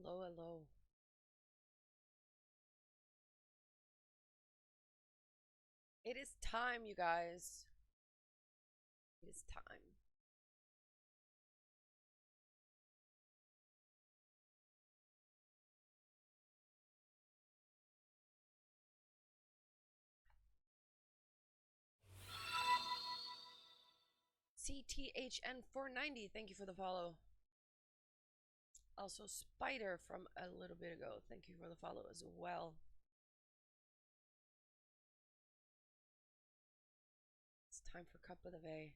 Hello, hello. It is time, you guys. It is time. CTHN 490, thank you for the follow. Also, Spider from a little bit ago, thank you for the follow as well. It's time for Cup of the VAE.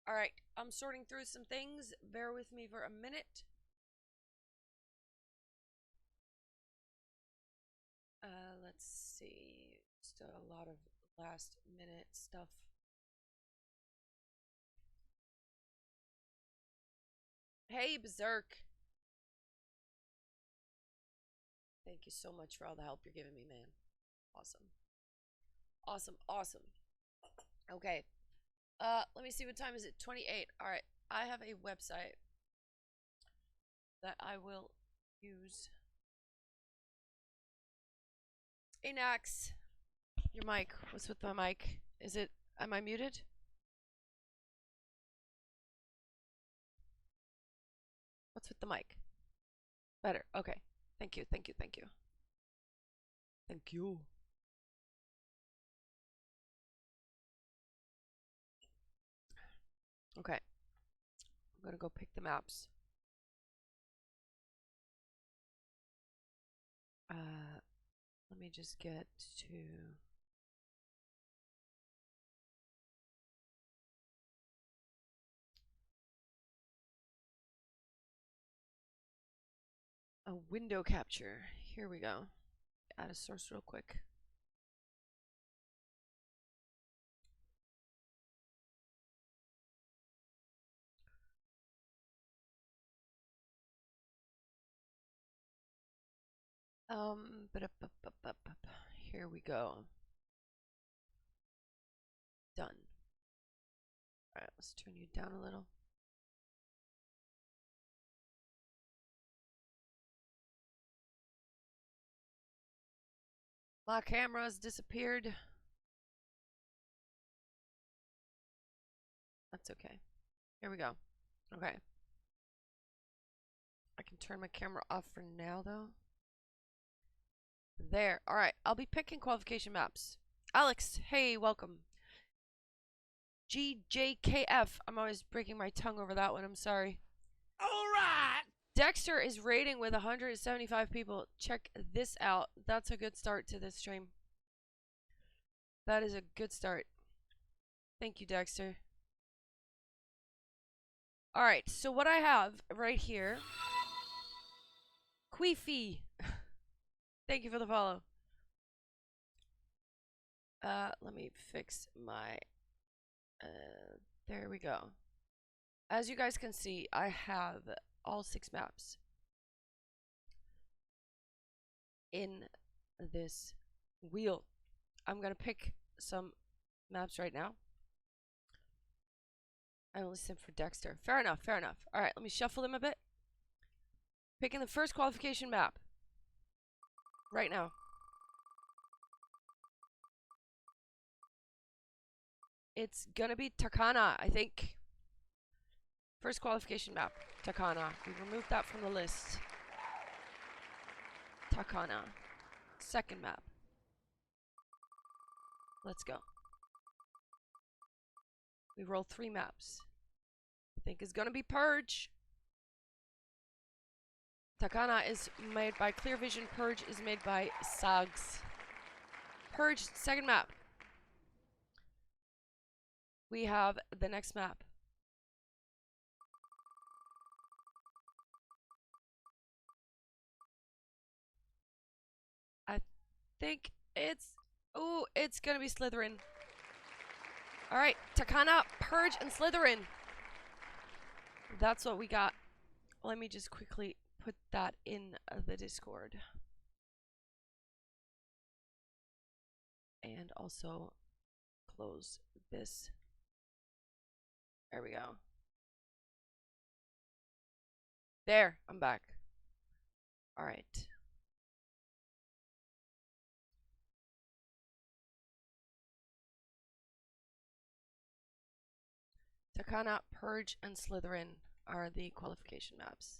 Alright, I'm sorting through some things. Bear with me for a minute. Let's see. Still a lot of last minute stuff. Hey, Berserk. Thank you so much for all the help you're giving me, man. Awesome. Awesome, awesome. Okay. Let me see, what time is it? 28. All right. I have a website that I will use. Anax, your mic. What's with my mic? Am I muted? What's with the mic? Better. Okay. Thank you, thank you, thank you. Thank you. Okay. I'm gonna go pick the maps. Let me just get to a window capture. Here we go. Add a source real quick. Here we go. Done. Alright, let's turn you down a little. My camera's disappeared. That's okay. Here we go. Okay. I can turn my camera off for now, though. There. Alright, I'll be picking qualification maps. Alex, hey, welcome. GJKF. I'm always breaking my tongue over that one. I'm sorry. Alright! Dexter is raiding with 175 people. Check this out. That's a good start to this stream. That is a good start. Thank you, Dexter. Alright, so what I have right here. Queefy. Thank you for the follow. Let me fix my... there we go. As you guys can see, I have all 6 maps in this wheel. I'm gonna pick some maps right now. I only sent for Dexter. Fair enough, fair enough. Alright, let me shuffle them a bit. Picking the first qualification map. Right now. It's gonna be Takana, I think. First qualification map, Takana. We removed that from the list. Takana. Second map. Let's go. We roll 3 maps. I think it's gonna be Purge. Takana is made by Clear Vision. Purge is made by Sags. Purge, second map. We have the next map. I think it's... ooh, it's gonna be Slytherin. Alright, Takana, Purge, and Slytherin. That's what we got. Let me just quickly put that in the Discord. And also close this. There we go. There, I'm back. All right. Takana, Purge, and Slytherin are the qualification maps.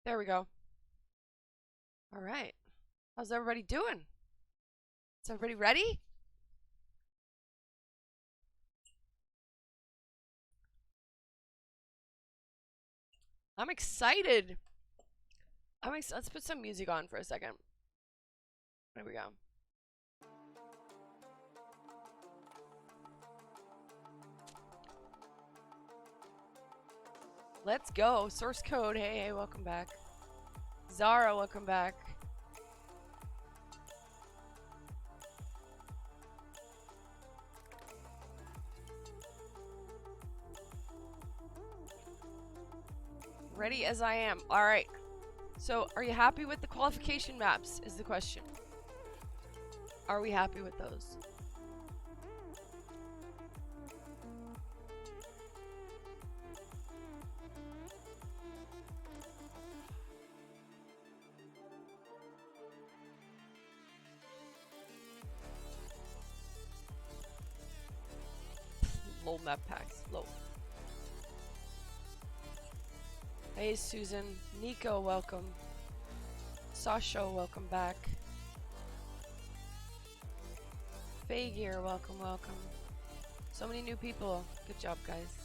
There we go. All right. How's everybody doing? Is everybody ready? I'm excited. Let's put some music on for a second. There we go. Let's go. Source code. Hey, welcome back. Zara, welcome back. Ready as I am. All right. So, are you happy with the qualification maps is the question. Are we happy with those? Low map packs. Low. Hey, Susan. Nico, welcome. Sasha, welcome back. Fagir, welcome, welcome. So many new people. Good job, guys.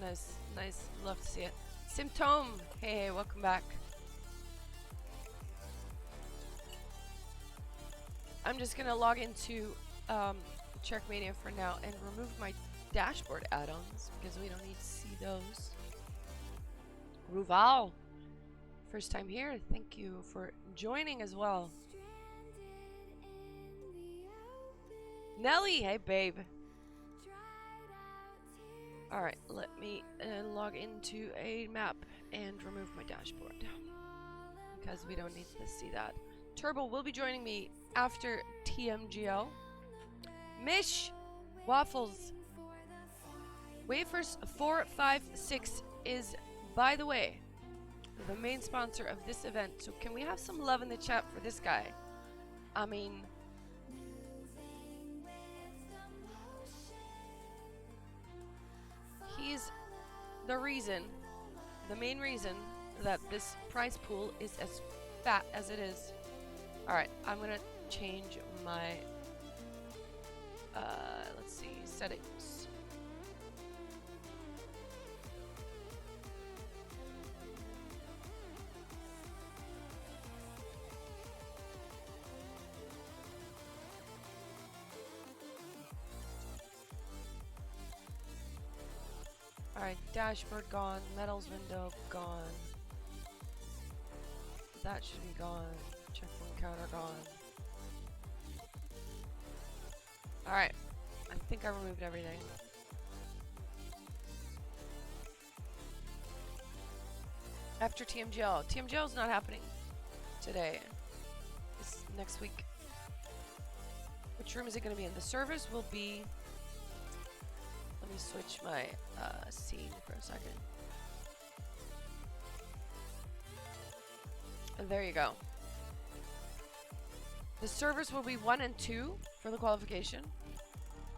Nice, nice. Love to see it. Symptom. Hey, welcome back. I'm just gonna log into Trackmania for now and remove my dashboard add-ons because we don't need to see those. Ruval, first time here. Thank you for joining as well. Nelly, hey babe. All right, let me log into a map and remove my dashboard because we don't need to see that. Turbo will be joining me after TMGL. Mish Waffles Wafers 456 is, by the way, the main sponsor of this event. So can we have some love in the chat for this guy? I mean, he's the reason, the main reason that this prize pool is as fat as it is. Alright, I'm gonna change my let's see, settings. Alright, dashboard gone, metals window gone. That should be gone. Checkpoint counter gone. Alright, I think I removed everything. After TMGL. TMGL is not happening today. It's next week. Which room is it going to be in? The servers will be... Let me switch my scene for a second. And there you go. The servers will be 1 and 2 for the qualification.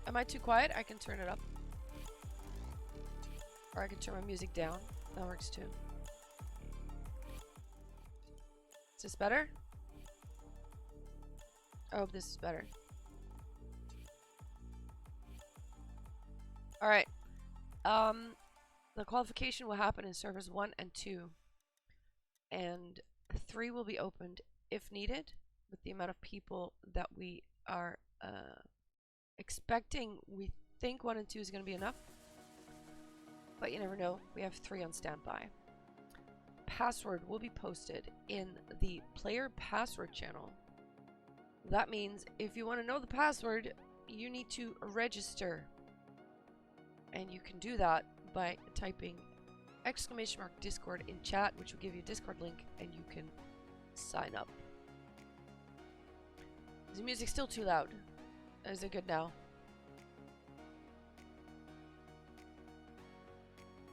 Am I too quiet? I can turn it up. Or I can turn my music down. That works too. Is this better? I hope this is better. Alright. The qualification will happen in servers 1 and 2. And 3 will be opened if needed, with the amount of people that we are expecting. We think 1 and 2 is going to be enough, but you never know. We have 3 on standby. Password will be posted in the player password channel. That means if you want to know the password, you need to register, and you can do that by typing !Discord in chat, which will give you a Discord link, and you can sign up. Is the music still too loud? Is it good now?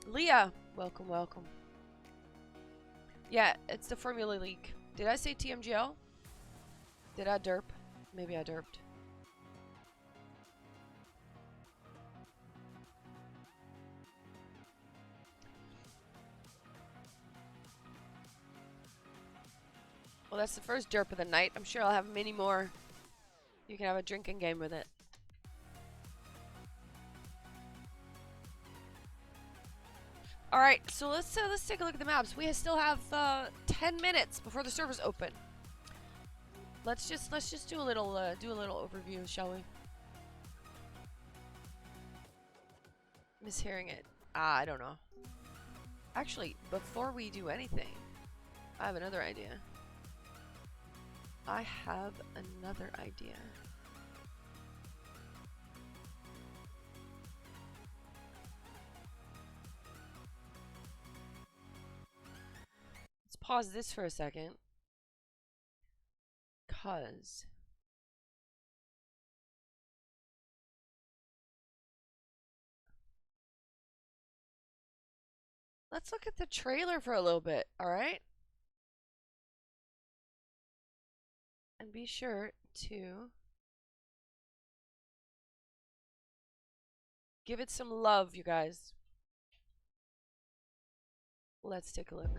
Leah! Welcome, welcome. Yeah, it's the Formula League. Did I say TMGL? Did I derp? Maybe I derped. Well, that's the first derp of the night. I'm sure I'll have many more. You can have a drinking game with it. All right, so let's take a look at the maps. We still have 10 minutes before the servers open. Let's just do a little overview, shall we? Mishearing it. I don't know. Actually, before we do anything, I have another idea. Let's pause this for a second. 'Cause let's look at the trailer for a little bit, alright? And be sure to give it some love, you guys. Let's take a look.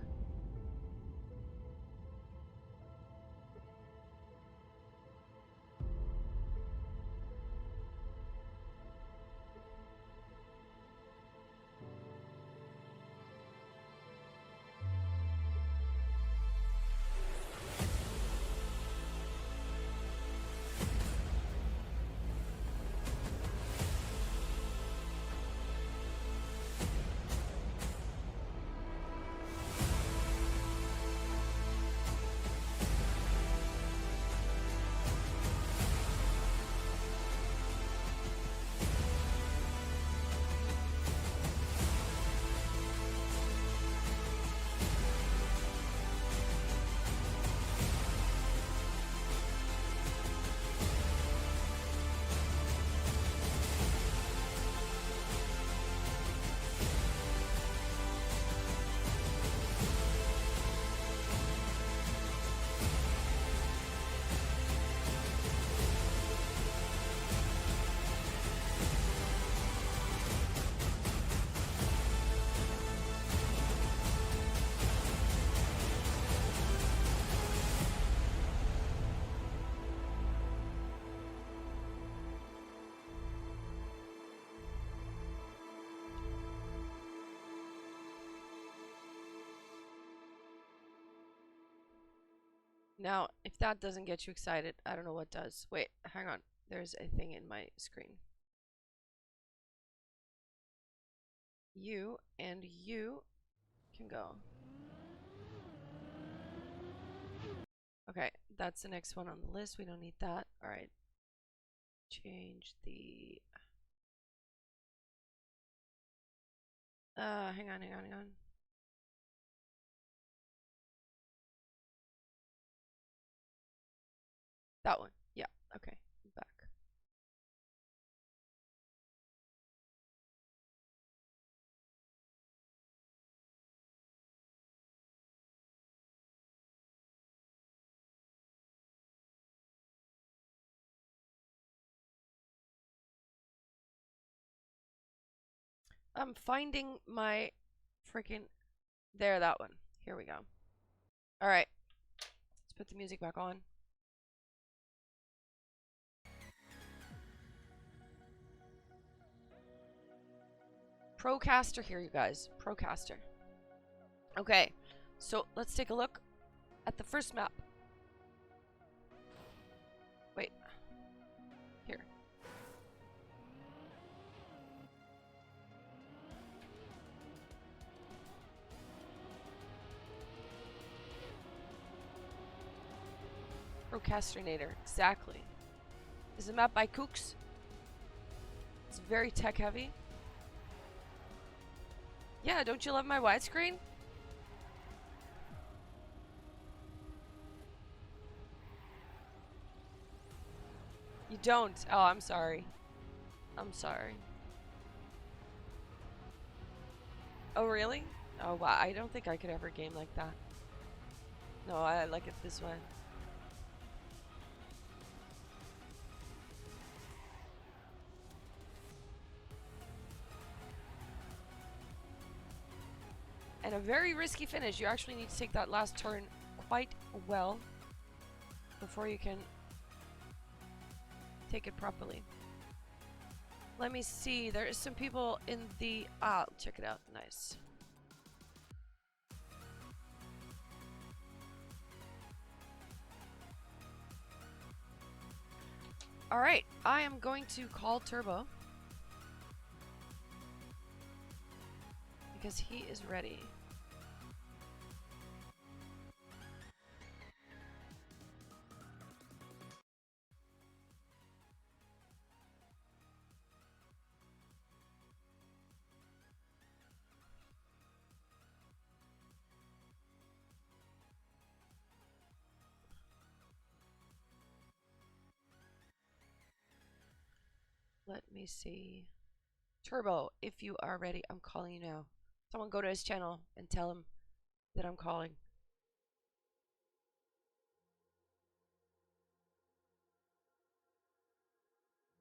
Now, if that doesn't get you excited, I don't know what does. Wait, hang on. There's a thing in my screen. You and you can go. Okay, that's the next one on the list. We don't need that. All right. Change the... hang on. That one. Yeah, okay. I'm back. I'm finding my freaking... There, that one. Here we go. All right. Let's put the music back on. Procaster here, you guys. Procaster. Okay, so let's take a look at the first map. Wait. Here. Procrastinator, exactly. This is a map by Kooks. It's very tech heavy. Yeah, don't you love my widescreen? You don't? Oh, I'm sorry. I'm sorry. Oh, really? Oh, wow. I don't think I could ever game like that. No, I like it this way. And a very risky finish. You actually need to take that last turn quite well before you can take it properly. Let me see. There is some people in the... Ah, check it out. Nice. Alright, I am going to call Turbo. Because he is ready. Let me see. Turbo, if you are ready, I'm calling you now. Someone go to his channel and tell him that I'm calling.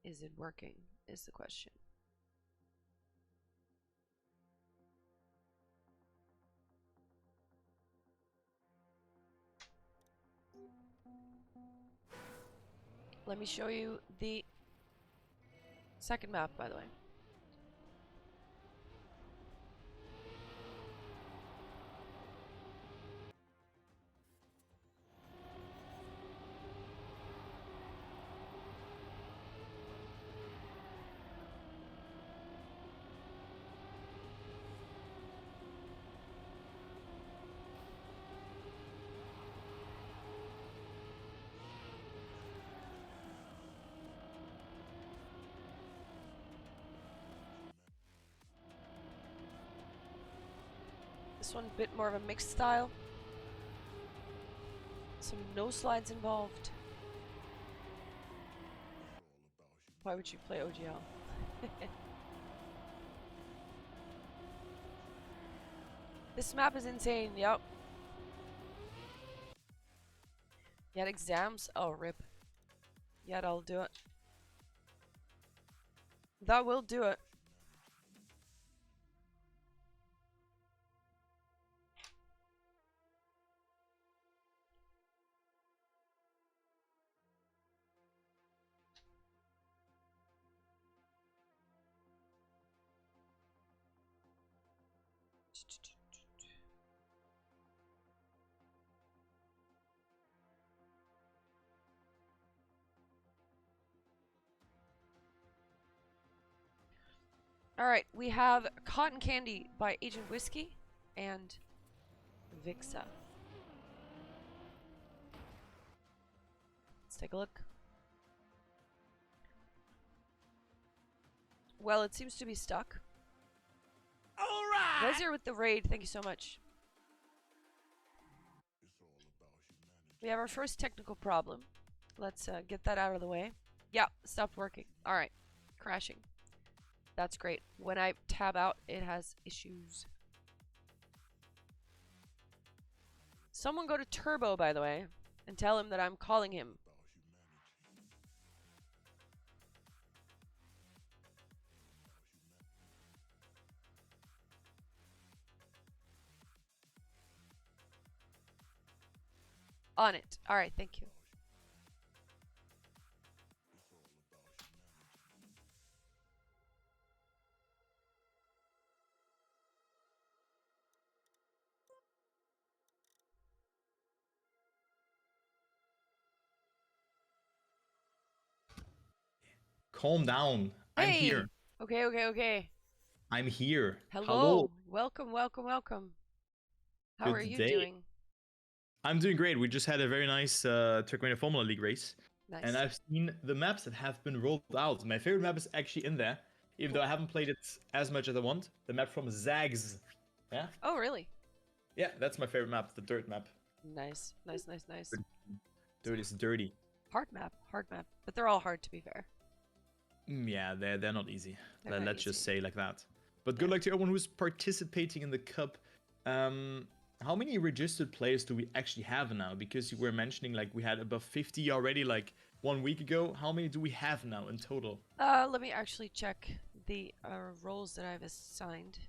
Is it working? Is the question. Let me show you the second map, by the way. This one a bit more of a mixed style. Some no slides involved. Why would you play OGL? This map is insane, yep. Yet exams? Oh, rip. Yet I'll do it. That will do it. Alright, we have Cotton Candy by Agent Whiskey and Vixa. Let's take a look. Well, it seems to be stuck. Alright! Wizard with the raid, thank you so much. We have our first technical problem. Let's get that out of the way. Yeah, stopped working. Alright, crashing. That's great. When I tab out, it has issues. Someone go to Turbo, by the way, and tell him that I'm calling him. On it. Alright, thank you. Calm down. Hey! I'm here. Okay. I'm here. Hello. Welcome. How are you doing? I'm doing great. We just had a very nice Trackmania Formula League race. Nice. And I've seen the maps that have been rolled out. My favorite map is actually in there, even though I haven't played it as much as I want. The map from Zags. Yeah? Oh, really? Yeah, that's my favorite map, the dirt map. Nice. Dirt is dirty. Hard map, but they're all hard to be fair. Yeah, they're not easy. They're not Let's just easy. say like that. But good Yeah. luck to everyone who's participating in the cup. How many registered players do we actually have now? Because you were mentioning like we had above 50 already like 1 week ago. How many do we have now in total? Let me actually check the roles that I've assigned.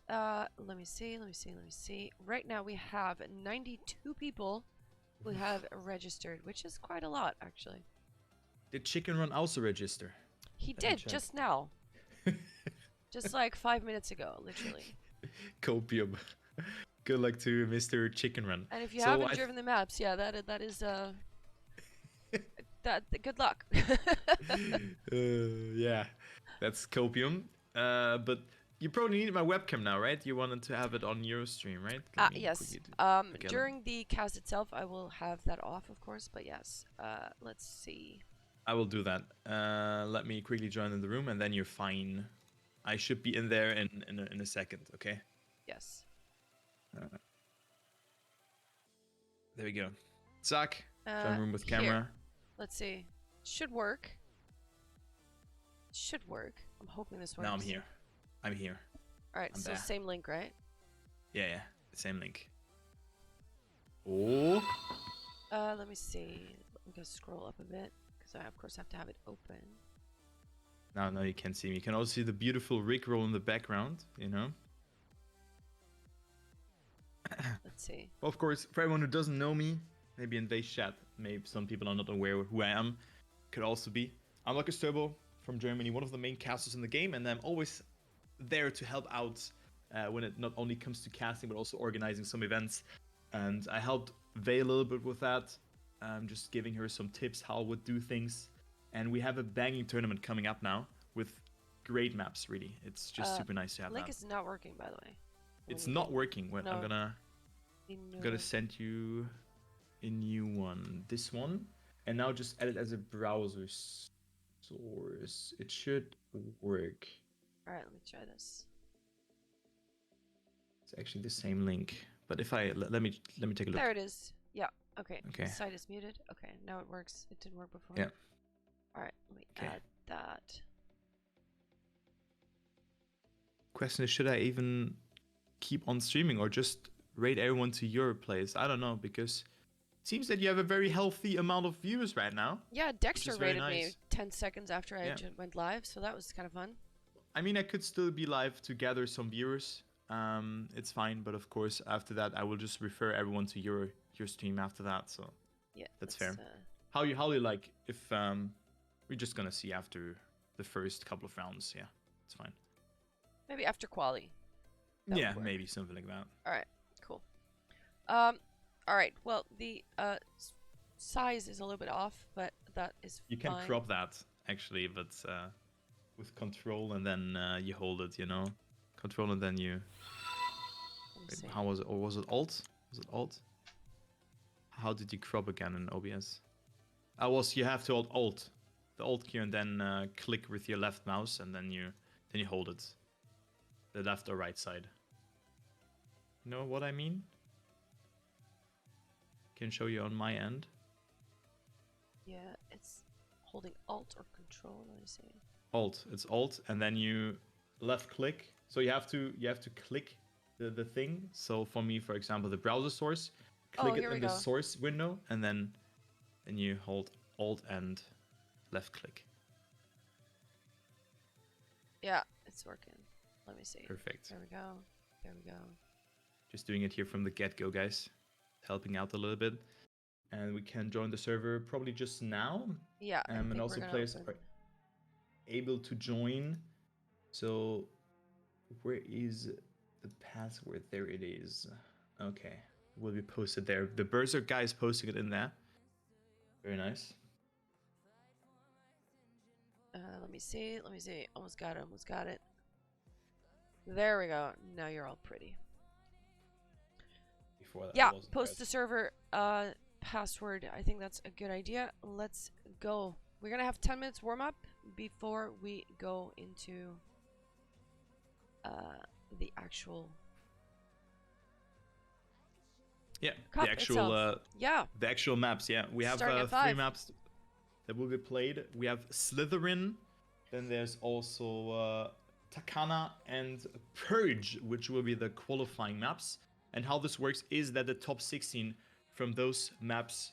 Let me see. Right now we have 92 people who have registered, which is quite a lot, actually. Did Chicken Run also register? He Let me did check. just now. Just like 5 minutes ago, literally. Copium. Good luck to Mr. Chicken Run. And if you haven't driven the maps, yeah, that is good luck. Yeah, that's copium. But you probably need my webcam now, right? You wanted to have it on your stream, right? Yes. During the cast itself, I will have that off, of course. But yes. Let's see. I will do that. Let me quickly join in the room, and then you're fine. I should be in there in a second. Okay. Yes. There we go. Zack, join room with camera. Here. Let's see. Should work. Should work. I'm hoping this works. Now I'm here. I'm here. All right. So there. same link, right? Yeah. Same link. Oh. Let me see. I'm gonna scroll up a bit because I of course have to have it open. No, you can't see me. You can also see the beautiful Rickroll in the background, you know? Let's see. Well, of course, for everyone who doesn't know me, maybe in today's chat, maybe some people are not aware who I am. Could also be. I'm Lucas Turbo from Germany, one of the main casters in the game, and I'm always there to help out when it not only comes to casting, but also organizing some events. And I helped VAE a little bit with that, just giving her some tips how I would do things. And we have a banging tournament coming up now with great maps, really. It's just super nice to have link that. is not working, by the way. It's not working. Wait, No. I'm gonna send you a new one. This one. And now just edit as a browser source. It should work. Alright, let me try this. It's actually the same link. But if I let me take a look. There it is. Yeah. Okay. Okay. The site is muted. Okay, now it works. It didn't work before. Yeah. Alright, let me Okay. add that. Question is, should I even keep on streaming or just raid everyone to your place? I don't know, because it seems that you have a very healthy amount of viewers right now. Yeah, Dexter is very rated me nice. 10 seconds after I went live, so that was kind of fun. I mean, I could still be live to gather some viewers. It's fine, but of course, after that, I will just refer everyone to your stream after that. So yeah, that's fair. How you like? If we're just gonna see after the first couple of rounds. Yeah, it's fine. Maybe after quali. Yeah, maybe something like that. All right, cool. All right. Well, the size is a little bit off, but that is You can fine. crop that actually, but with control and then you hold it. You know, control and then you. Wait, how was it? Or was it Alt? Was it Alt? How did you crop again in OBS? You have to hold Alt, the Alt key, and then click with your left mouse, and then you hold it, the left or right side. You know what I mean? Can show you on my end. Yeah, it's holding Alt or Control. Let me see. Alt. It's Alt, and then you left click. So you have to click the thing. So for me, for example, the browser source. Click it in the source window, and then you hold Alt and left click. Yeah, it's working. Let me see. Perfect. There we go. There we go. Just doing it here from the get-go, guys. Helping out a little bit. And we can join the server probably just now. Yeah, and also players are able to join. So where is the password? There it is. Okay. Will be posted there. The Berserk guy is posting it in there. Very nice. Let me see. Let me see. Almost got it. Almost got it. There we go. Now you're all pretty. Before that, yeah, post the server password. I think that's a good idea. Let's go. We're gonna have 10 minutes warm up before we go into the actual Yeah, cup itself. Yeah. the actual maps. Yeah, we have Starting at 3 5. maps that will be played. We have Slytherin, then there's also Takana and Purge, which will be the qualifying maps. And how this works is that the top 16 from those maps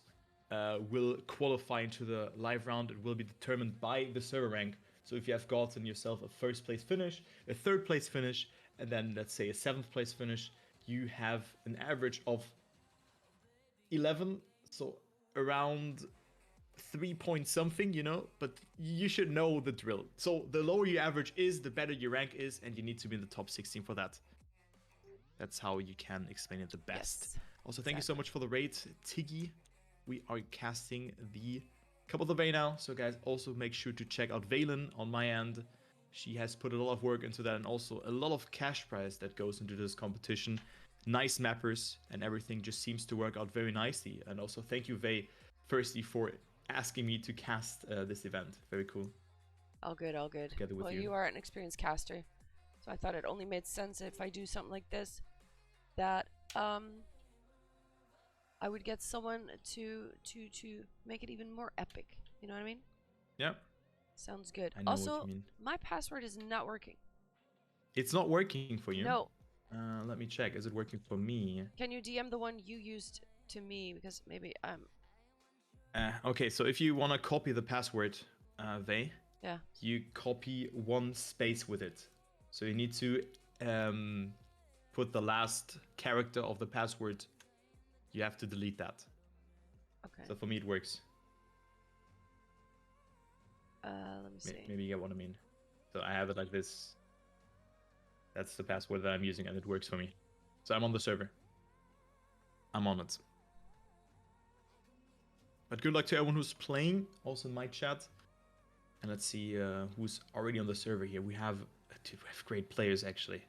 will qualify into the live round. It will be determined by the server rank. So if you have gotten yourself a first place finish, a third place finish, and then let's say a 7th place finish, you have an average of 11, so around 3 point something, you know, but you should know the drill. So the lower your average is, the better your rank is, and you need to be in the top 16 for that. That's how you can explain it the best. Yes, Also, thank you so much for the raid, Tiggy. We are casting the Cup of the VAE now, so guys, also make sure to check out Valen on my end. She has put a lot of work into that, and also a lot of cash prize that goes into this competition. Nice mappers, and everything just seems to work out very nicely. And also thank you, VAE, firstly, for asking me to cast this event. Very cool. All good, all good. Together with Well, you are an experienced caster, so I thought it only made sense if I do something like this that I would get someone to make it even more epic. You know what I mean? Yeah. Sounds good. I know Also, what you mean. my password is not working. It's not working for you? No. Let me check. Is it working for me? Can you DM the one you used to me? Because maybe okay, so if you want to copy the password, VAE, yeah. you copy 1 space with it. So you need to put the last character of the password. You have to delete that. Okay. So for me, it works. Let me see. Maybe you get what I mean. So I have it like this. That's the password that I'm using, and it works for me. So I'm on the server. I'm on it. But good luck to everyone who's playing, also in my chat. And let's see who's already on the server here. We have great players, actually.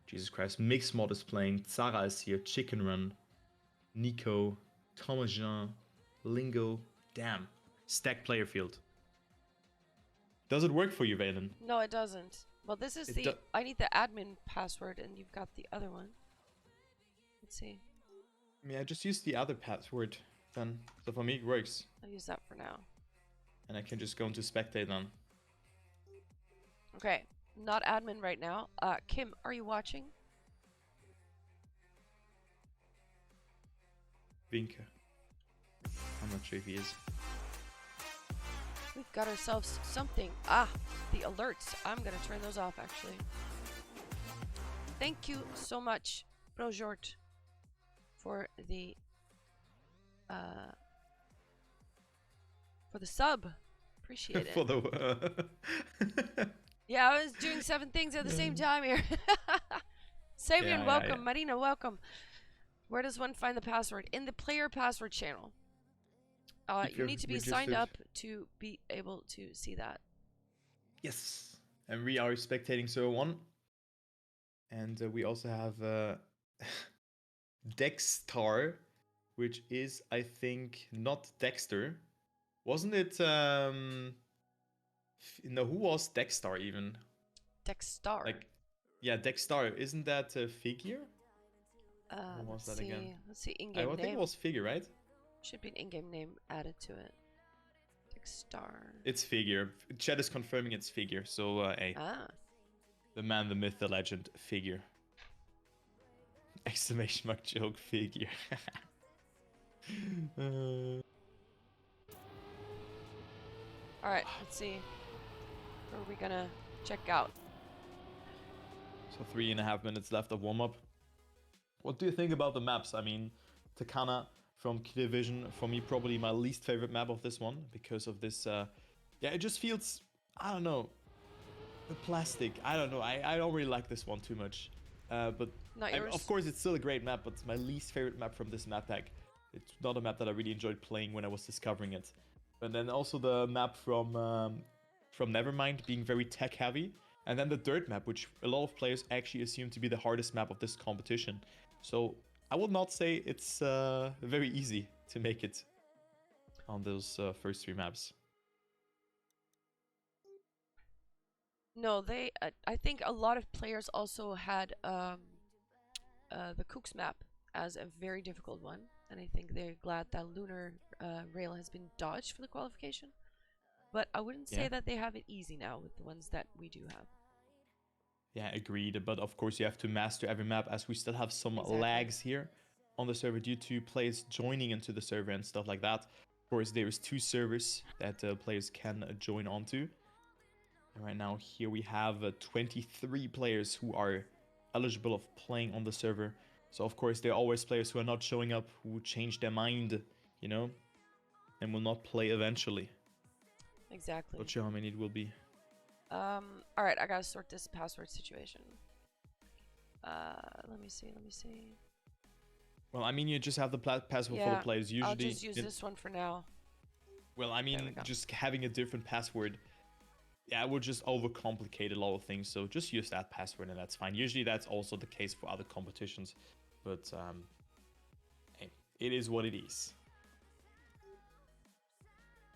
Jesus Christ. Mixmod is playing. Zara is here. Chicken Run. Nico. Thomas Jean. Lingo. Damn. Stack player field. Does it work for you, Valen? No, it doesn't. Well, this is I need the admin password, and you've got the other one. Let's see. Yeah, just use the other password then. So for me, it works. I'll use that for now. And I can just go into spectate then. Okay, not admin right now. Kim, are you watching? Vinke. I'm not sure if he is. We've got ourselves something. Ah, the alerts. I'm gonna turn those off, actually. Thank you so much, Brojort, for the sub. Appreciate it. For the yeah, I was doing 7 things at the same time here. Sabian, welcome. Marina, welcome. Where does one find the password? In the player password channel. You need to be signed up to be able to see that. Yes. And we are spectating server 1. And we also have Dexstar, which is, I think, not Dexter. Wasn't it... no, who was Dexstar even? Dexstar. Like, yeah, Dexstar. Isn't that a Figure? What was that again? Let's see, in-game name. I think it was Figure, right? Should be an in-game name added to it. Dexstar. It's Figure. Chat is confirming it's Figure, so A. Ah. The man, the myth, the legend, Figure. Exclamation mark joke, Figure. Alright, let's see. Where are we gonna check out? So 3.5 minutes left of warm-up. What do you think about the maps? I mean, Takana from Clear Vision, for me, probably my least favorite map of this one, because of this, yeah, it just feels, I don't know, the plastic, I don't know, I don't really like this one too much. But of course, it's still a great map, but it's my least favorite map from this map pack. It's not a map that I really enjoyed playing when I was discovering it. And then also the map from Nevermind being very tech heavy. And then the dirt map, which a lot of players actually assume to be the hardest map of this competition. So I would not say it's very easy to make it on those first 3 maps. No, I think a lot of players also had the Kooks map as a very difficult one, and I think they're glad that lunar rail has been dodged for the qualification. But I wouldn't Yeah. say that they have it easy now with the ones that we do have. Yeah, agreed. But of course, you have to master every map, as we still have some Exactly. lags here on the server due to players joining into the server and stuff like that. Of course, there is 2 servers that players can join onto. And right now, here we have 23 players who are eligible of playing on the server. So of course, there are always players who are not showing up, who change their mind, you know, and will not play eventually. Exactly. Not sure how many it will be. All right, I gotta sort this password situation. Let me see. Let me see. Well, I mean, you just have the password for the Yeah, players. I'll Usually, just use this one for now. well, I There we mean, go. just having a different password, yeah, it would just overcomplicate a lot of things. So just use that password and that's fine. Usually that's also the case for other competitions. But hey, it is what it is.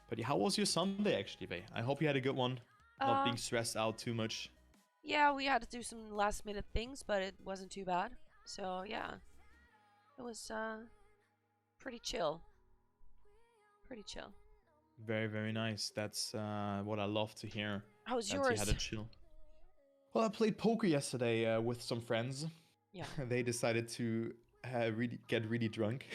But yeah, how was your Sunday actually, Vay? I hope you had a good one. Not Uh, being stressed out too much. yeah, we had to do some last minute things, but it wasn't too bad. So yeah, it was pretty chill. Pretty chill. Very, very nice. That's what I love to hear. How was That you had yours? a chill. Well, I played poker yesterday with some friends. Yeah. They decided to get really drunk.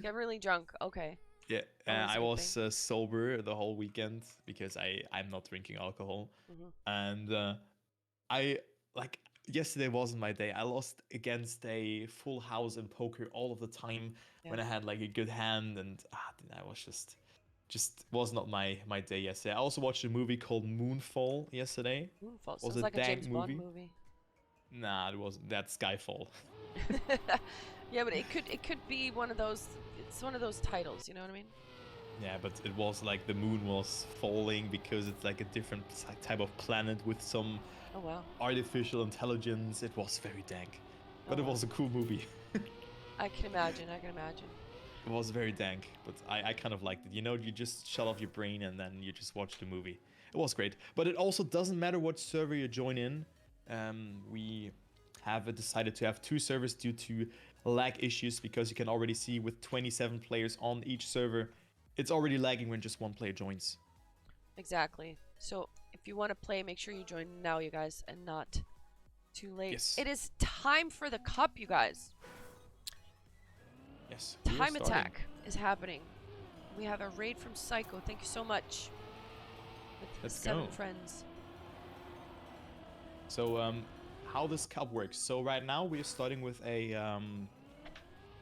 Get really drunk. Okay. Yeah, Always a I good thing. was sober the whole weekend because I'm not drinking alcohol, Hmm. and I like yesterday wasn't my day. I lost against a full house in poker all of the time Yeah. when I had like a good hand, and I was just was not my day yesterday. I also watched a movie called Moonfall yesterday. Moonfall It was sounds a like a dank James Bond movie. movie. Nah, it wasn't. That's Skyfall. Yeah, but it could be one of those. It's one of those titles. You know what I mean? Yeah, but it was like the moon was falling because it's like a different type of planet with some Oh wow. artificial intelligence. It was very dank, Oh but it wow. was a cool movie. I can imagine. I can imagine. It was very dank, but I kind of liked it. You know, you just shut off your brain and then you just watch the movie. It was great. But it also doesn't matter what server you join in. We have decided to have 2 servers due to lag issues because you can already see with 27 players on each server, it's already lagging when just one player joins. Exactly. So if you want to play, make sure you join now, you guys, and not too late. Yes. It is time for the cup, you guys. Yes, we are Time starting. attack is happening. We have a raid from Psycho. Thank you so much. With Let's 7 go. friends. So, how this cup works. So right now we're starting with a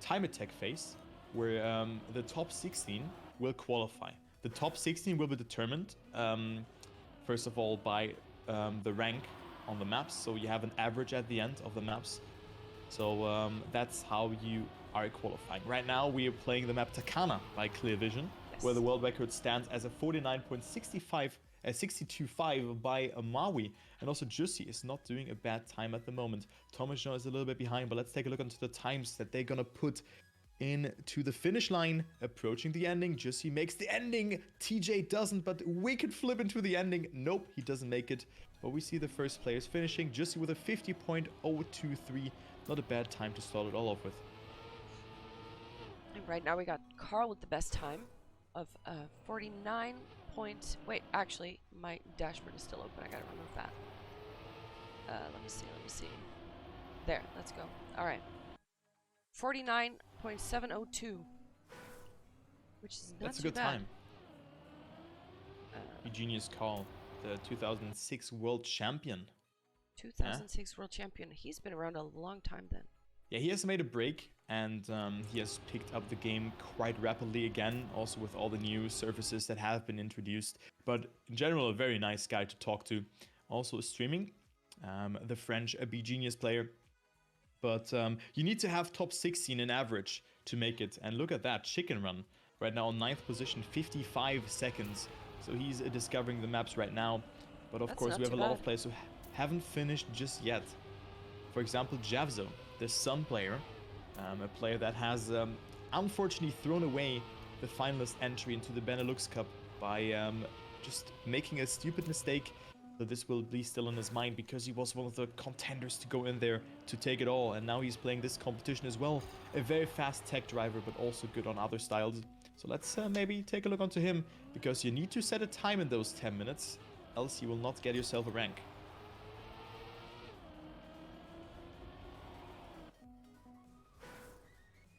time attack phase where the top 16 will qualify. The top 16 will be determined, first of all, by the rank on the maps. So you have an average at the end of the maps. So that's how you are qualifying. Right now we are playing the map Takana by Clear Vision, where the world record stands as a 49.65 62.5 by Maui. And also Jussi is not doing a bad time at the moment. Thomas Jean is a little bit behind, but let's take a look into the times that they're gonna put into the finish line, approaching the ending. Jussi makes the ending. TJ doesn't, but wicked flip into the ending. Nope, he doesn't make it. But we see the first players finishing. Jussi with a 50.023. Not a bad time to start it all off with. And right now we got Carl with the best time of 49 points. Wait, actually, my dashboard is still open. I gotta remove that. Let me see. Let me see. There. Let's go. All right. 49.702, which is not That's a too good bad. time. Genius Carl, the 2006 world champion. 2006 world champion. He's been around a long time then. Yeah, he has made a break and he has picked up the game quite rapidly again, also with all the new surfaces that have been introduced. But in general, a very nice guy to talk to. Also streaming, the French B Genius player. But you need to have top 16 in average to make it. And look at that, Chicken Run. Right now on 9th position, 55 seconds. So he's discovering the maps right now. But of course, we have a lot of players who haven't finished just yet. For example, Javzo, the Sun player, a player that has unfortunately thrown away the finalist entry into the Benelux Cup by just making a stupid mistake So this will be still in his mind because he was one of the contenders to go in there to take it all. And now he's playing this competition as well. A very fast tech driver, but also good on other styles. So let's maybe take a look onto him, because you need to set a time in those 10 minutes, else you will not get yourself a rank.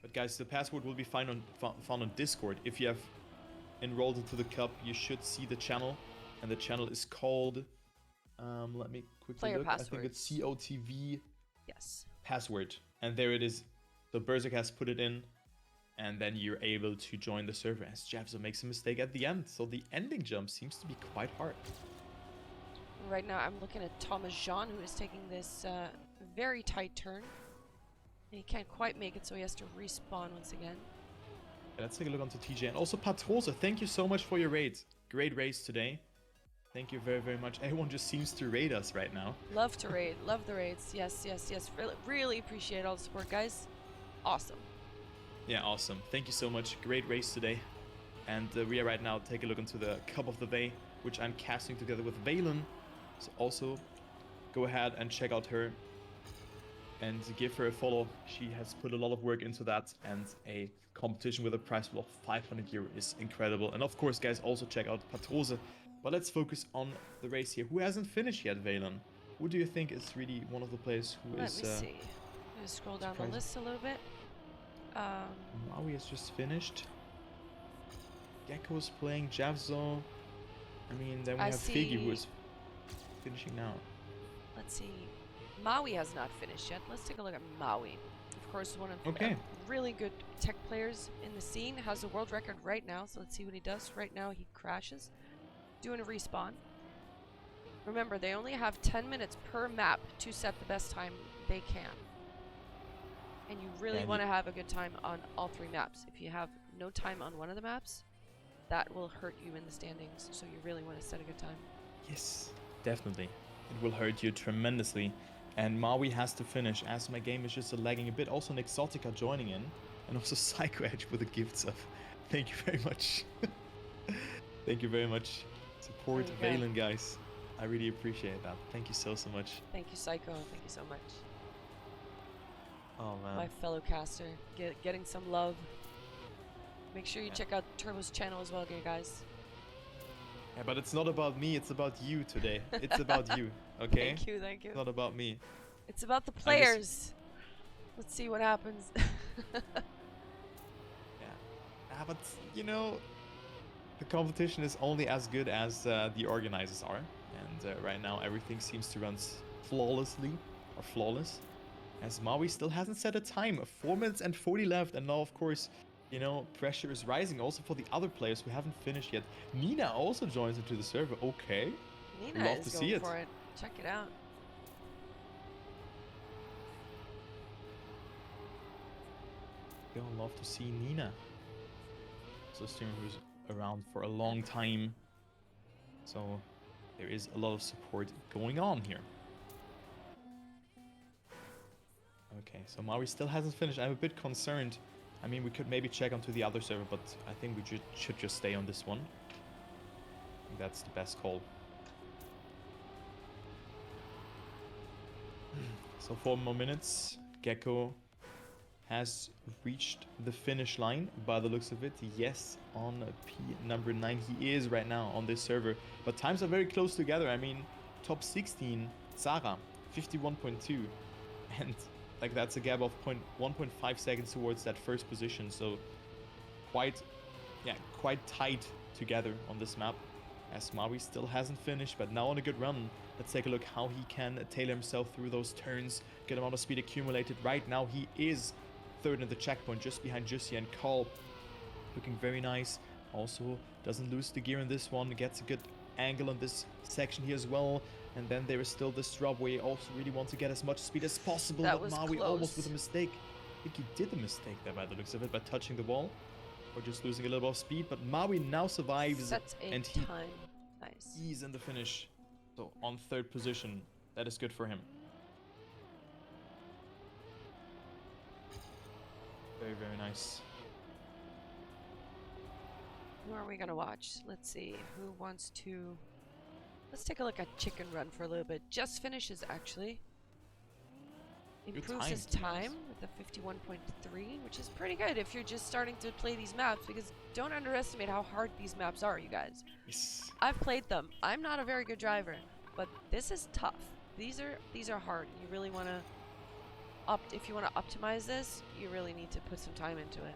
But guys, the password will be found on Discord. If you have enrolled into the cup, you should see the channel, and the channel is called, let me quickly Player look. passwords. I think it's COTV Yes. password, and there it is. So Berserk has put it in, and then you're able to join the server, as Javzo makes a mistake at the end. So the ending jump seems to be quite hard. Right now I'm looking at Thomas Jean, who is taking this very tight turn. And he can't quite make it, so he has to respawn once again. Let's take a look onto TJ. And also Patrosa, thank you so much for your raid. Great race today. Thank you very, very much. Everyone just seems to raid us right now. Love to raid. Love the raids. Yes, yes, yes. Really appreciate all the support, guys. Awesome. Yeah, awesome. Thank you so much. Great race today. And we are right now take a look into the Cup of the VAE, which I'm casting together with Valen. So also go ahead and check out her and give her a follow. She has put a lot of work into that, and a competition with a prize pool of 500 euro is incredible. And of course, guys, also check out Patrose. But let's focus on the race here. Who hasn't finished yet, Valen? Who do you think is really one of the players who Let is... me see. I'm going to scroll down the list a little bit. Maui has just finished. Gecko's playing Javzo. I mean, then we have Figgy, who is finishing now. Let's see. Maui has not finished yet. Let's take a look at Maui. Of course, one of Okay. really good tech players in the scene. Has a world record right now, so let's see what he does. Right now, he crashes. Doing a respawn. Remember, they only have 10 minutes per map to set the best time they can. And you really want to have a good time on all 3 maps. If you have no time on one of the maps, that will hurt you in the standings. So you really want to set a good time. Yes, definitely. It will hurt you tremendously. And Maui has to finish, as my game is just lagging a bit. Also, an Exotica joining in. And also Psycho Edge with a gift sub. Thank you very much. Thank you very much. Support Valen, guys. I really appreciate that. Thank you so much. Thank you, Psycho. Thank you so much. Oh, man. My fellow caster. Getting some love. Make sure you check out Turbo's channel as well, guys. Yeah, but it's not about me. It's about you today. It's about you, okay? Thank you, thank you. It's not about me. It's about the players. Let's see what happens. Yeah. But, you know, the competition is only as good as the organizers are. And right now, everything seems to run flawlessly, or flawless. As Maui still hasn't set a time. 4 minutes and 40 left. And now, of course, you know, pressure is rising also for the other players who haven't finished yet. Nina also joins into the server. Okay. Nina Love is to going see it. for it. Check it out. I'll love to see Nina. So a streamer who's around for a long time. So there is a lot of support going on here. Okay, so Maui still hasn't finished. I'm a bit concerned. I mean, we could maybe check onto the other server, but I think we should just stay on this one. I think that's the best call. So 4 more minutes. Gecko has reached the finish line by the looks of it. Yes, on P number 9 he is right now on this server. But times are very close together. I mean, top 16, Sarah, 51.2. And like that's a gap of 1.5 seconds towards that first position. So quite tight together on this map. As Maui still hasn't finished, but now on a good run. Let's take a look how he can tailor himself through those turns. Good amount of speed accumulated. Right now he is third in the checkpoint, just behind Jussi and Carl. Looking very nice. Also doesn't lose the gear in this one. Gets a good angle on this section here as well. And then there is still this drop where you also really want to get as much speed as possible. That but was Maui close. almost with a mistake. I think he did a mistake there by the looks of it, by touching the wall. Or just losing a little bit of speed. But Maui now survives. Sets a and time. Nice. He's in the finish. So on third position. That is good for him. Very, very nice. Who are we gonna watch? Let's see. Who wants to... Let's take a look at Chicken Run for a little bit. Just finishes, actually. Improves his time with a 51.3, which is pretty good if you're just starting to play these maps, because don't underestimate how hard these maps are, you guys. Yes. I've played them. I'm not a very good driver, but this is tough. These are hard. You really want to if you want to optimize this, you really need to put some time into it.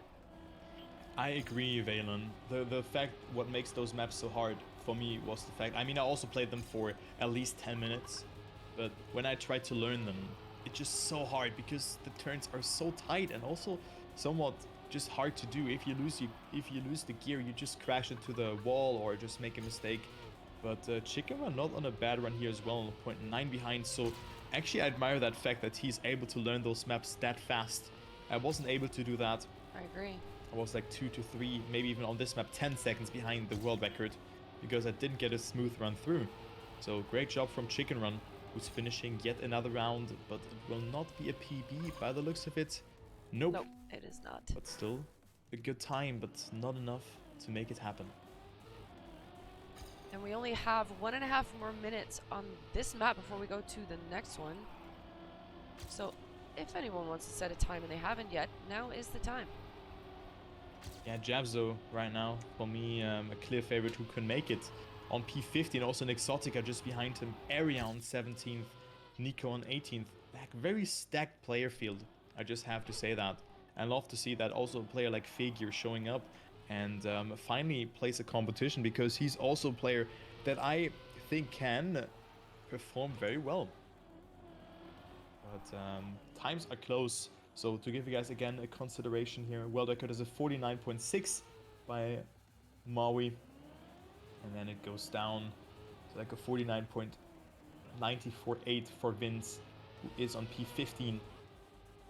I agree, Valen. The fact what makes those maps so hard for me was the fact, I mean, I also played them for at least 10 minutes, but when I tried to learn them, it's just so hard because the turns are so tight and also somewhat just hard to do. If you lose the gear, you just crash into the wall or just make a mistake. But Chicken Run not on a bad run here as well, on 0.9 behind. So actually I admire that fact that he's able to learn those maps that fast. I wasn't able to do that. I agree. I was like 2 to 3, maybe even on this map 10 seconds behind the world record because I didn't get a smooth run through. So great job from Chicken Run, who's finishing yet another round, but it will not be a PB by the looks of it. Nope. Nope, it is not. But still a good time, but not enough to make it happen. And we only have 1.5 more minutes on this map before we go to the next one. So if anyone wants to set a time and they haven't yet, now is the time. Yeah, Jabzo right now, for me, a clear favorite who can make it. On P50 and also Exotica just behind him. Area on 17th, Nico on 18th. Like, very stacked player field, I just have to say that. And love to see that also a player like Figure showing up and finally plays a competition, because he's also a player that I think can perform very well. But times are close. So to give you guys again a consideration here, world record is a 49.6 by Maui. And then it goes down to like a 49.948 for Vince, who is on P15.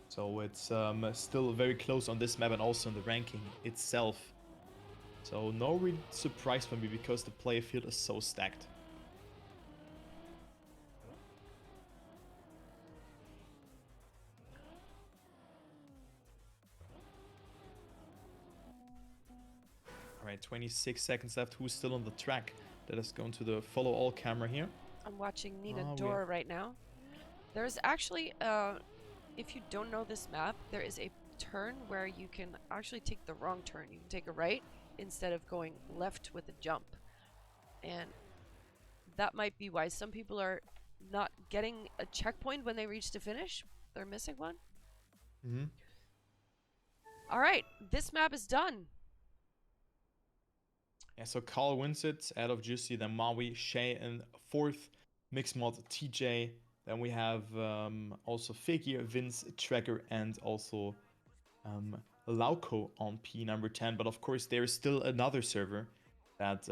So it's still very close on this map and also in the ranking itself. So no real surprise for me because the player field is so stacked. Alright, 26 seconds left. Who's still on the track? Let us go into the follow all camera here. I'm watching Nina Dora right now. There's actually, if you don't know this map, there is a turn where you can actually take the wrong turn. You can take a right instead of going left with a jump. And that might be why some people are not getting a checkpoint when they reach the finish. They're missing one. Mm-hmm. Alright, this map is done. Yeah, so Carl wins it out of Juicy, then Maui, Shay in 4th, Mixed Mod, TJ. Then we have also Figure, Vince, Tracker, and also Lauco on P number 10. But of course, there is still another server that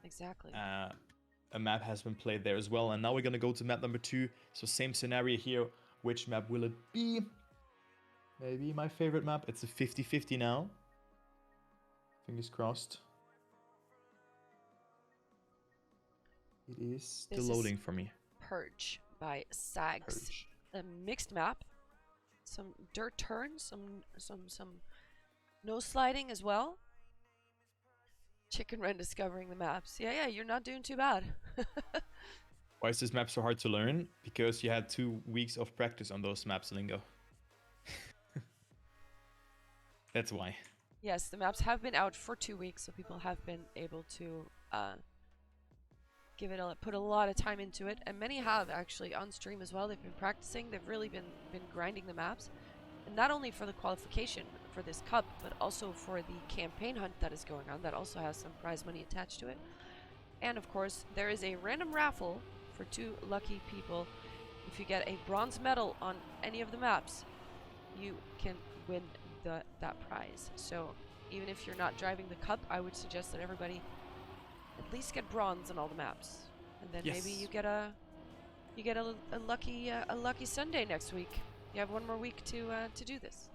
exactly. A map has been played there as well. And now we're going to go to map number 2. So same scenario here. Which map will it be? Maybe my favorite map. It's a 50-50 now. Fingers crossed. It is still loading for me. Purge by Sags. Purge. A mixed map. Some dirt turns, some no sliding as well. Chicken Run discovering the maps. Yeah, you're not doing too bad. Why is this map so hard to learn? Because you had 2 weeks of practice on those maps, Lingo. That's why. Yes, the maps have been out for 2 weeks, so people have been able to put a lot of time into it, and many have actually on stream as well. They've been practicing. They've really been grinding the maps, and not only for the qualification for this cup, but also for the campaign hunt that is going on. That also has some prize money attached to it, and of course there is a random raffle for 2 lucky people. If you get a bronze medal on any of the maps, you can win that prize. So even if you're not driving the cup, I would suggest that everybody at least get bronze on all the maps, and then maybe you get a lucky Sunday next week. You have 1 more week to do this.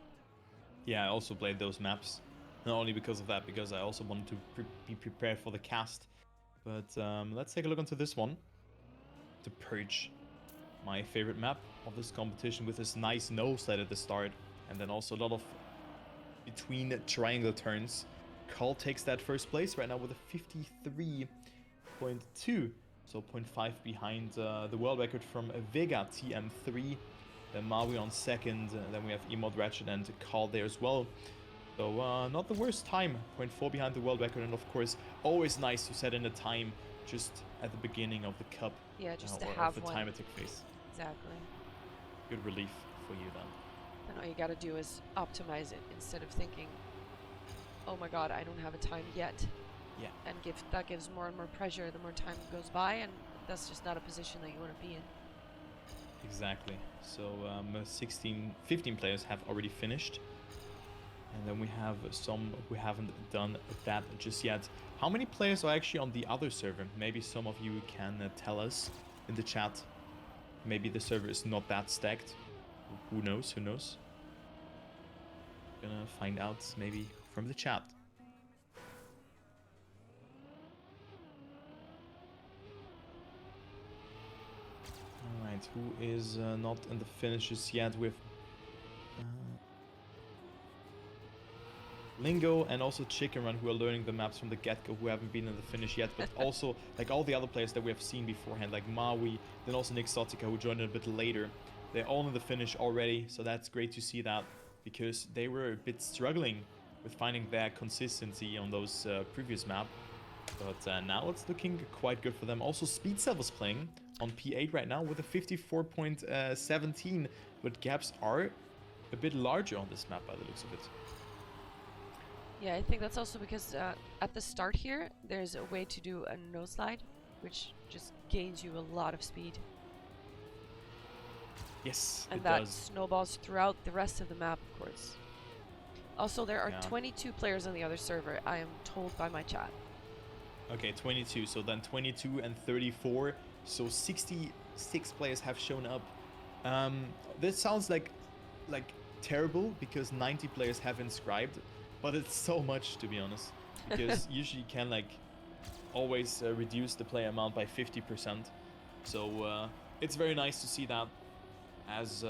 Yeah, I also played those maps, not only because of that, because I also wanted to be prepared for the cast. But let's take a look into this one, the Purge, my favorite map of this competition, with this nice no slide at the start, and then also a lot of between triangle turns. Carl takes that first place right now with a 53.2. So 0.5 behind the world record from Vega TM3. Then Maui on second. Then we have Emod Ratchet and Carl there as well. So not the worst time. 0.4 behind the world record. And of course, always nice to set in a time just at the beginning of the cup. Yeah, just to or have of the one. time attack phase. Exactly. Good relief for you then. Then all you gotta do is optimize it instead of thinking, oh my god, I don't have a time yet. Yeah. And that gives more and more pressure the more time goes by, and that's just not a position that you want to be in. Exactly. So 15 players have already finished. And then we have some who haven't done that just yet. How many players are actually on the other server? Maybe some of you can tell us in the chat. Maybe the server is not that stacked. Who knows? Who knows? Gonna find out maybe from the chat. Alright, who is not in the finishes yet with Lingo and also Chicken Run, who are learning the maps from the get-go, who haven't been in the finish yet, but also like all the other players that we have seen beforehand, like Maui, then also Nixotica, who joined a bit later. They're all in the finish already, so that's great to see that, because they were a bit struggling with finding their consistency on those previous map. But now it's looking quite good for them. Also, Speedcell was playing on P8 right now with a 54.17, but gaps are a bit larger on this map by the looks of it. Yeah, I think that's also because at the start here, there's a way to do a no slide, which just gains you a lot of speed. Yes, and it that does. snowballs throughout the rest of the map, of course. Also, there are 22 players on the other server, I am told by my chat. Okay, 22. So then 22 and 34. So 66 players have shown up. This sounds like terrible because 90 players have inscribed, but it's so much, to be honest, because usually you can like always reduce the player amount by 50%. So it's very nice to see that, as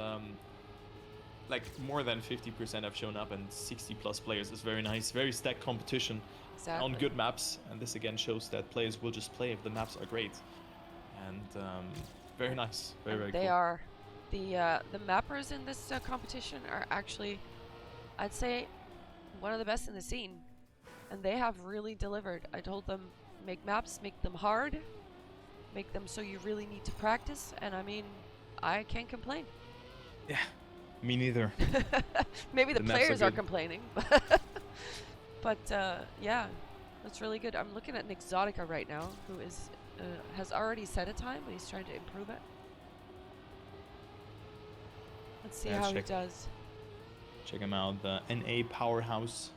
like more than 50% have shown up and 60 plus players is very nice. Very stacked competition. Exactly. On good maps, and this again shows that players will just play if the maps are great. And very nice, very they cool. are the mappers in this competition are actually, I'd say, one of the best in the scene, and they have really delivered. I told them, make maps, make them hard, make them so you really need to practice, and I mean, I can't complain. Yeah, me neither. Maybe the players are complaining, but yeah, that's really good. I'm looking at Nixotica right now, who is has already set a time, but he's trying to improve it. Let's see how he does. Check him out, the NA powerhouse,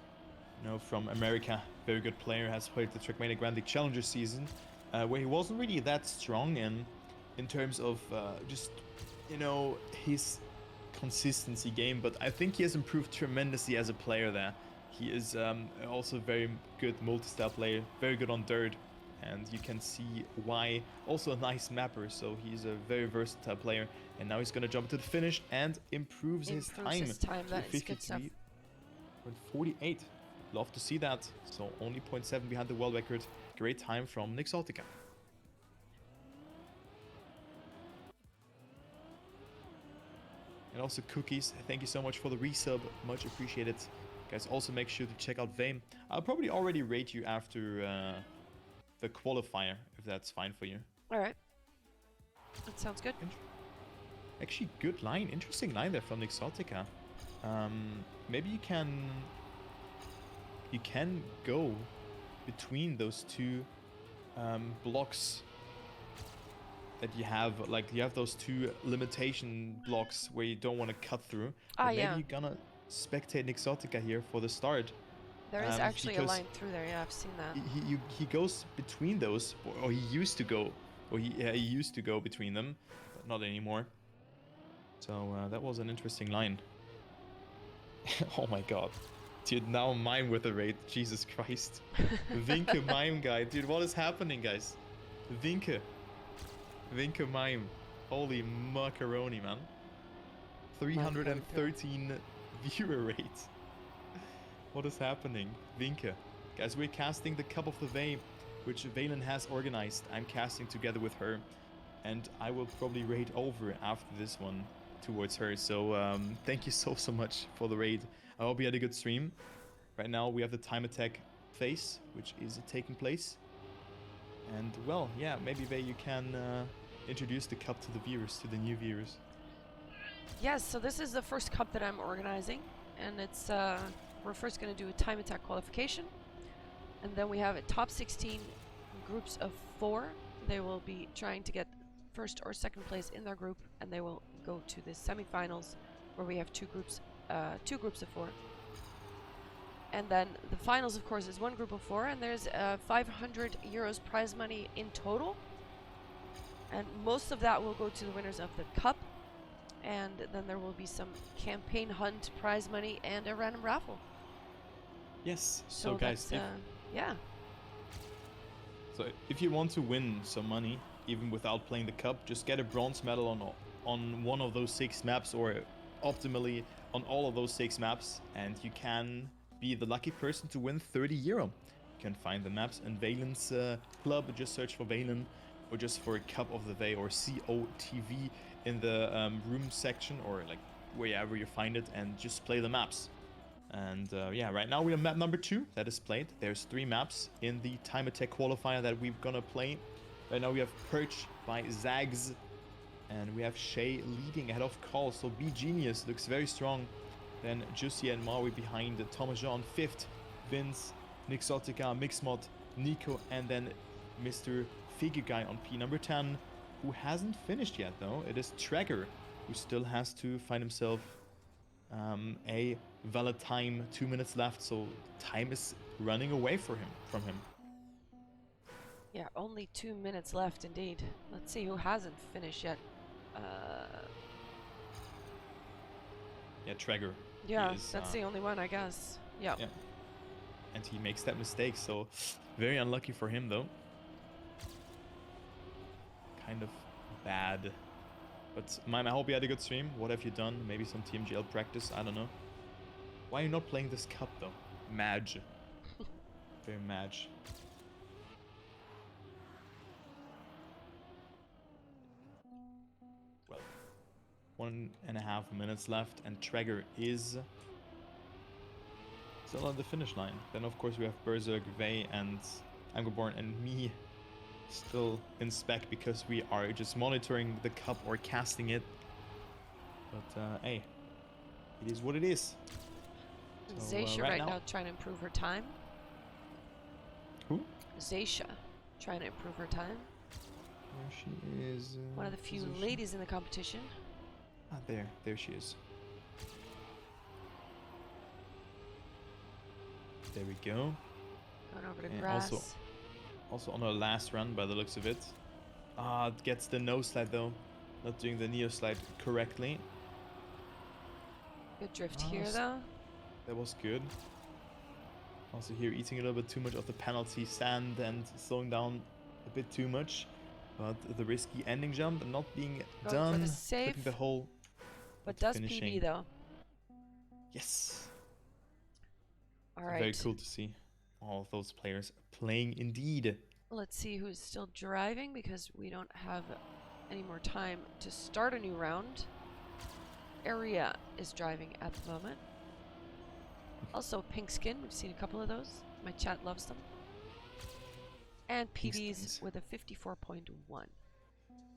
from America. Very good player, has played the Trackmania Grand League Challenger season, where he wasn't really that strong in terms of just, his consistency game, but I think he has improved tremendously as a player there. He is also a very good multi-style player, very good on dirt, and you can see why. Also a nice mapper, so he's a very versatile player, and now he's going to jump to the finish and improves his time. That is good stuff. 48. Love to see that. So only 0.7 behind the world record. Great time from Nixotica. And also Cookies, thank you so much for the resub, much appreciated. Guys, also make sure to check out VAE. I'll probably already rate you after the qualifier, if that's fine for you. Alright. That sounds good. Actually, good line, interesting line there from Nixotica. Maybe you can go between those two blocks that you have, like you have those two limitation blocks where you don't want to cut through. Maybe you're gonna spectate Nixotica here for the start. There is actually a line through there. Yeah, I've seen that. He goes between those, or he used to go, he used to go between them, but not anymore. So that was an interesting line. Oh my god. Dude, now Mime with the raid. Jesus Christ. Vinke Mime guy. Dude, what is happening, guys? Vinke Mime. Holy macaroni, man. 313 viewer rate. What is happening? Vinke. Guys, we're casting the Cup of the VAE which Valen has organized. I'm casting together with her, and I will probably raid over after this one towards her. So thank you so much for the raid. I hope you had a good stream. Right now we have the time attack phase, which is taking place. And well, yeah, maybe Vay, you can introduce the cup to the viewers, to the new viewers. Yes, so this is the first cup that I'm organizing, and it's we're first going to do a time attack qualification, and then we have a top 16 groups of 4. They will be trying to get first or second place in their group, and they will go to the semifinals, where we have two groups of 4. And then the finals, of course, is one group of 4, and there's 500 euros prize money in total, and most of that will go to the winners of the cup. And then there will be some campaign hunt prize money and a random raffle. Yes. So guys, yeah. So if you want to win some money, even without playing the cup, just get a bronze medal on one of those 6 maps, or optimally on all of those 6 maps, and you can be the lucky person to win 30 euro. You can find the maps in Valen's club. Just search for Valen, or just for Cup of the Vay or COTV in the room section, or like wherever you find it, and just play the maps. And yeah, right now we are map number 2 that is played. There's 3 maps in the time attack qualifier that we're gonna play. Right now we have Perch by Zags, and we have Shay leading ahead of Call. So Be Genius looks very strong. Then Juicy and Maui behind. Thomas Jean 5th, Vince, Nixotica, Mixmod, Nico, and then Mr. Figure Guy on P number 10, who hasn't finished yet though. It is Tracker, who still has to find himself a valid time. 2 minutes left, so time is running away from him. Yeah, only 2 minutes left indeed. Let's see who hasn't finished yet. Yeah, Tracker. Yeah, that's the only one, I guess. Yep. Yeah. And he makes that mistake, so very unlucky for him though. Kind of bad. But Mime, I hope you had a good stream. What have you done? Maybe some TMGL practice? I don't know. Why are you not playing this cup though? Madge. Very Madge. Well, 1.5 minutes left, and Traeger is still on the finish line. Then of course we have Berserk, Vay, and Angorborn, and me still in spec, because we are just monitoring the cup or casting it. But hey, it is what it is. So, Zaysha right now trying to improve her time. Who? Zaysha trying to improve her time. There she is. One of the few ladies in the competition. Ah, there she is. There we go. Going over to and grass. Also on her last run by the looks of it. Ah, it gets the no slide though. Not doing the neo slide correctly. Good drift here though. That was good. Also here eating a little bit too much of the penalty sand and slowing down a bit too much. But the risky ending jump not being done. For the save. The hole. But does finishing. PB though. Yes. Alright. Very cool to see all of those players playing indeed. Let's see who's still driving, because we don't have any more time to start a new round. Area is driving at the moment. Also Pink Skin, we've seen a couple of those. My chat loves them. And PB's with a 54.1.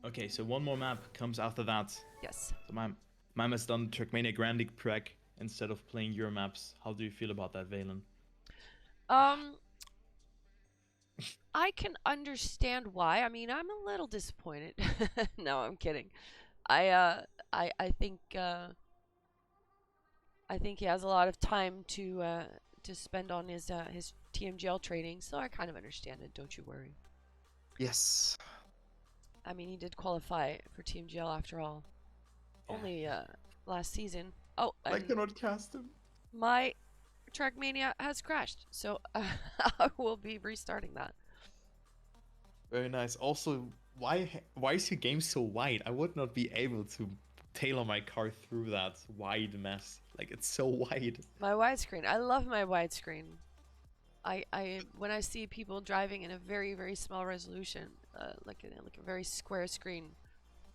Okay, so one more map comes after that. Yes. So Mime has done Trackmania Grand League Preg instead of playing your maps. How do you feel about that, Valen? I can understand why. I mean, I'm a little disappointed. No, I'm kidding. I think he has a lot of time to spend on his TMGL training, so I kind of understand it. Don't you worry. Yes. I mean, he did qualify for TMGL after all. Yeah. Only last season. Oh, I cannot cast him. My Trackmania has crashed, so I will be restarting that. Very nice. Also, why is your game so wide? I would not be able to tailor my car through that wide mess. Like, it's so wide. My widescreen. I love my widescreen. I when I see people driving in a very very small resolution, like a very square screen,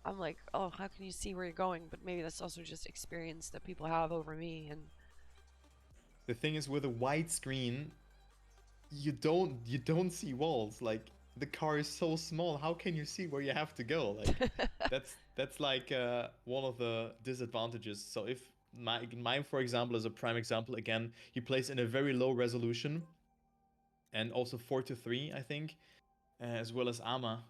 I'm like, oh, how can you see where you're going? But maybe that's also just experience that people have over me. And The thing is, with a wide screen, you don't see walls. Like the car is so small. How can you see where you have to go? Like that's like one of the disadvantages. So if mine, for example, is a prime example. Again, he plays in a very low resolution, and also 4:3, I think, as well as Ama.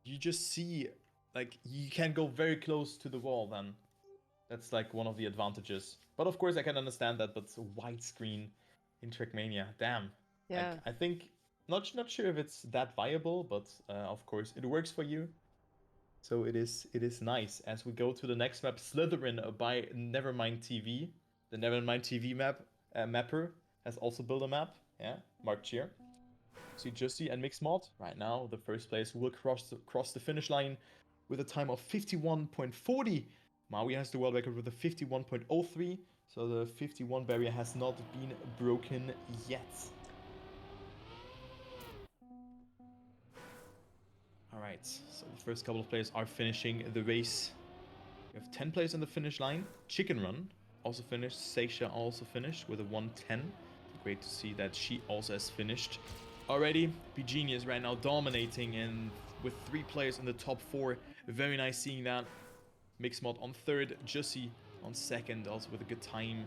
You just see, like, you can go very close to the wall. Then that's like one of the advantages. But of course, I can understand that. But it's a widescreen in Trackmania. Damn. yeah, Like, I think not sure if it's that viable, but of course it works for you. So it is nice. As we go to the next map, Slytherin by Nevermind TV. The Nevermind TV mapper has also built a map. Yeah, Mark Cheer. So you just see and Mixed Mod right now. The first place will cross the finish line with a time of 51.40. Maui has the world record with a 51.03. So the 51 barrier has not been broken yet. Alright, so the first couple of players are finishing the race. We have 10 players on the finish line. Chicken Run also finished. Seisha also finished with a 110. Great to see that she also has finished already. Be Genius right now dominating and with 3 players in the top 4. Very nice seeing that. Mixed Mod on 3rd. Jussie on 2nd, also with a good time.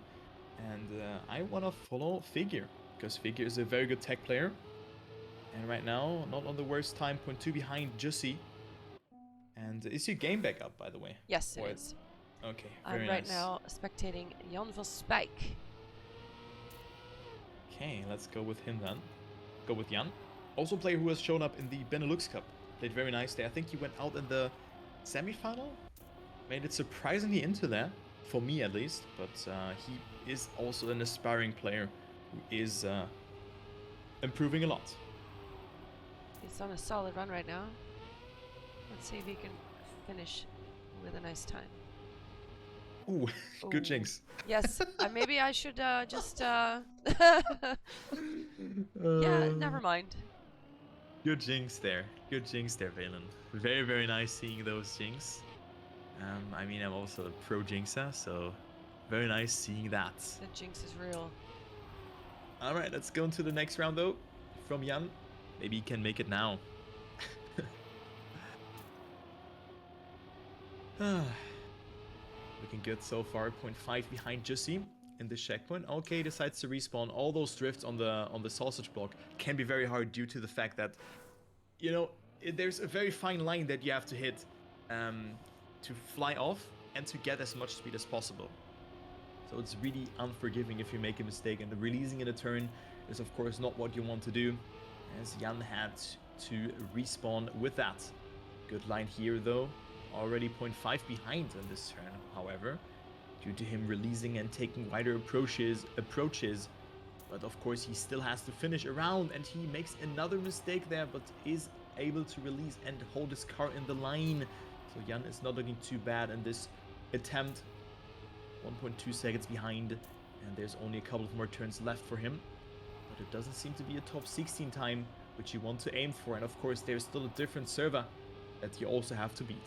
And I want to follow Figure, because Figure is a very good tech player. And right now, not on the worst time, 0.2 behind Jussie. And is your game back up, by the way? yes, it is. Okay, I'm very right nice. now spectating Jan van Spijk. Okay, let's go with him then. Go with Jan. Also a player who has shown up in the Benelux Cup. Played very nicely. I think he went out in the semi-final. Made it surprisingly into there, for me at least. But he is also an aspiring player who is improving a lot. He's on a solid run right now. Let's see if he can finish with a nice time. Ooh, good Ooh. jinx. Yes, maybe I should just. Yeah, never mind. Good jinx there. Good jinx there, Valen. Very, very nice seeing those jinx. I mean, I'm also a pro jinxer, so very nice seeing that. The jinx is real. All right, let's go into the next round, though, from Jan. Maybe he can make it now. Looking good so far. 0.5 behind Jussie in this checkpoint. Okay, decides to respawn. All those drifts on the sausage block can be very hard due to the fact that, you know, there's a very fine line that you have to hit to fly off and to get as much speed as possible. So it's really unforgiving if you make a mistake, and the releasing in a turn is of course not what you want to do, as Jan had to respawn with that. Good line here though, already 0.5 behind in this turn, however, due to him releasing and taking wider approaches, but of course he still has to finish around, and he makes another mistake there, but is able to release and hold his car in the line. So Jan is not looking too bad in this attempt. 1.2 seconds behind, and there's only a couple of more turns left for him, but it doesn't seem to be a top 16 time, which you want to aim for. And of course there's still a different server that you also have to beat.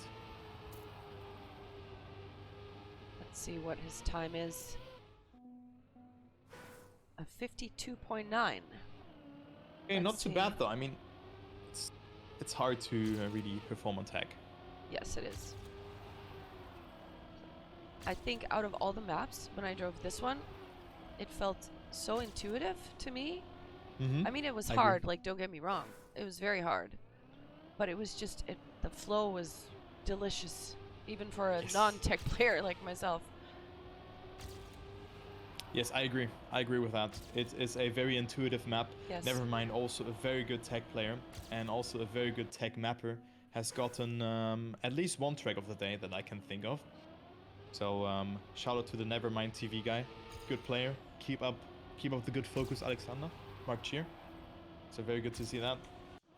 Let's see what his time is. A 52.9. Okay, not too bad though. I mean, it's hard to really perform on tech. Yes, it is. I think out of all the maps, when I drove this one, it felt so intuitive to me. I mean, it was hard, like, don't get me wrong. It was very hard. But it was just, the flow was delicious, even for a non-tech player like myself. Yes, I agree. I agree with that. It is a very intuitive map. Yes. Nevermind, also a very good tech player and also a very good tech mapper. Has gotten at least one track of the day that I can think of. So shout out to the Nevermind TV guy. Good player. Keep up the good focus, Alexander. Mark cheer. So very good to see that.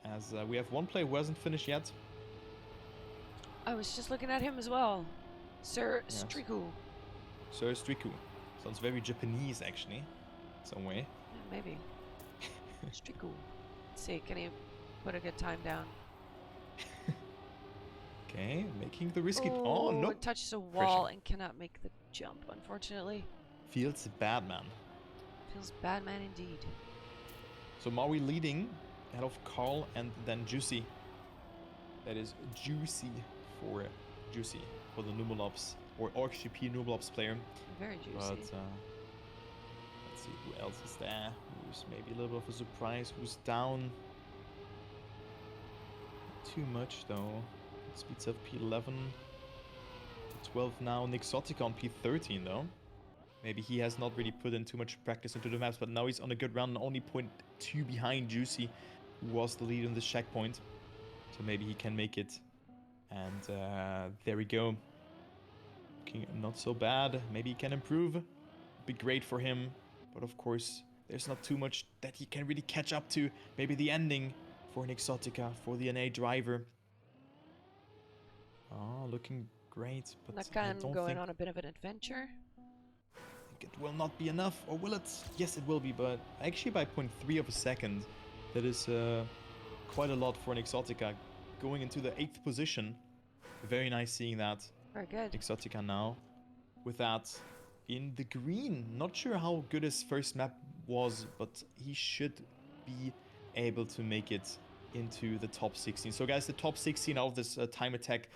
As we have one player who hasn't finished yet. I was just looking at him as well. Sir Striku. Sir Striku. Sounds very Japanese actually. Some way. Maybe. Striku. Let's see, can he put a good time down? Okay, making the risky. Oh, no. It touches a wall Crashing. and cannot make the jump, unfortunately. Feels bad, man. Feels bad, man, indeed. So Maui leading ahead of Carl and then Juicy. That is Juicy for the Numalops or OrcGP Numalops player. Very juicy. But let's see who else is there. Who's maybe a little bit of a surprise. Who's down? Not too much though. Speeds up P11. P12 now. Nixotica on P13 though. Maybe he has not really put in too much practice into the maps, but now he's on a good run, only 0.2 behind Juicy, who was the lead in this checkpoint. So maybe he can make it. And there we go. Looking not so bad. Maybe he can improve. Be great for him. But of course, there's not too much that he can really catch up to. Maybe the ending for Nixotica, for the NA driver. Oh, looking great. But I Nakan don't going think on a bit of an adventure. it will not be enough, or will it? Yes, it will be, but actually by 0.3 of a second, that is quite a lot for an Exotica. Going into the 8th position, very nice seeing that. Very good. Exotica now, with that in the green. Not sure how good his first map was, but he should be able to make it into the top 16. So guys, the top 16 of this time attack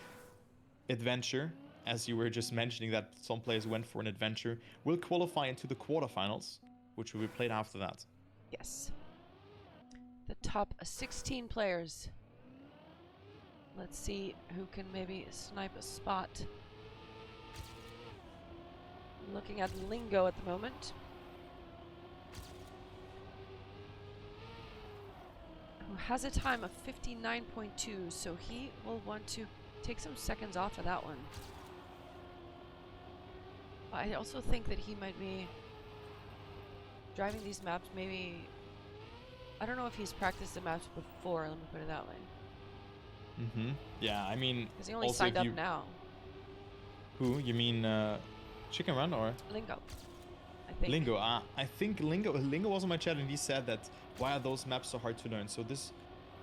adventure, as you were just mentioning that some players went for an adventure, will qualify into the quarterfinals, which will be played after that. Yes. The top 16 players. Let's see who can maybe snipe a spot. Looking at Lingo at the moment. Who has a time of 59.2, so he will want to take some seconds off of that one. I also think that he might be driving these maps maybe... I don't know if he's practiced the maps before, let me put it that way. Mm-hmm. Yeah, I mean... Because he only signed up now. Who? You mean Chicken Run or? Lingo, I think. Lingo, I think Lingo was on my chat and he said that why are those maps so hard to learn? So this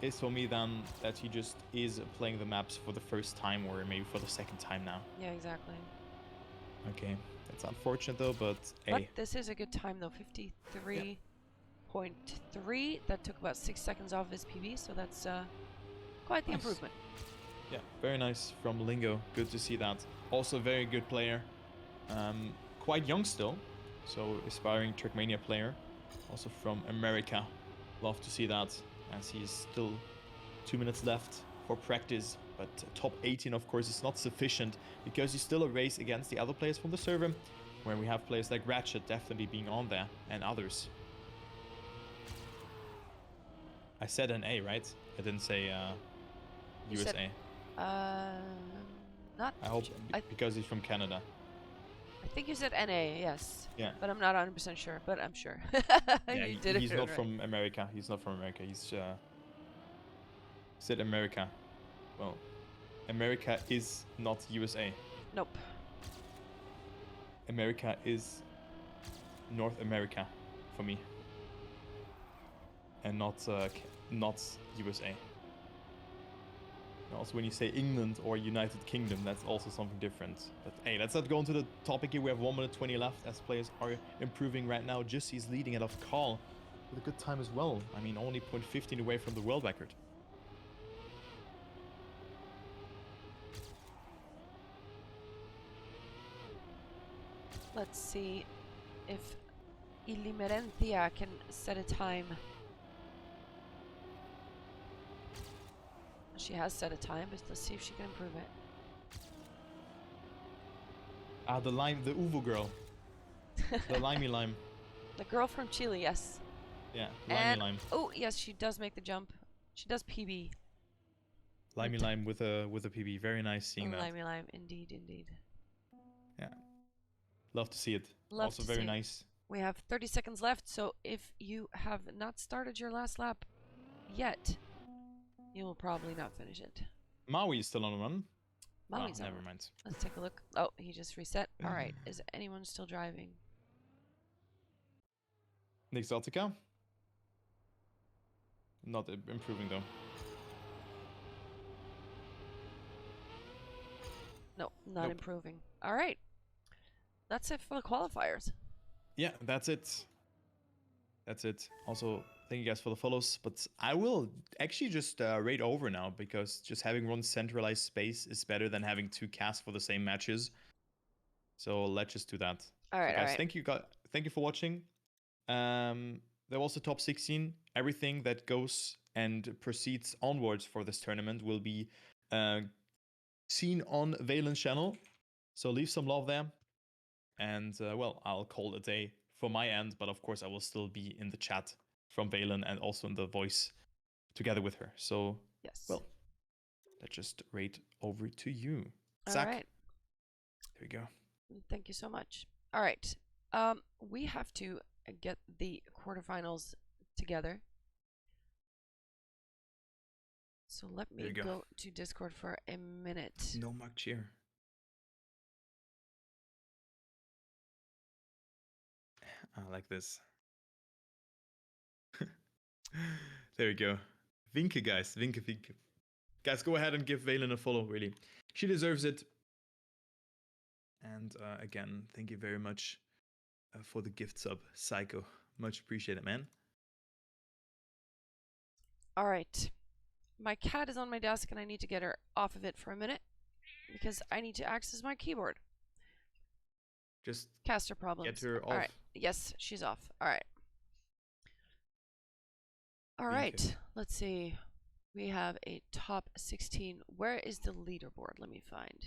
is for me then that he just is playing the maps for the first time or maybe for the second time now. Yeah, exactly. Okay, that's unfortunate though, but hey. But this is a good time though, 53.3. Yeah. That took about 6 seconds off his PB, so that's quite the improvement. Yeah, very nice from Lingo. Good to see that. Also a very good player. Quite young still, so aspiring Trackmania player. Also from America. Love to see that, as he's still 2 minutes left for practice. But top 18, of course, is not sufficient because you still a race against the other players from the server, where we have players like Ratchet definitely being on there and others. I said NA, right? I didn't say USA. Said, not. I hope because he's from Canada. I think you said NA, yes. Yeah. But I'm not 100% sure, but I'm sure. Yeah, he's not right. from America. He's not from America. He's said America. Well, America is not USA. Nope. America is North America for me, and not USA. Also, when you say England or United Kingdom, that's also something different. But hey, let's not go into the topic here. We have 1 minute 20 left as players are improving right now. Jussie's leading it off Carl with a good time as well. I mean, only 0.15 away from the world record. Let's see if Ilimerentia can set a time. She has set a time, but let's see if she can improve it. The Uvo girl. The Limey Lime. The girl from Chile, yes. Yeah, Limey Lime. Oh, yes, she does make the jump. She does PB. Limey Lime with a PB. Very nice seeing that. Limey Lime, indeed, indeed. Yeah. Love to see it. Love also to very see nice. We have 30 seconds left, so if you have not started your last lap yet, you will probably not finish it. Maui is still on the run. Maui's never mind. Let's take a look. Oh, he just reset. All right. Is anyone still driving? Nixotica. Not improving though. No, not Nope. improving. All right. That's it for the qualifiers. Yeah, that's it. That's it. Also, thank you guys for the follows. But I will actually just raid over now because just having one centralized space is better than having two casts for the same matches. So let's just do that. All So right, all guys, right. thank you for watching. There was the top 16. Everything that goes and proceeds onwards for this tournament will be seen on Valen's channel. So leave some love there. And well, I'll call it a day for my end, but of course I will still be in the chat from Valen and also in the voice together with her. So, Yes. well, let's just raid over to you. All Zach. right. There we go. Thank you so much. All right. We have to get the quarterfinals together. So let me go to Discord for a minute. No Mark cheer. I like this. There we go. Vinke, guys. Vinke. Guys, go ahead and give Valen a follow, really. She deserves it. And again, thank you very much for the gift sub, Psycho. Much appreciated, man. All right. My cat is on my desk and I need to get her off of it for a minute because I need to access my keyboard. Just caster problems. Get her off. All right. Yes, she's off. All right. All right. Let's see. We have a top 16. Where is the leaderboard? Let me find.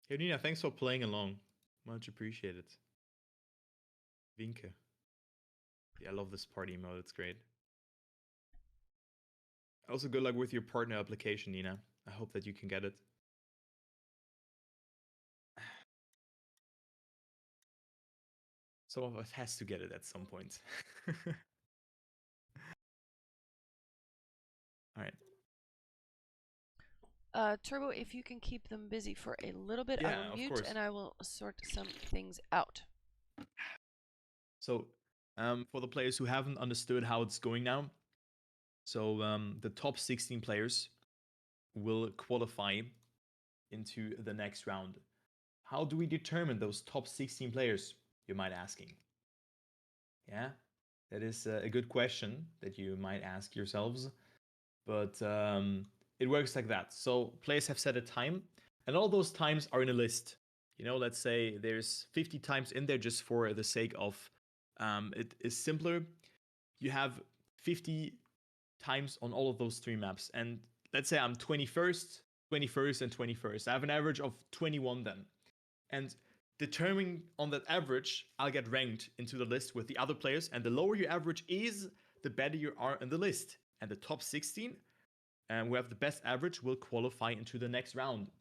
Hey, Nina, thanks for playing along. Much appreciated. Vinke. Yeah, I love this party mode. It's great. Also, good luck with your partner application, Nina. I hope that you can get it. Some of us has to get it at some point. All right. Turbo, if you can keep them busy for a little bit, Yeah, I will of mute course. and I will sort some things out. So, for the players who haven't understood how it's going now, so the top 16 players will qualify into the next round. How do we determine those top 16 players, you might asking? Yeah, that is a good question that you might ask yourselves. But it works like that. So players have set a time, and all those times are in a list. You know, let's say there's 50 times in there just for the sake of it is simpler. You have 50 times on all of those three maps. And let's say I'm 21st, 21st, and 21st. I have an average of 21 then. And determining on that average, I'll get ranked into the list with the other players. And the lower your average is, the better you are in the list. And the top 16, who have the best average, will qualify into the next round.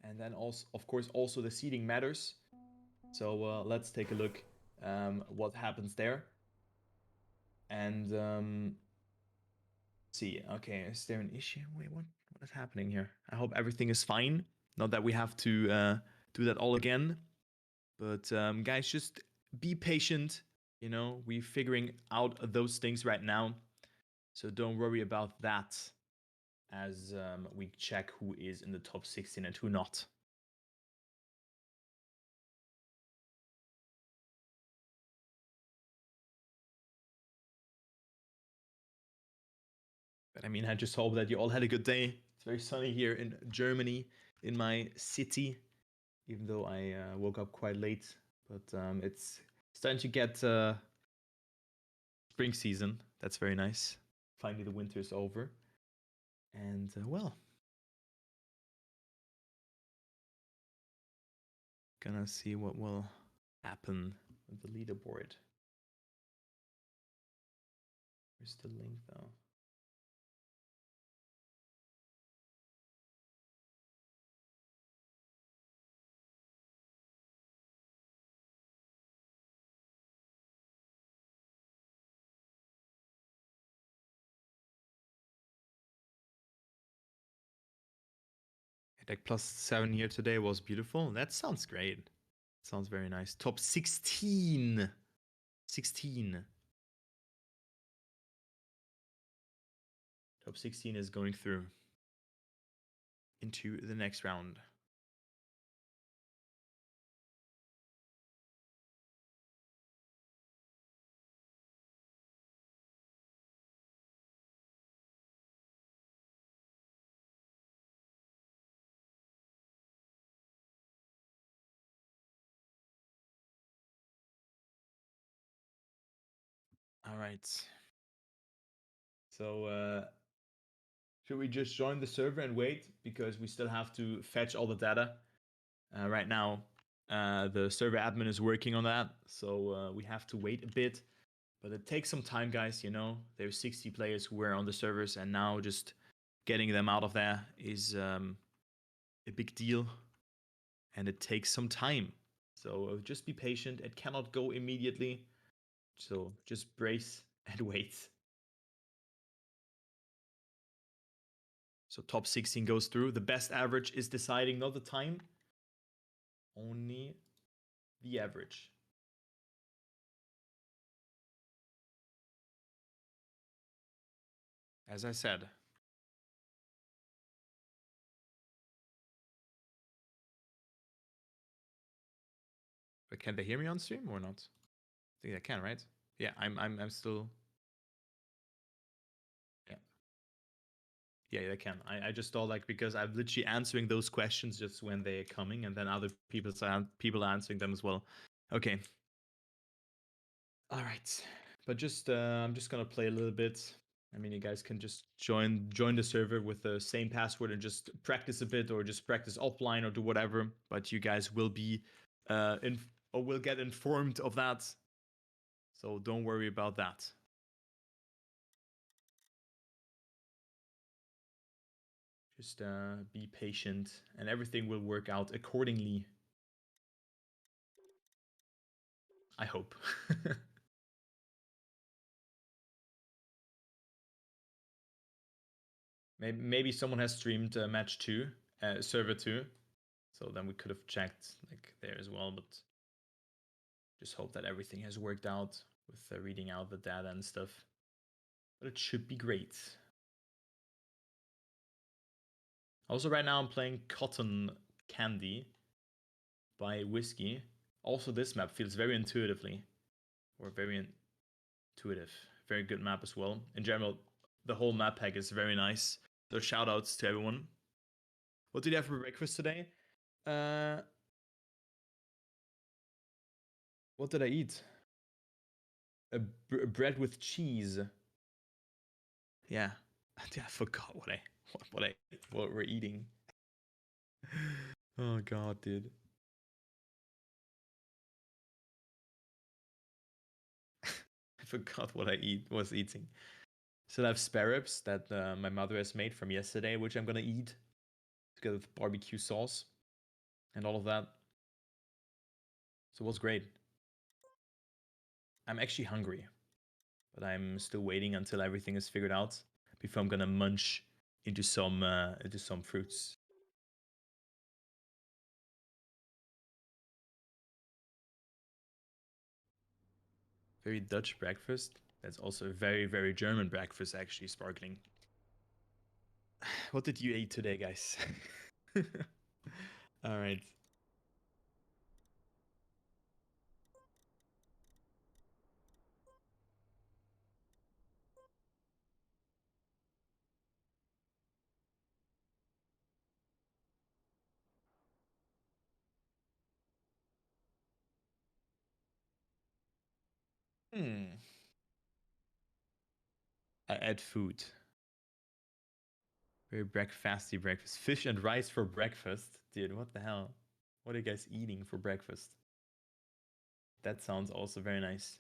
And then also, of course, also the seeding matters. So let's take a look what happens there. And see, okay, is there an issue? Wait, what is happening here? I hope everything is fine. Not that we have to do that all again. But guys, just be patient. You know, we're figuring out those things right now. So don't worry about that as we check who is in the top 16 and who not. But I mean, I just hope that you all had a good day. It's very sunny here in Germany, in my city, even though I woke up quite late. But it's starting to get spring season. That's very nice. Finally, the winter is over. And well, gonna see what will happen with the leaderboard. Where's the link though? Deck plus 7 here today was beautiful. That sounds great. Sounds very nice. Top 16. 16. Top 16 is going through into the next round. All right. So, should we just join the server and wait? Because we still have to fetch all the data. Right now, the server admin is working on that. So we have to wait a bit. But it takes some time, guys. You know, there's 60 players who were on the servers. And now just getting them out of there is a big deal. And it takes some time. So just be patient. It cannot go immediately. So just brace and wait. So top 16 goes through. The best average is deciding, not the time, only the average. As I said. But can they hear me on stream or not? I think they can, right? Yeah, I'm still. Yeah. Yeah, they can. I just thought like because I'm literally answering those questions just when they're coming, and then other people are answering them as well. Okay. All right. But just I'm just gonna play a little bit. I mean, you guys can just join the server with the same password and just practice a bit, or just practice offline, or do whatever. But you guys will be or will get informed of that. So don't worry about that. Just be patient, and everything will work out accordingly. I hope. Maybe someone has streamed match 2, server 2, so then we could have checked like there as well. But just hope that everything has worked out with reading out the data and stuff. But it should be great. Also, right now I'm playing Cotton Candy by Whiskey. Also, this map feels very intuitive. Very good map as well. In general, the whole map pack is very nice. So shout outs to everyone. What did you have for breakfast today? What did I eat? A bread with cheese. Yeah. I forgot what we're eating. Oh god, dude. I forgot what I was eating. So I have spare ribs that my mother has made from yesterday, which I'm gonna eat together with barbecue sauce and all of that. So it was great. I'm actually hungry, but I'm still waiting until everything is figured out before I'm gonna munch into some fruits. Very Dutch breakfast. That's also a very, very German breakfast, actually, sparkling. What did you eat today, guys? All right. Hmm. I add food. Very breakfasty breakfast. Fish and rice for breakfast. Dude, what the hell? What are you guys eating for breakfast? That sounds also very nice.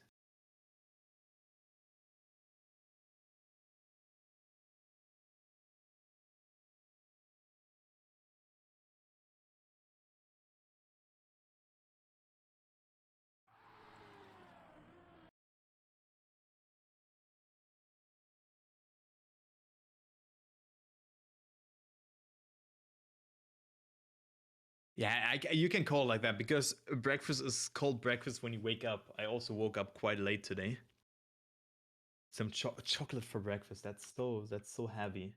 Yeah, you can call it like that because breakfast is called breakfast when you wake up. I also woke up quite late today. Some chocolate for breakfast. That's so heavy.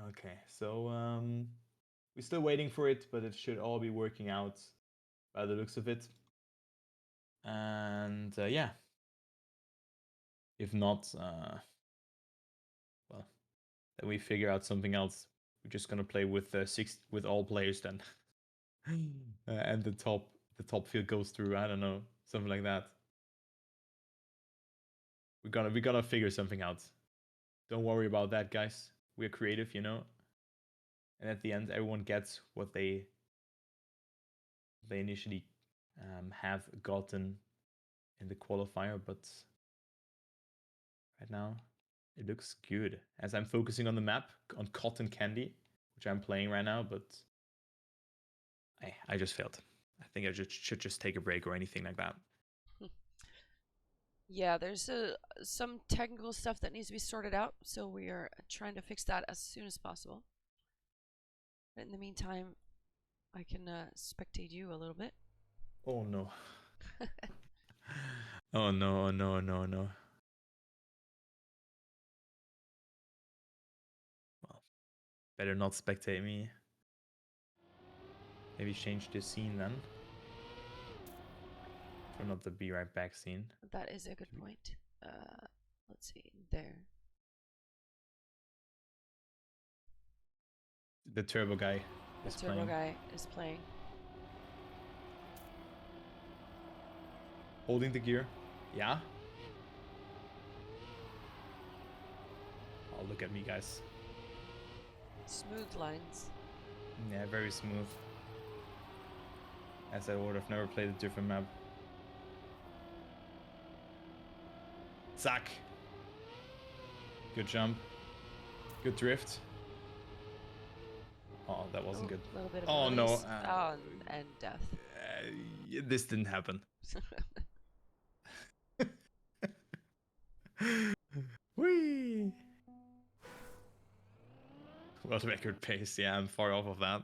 Okay, so we're still waiting for it, but it should all be working out by the looks of it. And yeah, if not, well, then we figure out something else. We're just gonna play with with all players then, and the top field goes through. I don't know, something like that. We're gonna figure something out. Don't worry about that, guys. We're creative, you know. And at the end, everyone gets what they initially have gotten in the qualifier, but right now it looks good. As I'm focusing on the map on Cotton Candy, which I'm playing right now, but I just failed. I think I should just take a break or anything like that. Yeah, there's some technical stuff that needs to be sorted out, so we are trying to fix that as soon as possible. But in the meantime, I can spectate you a little bit. Oh no. Oh no, no, no, no. Well, better not spectate me. Maybe change the scene then. Turn up the be right back scene. That is a good point. Let's see, there. The turbo guy is The turbo playing. guy is playing. Holding the gear. Yeah. Oh, look at me, guys. Smooth lines. Yeah, very smooth. As I would have never played a different map. Zack. Good jump. Good drift. Oh, that wasn't good. A little bit of Oh no. And death. This didn't happen. Whee! World record pace. Yeah, I'm far off of that.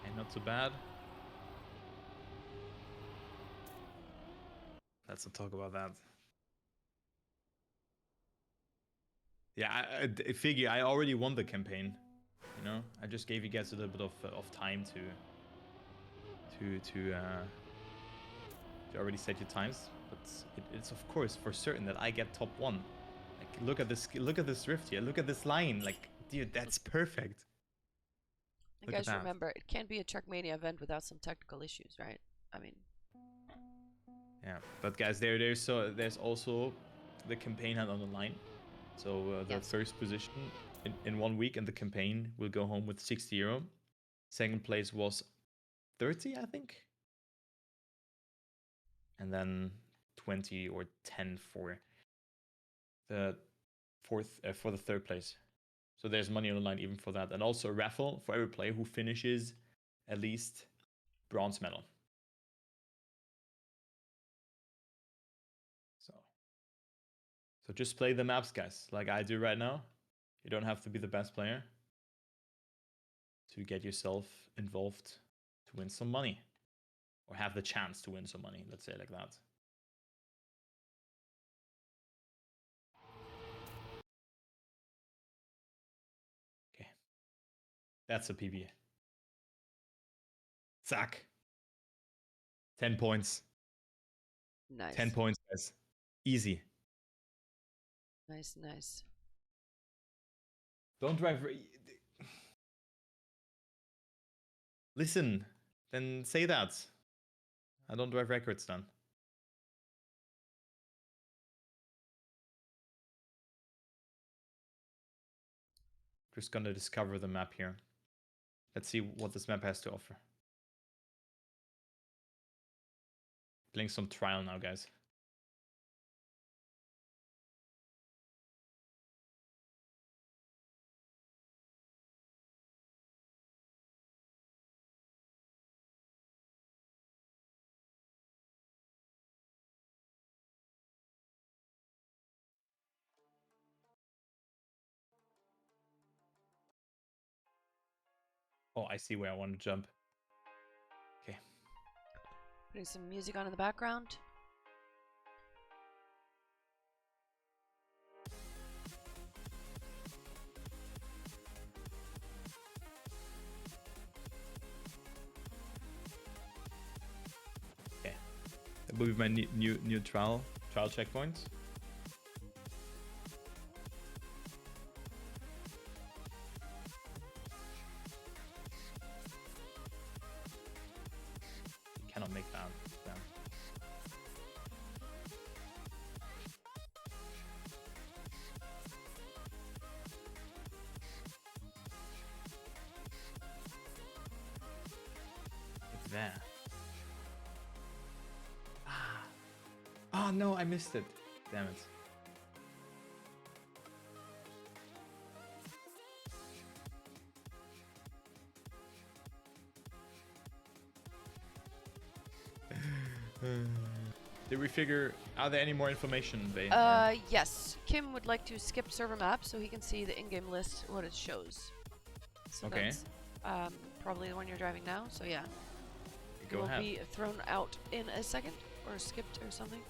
And not too bad. Let's not talk about that. Yeah, I figure I already won the campaign. You know, I just gave you guys a little bit of time to already set your times, but it's of course for certain that I get top 1. Like, look at this drift here. Look at this line. Like, dude, that's perfect. You guys remember, it can't be a Trackmania event without some technical issues, right? I mean, yeah, but guys, there's also the campaign hand on the line. So the first position in 1 week in the campaign will go home with 60 euro. Second place was 30, I think. And then 20 or 10 for the for the third place. So there's money on the line even for that. And also a raffle for every player who finishes at least bronze medal. So just play the maps, guys, like I do right now. You don't have to be the best player to get yourself involved to win some money. Or have the chance to win some money, let's say like that. Okay. That's a PB. Zack. 10 points. nice. 10 points, guys. Easy. Nice, nice. Don't drive. Listen, then say that. I don't drive records then. Just gonna discover the map here. Let's see what this map has to offer. Playing some trial now, guys. Oh, I see where I want to jump. Okay. Putting some music on in the background. Okay. That will be my new trial checkpoint. Cannot make that down. It's there. Ah, no, I missed it. Damn it. Did we figure, are there any more information, VAE? Yes. Kim would like to skip server map so he can see the in-game list, what it shows. So Okay. that's probably the one you're driving now, so yeah. Go will ahead. be thrown out in a second, or skipped or something.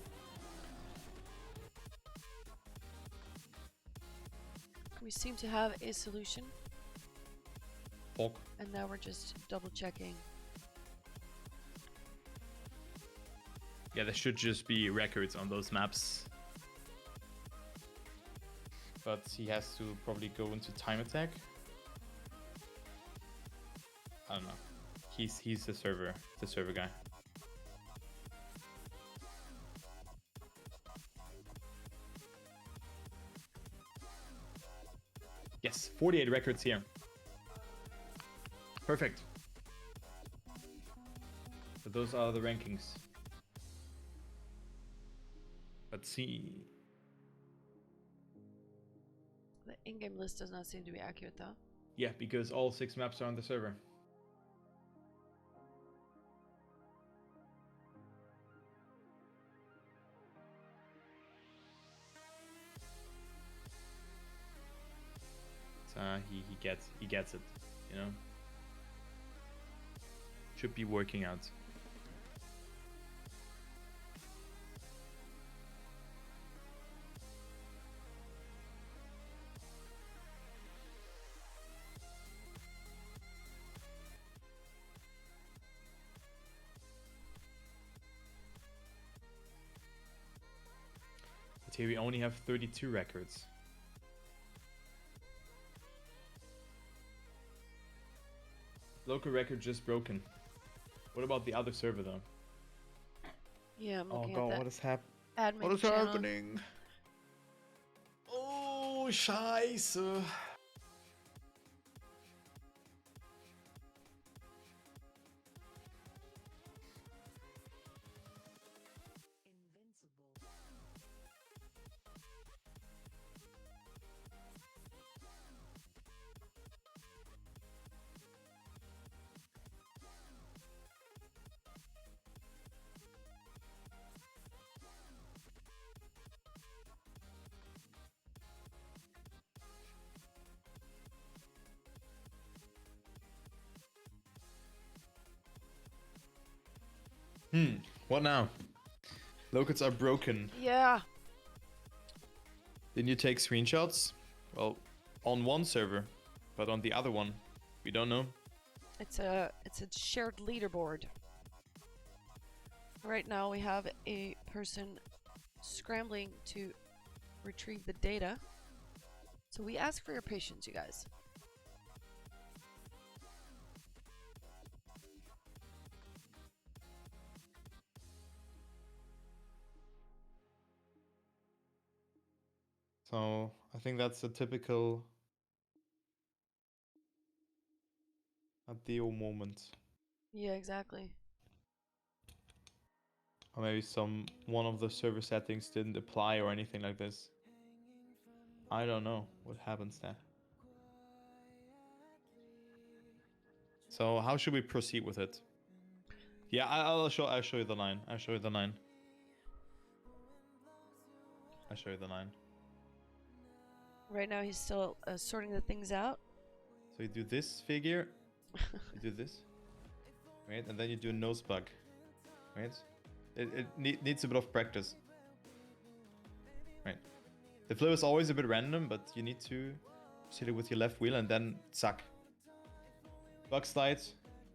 We seem to have a solution. Hulk. And now we're just double checking. Yeah, there should just be records on those maps. But he has to probably go into time attack. I don't know. He's the server guy. Yes, 48 records here. Perfect. So those are the rankings. Let's see. The in-game list does not seem to be accurate though. Yeah, because all 6 maps are on the server. So he gets it, you know. Should be working out. But here we only have 32 records. Local record just broken. What about the other server though? Yeah, I'm Oh looking god, at what is happening? that admin What is channel. happening? Oh, scheiße. What now? Locals are broken. Yeah. Didn't you take screenshots? Well, on one server, but on the other one, we don't know. It's a shared leaderboard. Right now we have a person scrambling to retrieve the data. So we ask for your patience, you guys. So I think that's a typical Adeo moment. Yeah, exactly. Or maybe one of the server settings didn't apply or anything like this. I don't know what happens there. So how should we proceed with it? Yeah, I'll show you the line. I'll show you the line. I'll show you the line. Right now he's still sorting the things out. So you do this figure, You do this, right? And then you do a nose bug, right? It needs a bit of practice, right? The flow is always a bit random, but you need to hit it with your left wheel and then suck. Bug slide,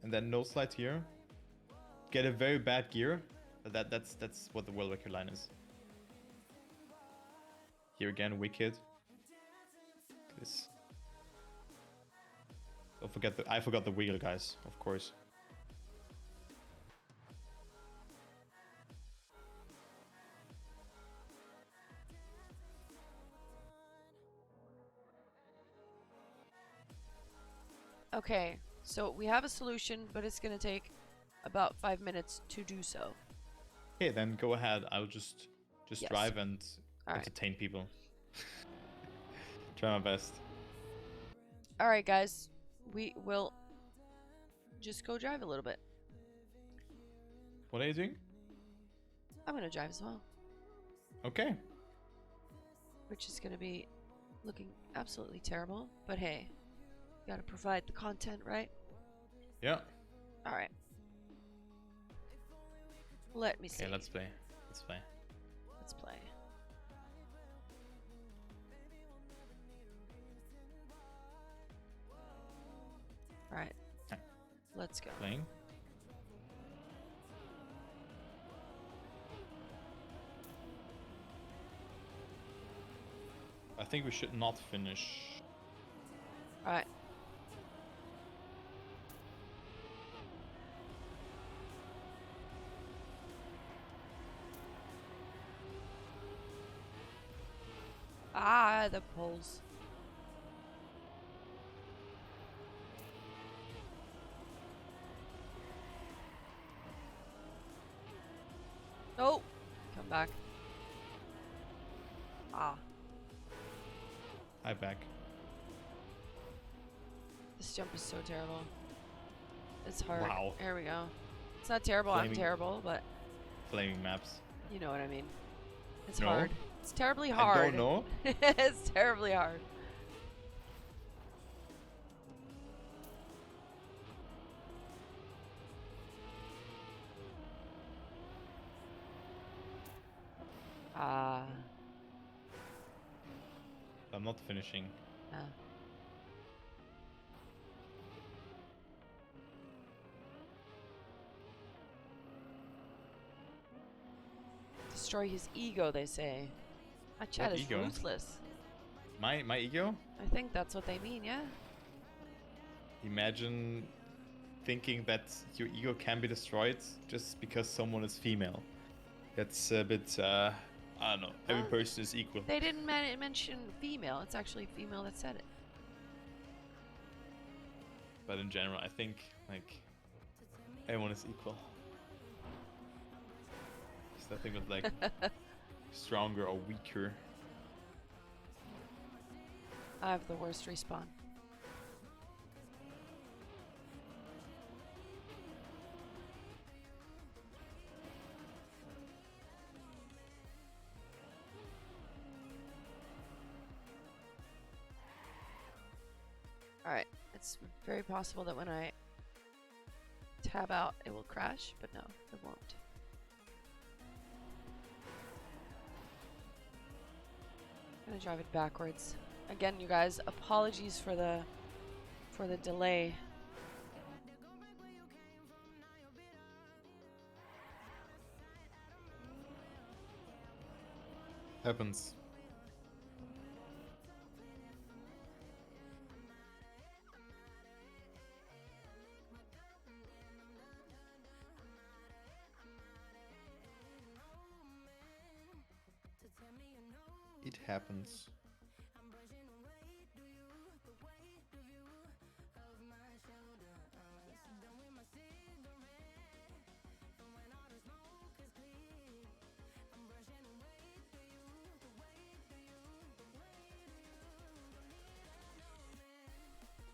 and then nose slide here. Get a very bad gear, but that's what the World Record line is. Here again, wicked. This. Don't forget I forgot the wheel, guys, of course. Okay, so we have a solution, but it's gonna take about 5 minutes to do so. Okay, then go ahead. I'll just Yes. drive and All right. entertain people. Try my best. All right, guys, we will just go drive a little bit. What are you doing? I'm gonna drive as well, Okay. which is gonna be looking absolutely terrible. But hey, gotta provide the content, right? Yeah. All right. Let me see. Okay, let's play. Let's play. Let's play. All right. Okay. Let's go. Playing. I think we should not finish. All right. Ah, the poles. Oh, come back. Ah, Hi, back. this jump is so terrible. It's hard. Wow. There we go. It's not terrible. I'm Flaming- terrible, but Flaming maps. you know what I mean. It's No. hard. It's terribly I hard. don't know. It's terribly hard. Ah. I'm not finishing. Ah. Destroy his ego, they say. My chat What is ego? ruthless. My ego? I think that's what they mean, yeah? Imagine thinking that your ego can be destroyed just because someone is female. That's a bit, I don't know. Every Well, person is equal. They didn't mention female. It's actually female that said it. But in general, I think, like, everyone is equal. There's nothing with, like, stronger or weaker. I have the worst respawn. Alright, it's very possible that when I tab out, it will crash, but no, it won't. I'm gonna drive it backwards. Again, you guys, apologies for the delay. Happens. It happens.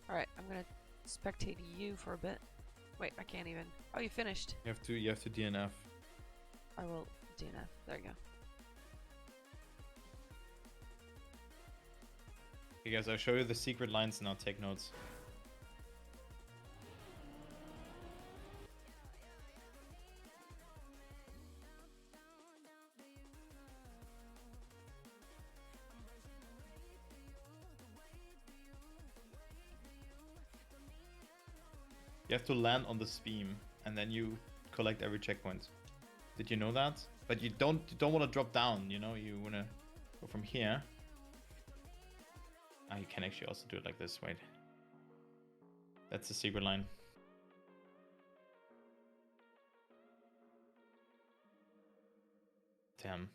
Alright, I'm gonna spectate you for a bit. Wait, I can't even. Oh, you finished. You have to DNF. I will DNF. There you go. Okay, guys, I'll show you the secret lines now. Take notes. You have to land on this beam, and then you collect every checkpoint. Did you know that? But you don't want to drop down, you know? You want to go from here. Ah, you can actually also do it like this, wait. That's the secret line. Damn.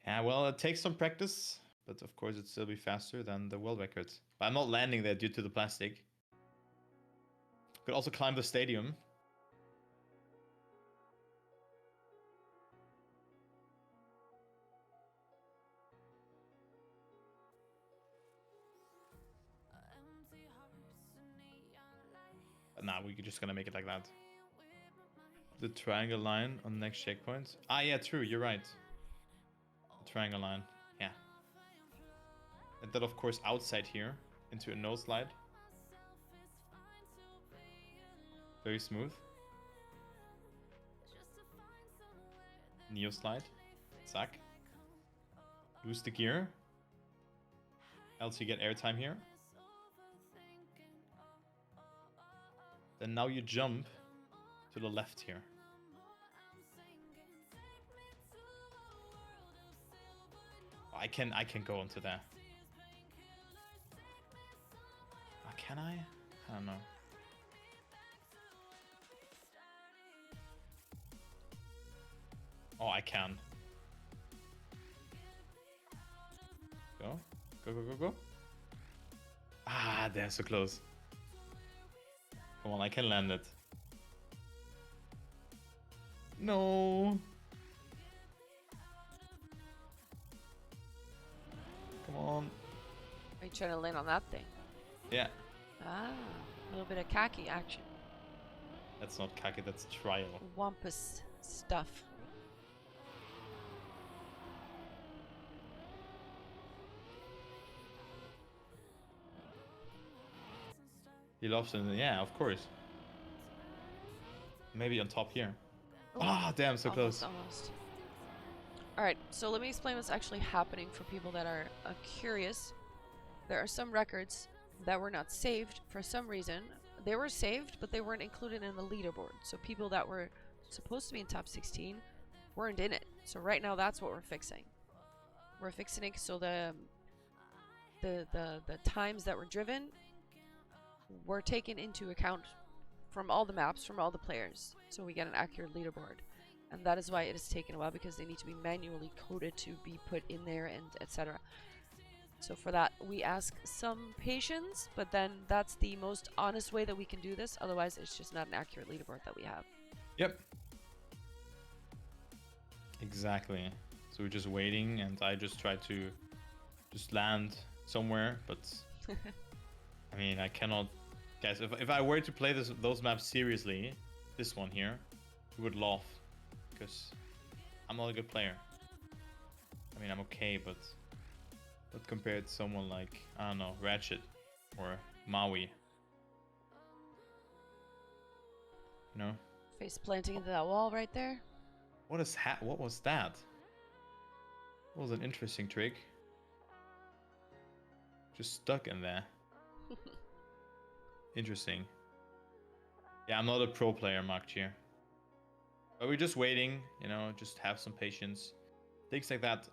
Yeah, well, it takes some practice, but of course it'd still be faster than the world record. But I'm not landing there due to the plastic. Could also climb the stadium. But nah, we're just gonna make it like that. The triangle line on the next checkpoint. Ah, yeah, true, you're right. The triangle line, yeah. And then, of course, outside here into a no slide. Very smooth. Neo slide. Zack. Lose the gear. Else you get airtime here. Then now you jump to the left here. I can go onto there. Can I? I don't know. Oh, I can. Go. Go, go, go, go. Ah, they're so close. Come on, I can land it. No. Come on. Are you trying to land on that thing? Yeah. Ah, a little bit of khaki action. That's not khaki, that's trial. Wampus stuff. He loves it. Yeah, of course. Maybe on top here. Ah, damn, so close. Almost. Alright, so let me explain what's actually happening for people that are curious. There are some records that were not saved for some reason. They were saved, but they weren't included in the leaderboard. So people that were supposed to be in top 16 weren't in it. So right now that's what we're fixing. We're fixing it so the times that were driven were taken into account from all the maps, from all the players. So we get an accurate leaderboard. And that is why it has taken a while, because they need to be manually coded to be put in there and etc. So for that, we ask some patience, but then that's the most honest way that we can do this. Otherwise, it's just not an accurate leaderboard that we have. Yep. Exactly. So we're just waiting, and I just try to just land somewhere, but I mean, I cannot. Guys, if I were to play those maps seriously, this one here, you would laugh, because I'm not a good player. I mean, I'm okay, but compared to someone like, I don't know, Ratchet or Maui, you know? Face planting into that wall right there. What was that? That was an interesting trick. Just stuck in there. Interesting. Yeah, I'm not a pro player, Makchir. But we're just waiting, you know, just have some patience. Things like that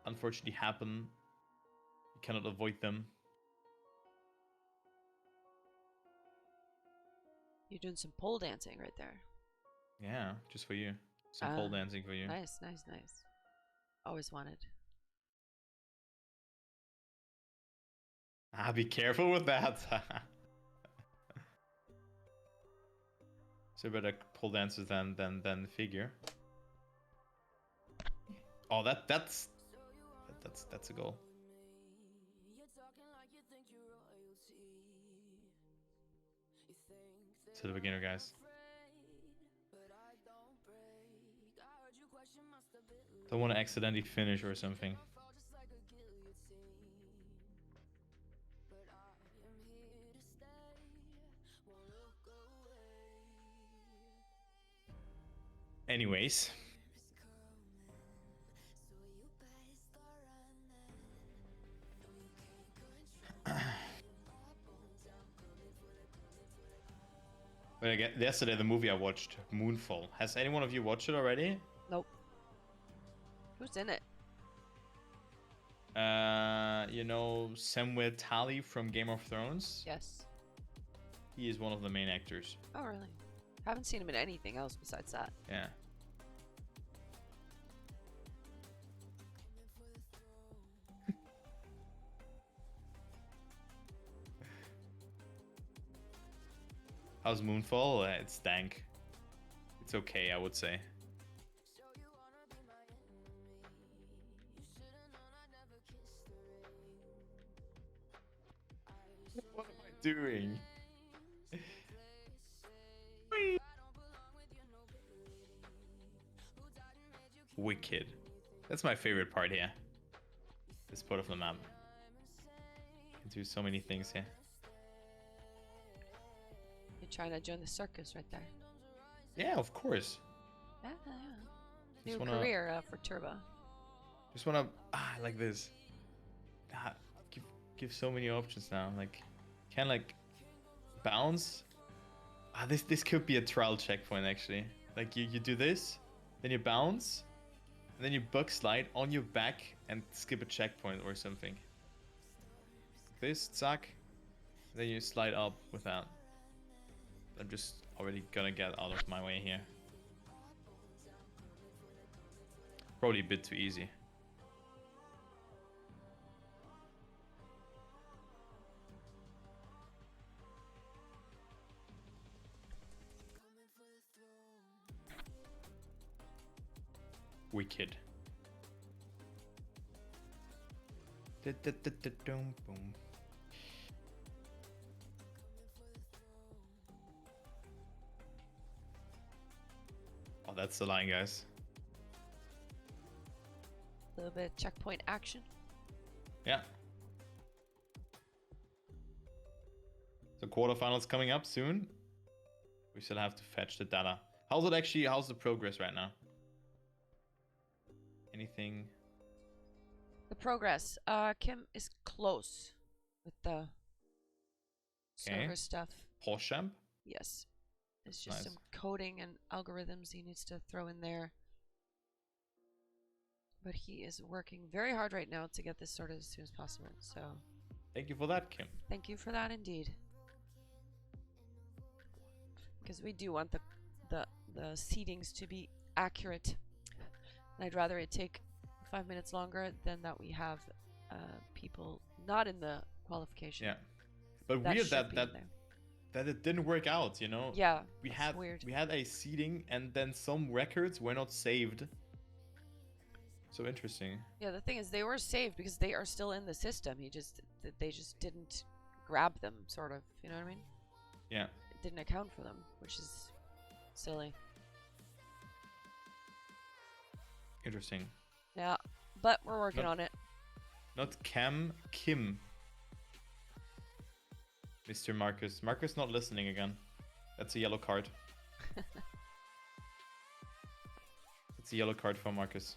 unfortunately happen. You cannot avoid them. You're doing some pole dancing right there. Yeah, just for you. Some pole dancing for you. Nice, nice, nice. Always wanted. Ah, be careful with that. So better pole dancers than figure. Oh, that's a goal. To the beginner, guys. Don't want to accidentally finish or something. Anyways. But again, yesterday the movie I watched, Moonfall. Has anyone of you watched it already? Nope. Who's in it? You know Samuel Tali from Game of Thrones? Yes. He is one of the main actors. Oh, really? Haven't seen him in anything else besides that. Yeah. How's Moonfall? It's dank. It's okay, I would say. What am I doing? Wicked. That's my favorite part here. This part of the map. You can do so many things here. You're trying to join the circus right there. Yeah, of course. Yeah. Just New wanna- career for Turbo. Just wanna like this. Give so many options now. Like, can like bounce. This could be a trial checkpoint actually. Like you do this, then you bounce, and then you bug slide on your back and skip a checkpoint or something. This zack, then you slide up with that. I'm just already gonna get out of my way here. Probably a bit too easy. Wicked. Boom. Oh, that's the line, guys. A little bit of checkpoint action. Yeah. So quarterfinals coming up soon. We still have to fetch the data. How's it actually? How's the progress right now? Anything? The progress. Kim is close with the server stuff. Horsham? Yes. It's just Nice. some coding and algorithms he needs to throw in there. But he is working very hard right now to get this sorted as soon as possible. So Thank you for that, Kim. thank you for that indeed. Because we do want the seedings to be accurate. And I'd rather it take 5 minutes longer than that we have people not in the qualification. Yeah. But That weird should be in that it didn't work out, you know? Yeah, We that's had weird. we had a seeding and then some records were not saved. So interesting. Yeah, the thing is, they were saved because they are still in the system. They just didn't grab them, sort of. You know what I mean? Yeah. It didn't account for them, which is silly. Interesting. Yeah, but we're working on it. Not Cam, Kim. Mr. Marcus. Marcus not listening again. That's a yellow card. It's a yellow card for Marcus.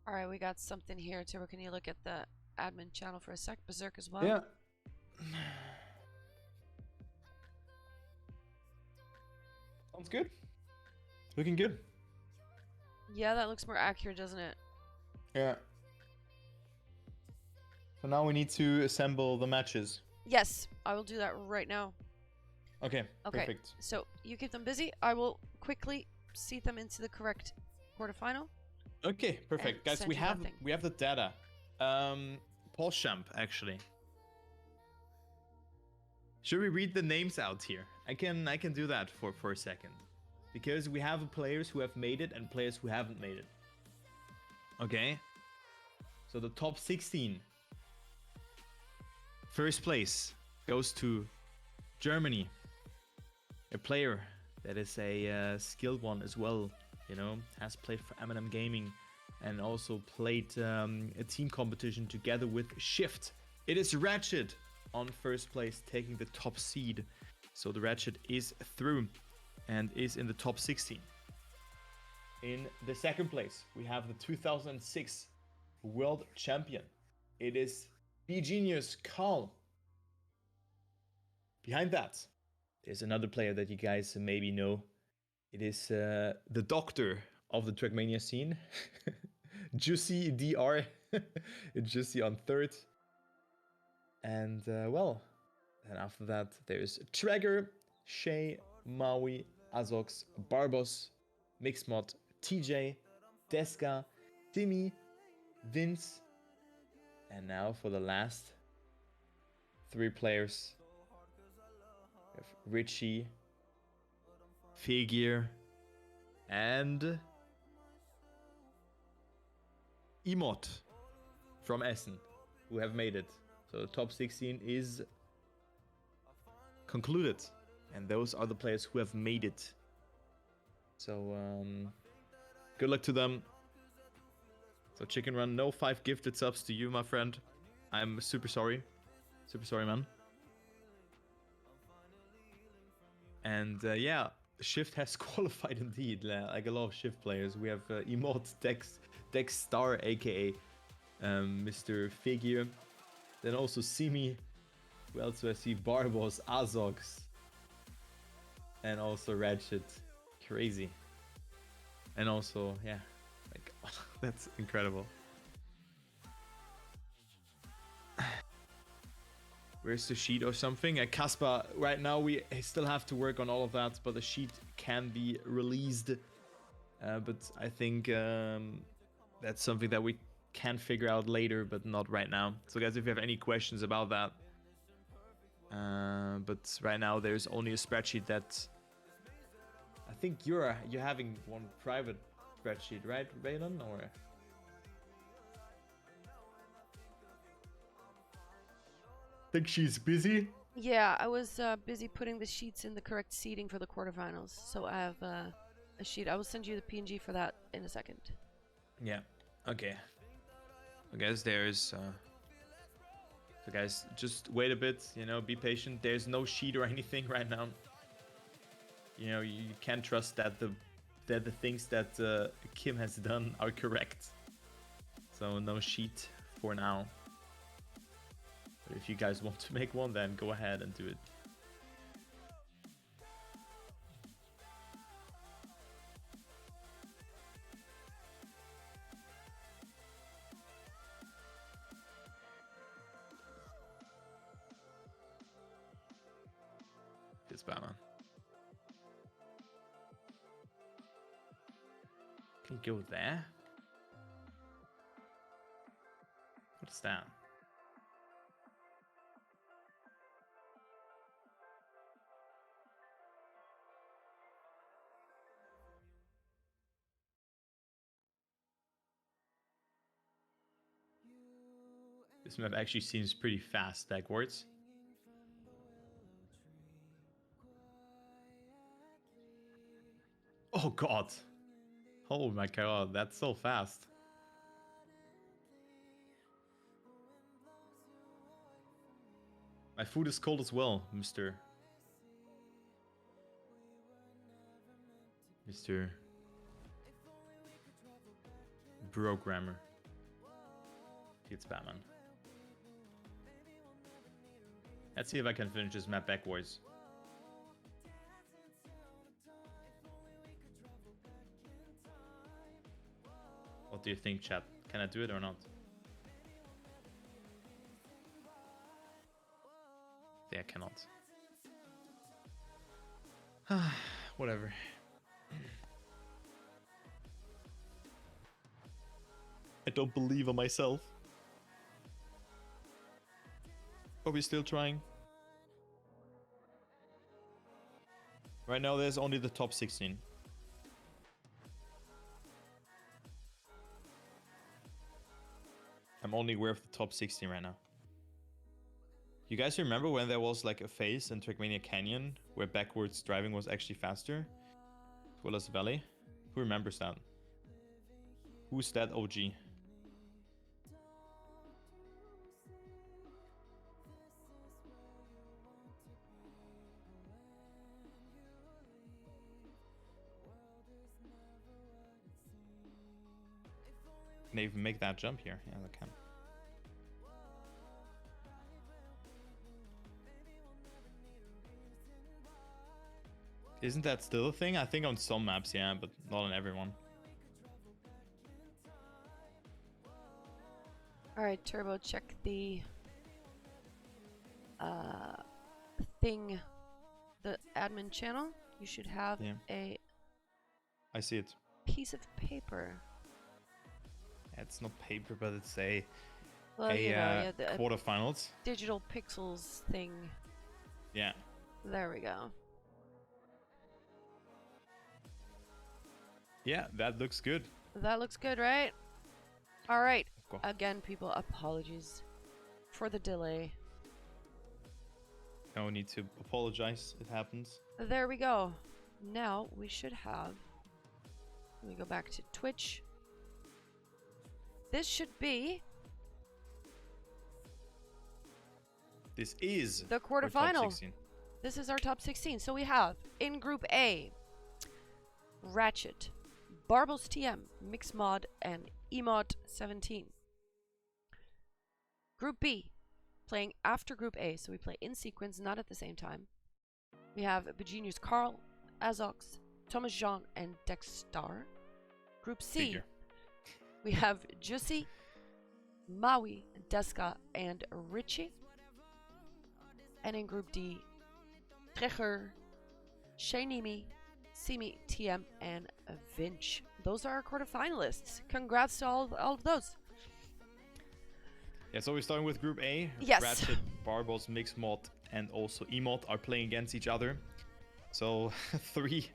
All right, we got something here. Tibber, can you look at the admin channel for a sec? Berserk as well? Yeah. Sounds good. Looking good. Yeah, that looks more accurate, doesn't it? Yeah. So now we need to assemble the matches. Yes, I will do that right now. Okay, Okay. perfect. So you keep them busy. I will quickly seed them into the correct quarterfinal. Okay, perfect. And Guys, send we you have that thing. we have the data. Paul Champ, actually. Should we read the names out here? I can do that for a second. Because we have players who have made it and players who haven't made it. Okay. So the top 16. First place goes to Germany. A player that is a skilled one as well. You know, has played for M&M Gaming and also played a team competition together with Shift It is Ratchet on first place, taking the top seed. So the Ratchet is through and is in the top 16. In the second place, we have the 2006 World Champion. It is B-Genius Carl. Behind that, there's another player that you guys maybe know. It is the doctor of the Trackmania scene, Juicy DR. It's Juicy on third. And well, then after that, there's Traeger, Shay, Maui, Azox, Barbos, Mixmod, TJ, Deska, Timmy, Vince, and now for the last 3 players, we have Richie, Figure, and Emot from Essen, who have made it. So the top 16 is concluded, and those are the players who have made it. So good luck to them. So Chicken Run, no 5 gifted subs to you, my friend. I'm super sorry. Super sorry, man. And yeah, Shift has qualified indeed. Like a lot of Shift players. We have Emot, Dex Star, aka Mr. Figure. Then also Simi. Who else do I see? Barbos, Azox. And also Ratchet. Crazy. And also, yeah, like, that's incredible. Where's the sheet or something? Caspar, right now we still have to work on all of that, but the sheet can be released. But I think that's something that we can figure out later, but not right now. So guys, if you have any questions about that, but right now there's only a spreadsheet that I think you're having one private spreadsheet, right, Raylan? Or think she's busy. Yeah, I was busy putting the sheets in the correct seating for the quarterfinals. So I have a sheet. I will send you the PNG for that in a second. Yeah. Okay. I guess there's. So guys, just wait a bit. You know, be patient. There's no sheet or anything right now. You know, you can't trust that the things that Kim has done are correct. So no sheet for now. But if you guys want to make one, then go ahead and do it. It's Batman. Can you go there? What's that? This map actually seems pretty fast backwards. Oh god. Oh my god, that's so fast. My food is cold as well, Mr. Programmer. It's Batman. Let's see if I can finish this map backwards. What do you think, chat? Can I do it or not? Yeah, I cannot. Whatever. I don't believe in myself. Are we still trying? Right now there's only the top 16. I'm only aware of the top 16 right now. You guys remember when there was like a phase in Trackmania Canyon where backwards driving was actually faster? As well as Valley? Who remembers that? Who's that OG? Can they even make that jump here? Yeah, they can. Isn't that still a thing? I think on some maps, yeah, but not on everyone. Alright, Turbo, check the thing, the admin channel. You should have a I see it. piece of paper. It's not paper, but it's a The quarterfinals. digital pixels thing. Yeah. There we go. Yeah, that looks good. That looks good, right? All right. Cool. Again, people, apologies for the delay. No need to apologize. It happens. There we go. Now we should have. Let me go back to Twitch. This should be This is the quarterfinal. This is our top 16. So we have in Group A, Ratchet, Barbles TM, Mixmod, and Emod 17. Group B, playing after Group A, so we play in sequence, not at the same time. We have Begenius Carl, Azox, Thomas Jean, and Dexstar. Group C, Figure. we have Jussi, Maui, Deska, and Richie. And in Group D, Trecher, Shainimi, Simi, TM, and Vinch. Those are our quarterfinalists. Congrats to all of those. Yeah, so we're starting with Group A. Yes. Ratchet, Barbles, Mixmod, and also Emod are playing against each other. So 3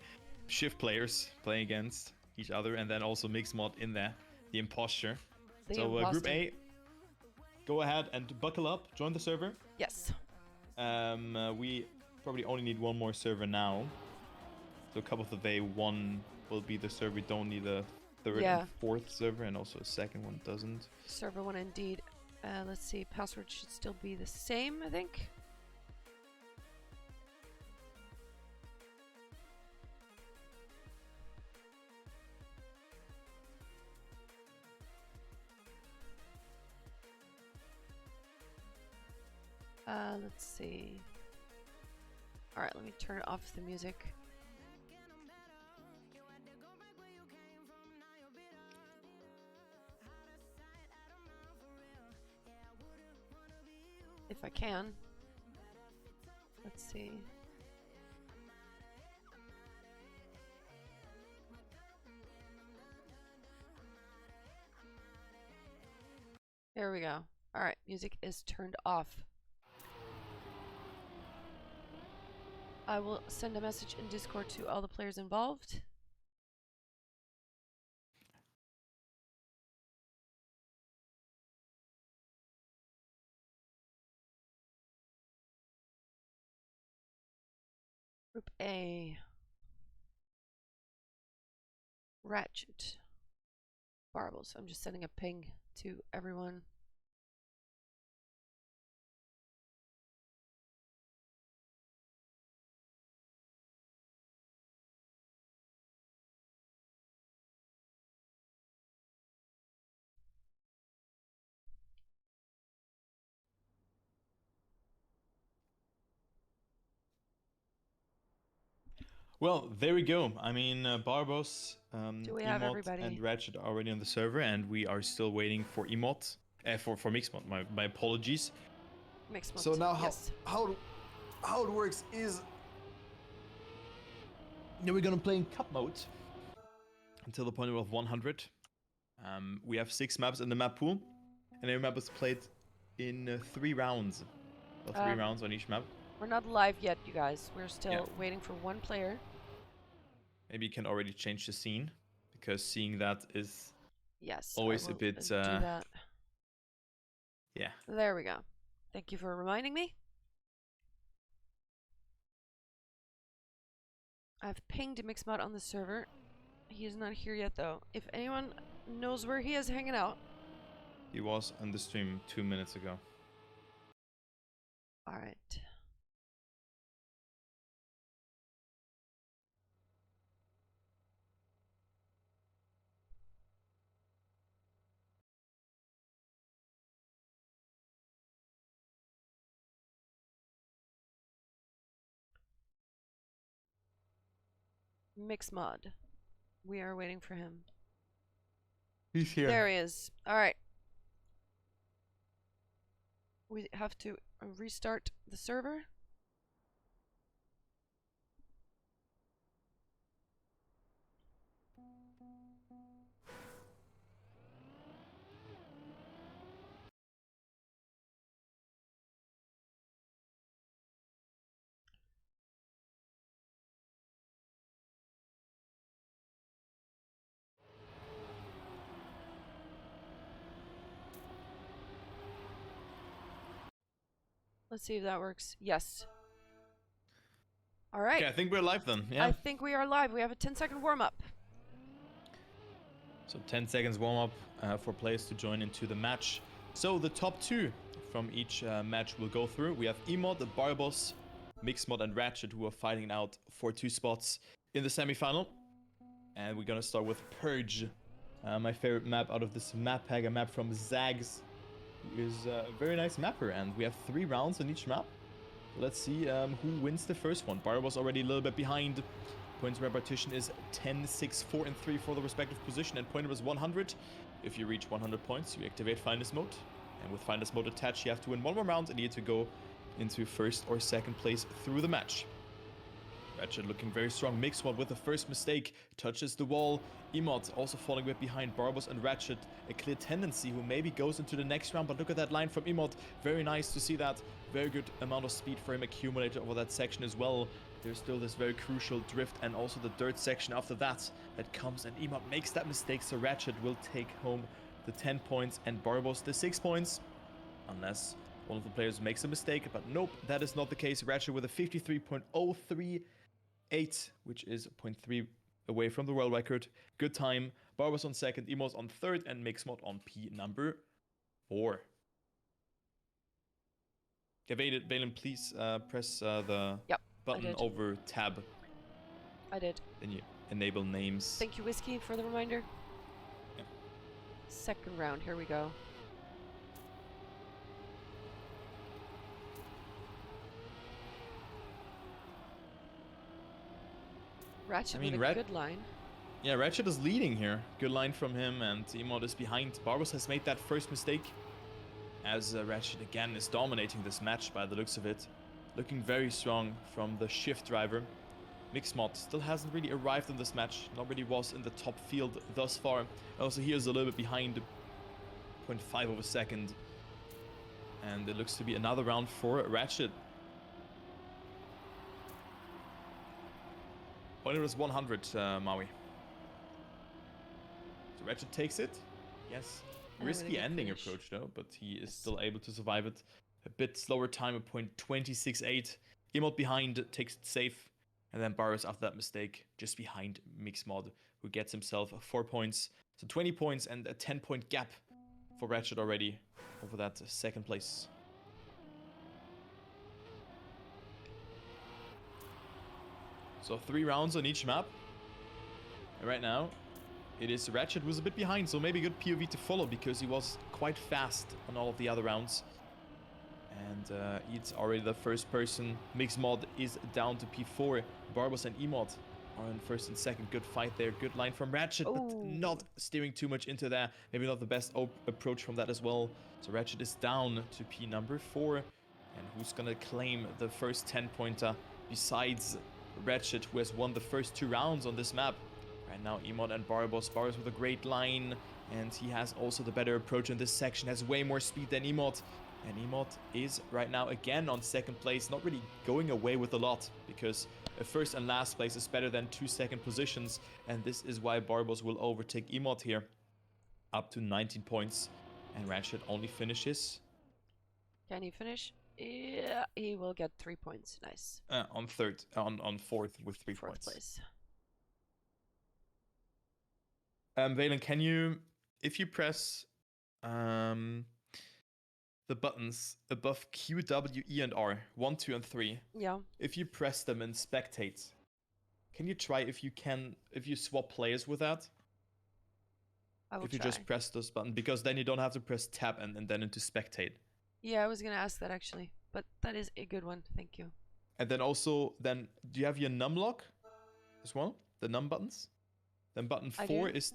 shift players playing against each other, and then also Mixmod in there, the imposter. Group A, go ahead and buckle up, join the server. Yes. We probably only need one more server now. So a couple of the day one will be the server. We don't need a third and fourth server, and also a second one doesn't. Server one indeed. Let's see, password should still be the same, I think. Let's see. Alright, let me turn off the music. If I can. Let's see. There we go. Alright, music is turned off. I will send a message in Discord to all the players involved. Group A. Ratchet. Barbles. I'm just sending a ping to everyone. Well, there we go. I mean, Barbos, Emod, and Ratchet are already on the server, and we are still waiting for Emod, for Mixmod. My apologies. Mixmod. So now yes. how it works is, we're gonna play in cup mode until the point of 100. We have 6 maps in the map pool, and every map is played in 3 rounds. So 3 rounds on each map. We're not live yet, you guys. We're still waiting for one player. Maybe you can already change the scene, because seeing that is always a bit. do that. Yeah. There we go. Thank you for reminding me. I've pinged Mixmod on the server. He is not here yet, though. If anyone knows where he is hanging out. He was on the stream 2 minutes ago. All right. Mix mod. We are waiting for him. He's here. There he is. All right. We have to restart the server. Let's see if that works. Yes. All right. Okay, I think we're live then. Yeah. I think we are live. We have a 10-second warm up. So 10 seconds warm up for players to join into the match. So the top 2 from each match will go through. We have Emod, the Barboss, Mixmod, and Ratchet who are fighting out for 2 spots in the semi-final. And we're gonna start with Purge, my favorite map out of this map pack, a map from Zags, who is a very nice mapper. And we have 3 rounds on each map. Let's see who wins the first one. Barboss already a little bit behind. Points repartition is 10, 6, 4, and 3 for the respective position, and point number is 100. If you reach 100 points, you activate Finest Mode. And with Finest Mode attached, you have to win 1 more round and you need to go into first or second place through the match. Ratchet looking very strong. Mixmod with the first mistake touches the wall. Emod also falling a bit behind Barboss and Ratchet. A clear tendency who maybe goes into the next round, but look at that line from Emod. Very nice to see that. Very good amount of speed for him accumulated over that section as well. There's still this very crucial drift and also the dirt section after that comes, and Emod makes that mistake, so Ratchet will take home the 10 points and Barboss the 6 points. Unless one of the players makes a mistake, but nope, that is not the case. Ratchet with a 53.038, which is 0.3 away from the world record. Good time. Barboss on second, Emod on third, and Mixmod on P number 4. Okay, Valen, please press the button over tab. I did. Then you enable names. Thank you, Whiskey, for the reminder. Yeah. Second round, here we go. Ratchet with a good line. Yeah, Ratchet is leading here. Good line from him, and Emod is behind. Barboss has made that first mistake, as Ratchet again is dominating this match by the looks of it. Looking very strong from the shift driver. Mixmod still hasn't really arrived in this match. Nobody was in the top field thus far. Also, he is a little bit behind, 0.5 of a second. And it looks to be another round for Ratchet. Point was 100, Maui. So Ratchet takes it. Yes. Risky ending approach though, but he is still able to survive it. A bit slower time at 0.268. Emod behind takes it safe. And then Barrows after that mistake, just behind Mixmod, who gets himself 4 points. So 20 points and a 10-point gap for Ratchet already over that second place. So 3 rounds on each map. And right now, it is Ratchet who's a bit behind, so maybe good POV to follow because he was quite fast on all of the other rounds. And it's already the first person. Mixmod is down to P4. Barboss and Emod are in first and second. Good fight there. Good line from Ratchet, but not steering too much into that. Maybe not the best approach from that as well. So Ratchet is down to P number 4. And who's gonna claim the first 10-pointer besides Ratchet, who has won the first 2 rounds on this map? Right now, Emod and Barboss. Barboss with a great line, and he has also the better approach in this section. Has way more speed than Emod. And Emod is right now again on second place, not really going away with a lot, because a first and last place is better than 2 second positions, and this is why Barboss will overtake Emod here, up to 19 points, and Ratchet only finishes. Can he finish? Yeah, he will get 3 points. Nice. On fourth with 3 points. Fourth place. Valen, can you, if you press the buttons above Q, W, E, and R, 1, 2, and 3. Yeah. If you press them and spectate, can you try if you swap players with that? I will if you try. Just press those buttons, because then you don't have to press tab and then into spectate. Yeah, I was gonna ask that actually, but that is a good one. Thank you. And then also, do you have your numlock as well? the num buttons. Then button I 4 do? is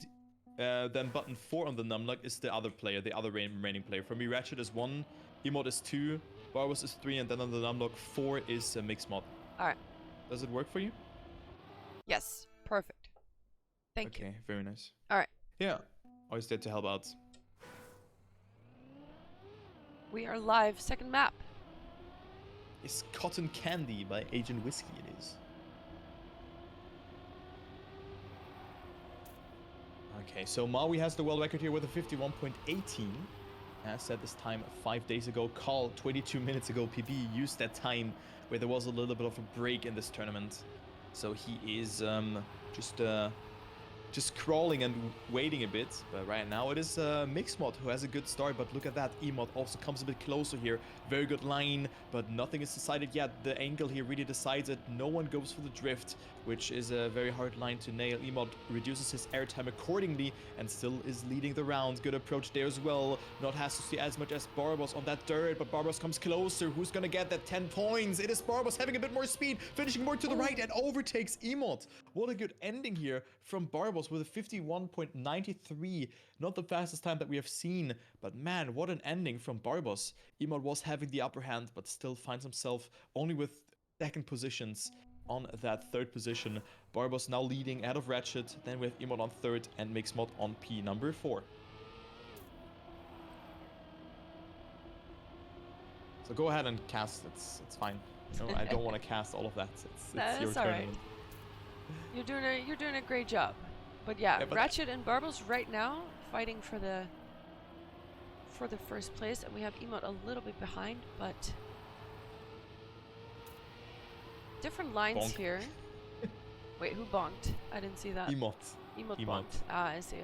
then button 4 on the numlock is the other player, the other remaining player. For me, Ratchet is 1, Emot is 2, Barbos is 3, and then on the numlock 4 is Mixed Mod. Alright. Does it work for you? Yes. Perfect. Thank you. Okay, very nice. Alright. Yeah, always there to help out. We are live. Second map. It's Cotton Candy by Agent Whiskey, it is. Okay, so Maui has the world record here with a 51.18. As said this time 5 days ago. Carl, 22 minutes ago, PB used that time where there was a little bit of a break in this tournament. So he is just crawling and waiting a bit. But right now it is Mixmod who has a good start. But look at that. Emod also comes a bit closer here. Very good line, but nothing is decided yet. The angle here really decides it. No one goes for the drift, which is a very hard line to nail. Emod reduces his airtime accordingly and still is leading the round. Good approach there as well. Not has to see as much as Barbos on that dirt, but Barbos comes closer. Who's gonna get that 10 points? It is Barbos having a bit more speed, finishing more to the right and overtakes Emod. What a good ending here from Barbos with a 51.93. Not the fastest time that we have seen, but man, what an ending from Barbos. Emod was having the upper hand, but still finds himself only with second positions on that third position. Barbos now leading out of Ratchet, then we have Emod on third and Mixmod on P number 4. So go ahead and cast, it's fine. No, I don't want to cast all of that. It's your alright. tournament. You're doing a great job. But yeah, but Ratchet and Barbos right now fighting for the first place, and we have Emot a little bit behind, but different lines Bonk. here. Wait, who bonked? I didn't see that. Emot. Emot Emot. bonked. Ah, I see.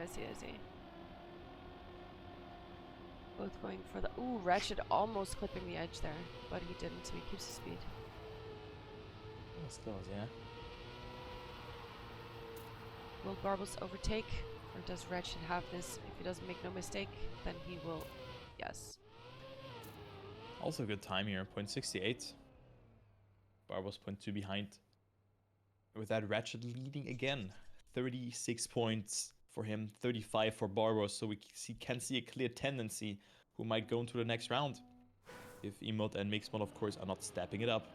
Both going for the... Ooh, Ratchet almost clipping the edge there, but he didn't, so he keeps his speed. That's close, yeah. Will Barbos overtake, or does Ratchet have this? If he doesn't make no mistake, then he will... Yes. Also a good time here, 0.68. Barbos 0.2 behind. With that, Ratchet leading again. 36 points for him, 35 for Barbos. So we can see a clear tendency who might go into the next round. If Emot and Mixmod, of course, are not stepping it up.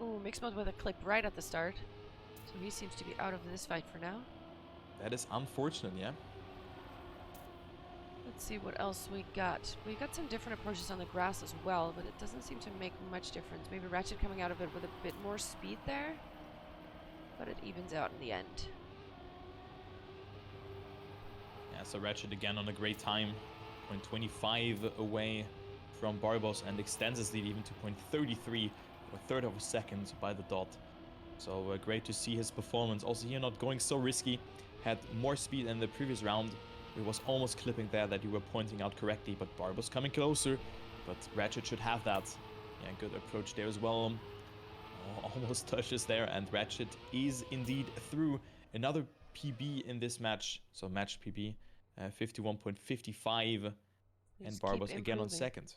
Ooh, Mixmod with a clip right at the start. So he seems to be out of this fight for now. That is unfortunate, yeah. Let's see what else we got. We got some different approaches on the grass as well, but it doesn't seem to make much difference. Maybe Ratchet coming out of it with a bit more speed there, but it evens out in the end. Yeah, so Ratchet again on a great time. 0.25 away from Barbos and extends his lead even to 0.33, or a third of a second by the dot. So great to see his performance. Also here not going so risky. Had more speed than the previous round. It was almost clipping there that you were pointing out correctly, but Barbos coming closer. But Ratchet should have that. Yeah, good approach there as well. Oh, almost touches there, and Ratchet is indeed through. Another PB in this match. So match PB, 51.55. And Barbos again on second.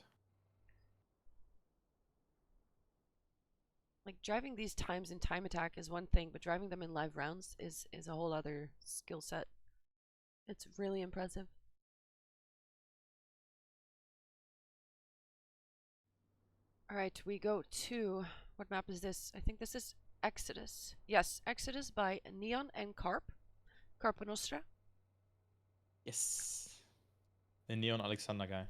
Like, driving these times in time attack is one thing, but driving them in live rounds is a whole other skill set. It's really impressive. Alright, we go to... What map is this? I think this is Exodus. Yes, Exodus by Neon and Carp. Carpa Nostra. Yes. The Neon Alexander guy.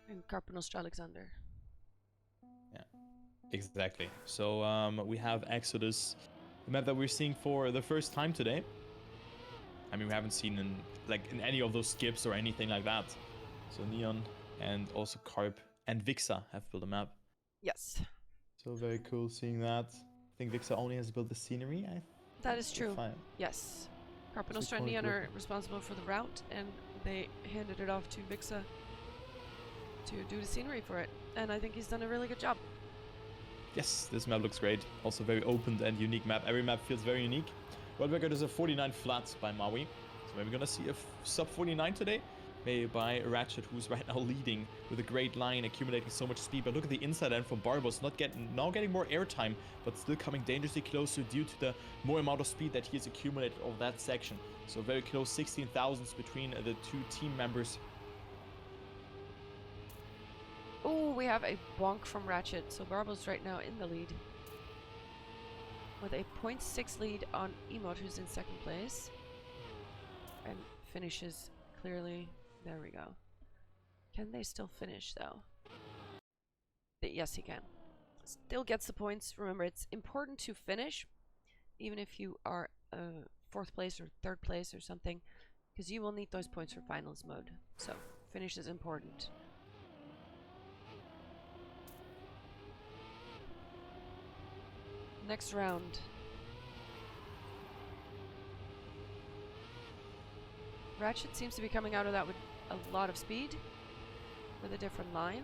And Carpa Nostra Alexander. Yeah, exactly. So we have Exodus, the map that we're seeing for the first time today. I mean, we haven't seen in any of those skips or anything like that. So Neon and also Carp and Vixa have built a map. Yes. So very cool seeing that. I think Vixa only has built the scenery. That is true. Yes. Carpa Nostra and Neon are responsible for the route, and they handed it off to Vixa to do the scenery for it. And I think he's done a really good job. Yes, this map looks great. Also very open and unique map. Every map feels very unique. World record is a 49 flat by Maui. So maybe we're gonna see a sub 49 today. made by Ratchet, who's right now leading with a great line, accumulating so much speed. But look at the inside end from Barbos, now getting more airtime, but still coming dangerously closer due to the more amount of speed that he has accumulated over that section. So very close, 16 thousandths between the two team members. Oh, we have a bonk from Ratchet. So Barbos right now in the lead. With a 0.6 lead on Emote, who's in second place. And finishes clearly. There we go. Can they still finish, though? Yes, he can. Still gets the points. Remember, it's important to finish, even if you are fourth place or third place or something, because you will need those points for finals mode. So, finish is important. Next round. Ratchet seems to be coming out of that with a lot of speed, with a different line.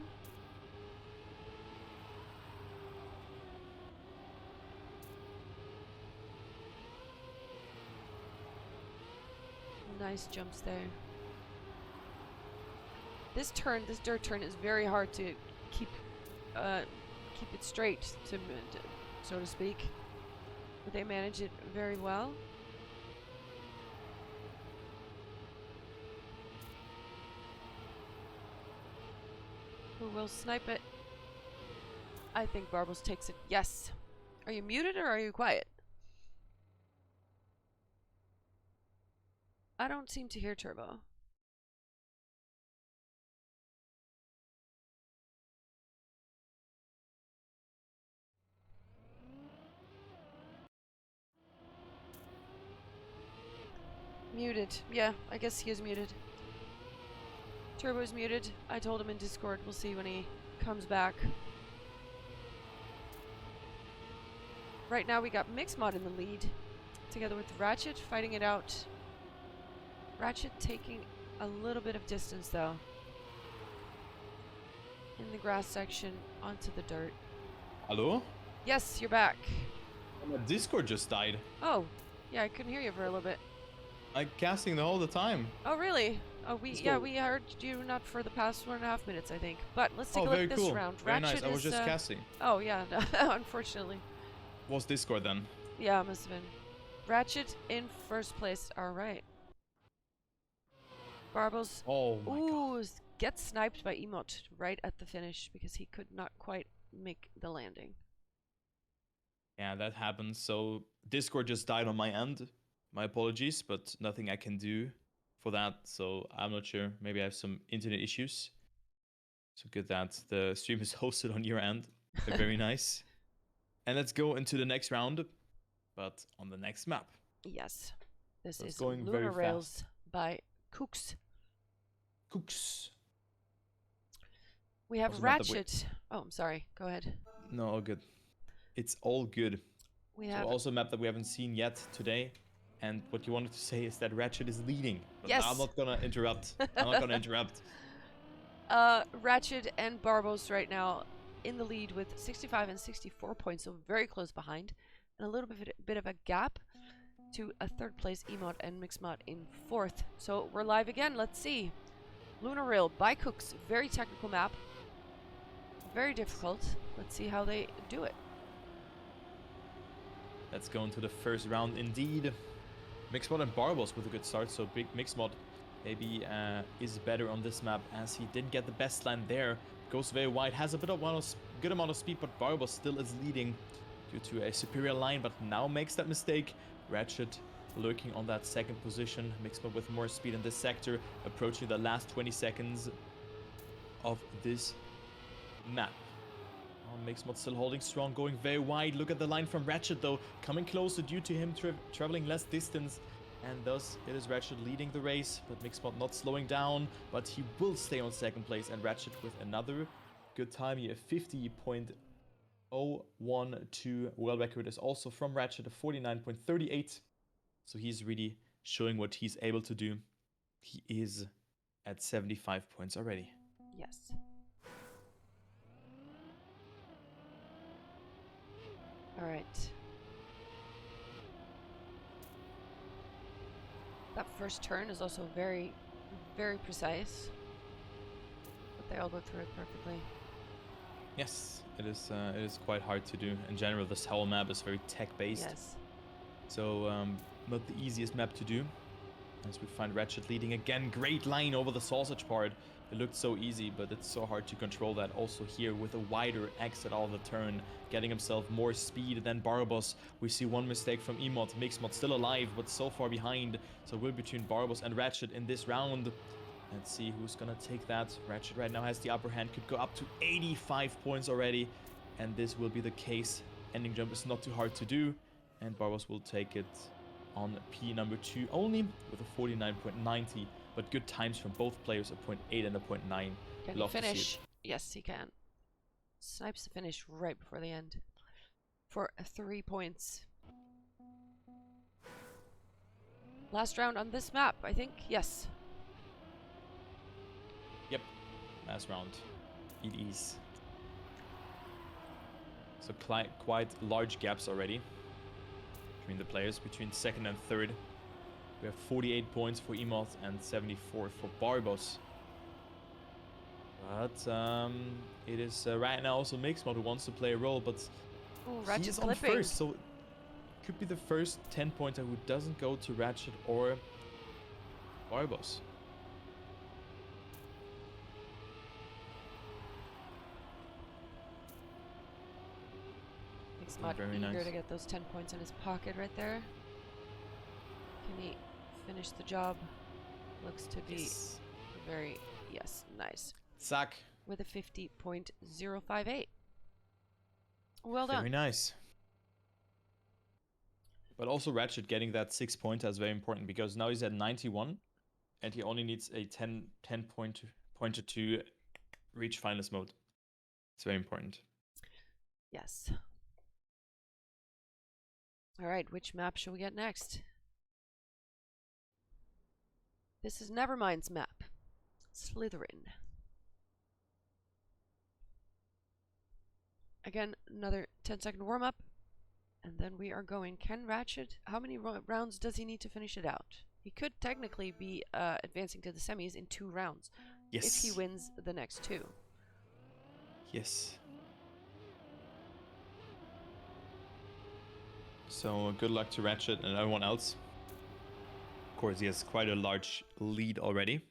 Nice jumps there. This dirt turn is very hard to keep it straight, so to speak. But they manage it very well. Who will snipe it? I think Barbos takes it. Yes. Are you muted or are you quiet? I don't seem to hear Turbo. Muted. Yeah, I guess he is muted. Turbo's muted. I told him in Discord. We'll see when he comes back. Right now we got Mixmod in the lead, together with Ratchet fighting it out. Ratchet taking a little bit of distance though. In the grass section, onto the dirt. Hello? Yes, you're back. My Discord just died. Oh, yeah, I couldn't hear you for a little bit. I'm casting the whole the time. Oh, we heard you not for the past 1.5 minutes, I think. But let's take a look very at this cool. round. Very Ratchet nice. I was just casting. Oh yeah, unfortunately. Was Discord then? Yeah, must have been. Ratchet in first place. All right. Barbos. Oh my god. Gets sniped by Emote right at the finish because he could not quite make the landing. Yeah, that happens. So Discord just died on my end. My apologies, but nothing I can do for that. So I'm not sure. Maybe I have some internet issues. So good that the stream is hosted on your end. Very nice. And let's go into the next round, but on the next map. Yes. This So is going Lunar very Rails fast. by Cooks. Cooks. We have Also Ratchet. Oh, I'm sorry. Go ahead. No, all good. It's all good. We So have also a map that we haven't seen yet today. And what you wanted to say is that Ratchet is leading. But Yes. I'm not gonna interrupt. I'm not gonna interrupt. Ratchet and Barbos right now in the lead with 65 and 64 points, so very close behind. And a little bit of a gap to a third place Emote and Mixmod in fourth. So we're live again. Let's see. Lunar Rail by Cooks. Very technical map. Very difficult. Let's see how they do it. Let's go into the first round indeed. Mixmod and Barbos with a good start, so big Mixmod maybe is better on this map as he didn't get the best line there. Goes very wide, has a good amount of speed, but Barbos still is leading due to a superior line, but now makes that mistake. Ratchet lurking on that second position. Mixmod with more speed in this sector, approaching the last 20 seconds of this map. Mixmod still holding strong, going very wide. Look at the line from Ratchet though, coming closer due to him traveling less distance. And thus it is Ratchet leading the race, but Mixmod not slowing down, but he will stay on second place. And Ratchet with another good time here, 50.012 world record is also from Ratchet, a 49.38. So he's really showing what he's able to do. He is at 75 points already. Yes. All right. That first turn is also very, very precise. But they all go through it perfectly. Yes, it is quite hard to do. In general, this whole map is very tech-based. Yes. So, not the easiest map to do. As we find Ratchet leading again. Great line over the sausage part. It looked so easy, but it's so hard to control that. Also here with a wider exit out of the turn, getting himself more speed than Barbos. We see one mistake from Emot. Mixmod still alive, but so far behind. So we're between Barbos and Ratchet in this round. Let's see who's gonna take that. Ratchet right now has the upper hand, could go up to 85 points already. And this will be the case. Ending jump is not too hard to do. And Barbos will take it on P number 2 only with a 49.90, but good times from both players, a 0.8 and a 0.9. Can he finish? Yes, he can. Snipes the finish right before the end for 3 points. Last round on this map, I think. Yes. Yep, last round. It is. So quite large gaps already between the players, between second and third. We have 48 points for Emoth and 74 for Barbos. But it is right now also Mixmod who wants to play a role, but he is on first, so it could be the first 10-pointer who doesn't go to Ratchet or Barbos. Mixmod eager to get those 10 points in his pocket right there. Can he finish the job? Looks to be very, nice. Zack. With a 50.058. Well done. Very nice. But also Ratchet getting that 6-pointer is very important because now he's at 91 and he only needs a 10 pointer to reach finalist mode. It's very important. Yes. All right, which map shall we get next? This is Nevermind's map. Slytherin. Again, another 10-second warm-up. And then we are going. Can Ratchet, how many rounds does he need to finish it out? He could technically be advancing to the semis in 2 rounds. Yes. If he wins the next 2. Yes. So good luck to Ratchet and everyone else. Of course, he has quite a large lead already.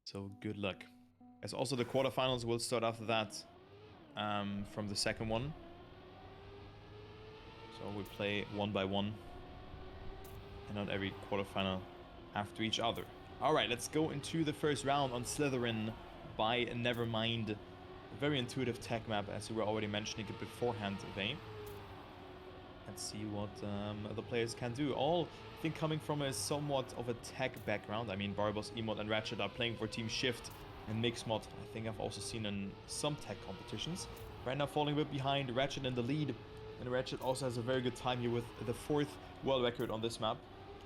So good luck. As also the quarterfinals will start after that from the second one. So we play one by one and not every quarterfinal after each other. All right, let's go into the first round on Slytherin by Nevermind. A very intuitive tech map, as we were already mentioning it beforehand, VAE. Let's see what the players can do. All, I think, coming from a somewhat of a tech background. I mean, Barbos, Emot, and Ratchet are playing for Team Shift, and Mixmod, I think I've also seen in some tech competitions. Right now falling a bit behind, Ratchet in the lead. And Ratchet also has a very good time here with the 4th world record on this map.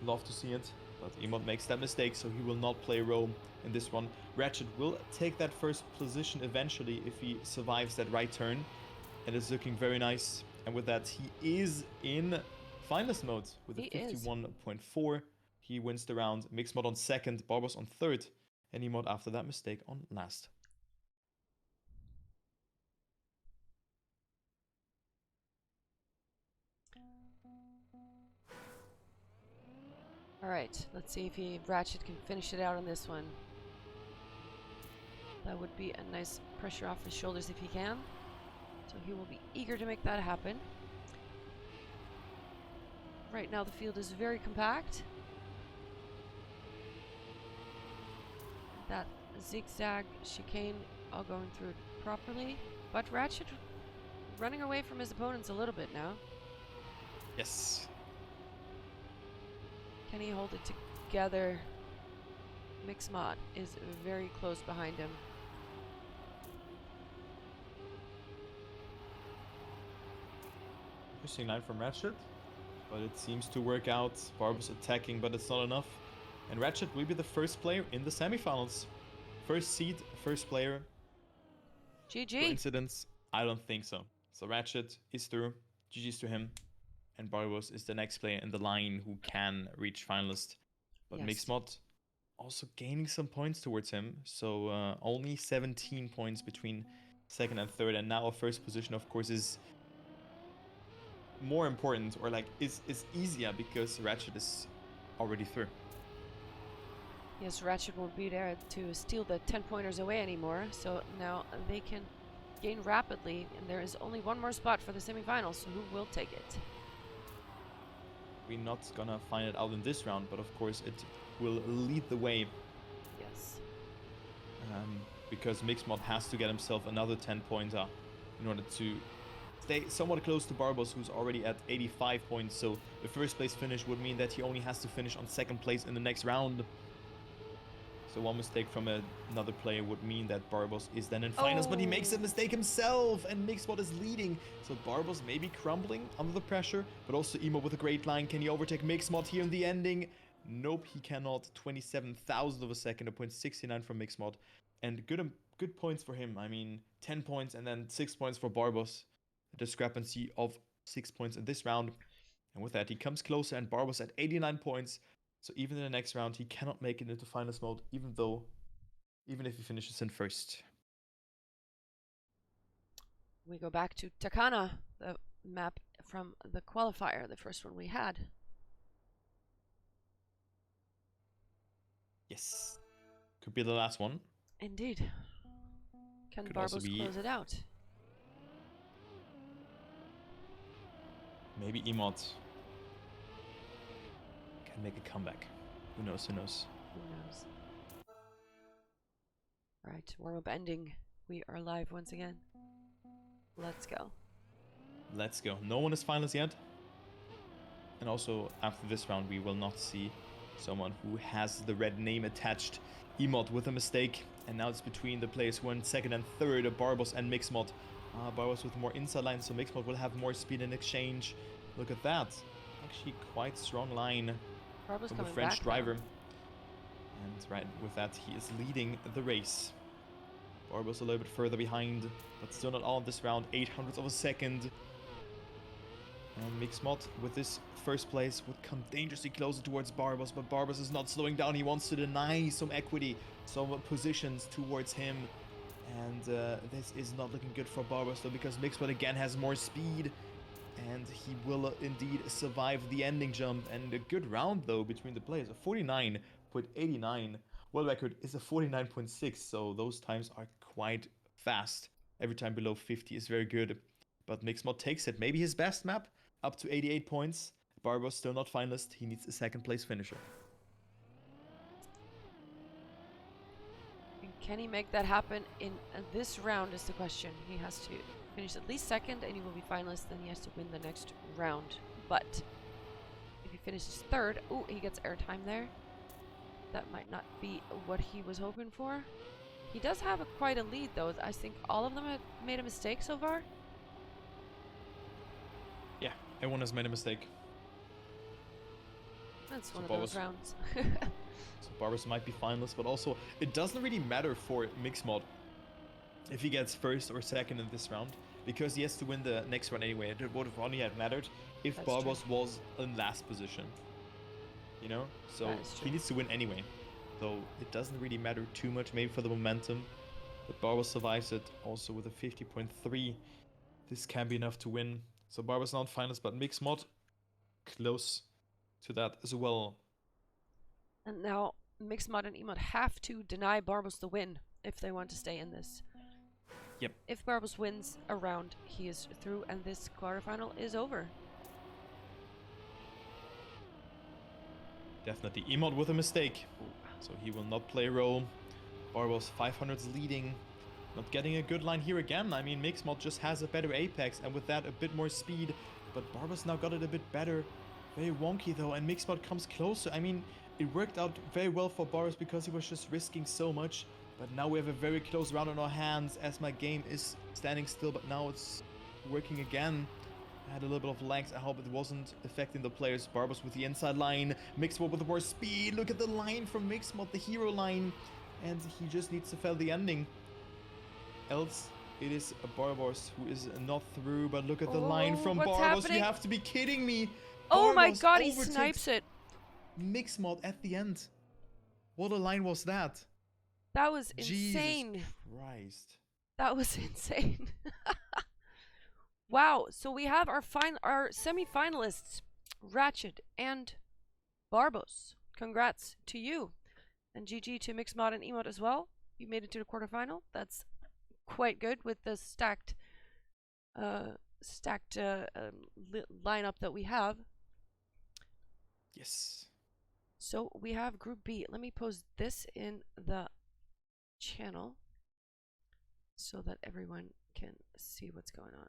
Love to see it, but Emot makes that mistake, so he will not play a role in this one. Ratchet will take that first position eventually if he survives that right turn. And it's looking very nice. And with that, he is in finalist mode with a 51.4. He wins the round. Mixmod on second, Barbos on third, and Emot after that mistake on last. All right, let's see if Ratchet can finish it out on this one. That would be a nice pressure off his shoulders if he can. So he will be eager to make that happen. Right now the field is very compact. That zigzag chicane all going through properly. But Ratchet running away from his opponents a little bit now. Yes. Can he hold it together? Mixmod is very close behind him. Interesting line from Ratchet, but it seems to work out. Barbos attacking, but it's not enough. And Ratchet will be the first player in the semifinals. First seed, first player. GG. Coincidence? I don't think so. So Ratchet is through. GG's to him. And Barbos is the next player in the line who can reach finalist. But yes. Mixmod also gaining some points towards him. So only 17 points between second and third. And now a first position, of course, is more important, or like is easier because Ratchet is already through. Yes, Ratchet won't be there to steal the 10 pointers away anymore. So now they can gain rapidly, and there is only one more spot for the semifinals. So who will take it? We're not gonna find it out in this round, but of course it will lead the way. Yes. Because Mixmod has to get himself another 10 pointer in order to stay somewhat close to Barbos, who's already at 85 points. So the first place finish would mean that he only has to finish on second place in the next round. So one mistake from another player would mean that Barbos is then in finals, but he makes a mistake himself, and Mixmod is leading. So Barbos may be crumbling under the pressure, but also Emo with a great line. Can he overtake Mixmod here in the ending? Nope, he cannot. 27,000 of a second, a 0.69 from Mixmod. And good points for him. I mean, 10 points and then 6 points for Barbos. A discrepancy of 6 points in this round. And with that, he comes closer, and Barbos at 89 points. So even in the next round, he cannot make it into finals mode, even if he finishes in first. We go back to Takana, the map from the qualifier, the first one we had. Yes. Could be the last one. Indeed. Can Barbos close it out? Maybe Emot can make a comeback. Who knows? Who knows? Who knows? Right, warm-up ending. We are live once again. Let's go. Let's go. No one is finalist yet. And also, after this round, we will not see someone who has the red name attached. Emot with a mistake. And now it's between the players who are in second and third, Barbos and Mixmod. Barbos with more inside line, so Mixmod will have more speed in exchange. Look at that. Actually, quite strong line Barbos from the French driver. And right with that, he is leading the race. Barbos a little bit further behind, but still not all in this round. 800ths of a second. And Mixmod with this first place would come dangerously closer towards Barbos, but Barbos is not slowing down. He wants to deny some equity, some positions towards him. And this is not looking good for Barbos though, because Mixmod again has more speed. And he will indeed survive the ending jump. And a good round though between the players. A 49.89. World record is a 49.6. So those times are quite fast. Every time below 50 is very good. But Mixmod takes it. Maybe his best map. Up to 88 points. Barbos still not finalist. He needs a second place finisher. Can he make that happen in this round is the question. He has to finish at least second and he will be finalist, then he has to win the next round. But if he finishes third, oh, he gets airtime there. That might not be what he was hoping for. He does have quite a lead though. I think all of them have made a mistake so far. Yeah, everyone has made a mistake. That's one of those rounds. So Barbos might be finalist, but also it doesn't really matter for Mixmod if he gets first or second in this round, because he has to win the next round anyway. It would have only have mattered if Barbos was in last position. You know? So he needs to win anyway. So it doesn't really matter too much, maybe for the momentum. But Barbos survives it also with a 50.3. This can be enough to win. So Barbos not finalist, but Mixmod close to that as well. And now Mixmod and Emot have to deny Barbos the win if they want to stay in this. Yep. If Barbos wins a round, he is through and this quarterfinal is over. Definitely. Emot with a mistake. So he will not play a role. Barbos 500s leading. Not getting a good line here again. I mean, Mixmod just has a better apex and with that a bit more speed. But Barbos now got it a bit better. Very wonky though, and Mixmod comes closer. I mean, it worked out very well for Barbos because he was just risking so much. But now we have a very close round on our hands as my game is standing still, but now it's working again. I had a little bit of lags. I hope it wasn't affecting the players. Barbos with the inside line. Mixmod with more speed. Look at the line from Mixmod, the hero line. And he just needs to fail the ending. Else, it is Barbos who is not through. But look at the line from Barbos. Happening? You have to be kidding me. Oh my god, he snipes it. Mixmod at the end. What a line was that? That was Jesus insane. Christ. That was insane. Wow. So we have our semi-finalists, Ratchet and Barbos. Congrats to you. And GG to Mixmod and Emote as well. You made it to the quarterfinal. That's quite good with the stacked lineup that we have. Yes. So we have Group B. Let me post this in the channel so that everyone can see what's going on.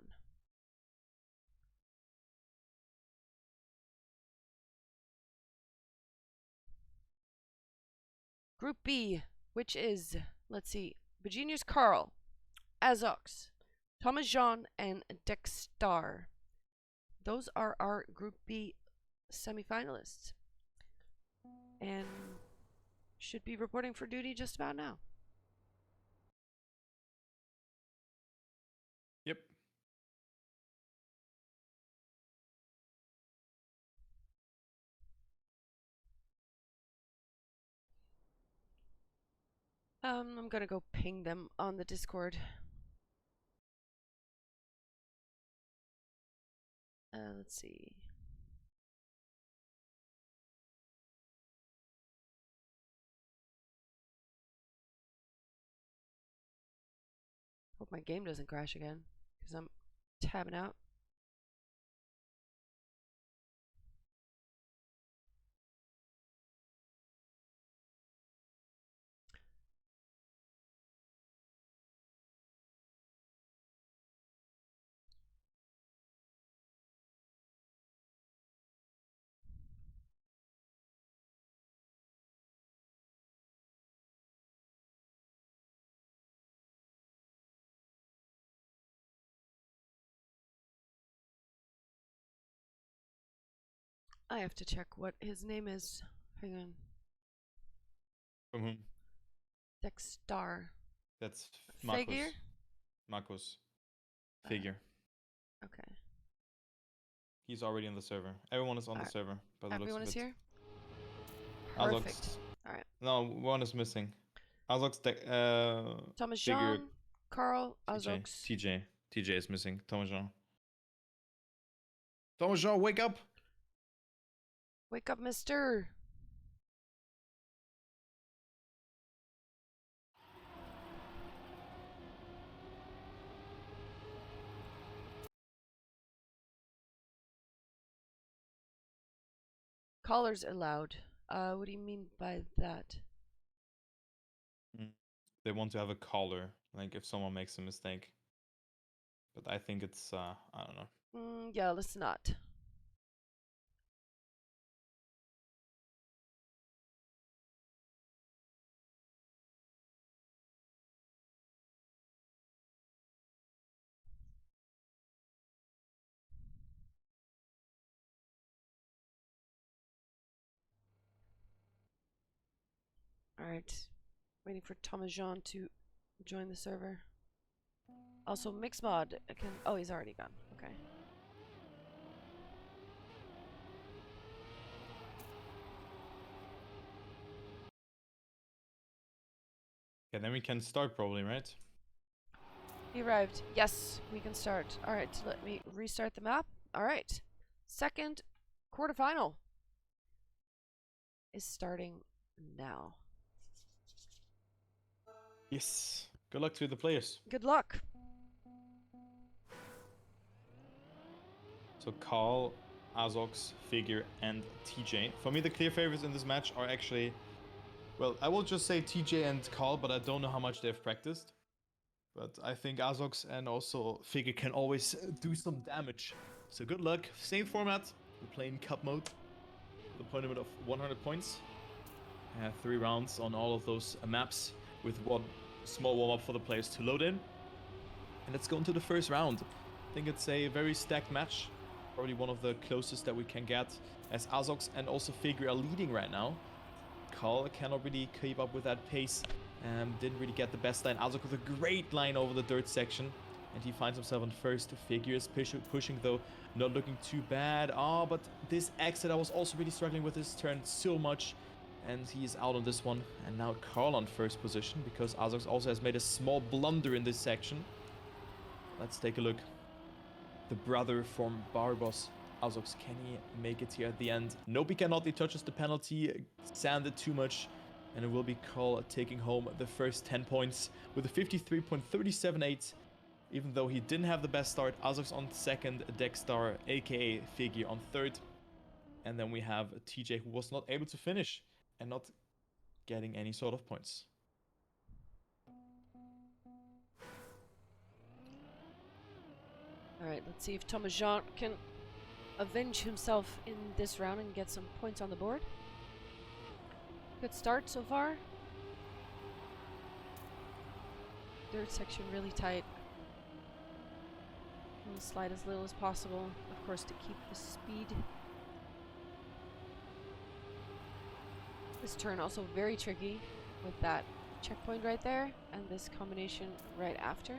Group B, which is, let's see, Begenius Carl, Azox, Thomas Jean, and Dexstar. Those are our Group B semifinalists. And should be reporting for duty just about now. Yep. I'm gonna go ping them on the Discord. Let's see. Hope my game doesn't crash again, because I'm tabbing out. I have to check what his name is. Hang on. From whom? Dexstar. That's Marcos. Figure? Marcos. Figure. Okay. He's already on the server. Everyone is on the server. By the Everyone looks is of it. here? Azox. Perfect. Alright. No, one is missing. Azox, Thomas Figure, Jean, Carl, TJ. Azox. TJ is missing. Thomas Jean. Thomas Jean, wake up! Wake up, mister! Callers allowed. What do you mean by that? They want to have a caller, like if someone makes a mistake. But I think it's, I don't know. Yeah, let's not. Alright. Waiting for Thomas Jean to join the server. Also, Mixmod can. Oh, he's already gone. Okay. Yeah, then we can start probably, right? He arrived. Yes, we can start. Alright, let me restart the map. Alright. Second quarterfinal is starting now. Yes. Good luck to the players. Good luck. So Carl, Azox, Figure, and TJ. For me, the clear favorites in this match are actually, well, I will just say TJ and Carl, but I don't know how much they've practiced. But I think Azox and also Figure can always do some damage. So good luck. Same format. We're playing cup mode. The point limit of 100 points. 3 rounds on all of those maps with one small warm-up for the players to load in. And let's go into the first round. I think it's a very stacked match. Probably one of the closest that we can get, as Azox and also Figure are leading right now. Carl cannot really keep up with that pace. Didn't really get the best line. Azox with a great line over the dirt section. And he finds himself on first. Figure is pushing though, not looking too bad. But this exit I was also really struggling with this turn so much. And he's out on this one. And now Carl on first position because Azox also has made a small blunder in this section. Let's take a look. The brother from Barbos, Azox, can he make it here at the end? Nope, he cannot. He touches the penalty, sanded too much, and it will be Carl taking home the first 10 points with a 53.378. Even though he didn't have the best start, Azox on second, Dexstar, aka Figure, on third. And then we have TJ, who was not able to finish and not getting any sort of points. All right, let's see if Thomas Jean can avenge himself in this round and get some points on the board. Good start so far. Third section really tight. We'll slide as little as possible, of course, to keep the speed. This turn also very tricky with that checkpoint right there and this combination right after.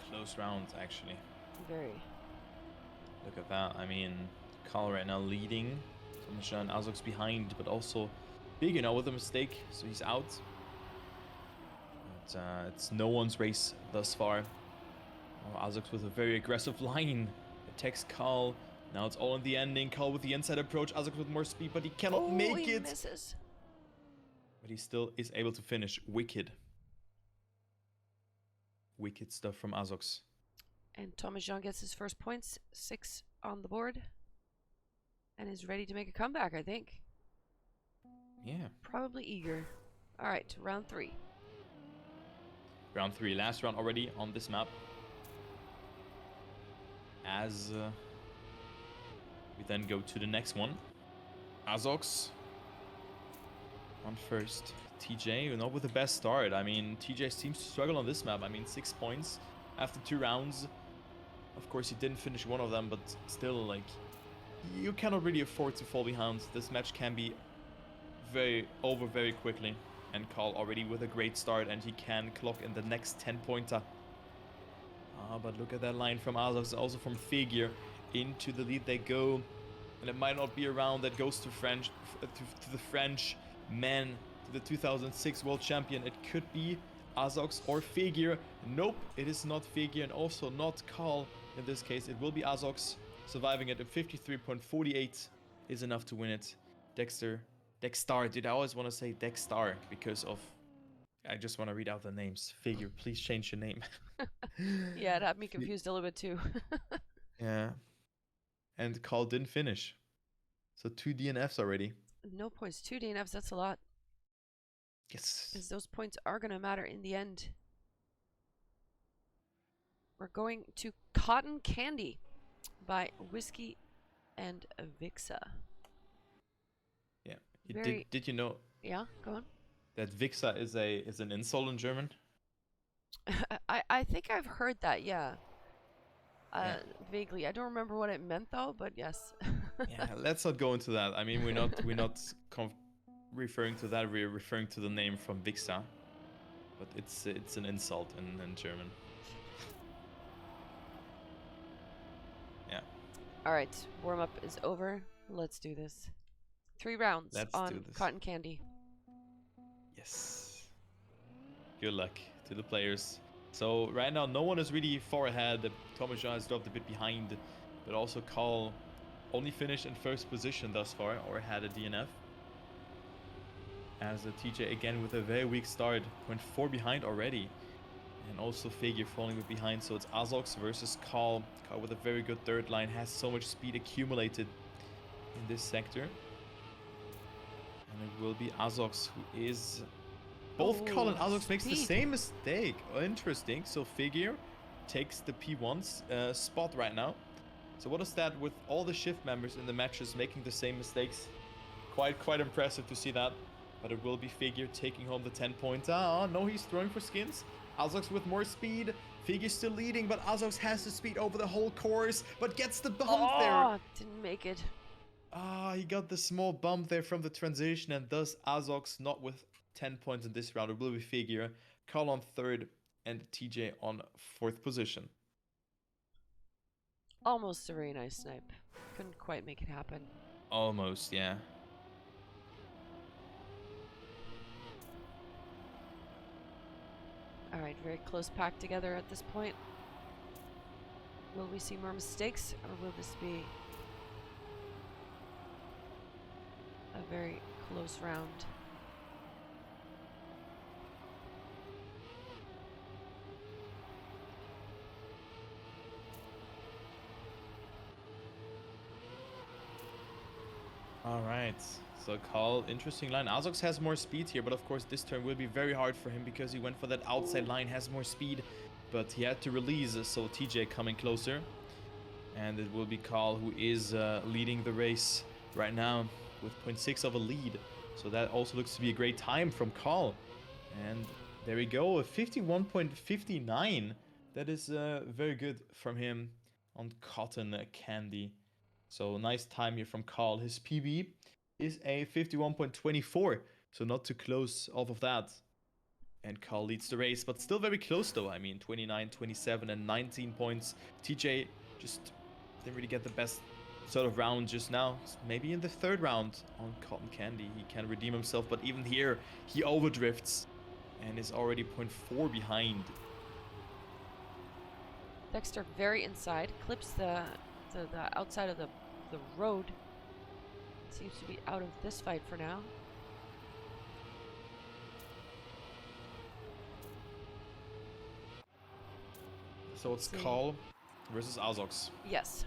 Close round, actually. Very. Look at that. I mean, Carl right now leading. Tomasha and Azox behind, but also Big, with a mistake, so he's out. But it's no one's race thus far. Oh, Azox with a very aggressive line. Attacks Carl. Now it's all in the ending. Carl with the inside approach. Azox with more speed, but he cannot make he it. Misses. But he still is able to finish. Wicked. Wicked stuff from Azox. And Thomas Jean gets his first points, 6 on the board, and is ready to make a comeback, I think. Yeah. Probably eager. All right, round 3. Round 3, last round already on this map. As we then go to the next one. Azox on first. TJ, not with the best start. I mean, TJ seems to struggle on this map. I mean, 6 points after 2 rounds. Of course, he didn't finish one of them, but still, like, you cannot really afford to fall behind. This match can be over very quickly. And Carl already with a great start, and he can clock in the next 10-pointer. But look at that line from Azox, also from Figure. Into the lead they go. And it might not be a round that goes to the French man, to the 2006 world champion. It could be Azox or Figure. Nope, it is not Figure, and also not Carl. In this case, it will be Azox. Surviving it at 53.48 is enough to win it. Dexstar, dude, I always want to say Dexstar because of... I just want to read out the names. Figure, please change your name. Yeah, it had me confused a little bit too. Yeah. And Carl didn't finish. So 2 DNFs already. No points, 2 DNFs, that's a lot. Yes. Because those points are going to matter in the end. We're going to Cotton Candy by Whiskey and Vixa. Yeah. Did you know? Yeah, go on. That Vixa is an insult in German? I think I've heard that, yeah. Yeah. Vaguely. I don't remember what it meant though, but yes. Yeah, let's not go into that. I mean, we're not referring to that. We're referring to the name from Vixa. But it's an insult in German. Yeah. All right, warm up is over. Let's do this. 3 rounds on Cotton Candy. Yes. Good luck to the players. So right now, no one is really far ahead. Thomas Jean has dropped a bit behind, but also Carl only finished in first position thus far, or had a DNF. As a TJ again with a very weak start, went 4 behind already. And also Figure falling with behind, so it's Azox versus Carl. Carl with a very good third line, has so much speed accumulated in this sector. And it will be Azox who is... Both Carl and Azox makes the same mistake. Oh, interesting. So Figure takes the P1's spot right now. So what is that with all the shift members in the matches making the same mistakes? Quite impressive to see that. But it will be Figure taking home the 10-pointer. Oh, no, he's throwing for skins. Azox with more speed. Figure still leading, but Azox has the speed over the whole course, but gets the bump there. Didn't make it. He got the small bump there from the transition, and thus Azox not with 10 points in this round. It will be Figure, Carl on third, and TJ on fourth position. Almost a very nice snipe. Couldn't quite make it happen. Almost, yeah. Alright, very close packed together at this point. Will we see more mistakes, or will this be a very close round? All right, so Carl, interesting line. Azox has more speed here, but of course this turn will be very hard for him because he went for that outside line, has more speed, but he had to release, so TJ coming closer. And it will be Carl who is leading the race right now with 0.6 of a lead. So that also looks to be a great time from Carl. And there we go, a 51.59. That is very good from him on cotton candy. So nice time here from Carl. His PB is a 51.24, so not too close off of that. And Carl leads the race, but still very close though. I mean, 29, 27, and 19 points. TJ just didn't really get the best sort of round just now. Maybe in the third round on cotton candy he can redeem himself, but even here he overdrifts and is already 0.4 behind. Dexter very inside, clips the outside of the road. Seems to be out of this fight for now. So it's Carl versus Azox. Yes.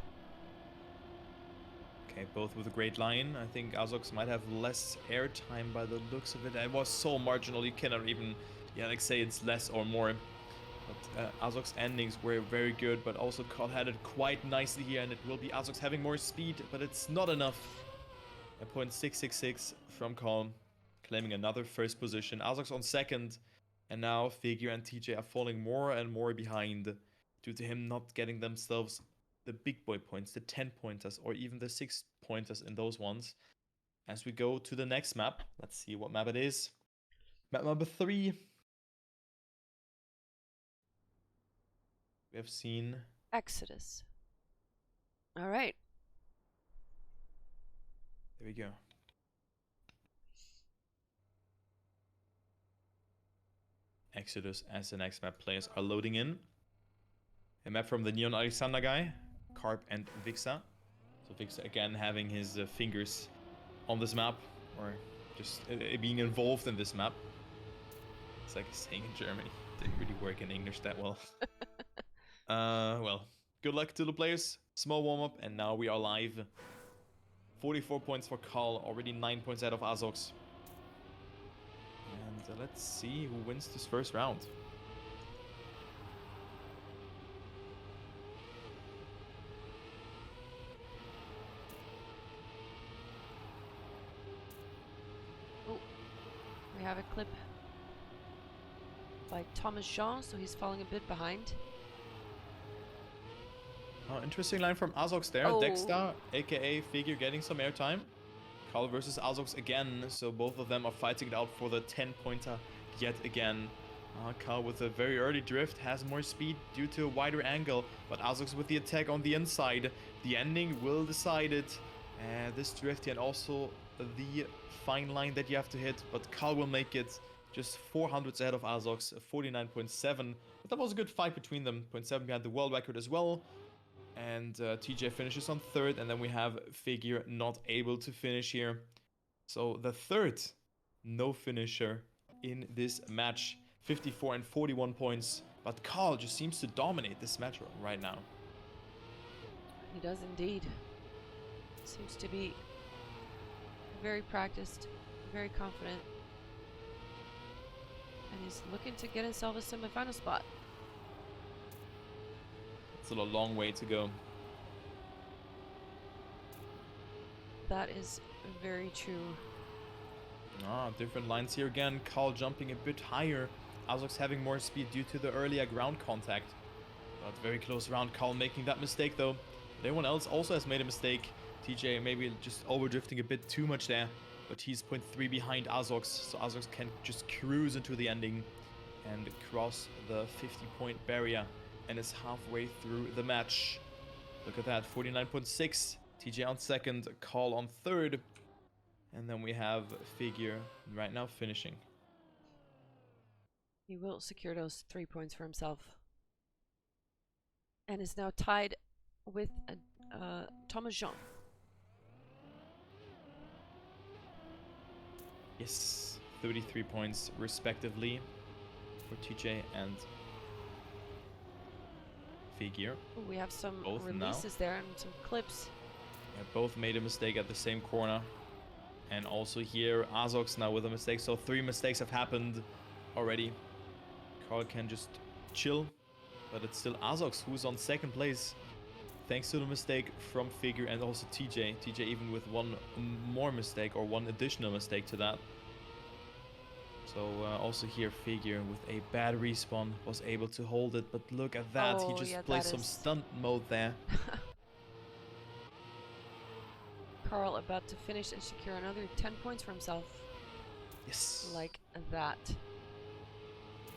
Okay, both with a great line. I think Azox might have less airtime by the looks of it. It was so marginal, you cannot even, like say it's less or more. But Azox endings were very good, but also Carl had it quite nicely here, and it will be Azox having more speed, but it's not enough. A 0.666 from Carl, claiming another first position. Azox on second, and now Figure and TJ are falling more and more behind due to him not getting themselves the big boy points, the 10 pointers, or even the 6 pointers in those ones. As we go to the next map, let's see what map it is. Map number 3. We have seen Exodus. All right. There we go. Exodus as the next map players are loading in. A map from the Neon Alexander guy, Carp and Vixa. So Vixa again having his fingers on this map, or just being involved in this map. It's like saying in Germany. Didn't really work in English that well. Well, good luck to the players. Small warm-up, and now we are live. 44 points for Carl, already 9 points out of Azox. And let's see who wins this first round. Oh, we have a clip by Thomas Jean, so he's falling a bit behind. Oh, interesting line from Azox there. Oh. Dexter, aka Figure, getting some airtime. Carl versus Azox again, so both of them are fighting it out for the 10-pointer yet again. Carl with a very early drift has more speed due to a wider angle, but Azox with the attack on the inside. The ending will decide it. This drift and also the fine line that you have to hit, but Carl will make it just 400s ahead of Azox, 49.7. But that was a good fight between them, 0.7 behind the world record as well. And TJ finishes on third, and then we have Figure not able to finish here. So the third no finisher in this match, 54 and 41 points. But Carl just seems to dominate this match right now. He does indeed. Seems to be very practiced, very confident. And he's looking to get himself a semifinal spot. Still a long way to go. That is very true. Different lines here again. Carl jumping a bit higher. Azox having more speed due to the earlier ground contact. But very close round. Carl making that mistake though. But everyone else also has made a mistake. TJ maybe just overdrifting a bit too much there. But he's 0.3 behind Azox. So Azox can just cruise into the ending and cross the 50-point barrier. And is halfway through the match. Look at that, 49.6. TJ on second, Carl on third. And then we have Figure right now finishing. He will secure those 3 points for himself. And is now tied with Thomas Jean. Yes, 33 points respectively for TJ and Figure. Ooh, we have some Both releases there and some clips. Yeah, both made a mistake at the same corner. And also here, Azox now with a mistake. So 3 mistakes have happened already. Carl can just chill. But it's still Azox who's on second place. Thanks to the mistake from Figure and also TJ. TJ even with one more mistake or one additional mistake to that. So also here Figure with a bad respawn was able to hold it. But look at that. Oh, he just yeah, plays that some is- stunt mode there. Carl about to finish and secure another 10 points for himself. Yes. Like that.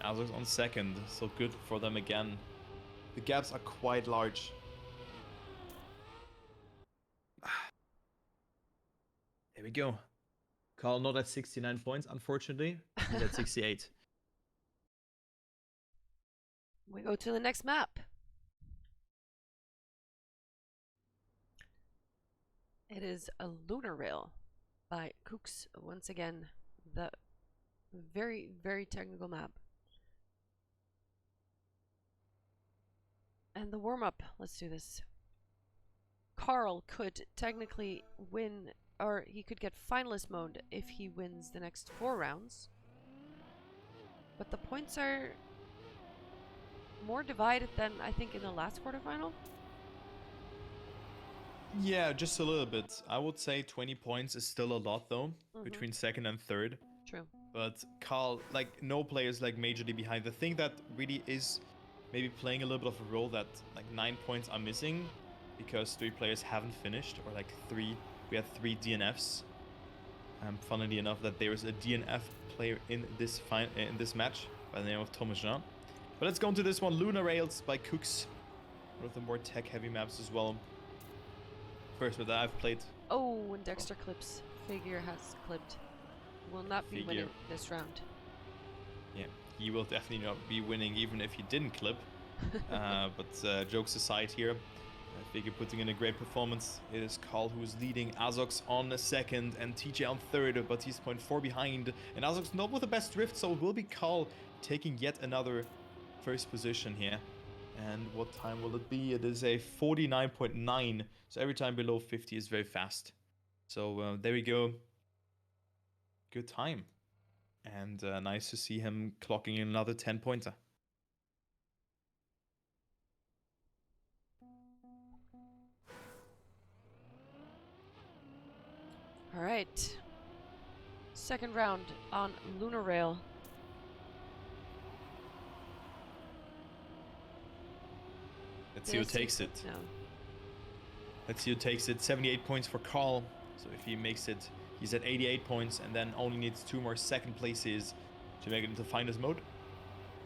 Azox on second. So good for them again. The gaps are quite large. There we go. Carl not at 69 points, unfortunately. He's at 68. We go to the next map. It is a Lunar Rail by Kooks. Once again, the very, very technical map. And the warm-up. Let's do this. Carl could technically win, or he could get finalist mode if he wins the next 4 rounds. But the points are more divided than I think in the last quarterfinal. Yeah, just a little bit. I would say 20 points is still a lot though, between second and third. True. But Carl, like, no players like majorly behind. The thing that really is maybe playing a little bit of a role that like 9 points are missing because 3 players haven't finished, or like 3. We had 3 DNFs. Funnily enough, that there is a DNF player in this match by the name of Thomas Jean. But let's go into this one, Lunar Rails by Kooks. One of the more tech-heavy maps as well. First one that I've played. Oh, and Dexter clips. Figure has clipped. Will not be winning this round. Yeah, he will definitely not be winning even if he didn't clip. But jokes aside here, Figure putting in a great performance. It is Carl who's leading, Azox on second and TJ on third, but he's 0.4 behind. And Azox not with the best drift, so it will be Carl taking yet another first position here. And what time will it be? It is a 49.9. So every time below 50 is very fast. So there we go. Good time. And nice to see him clocking in another 10-pointer. All right. Second round on Lunar Rail. Let's see who takes it. No. Let's see who takes it. 78 points for Carl. So if he makes it, he's at 88 points and then only needs 2 more second places to make it into finals mode.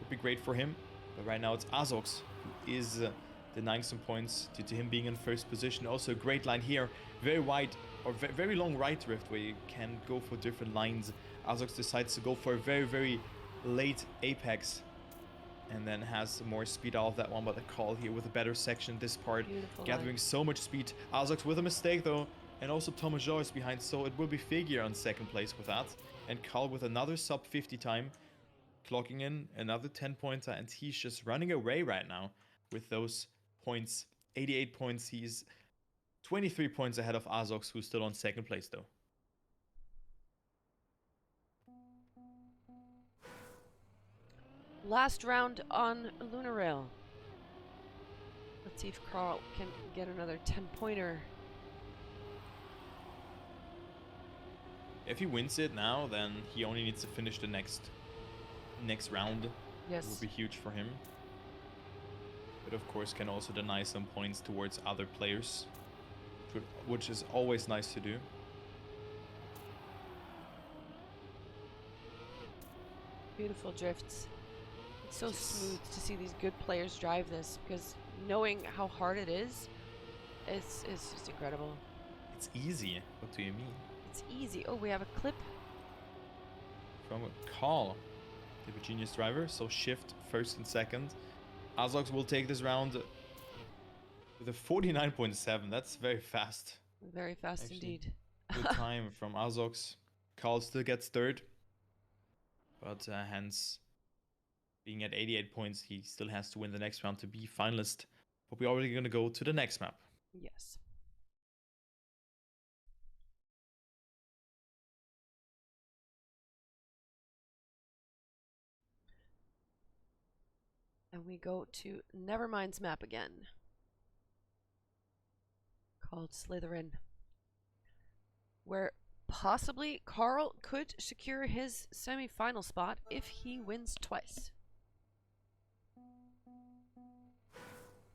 Would be great for him. But right now it's Azox who is denying some points due to him being in first position. Also a great line here. Very wide or very long right drift where you can go for different lines. Azox decides to go for a very late apex. And then has more speed out of that one, but a Carl here with a better section this part. Beautiful Gathering line. so much speed. Azox with a mistake though. And also Thomas Jean is behind, so it will be Figure on second place with that. And Carl with another sub 50 time. Clocking in another 10-pointer, and he's just running away right now with those points. 88 points. He's 23 points ahead of Azox, who's still on second place though. Last round on Lunar Rail. Let's see if Carl can get another 10-pointer. If he wins it now, then he only needs to finish the next round. Yes. It would be huge for him. But of course can also deny some points towards other players, which is always nice to do. Beautiful drifts. It's so smooth to see these good players drive this, because knowing how hard it is just incredible. It's easy. What do you mean? It's easy. Oh, we have a clip. From Carl. the Genius driver. So shift first and second. Azox will take this round with a 49.7. That's very fast. Very fast Actually, indeed. good time from Azox. Carl still gets third. But hence, being at 88 points, he still has to win the next round to be finalist. But we're already going to go to the next map. Yes. And we go to Nevermind's map again. Called Slytherin. Where possibly Carl could secure his semi-final spot if he wins twice.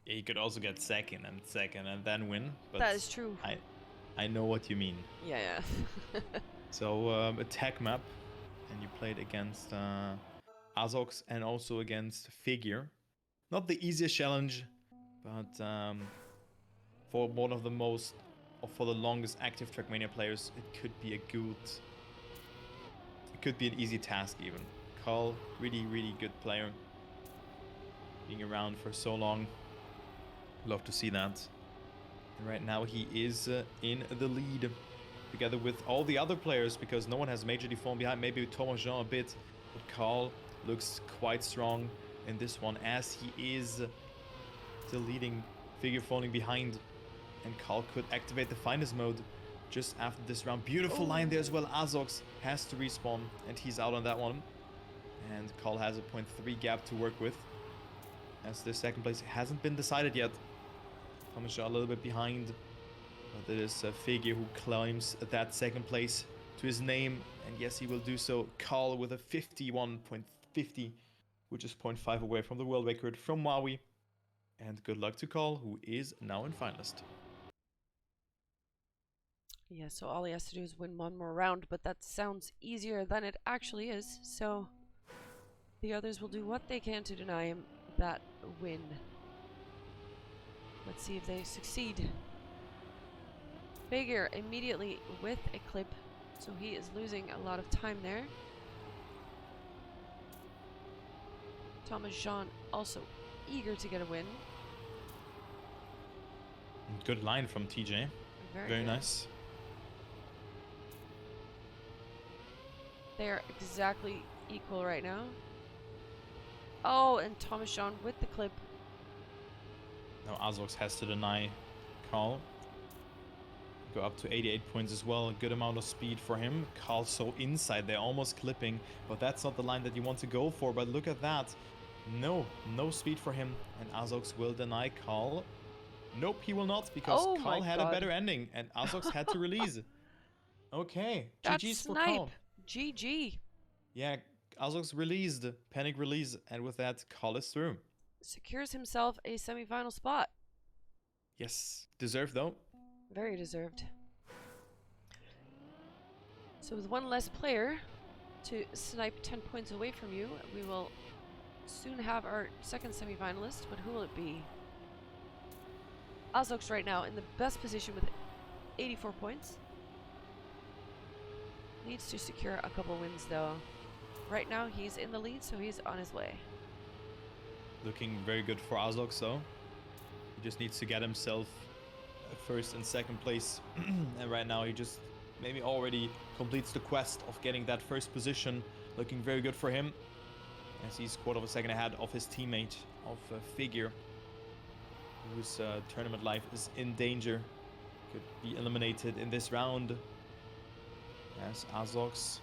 Yeah, he could also get second and then win. But that is true. I know what you mean. Yeah. So a tech map, and you played against Azox and also against Figure. Not the easiest challenge, but for one of the most, or for the longest active Trackmania players, it could be an easy task even. Carl, really good player. Being around for so long. Love to see that. And right now he is in the lead. Together with all the other players, because no one has majorly fallen behind. Maybe Thomas Jean a bit, but Carl looks quite strong in this one, as he is still leading, Figure falling behind, and Carl could activate the finest mode just after this round. Beautiful line there as well. Azox has to respawn, and he's out on that one. And Carl has a 0.3 gap to work with, as the second place hasn't been decided yet. Thomas Jean a little bit behind. But it is a Figure who claims that second place to his name. And yes, he will do so. Carl with a 51.50, which is 0.5 away from the world record from VAE. And good luck to Carl, who is now in finalist. Yeah, so all he has to do is win one more round, but that sounds easier than it actually is. So the others will do what they can to deny him that win. Let's see if they succeed. Figure immediately with a clip, so he is losing a lot of time there. Thomas Jean also eager to get a win. Good line from TJ. Very nice. They are exactly equal right now. Oh, and Thomas Jean with the clip. Now Azox has to deny Carl. Go up to 88 points as well. A good amount of speed for him. Carl so inside there, almost clipping. But that's not the line that you want to go for. But look at that. No speed for him. And Azox will deny Carl. Nope, he will not, because Carl had a better ending. And Azox had to release. Okay, GG's for Carl. GG. Yeah, Azox released. Panic release. And with that, Carl is through. Secures himself a semi-final spot. Yes, deserved though. Very deserved. So with one less player to snipe 10 points away from you, we will soon have our second semi-finalist, but who will it be? Azox right now in the best position with 84 points. Needs to secure a couple wins though. Right now he's in the lead, so he's on his way. Looking very good for Azox though. He just needs to get himself first and second place. And right now he just maybe already completes the quest of getting that first position. Looking very good for him, as he's quarter of a second ahead of his teammate of Figure, whose tournament life is in danger. Could be eliminated in this round, as Azox,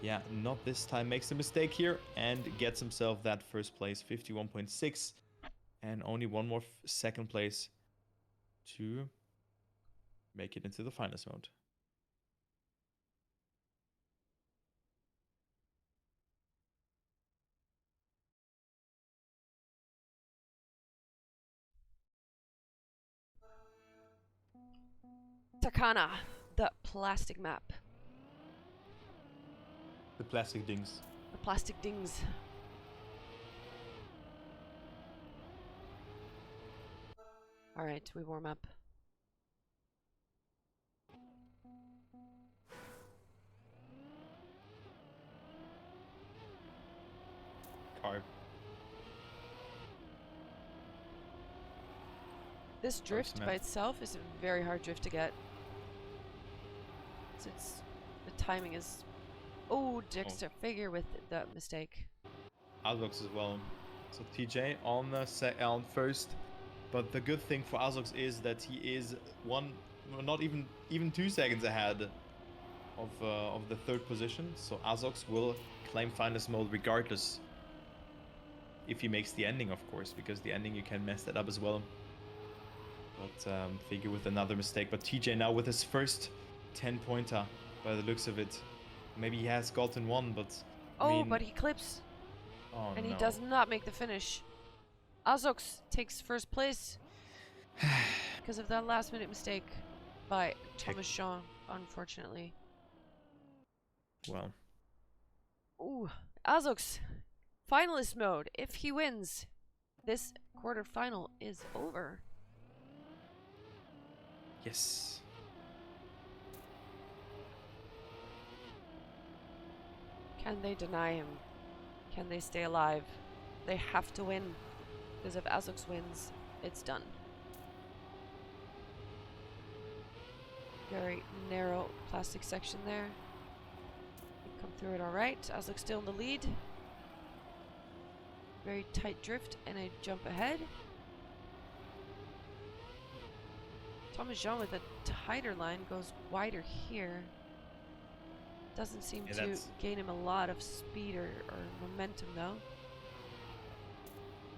yeah, not this time, makes a mistake here and gets himself that first place, 51.6, and only one more second place to make it into the finals mode. Takana, the plastic map. The plastic dings. The plastic dings. Alright, we warm up. This drift by itself is a very hard drift to get. So the timing is... Oh, Dexter Figure with the mistake. Azox as well. So TJ on first. But the good thing for Azox is that he is not even 2 seconds ahead of the third position. So Azox will claim finalist mode regardless. If he makes the ending, of course, because the ending you can mess that up as well. But Figure with another mistake. But TJ now with his first 10-pointer by the looks of it. Maybe he has gotten one, but I mean, but he clips. Oh, and no. he does not make the finish. Azox takes first place because of that last-minute mistake by Thomas Jean, unfortunately. Well. Ooh, Azox, finalist mode. If he wins, this quarterfinal is over. Yes. Can they deny him? Can they stay alive? They have to win, because if Azox wins, it's done. Very narrow plastic section there. Come through it all right. Azox still in the lead. Very tight drift and a jump ahead. Thomas Jean with a tighter line goes wider here. Doesn't seem to gain him a lot of speed or momentum though.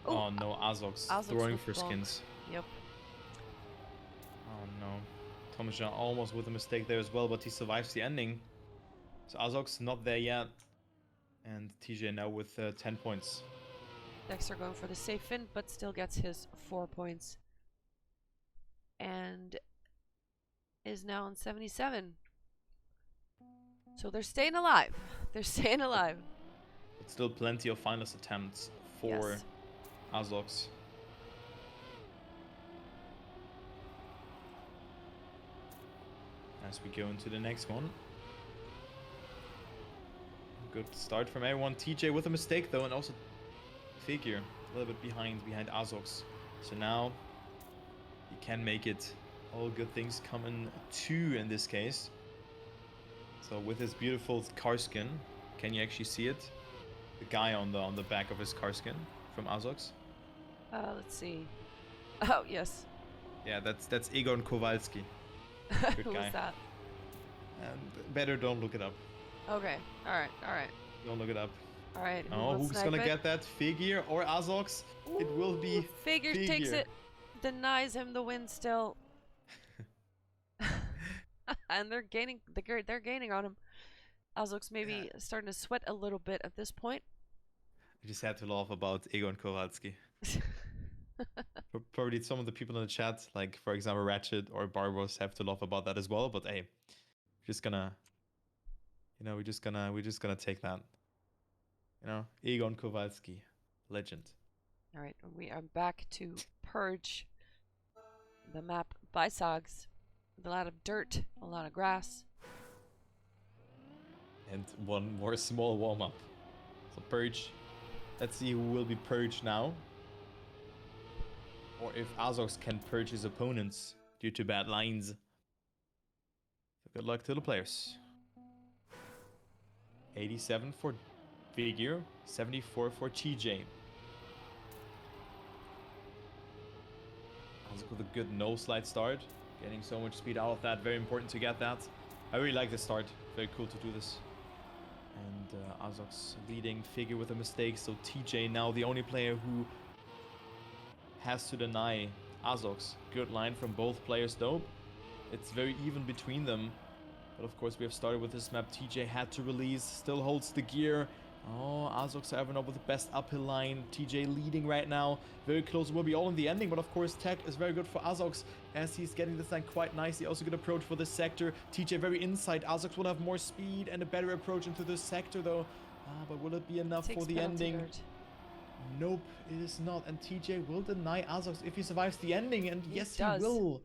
Oh no, Azox throwing for skins. Yep. Oh no. Thomas Jean almost with a mistake there as well, but he survives the ending. So Azox not there yet. And TJ now with 10 points. Dexter going for the safe fin, but still gets his 4 points. And is now on 77. So they're staying alive. They're staying alive. But still plenty of finalist attempts for Azox. As we go into the next one. Good start from everyone. TJ with a mistake though, and also Figure a little bit behind Azox. So now he can make it. All good things come in 2 in this case. So with his beautiful car skin, can you actually see it? The guy on the back of his car skin from Azox. Let's see. Oh yes. Yeah, that's Egon Kowalski. Good guy. Who's that? And better don't look it up. Okay. All right. Don't look it up. All right. Who's gonna get that? Figure or Azox? Ooh, it will be Figure takes it, denies him the win still. And they're gaining on him. Azox maybe starting to sweat a little bit at this point. I just had to laugh about Egon Kowalski. Probably some of the people in the chat, like for example Ratchet or Barbos, have to laugh about that as well. But hey, we're just gonna take that. Egon Kowalski, legend. All right, we are back to Purge, the map by Sogs. With a lot of dirt, a lot of grass. And one more small warm-up. So Purge. Let's see who will be purged now. Or if Azox can purge his opponents due to bad lines. So good luck to the players. 87 for Figure, 74 for TJ. Azox with a good no-slide start. Getting so much speed out of that, very important to get that. I really like the start, very cool to do this. And Azox leading, Figure with a mistake, so TJ now the only player who has to deny Azox. Good line from both players though. It's very even between them. But of course we have started with this map. TJ had to release, still holds the gear. Oh, Azox having up with the best uphill line. TJ leading right now. Very close, will be all in the ending. But of course tech is very good for Azox as he's getting this line quite nicely. Also good approach for this sector. TJ very inside. Azox will have more speed and a better approach into this sector though. But will it be enough for the ending? Nope, it is not. And TJ will deny Azox if he survives the ending. And yes, he will.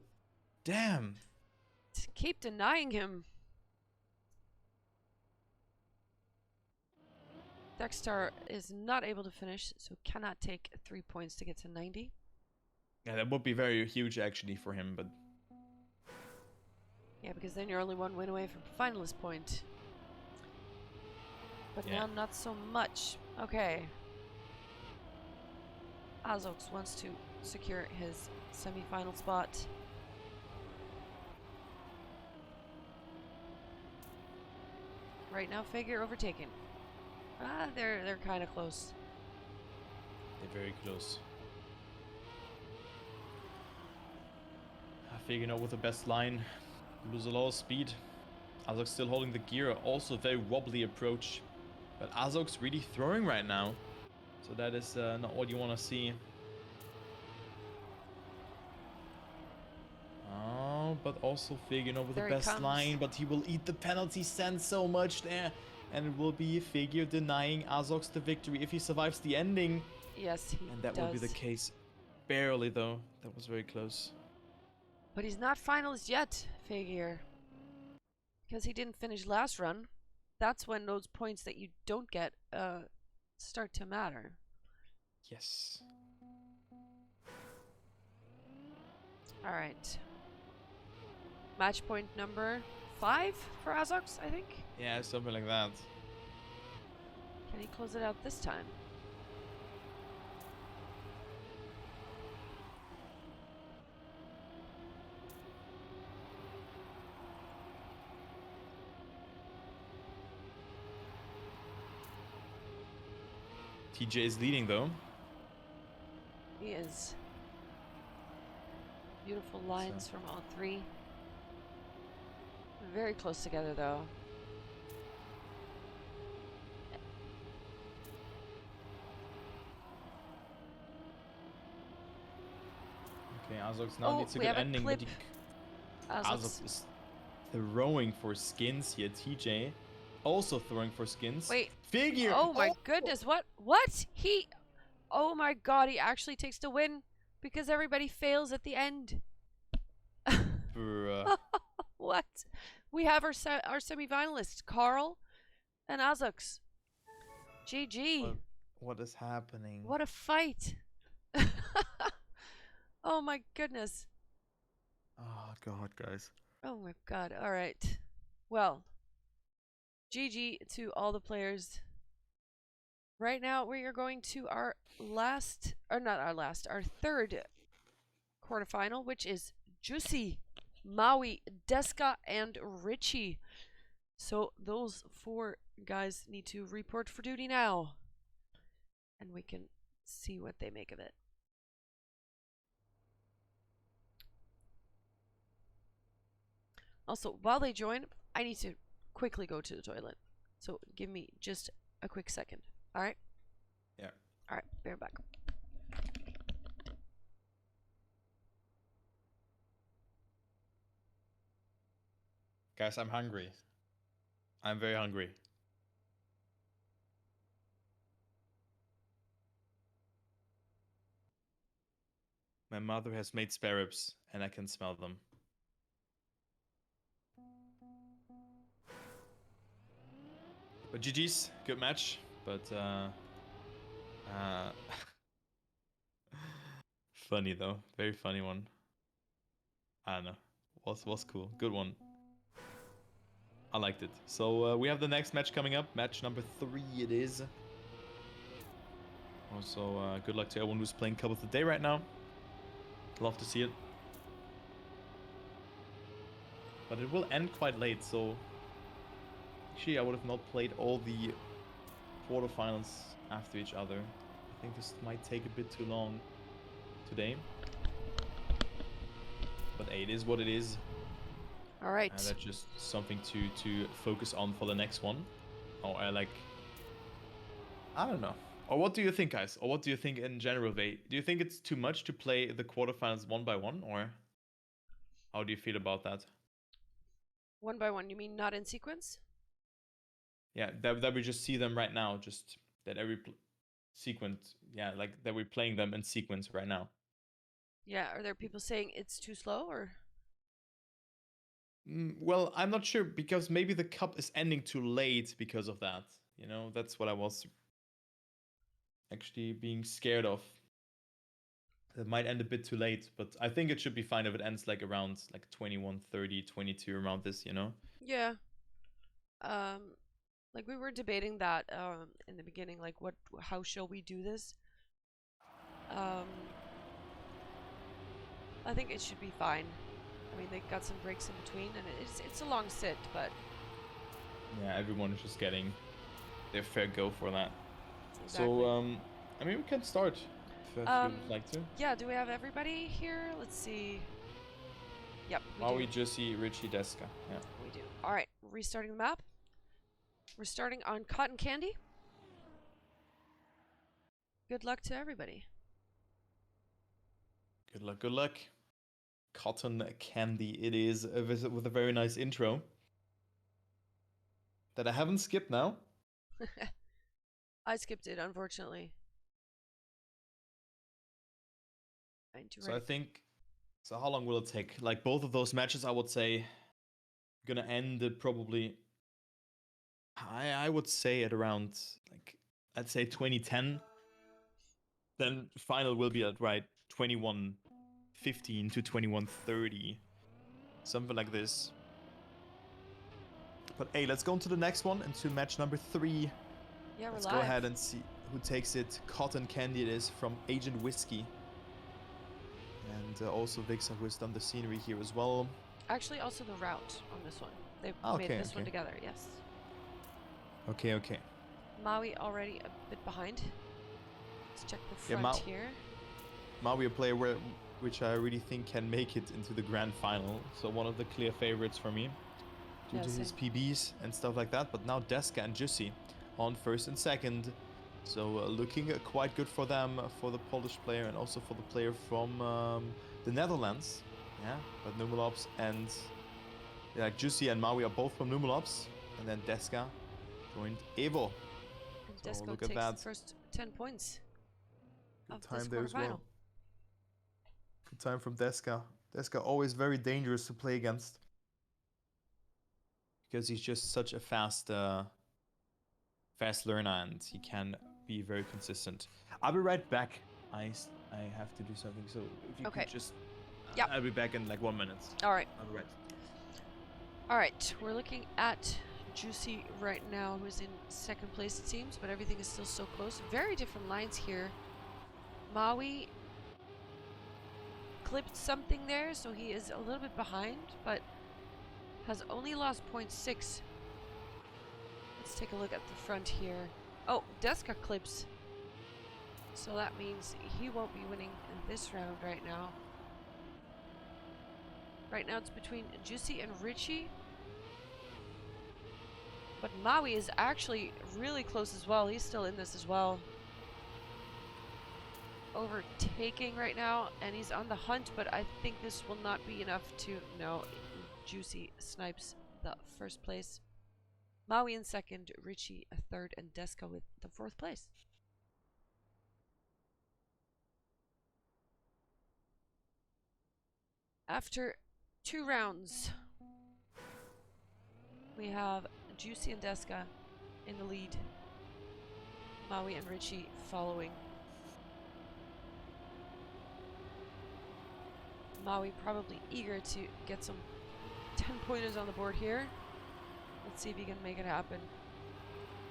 Damn. Keep denying him. Dexter is not able to finish, so cannot take 3 points to get to 90. Yeah, that would be very huge actually for him, but Yeah, because then you're only one win away from finalist point. But yeah. now not so much. Okay. Azox wants to secure his semi-final spot. Right now, Figure overtaken. Ah, they're kind of close. They're very close. I figure, with the best line, lose a lot of speed. Azog still holding the gear, also a very wobbly approach. But Azog's really throwing right now. So that is not what you want to see. Oh, but also Figure, with the There he best comes. line, but he will eat the penalty send so much there. And it will be Figure denying Azog's the victory if he survives the ending. Yes, he And that does. will be the case. Barely, though. That was very close. But he's not finalist yet, Figure. Because he didn't finish last run. That's when those points that you don't get start to matter. Yes. All right. Match point number 5 for Azox, I think. Yeah, something like that. Can he close it out this time? TJ is leading, though. He is. Beautiful lines from all three. Very close together, though. Okay, Azox now needs a we good have a ending, clip. but Azox is throwing for skins here. TJ also throwing for skins. Wait. Figure! Oh my goodness, what? What? Oh my god, he actually takes the win because everybody fails at the end. Bruh. What? We have our semi-finalists, Carl and Azox. GG. What is happening? What a fight. Oh my goodness. Oh god, guys. Oh my god. All right. Well, GG to all the players. Right now, we are going to our last, or not our last, our third quarterfinal, which is Juicy, Maui, Deska, and Richie. So those 4 guys need to report for duty now. And we can see what they make of it. Also, while they join, I need to quickly go to the toilet. So give me just a quick second. All right? Yeah. All right, be right back. Guys, I'm hungry. I'm very hungry. My mother has made spare ribs, and I can smell them. But GG's, good match. But funny though, very funny one. I don't know, was cool, good one. I liked it. So we have the next match coming up, match number 3 it is. Also, good luck to everyone who's playing Cup of the Day right now. Love to see it. But it will end quite late, so actually I would have not played all the quarterfinals after each other. I think this might take a bit too long today. But hey, it is what it is. All right. And that's just something to focus on for the next one. Or I don't know. Or what do you think, guys? Or what do you think in general, VAE? Do you think it's too much to play the quarterfinals one by one, or how do you feel about that? One by one, you mean not in sequence? Yeah, that we just see them right now, just that every sequence, yeah, like that we're playing them in sequence right now. Yeah, are there people saying it's too slow or? Well, I'm not sure because maybe the cup is ending too late because of that. That's what I was actually being scared of. that might end a bit too late, but I think it should be fine if it ends like around like 21:30, 22 around this, you know? Yeah. Like we were debating that in the beginning, like how shall we do this? Um, I think it should be fine. I mean, they got some breaks in between, and it's a long sit, but Yeah, everyone is just getting their fair go for that. exactly. So, I mean, we can start if you would like to. Yeah. Do we have everybody here? Let's see. Yep, we do. Maui, Jussi, Richie, Deska. Yeah. We do. All right, restarting the map. We're starting on cotton candy. Good luck to everybody. Good luck, good luck. Cotton candy it is, with a very nice intro that I haven't skipped now. I skipped it, unfortunately. So I think. So how long will it take? Like both of those matches, I would say, gonna end it probably. I would say at around like I'd say 2010. Then final will be at right 21:15 to 21:30, something like this. But hey, let's go into the next one, into match number 3. Yeah, Let's we're go live. ahead and see who takes it. Cotton Candy it is from Agent Whiskey. And also Vixen, who has done the scenery here as well. Actually, also the route on this one. They made this one together, yes. Okay. Maui already a bit behind. Let's check the front here. Maui, a player which I really think can make it into the grand final. So one of the clear favorites for me due to his PBs and stuff like that. But now Deska and Jussi on first and second. So looking quite good for them, for the Polish player and also for the player from the Netherlands. Yeah, but Numalops and Jussi and Maui are both from Numalops. And then Deska joined Evo. And so Desko look takes at that. the first 10 points Good of time this there as quarterfinal. well. Good time from Deska. Deska always very dangerous to play against. Because he's just such a fast learner and he can be very consistent. I'll be right back. I have to do something, so if you could just... I'll be back in like 1 minute. Alright. I'll be right. Alright, we're looking at Jussi right now, who's in second place it seems, but everything is still so close. Very different lines here. Maui clipped something there, so he is a little bit behind, but has only lost 0.6. Let's take a look at the front here. Oh, Deska clips. So that means he won't be winning in this round right now. Right now it's between Jussi and Richie. But Maui is actually really close as well. He's still in this as well. Overtaking right now, and he's on the hunt, but I think this will not be enough to... No, Jussi snipes the first place. Maui in second, Richie a third, and Deska with the fourth place. After 2 rounds, we have Jussi and Deska in the lead. Maui and Richie following. Maui probably eager to get some 10-pointers on the board here. Let's see if he can make it happen.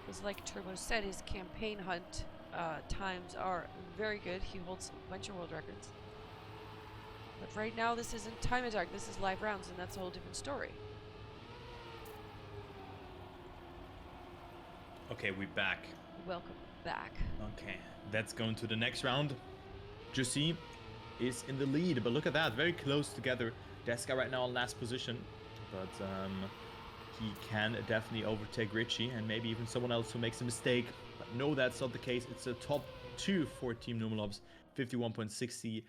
Because like Turbo said, his campaign hunt times are very good. He holds a bunch of world records. But right now this isn't time attack, this is live rounds, and that's a whole different story. Okay, we're back. Welcome back. Okay, let's go into the next round. Jussi is in the lead, but look at that, very close together. Deska right now in last position, but he can definitely overtake Richie and maybe even someone else who makes a mistake. But no, that's not the case. It's a top 2 for Team Numalobs, 51.60,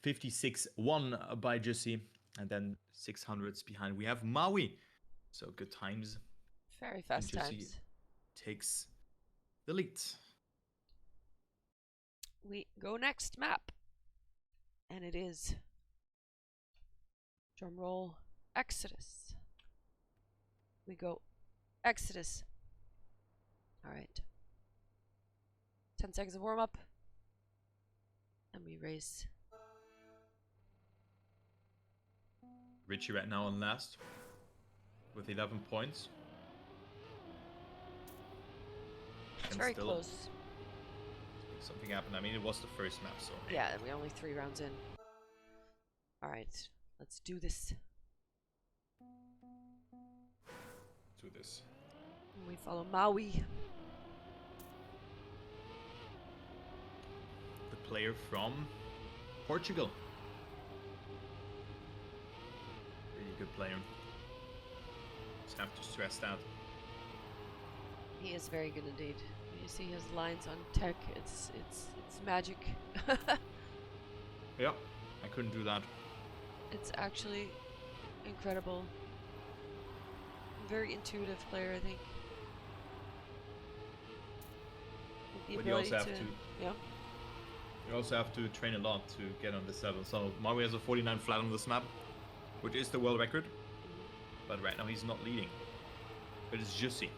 56-1 by Jussi, and then 600s behind. We have Maui, so good times. Very fast times. Takes the lead. We go next map, and it is, drum roll, Exodus. We go Exodus. All right. 10 seconds of warm up. And we race. Richie right now on last with 11 points. It's very close. Something happened. I mean, it was the first map, so... Yeah, we're only 3 rounds in. Alright, let's do this. Do this. And we follow Maui. The player from Portugal. Really good player. Just have to stress that. He is very good indeed. You see his lines on tech, it's magic. Yep, I couldn't do that. It's actually incredible. Very intuitive player, I think. With the But you ability also have to... Yeah. You also have to train a lot to get on this level. So Maui has a 49 flat on this map, which is the world record. But right now he's not leading. But it's Jussi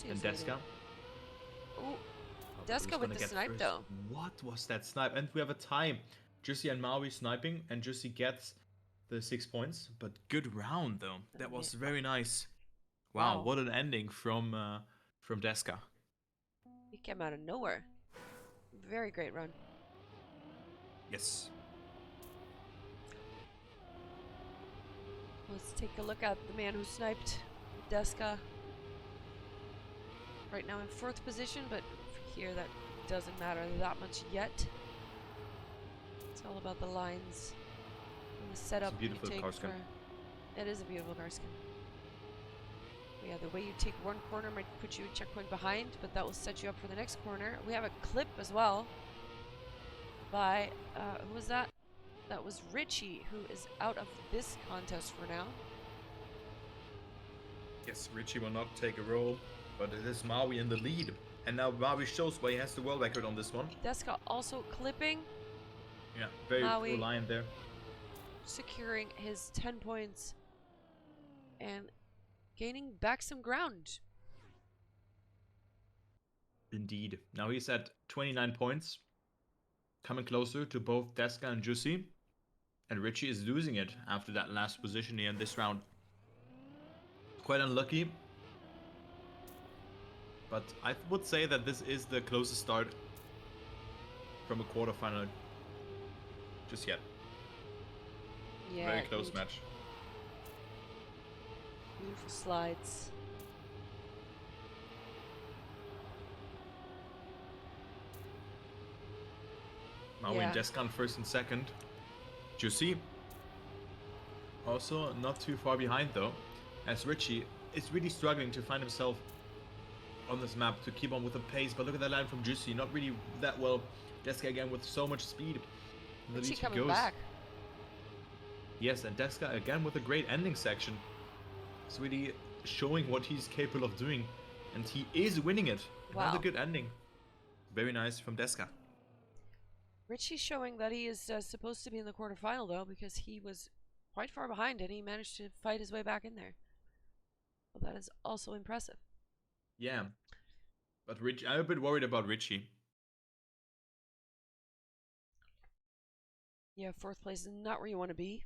and Deska. Oh, Deska with the snipe first? though. What was that snipe? And we have a tie. Jussi and Maui sniping, and Jussi gets the 6 points. But good round though. That was very nice. Wow, what an ending from Deska. He came out of nowhere. Very great run. Yes. Let's take a look at the man who sniped Deska. Right now in 4th position, but here that doesn't matter that much yet. It's all about the lines and the setup you take for... It is a beautiful car skin. Yeah, the way you take one corner might put you a checkpoint behind, but that will set you up for the next corner. We have a clip as well by, who was that? That was Richie, who is out of this contest for now. Yes, Richie will not take a role, but it is Maui in the lead. And now Maui shows why he has the world record on this one. Deska also clipping. Yeah, very full line there. Securing his 10 points and gaining back some ground. Indeed. Now he's at 29 points. Coming closer to both Deska and Jussi. And Richie is losing it after that last position here in this round. Quite unlucky. But I would say that this is the closest start from a quarterfinal just yet. Yeah, very close match. Beautiful slides. Maui and Deska on 1st and 2nd. Jussi also not too far behind though, as Richie is really struggling to find himself on this map to keep on with the pace. But look at that line from Jussi, not really that well. Deska again with so much speed. Richie coming back. Yes, and Deska again with a great ending section. It's really showing what he's capable of doing, and he is winning it. Wow. Another good ending. Very nice from Deska. Richie showing that he is supposed to be in the quarterfinal though, because he was quite far behind and he managed to fight his way back in there. Well, that is also impressive. Yeah, but I'm a bit worried about Richie. Yeah, 4th place is not where you want to be.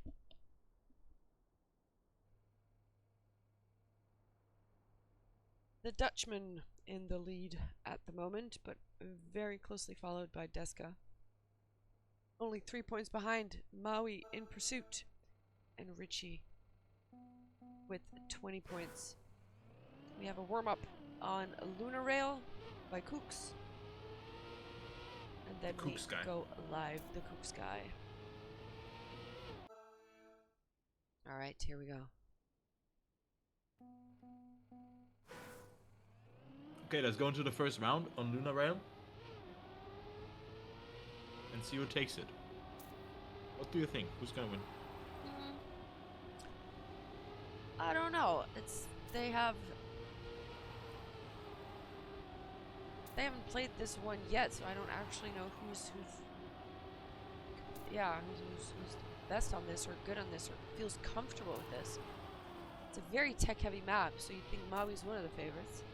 The Dutchman in the lead at the moment, but very closely followed by Deska. Only 3 points behind Maui in pursuit, and Richie with 20 points. We have a warm-up on Lunar Rail by Kooks, and then we go live the Kook Sky. All right, here we go. Okay, let's go into the first round on Lunar Rail and see who takes it. What do you think? Who's gonna win? I don't know. They haven't played this one yet, so I don't actually know who's best on this or good on this or feels comfortable with this. It's a very tech-heavy map, so you'd think Maui's one of the favorites.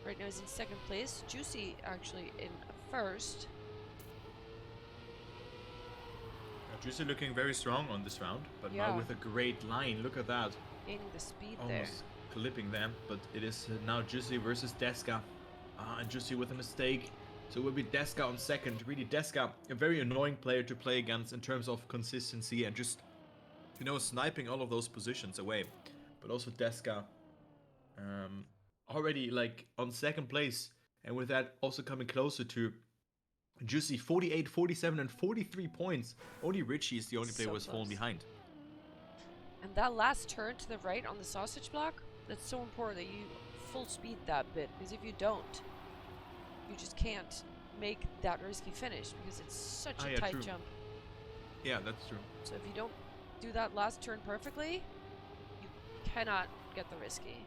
Right now he's in 2nd place. Jussi actually in 1st. Juicy looking very strong on this round, but Yeah. now with a great line. Look at that. Gaining the speed Almost clipping them, but it is now Juicy versus Deska. And Juicy with a mistake. So it will be Deska on second. Really, Deska, a very annoying player to play against in terms of consistency and just, you know, sniping all of those positions away. But also Deska already like on second place, and with that also coming closer to Juicy 48, 47, and 43 points. Only Richie is the only player who has fallen behind. And that last turn to the right on the sausage block, that's so important that you full speed that bit, because if you don't, you just can't make that risky finish because it's such a tight jump. Yeah, that's true. So if you don't do that last turn perfectly, you cannot get the risky.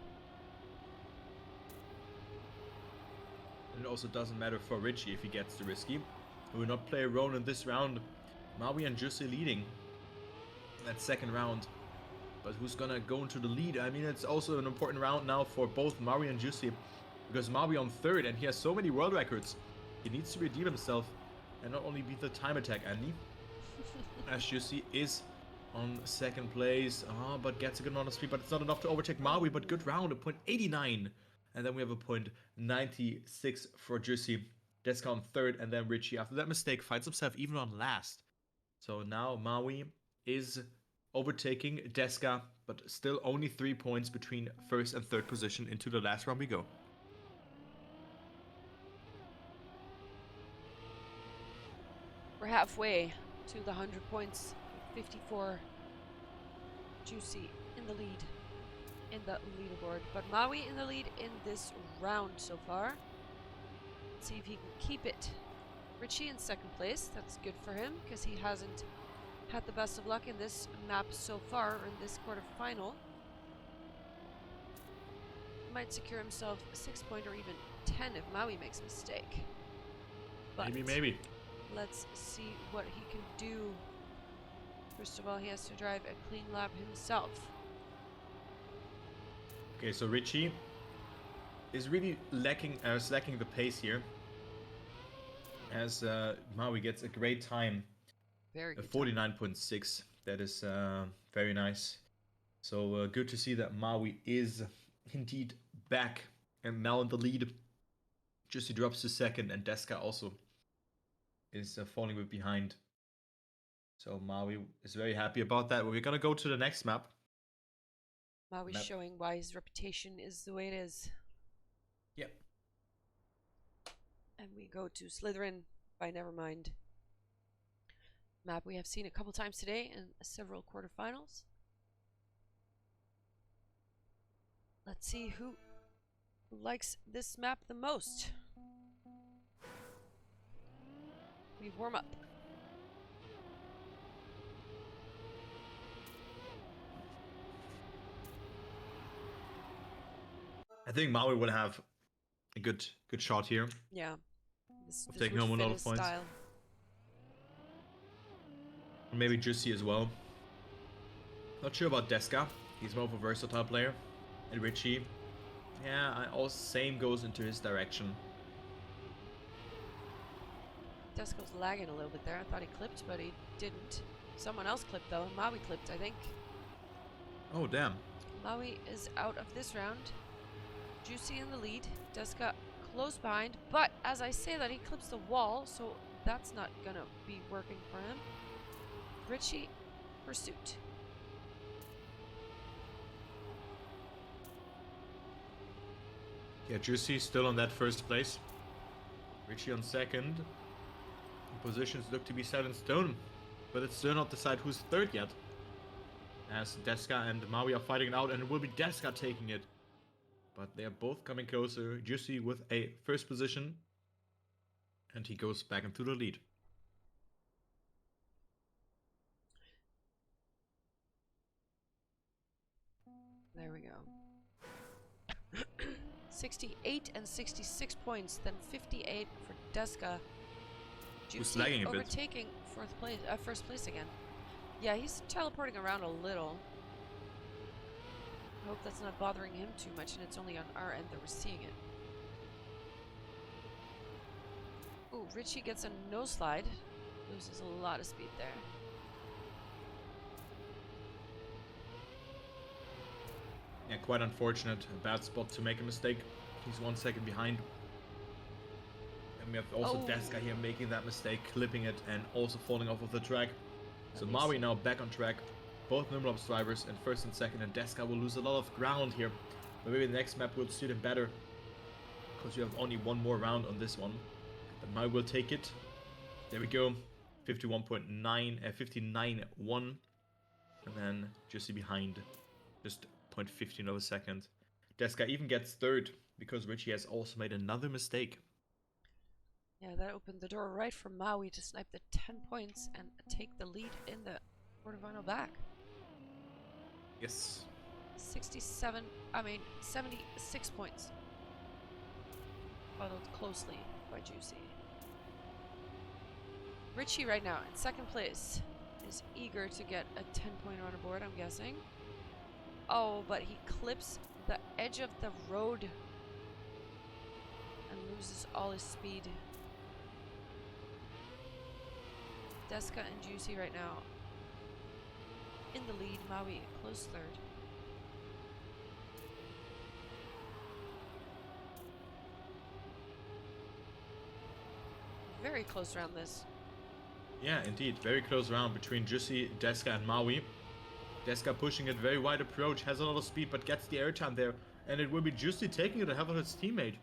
And it also doesn't matter for Richie if he gets the risky. He will not play a role in this round. Maui and Juicy leading that second round. But who's gonna go into the lead? I mean, it's also an important round now for both Maui and Juicy, because Maui on third and he has so many world records. He needs to redeem himself and not only beat the time attack Andy. As Juicy is on second place. But gets a good amount of speed, but it's not enough to overtake Maui. But good round, a point 89. And then we have a point 96 for Juicy. Deska on third, and then Richie, after that mistake, finds himself even on last. So now Maui is overtaking Deska, but still only 3 points between first and third position. Into the last round we go. We're halfway to the 100 points. 54 Juicy in the lead in the leaderboard, but Maui in the lead in this round so far. Let's see if he can keep it. Richie in second place. That's good for him because he hasn't had the best of luck in this map so far, or in this quarterfinal. Might secure himself a 6 point or even 10 if Maui makes a mistake. But Maybe. Let's see what he can do. First of all, he has to drive a clean lap himself. Okay, so Richie is really slacking the pace here, as Maui gets a great time. Very good. 49.6. That is very nice. So good to see that Maui is indeed back and now in the lead. Juicy drops to second, and Deska also is falling a bit behind. So Maui is very happy about that. We're gonna go to the next map. Maui's showing why his reputation is the way it is. Yep. And we go to Slytherin by Nevermind. Map we have seen a couple times today in several quarterfinals. Let's see who likes this map the most. We warm up. I think Maui will have a good shot here. Yeah. This taking home a lot of points. Style. Maybe Juicy as well. Not sure about Deska. He's more of a versatile player. And Richie, yeah, all same goes into his direction. Deska's lagging a little bit there. I thought he clipped, but he didn't. Someone else clipped though. Maui clipped, I think. Oh, damn. Maui is out of this round. Juicy in the lead. Deska close behind. But as I say that, he clips the wall, so that's not gonna be working for him. Richie, pursuit. Yeah, Juicy still on that first place. Richie on second. Positions look to be set in stone, but it's still not decided who's third yet. As Deska and Maui are fighting it out, and it will be Deska taking it. But they are both coming closer. Juicy with a first position, and he goes back into the lead. There we go. 68 and 66 points, then 58 for Deska. Who's lagging a bit. Overtaking first place again. Yeah, he's teleporting around a little. I hope that's not bothering him too much, and it's only on our end that we're seeing it. Ooh, Richie gets a no slide. Loses a lot of speed there. Yeah, quite unfortunate. A bad spot to make a mistake. He's 1 second behind. And we have also Deska here making that mistake, clipping it, and also falling off of the track. So Maui now back on track. Both Nimblob's drivers in first and second, and Deska will lose a lot of ground here. But maybe the next map will suit him better, because you have only one more round on this one. But Maui will take it. There we go. 51.9, 59.1. And then Jussi behind. Just 0.15 of a second. Deska even gets third, because Richie has also made another mistake. Yeah, that opened the door right for Maui to snipe the 10 points and take the lead in the quarterfinal back. Yes. 76 points. Followed closely by Juicy. Richie right now in second place is eager to get a 10-pointer on a board, I'm guessing. Oh, but he clips the edge of the road and loses all his speed. Deska and Juicy right now in the lead. Maui close third. Very close round this. Yeah, indeed. Very close round between Jussi, Deska, and Maui. Deska pushing it very wide approach, has a lot of speed, but gets the airtime there. And it will be Jussi taking it ahead of his teammate.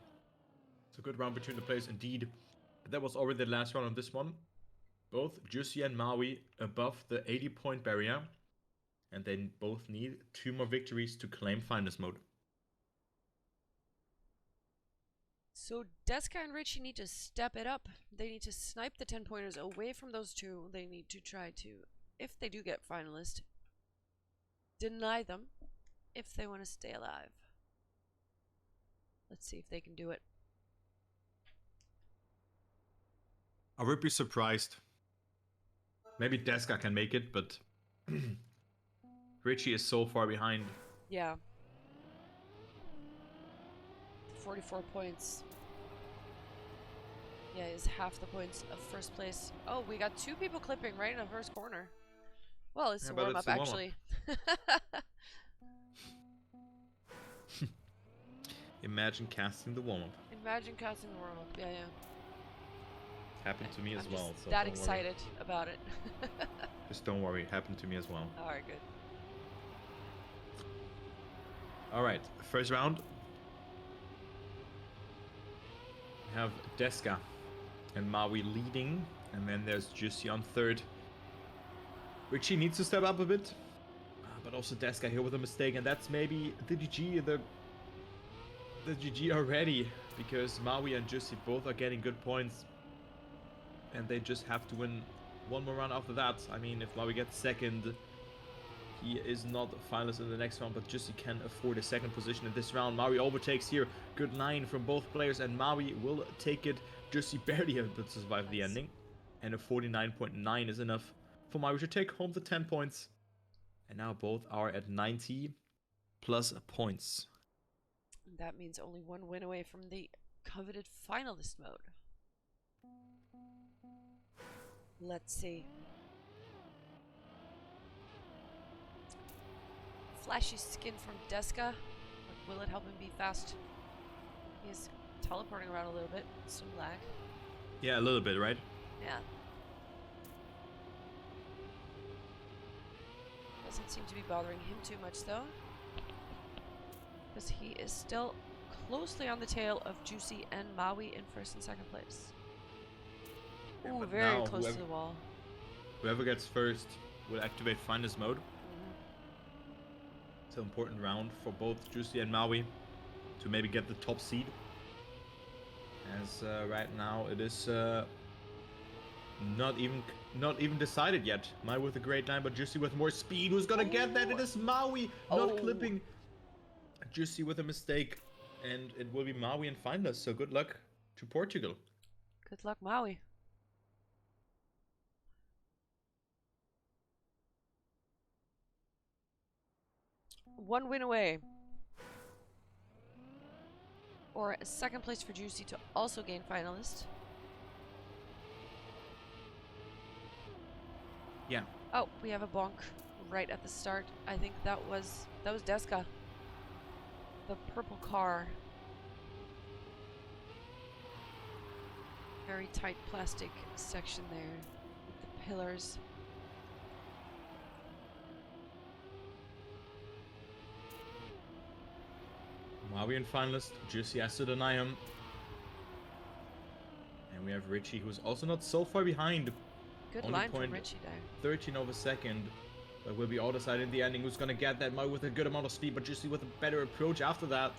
It's a good round between the players indeed. But that was already the last round on this one. Both Jussi and Maui above the 80-point barrier. And they both need 2 more victories to claim finals mode. So Deska and Richie need to step it up. They need to snipe the 10 pointers away from those two. They need to try to, if they do get finalist, deny them if they want to stay alive. Let's see if they can do it. I would be surprised. Maybe Deska can make it, but Richie is so far behind. Yeah. 44 points. Yeah, is half the points of first place. Oh, we got 2 people clipping right in the first corner. Well, it's a warm-up, actually. Imagine casting the warm-up. Imagine casting the warm-up. Yeah, yeah. Happened to me as well. So that excited about it. Just don't worry. It happened to me as well. Alright, good. Alright, first round. We have Deska and Maui leading. And then there's Jussi on third. Richie needs to step up a bit. But also Deska here with a mistake. And that's maybe the GG, the GG already. Because Maui and Jussi both are getting good points. And they just have to win one more round after that. I mean, if Maui gets second, he is not a finalist in the next round, but Jussi can afford a second position in this round. Maui overtakes here. Good line from both players, and Maui will take it. Jussi barely able to survive the ending. And a 49.9 is enough for Maui to take home the 10 points. And now both are at 90 plus points. That means only 1 win away from the coveted finalist mode. Let's see. Flashy skin from Deska. Will it help him be fast? He's teleporting around a little bit. Some lag. Yeah, a little bit, right? Yeah. Doesn't seem to be bothering him too much, though. Because he is still closely on the tail of Juicy and Maui in first and second place. Ooh, but very close to the wall. Whoever gets first will activate finals mode. It's an important round for both Juicy and Maui to maybe get the top seed. As right now it is not even decided yet. Maui with a great line, but Juicy with more speed. Who's gonna get that? It is Maui, not clipping. Juicy with a mistake, and it will be Maui in finals. So good luck to Portugal. Good luck, Maui. One win away. Or a second place for Juicy to also gain finalist. Yeah. Oh, we have a bonk right at the start. I think that was Deska. the purple car. Very tight plastic section there with the pillars. Maui in finalist. Juicy has to deny him. And we have Richie, who's also not so far behind. Good Only line from point Richie there. 13 of a second. But will be all decided in the ending who's gonna get that Maui with a good amount of speed, but Juicy with a better approach after that.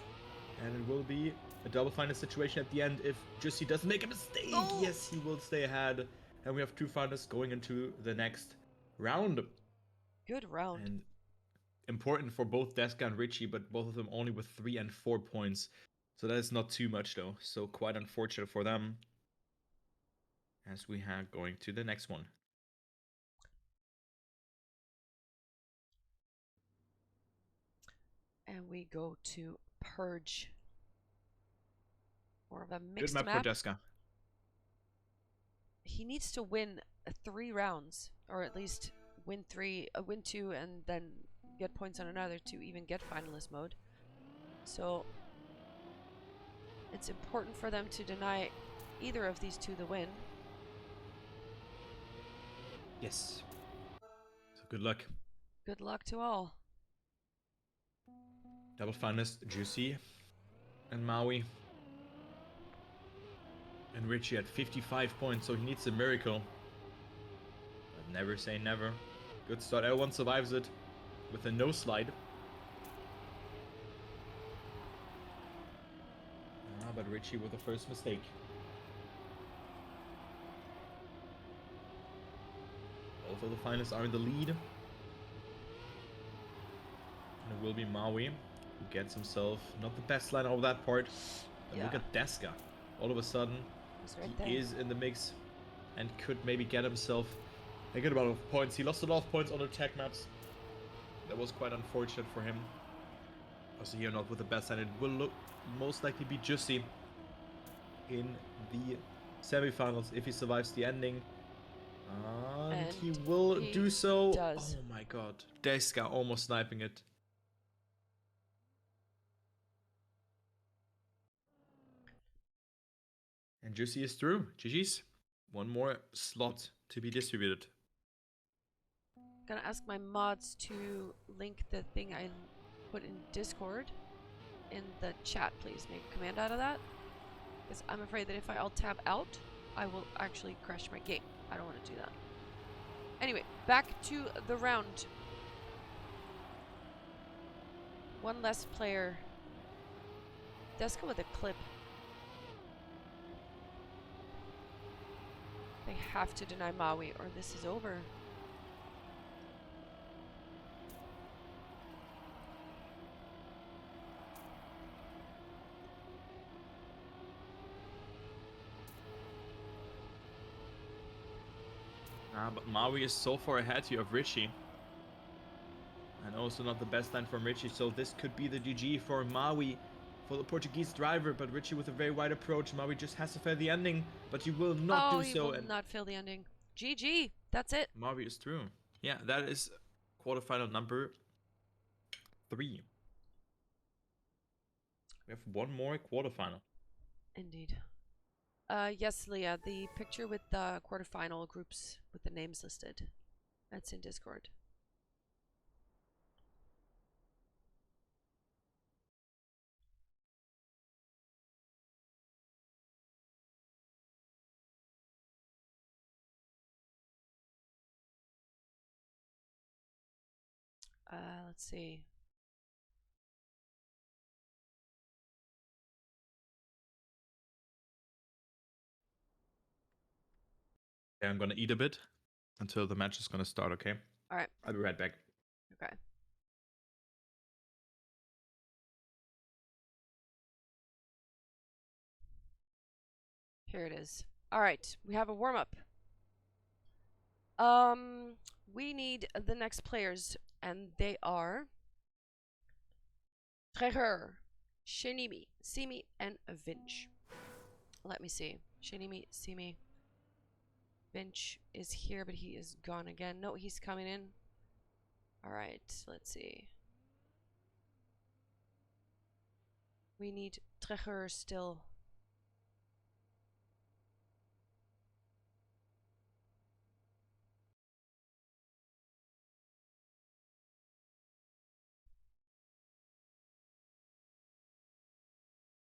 And it will be a double final situation at the end if Juicy doesn't make a mistake. Oh. Yes, he will stay ahead. And we have two finalists going into the next round. Good round. And important for both Deska and Richie, but both of them only with 3 and 4 points. So that is not too much though. So quite unfortunate for them. As we have going to the next one. And we go to Purge. More of a Good mixed map for Deska. He needs to win 3 rounds, or at least win 2, and then get points on another to even get finalist mode. So it's important for them to deny either of these two the win. Yes. So good luck. Good luck to all. Double finalist Juicy and Maui. And Richie at 55 points, so he needs a miracle. But never say never. Good start. Everyone survives it with a no slide. But Richie with the first mistake. Both of the finalists are in the lead. And it will be Maui, who gets himself not the best line of that part. And look at Deska. All of a sudden, he is in the mix and could maybe get himself a good amount of points. He lost a lot of points on the tech maps. That was quite unfortunate for him. Also here not with the best line. It will look most likely be Juicy in the semifinals if he survives the ending. And he will do so. Does. Oh my god. Deska almost sniping it. And Juicy is through. GG's. One more slot to be distributed. Gonna ask my mods to link the thing I put in Discord in the chat, please. Make a command out of that. Because I'm afraid that if I alt-tab out, I will actually crash my game. I don't want to do that. Anyway, back to the round. One less player. Deska with a clip. They have to deny Maui or this is over. But Maui is so far ahead here of Richie. And also not the best line from Richie, so this could be the GG for Maui, for the Portuguese driver. But Richie with a very wide approach. Maui just has to fail the ending, but he will not do so. He will not fail the ending. GG. That's it. Maui is through. Yeah, that is quarterfinal number 3. We have one more quarterfinal. Indeed. Yes, Leah, the picture with the quarterfinal groups with the names listed. That's in Discord. Let's see. Okay, I'm gonna eat a bit until the match is gonna start, okay? Alright. I'll be right back. Okay. Here it is. Alright, we have a warm-up. We need the next players, and they are Treher, Shinimi, Simi, and Vinch. Let me see. Shinimi, Simi. Vinch is here, but he is gone again. No, he's coming in. Alright, let's see. We need Trekker still.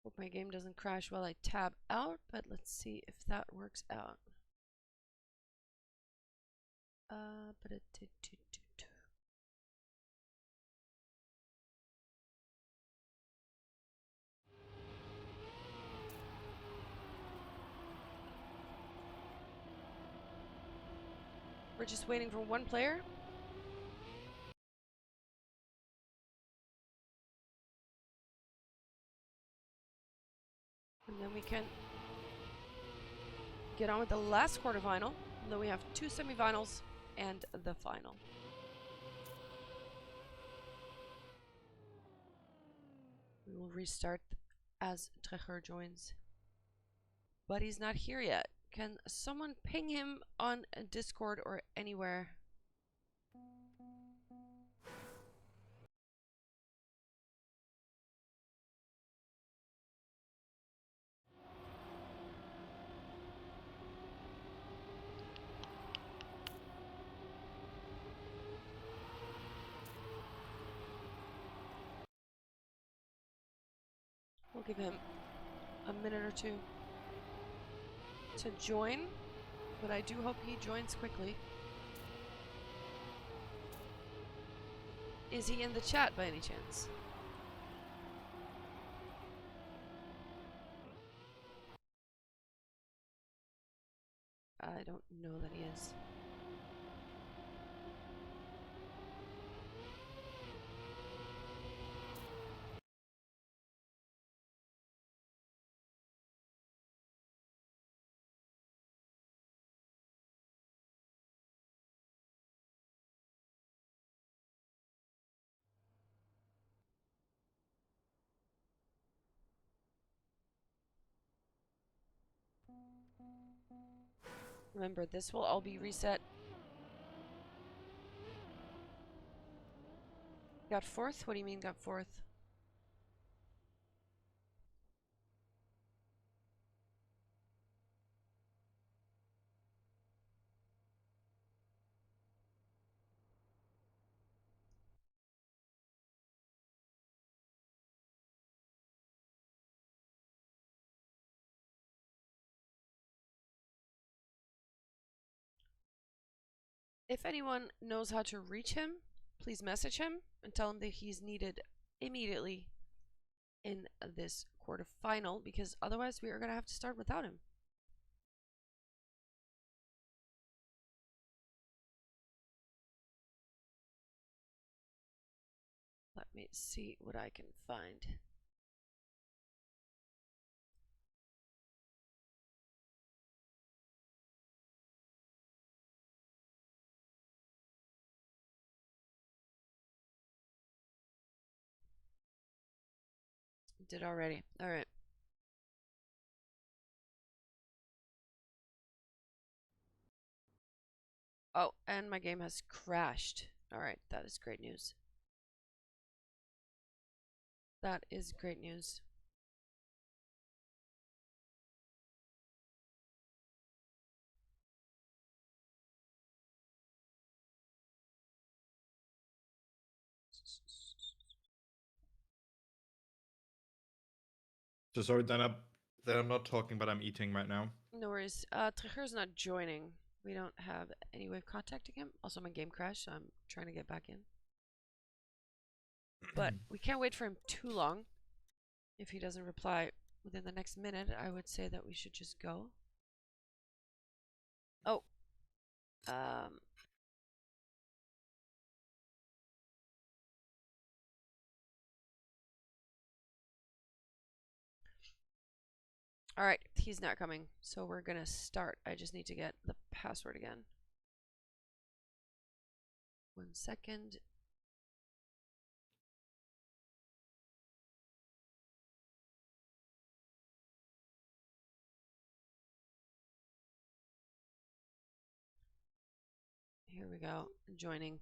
Hope my game doesn't crash while I tab out, but let's see if that works out. But it did. We're just waiting for one player. And then we can get on with the last quarterfinal. And then we have 2 semifinals and the final. We will restart as Trekker joins. But he's not here yet. Can someone ping him on Discord or anywhere? We'll give him a minute or two to join, but I do hope he joins quickly. Is he in the chat by any chance? I don't know that he is. Remember, this will all be reset. Got 4th? What do you mean got 4th? If anyone knows how to reach him, please message him and tell him that he's needed immediately in this quarterfinal, because otherwise we are going to have to start without him. Let me see what I can find. Did already. All right. Oh, and my game has crashed. All right, that is great news. That is great news. So sorry that I'm not talking, but I'm eating right now. No worries. Trecher's not joining. We don't have any way of contacting him. Also, my game crashed, so I'm trying to get back in. But we can't wait for him too long. If he doesn't reply within the next minute, I would say that we should just go. Oh. Alright, he's not coming. So we're gonna start. I just need to get the password again. 1 second. Here we go. Joining.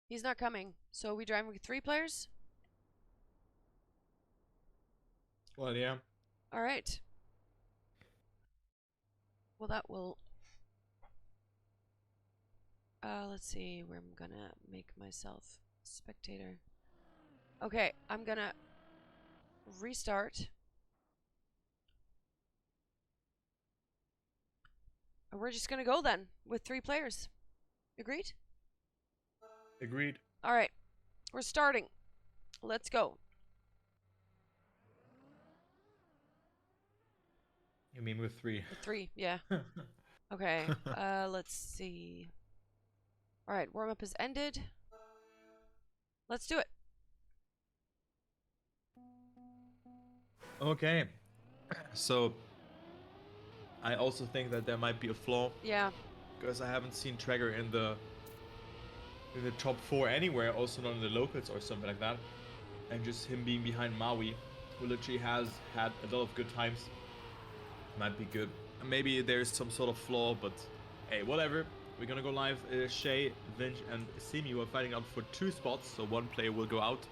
He's not coming. So we driving with 3 players? Well, yeah. All right. Well, that will... let's see where I'm gonna make myself spectator. Okay, I'm gonna restart. And we're just gonna go then with 3 players. Agreed? Agreed. All right. We're starting. Let's go. You mean with 3? With 3, yeah. Okay. Let's see. All right, warm up has ended. Let's do it. Okay. So I also think that there might be a flaw Yeah. because I haven't seen Traeger in the top 4 anywhere, also not in the locals or something like that. And just him being behind Maui, who literally has had a lot of good times, might be good. Maybe there's some sort of flaw, but hey, whatever. We're gonna go live. Shay, Vinch, and Simi are fighting out for 2 spots, so 1 player will go out.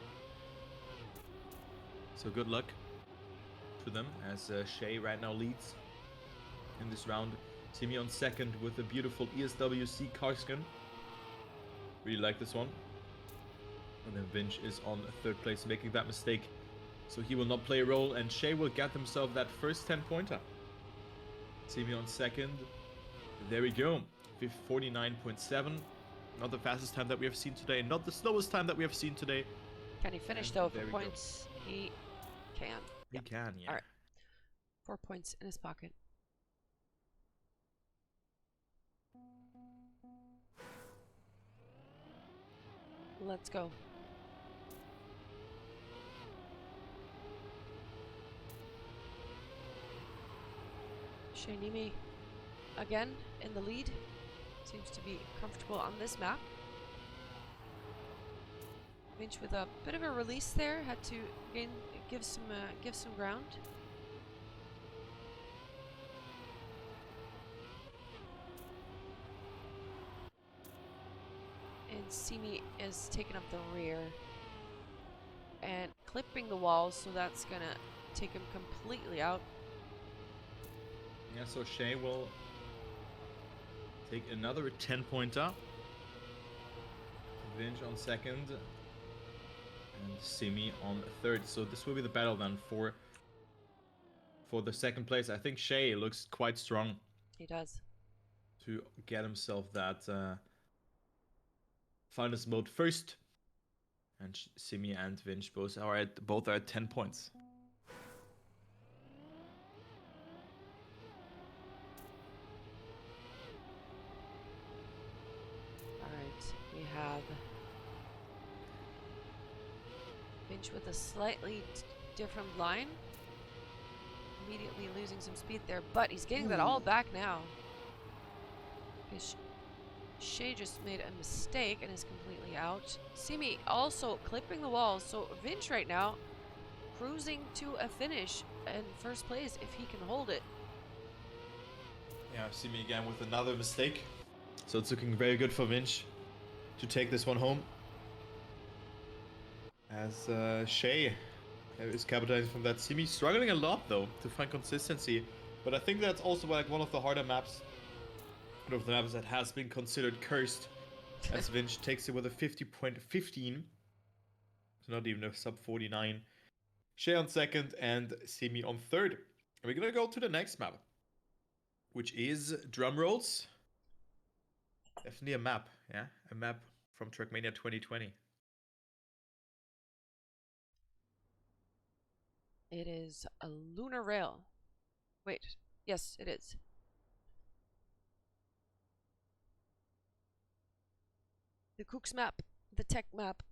So good luck to them, as Shay right now leads in this round. Simi on second with a beautiful ESWC car skin. Really like this one. And then Vinch is on 3rd place, making that mistake. So he will not play a role, and Shay will get himself that first 10-pointer. Simi on second. There we go. 49.7. Not the fastest time that we have seen today. Not the slowest time that we have seen today. Can he finish, And though, there for we go. points? He can. He can, yeah. All right. 4 points in his pocket. Let's go. Shainimi again in the lead. Seems to be comfortable on this map. Vinch with a bit of a release there, had to give some ground. And Simi is taking up the rear and clipping the wall, so that's gonna take him completely out. Yeah, so Shay will take another 10-pointer. Vinch on second. And Simi on third. So this will be the battle then for the second place. I think Shay looks quite strong. He does. To get himself that finals mode first. And Simi and Vinch both are at 10 points. Alright, we have Vinch with a slightly different line. Immediately losing some speed there, but he's getting that all back now. Shay just made a mistake and is completely out. Simi also clipping the wall, so Vinch right now cruising to a finish in first place if he can hold it. Yeah, Simi again with another mistake. So it's looking very good for Vinch to take this one home. As Shay is capitalizing from that. Simi struggling a lot though to find consistency. But I think that's also like one of the harder maps. One of the maps that has been considered cursed. As Vinch takes it with a 50.15. So not even a sub 49. Shay on second and Simi on third. And we're gonna go to the next map. Which is drum rolls. Definitely a map, yeah? A map from Trackmania 2020. It is a lunar rail. Wait, yes, it is. The Kooks map, the tech map.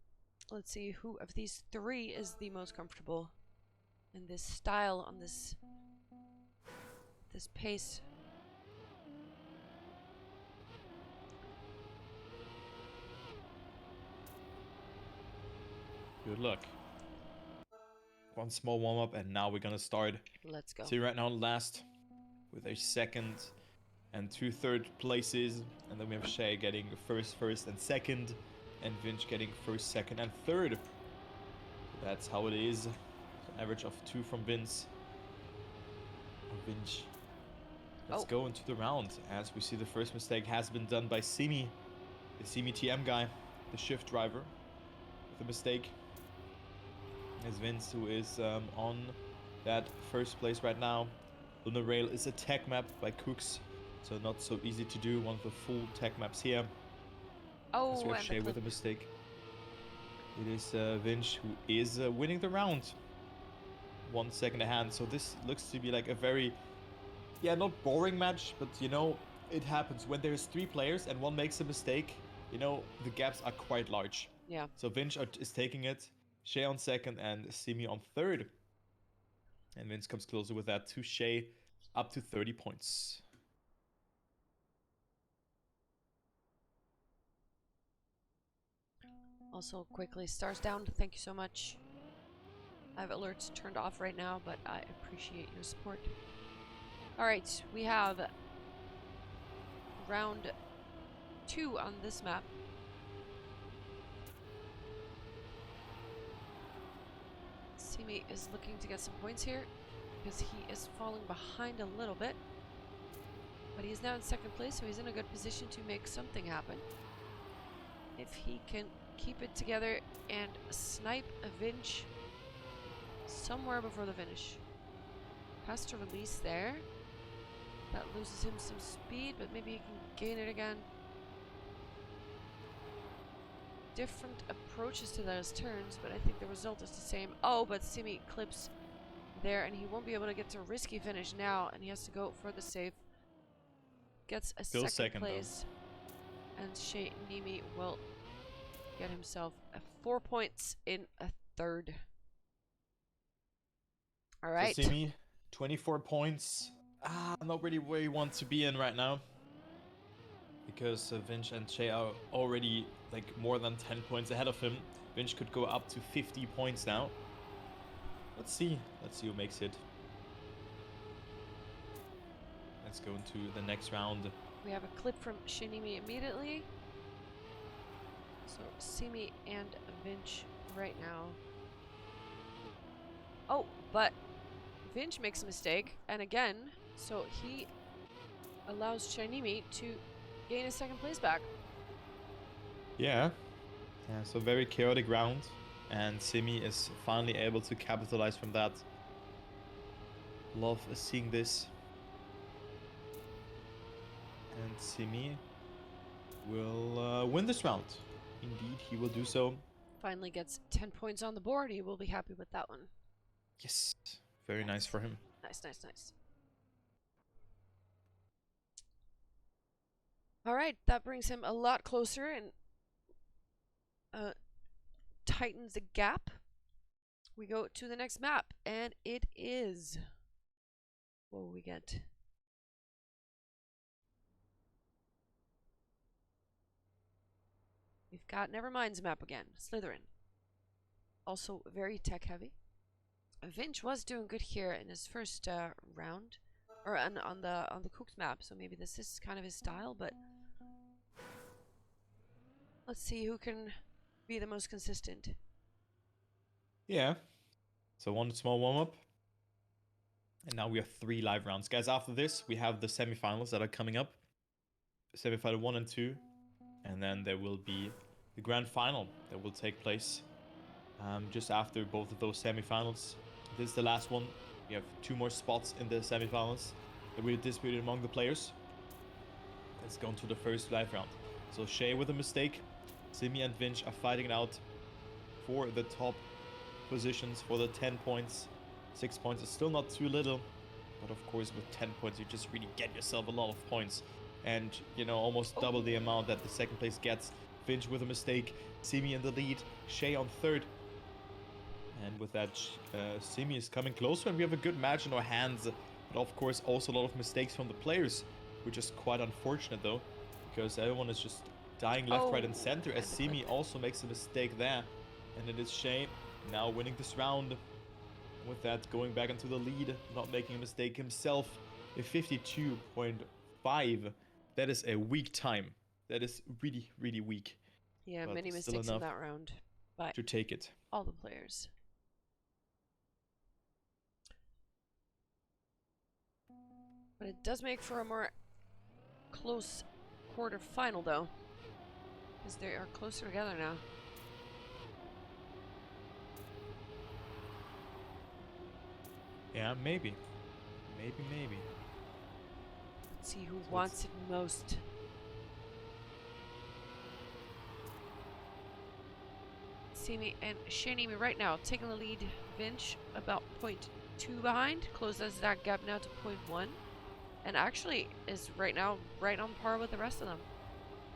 Let's see who of these 3 is the most comfortable in this style, on this pace. Good luck. One small warm-up and now we're gonna start. Let's go. So right now last with a second and 2 third places. And then we have Shay getting first and second. and Vinch getting first, second, and third. So that's how it is. Average of 2 from Vince. Vinch. Let's go into the round. As we see, the first mistake has been done by Simi, the Simi TM guy, the shift driver, with a mistake. As Vince, who is on that first place right now. Lunar Rail is a tech map by Cooks, so not so easy to do. One of the full tech maps here. Oh, as we have Shay with a mistake. It is Vinch who is winning the round. 1 second ahead. So this looks to be like a very, not boring match, but you know, it happens when there's 3 players and one makes a mistake. You know, the gaps are quite large. Yeah. So Vinch is taking it. Shay on second and Simi on third. And Vince comes closer with that to Shay, up to 30 points. Also, quickly, stars down. Thank you so much. I have alerts turned off right now, but I appreciate your support. Alright, we have round 2 on this map. Simi is looking to get some points here because he is falling behind a little bit. But he's now in second place, so he's in a good position to make something happen. If he can keep it together and snipe a Vinch somewhere before the finish. Has to release there. That loses him some speed, but maybe he can gain it again. Different approaches to those turns, but I think the result is the same. Oh, but Simi clips there, and he won't be able to get to a risky finish now, and he has to go for the save. Gets a second place, though. And Shay Nimi will get himself 4 points in a third. All right. So Simi, 24 points. Not really where you want to be in right now. Because Vinch and Shay are already like more than 10 points ahead of him. Vinch could go up to 50 points now. Let's see who makes it. Let's go into the next round. We have a clip from Shinimi immediately. So Simi and Vinch right now. Oh, but Vinch makes a mistake, and again, so he allows Shinimi to gain his second place back. Yeah, so very chaotic round, and Simi is finally able to capitalize from that. Love seeing this. And Simi will win this round. Indeed, he will do so. Finally gets 10 points on the board. He will be happy with that one. Yes, very nice for him. Nice, nice, nice. All right, that brings him a lot closer and tightens the gap. We go to the next map, and it is... what will we get? We've got Nevermind's map again, Slytherin. Also very tech heavy. Vinch was doing good here in his first round, or on the Cook's map, so maybe this is kind of his style, but let's see who can be the most consistent. Yeah. So one small warm-up. And now we have 3 live rounds. Guys, after this, we have the semifinals that are coming up. Semifinal 1 and 2. And then there will be the grand final that will take place just after both of those semifinals. This is the last one. We have 2 more spots in the semifinals that will be disputed among the players. Let's go into the first live round. So Shay with a mistake. Simi and Vinch are fighting it out for the top positions for the 10 points. 6 points is still not too little, but of course with 10 points you just really get yourself a lot of points, and you know, almost double the amount that the second place gets. Vinch with a mistake, Simi in the lead, Shay on third, and with that Simi is coming closer, and we have a good match in our hands, but of course also a lot of mistakes from the players, which is quite unfortunate though, because everyone is just dying left, right and center, as Simi also makes a mistake there, and it is Shay now winning this round. With that, going back into the lead, not making a mistake himself, a 52.5. That is a weak time. That is really, really weak. Yeah, but many still mistakes in enough that round by to take it. all the players. But it does make for a more close quarterfinal, though, because they are closer together now. Yeah, maybe. Maybe. Let's see who So wants it most. Simi and Shanimi right now taking the lead. Vinch about 0.2 behind, closes that gap now to 0.1, and actually is right now right on par with the rest of them.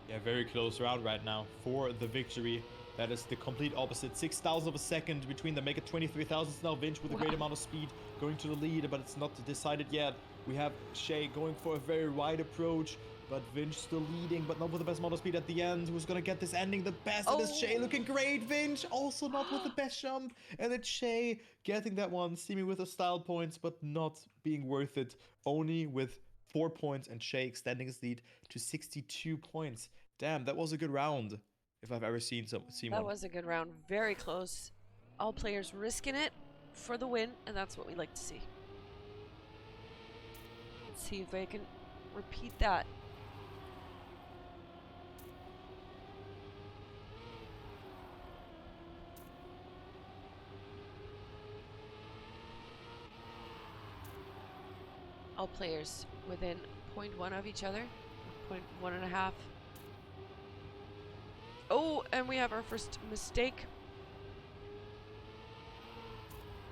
Yeah, very close round right now for the victory. That is the complete opposite. 6,000 of a second between them. Make it 23,000. Now Vinch with a great amount of speed going to the lead, but it's not decided yet. We have Shay going for a very wide approach, but Vinch still leading, but not with the best amount of speed at the end. Who's gonna get this ending the best? It is Shay looking great. Vinch also not with the best jump, and it's Shay getting that one. Simi with the style points, but not being worth it. Only with 4 points, and Shay extending his lead to 62 points. Damn, that was a good round. If I've ever seen one. That was a good round. Very close. All players risking it for the win, and that's what we like to see. Let's see if I can repeat that. All players within 0.1 of each other, 0.1.5. Oh, and we have our first mistake.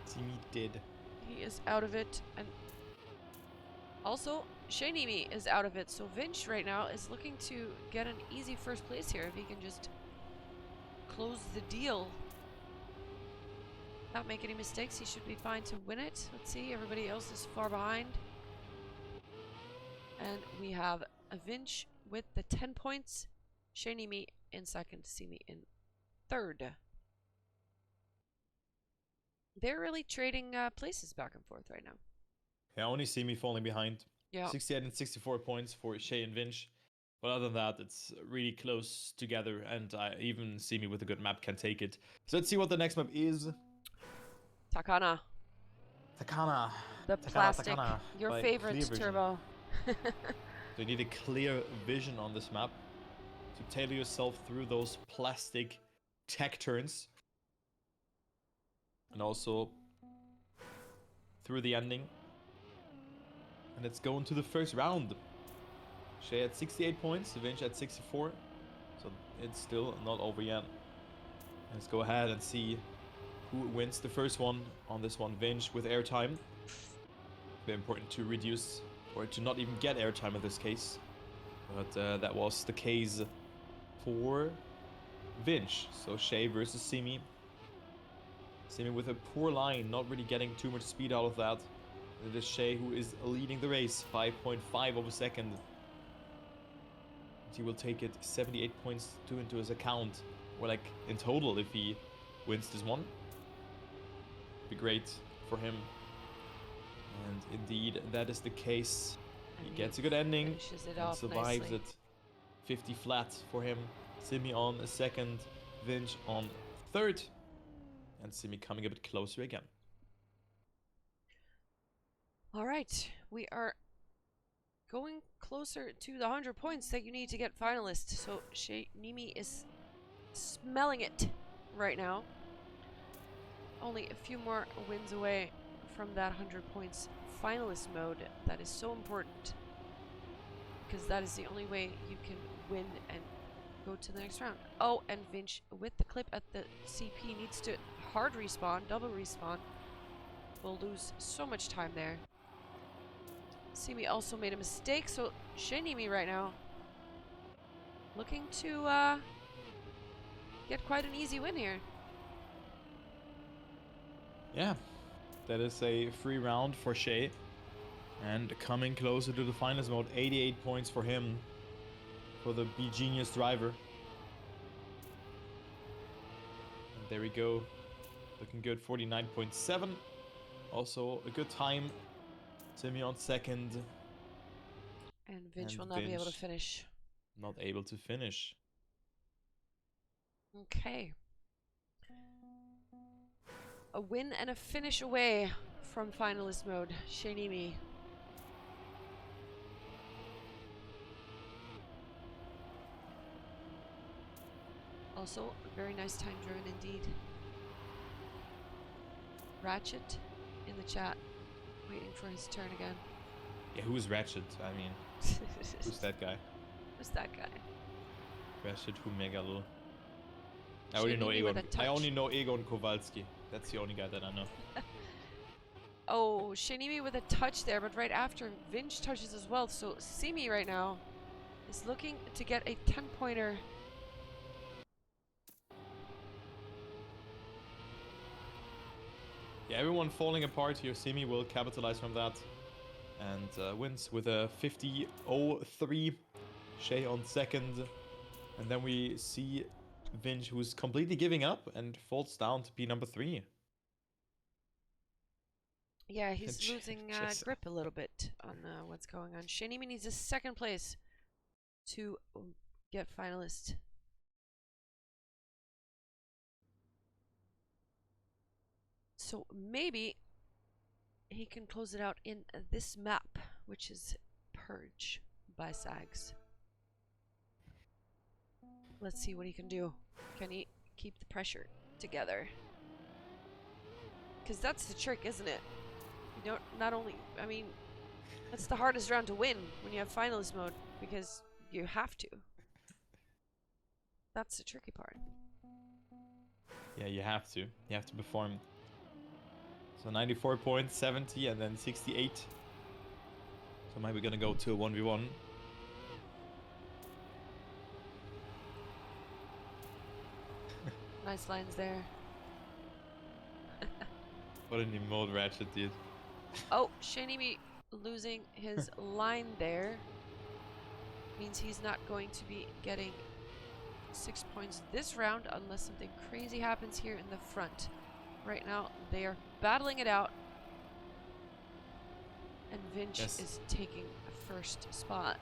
Simi did. He is out of it, and also Shanimi is out of it. So Vinch right now is looking to get an easy first place here if he can just close the deal. Not make any mistakes, he should be fine to win it. Let's see, everybody else is far behind. And we have a Vinch with the 10 points, Shanimi in second, Simi in third. They're really trading places back and forth right now. Yeah, only Simi falling behind. Yeah. 68 and 64 points for Shay and Vinch. But other than that, it's really close together, and even Simi with a good map can take it. So let's see what the next map is. Takana. Takana. The plastic. Your favorite, Turbo. So you need a clear vision on this map to tailor yourself through those plastic tech turns. And also through the ending. And let's go into the first round. Shay at 68 points, Vinch at 64. So it's still not over yet. Let's go ahead and see who wins the first one on this one. Vinch with airtime. Very important to reduce, or to not even get airtime in this case. But that was the case for Vinch. So Shay versus Simi. Simi with a poor line, not really getting too much speed out of that. It is Shay who is leading the race, 5.5 of a second. He will take it 78 points into his account, or like in total if he wins this one. Be great for him. And indeed, that is the case. He gets a good ending and survives it. 50 flat for him. Simi on a second, Vinch on third, and Simi coming a bit closer again. All right, we are going closer to the 100 points that you need to get finalist. So Nimi is smelling it right now. Only a few more wins away from that 100 points finalist mode. That is so important, because that is the only way you can win and go to the next round. Oh, and Vinch with the clip at the CP needs to hard respawn, double respawn. We'll lose so much time there. Simi also made a mistake, so Shanimi right now looking to get quite an easy win here. Yeah, that is a free round for Shay. And coming closer to the finals mode, 88 points for him, for the Be Genius driver. And there we go, looking good, 49.7. Also a good time. Simi on second. And Vinch will not be able to finish. Not able to finish. Okay. A win and a finish away from finalist mode. Shinimi. Also, very nice time driven indeed. Ratchet in the chat, waiting for his turn again. Yeah, who is Ratchet? I mean, who's that guy? Who's that guy? Ratchet who Megalo. I only know Egon Kowalski. That's the only guy that I know. Oh, Shinimi with a touch there, but right after Vinch touches as well. So Simi right now is looking to get a 10-pointer. Yeah, everyone falling apart here. Simi will capitalize from that and wins with a 50-03. Shay on second. And then we see Vinch, who's completely giving up and falls down to be number 3. Yeah, he's losing grip a little bit on what's going on. Shinimi needs a second place to get finalist. So maybe he can close it out in this map, which is Purge by Sags. Let's see what he can do. Can he keep the pressure together? Because that's the trick, isn't it? You don't, not only, I mean, that's the hardest round to win when you have finalist mode, because you have to. That's the tricky part. Yeah, you have to. You have to perform. So 94 points, 70, and then 68. So maybe we're gonna go to a 1v1. Nice lines there. What an emote Ratchet did. Oh, Shinimi losing his line there. Means he's not going to be getting 6 points this round unless something crazy happens here in the front. Right now, they are battling it out. And Vinch is taking a first spot.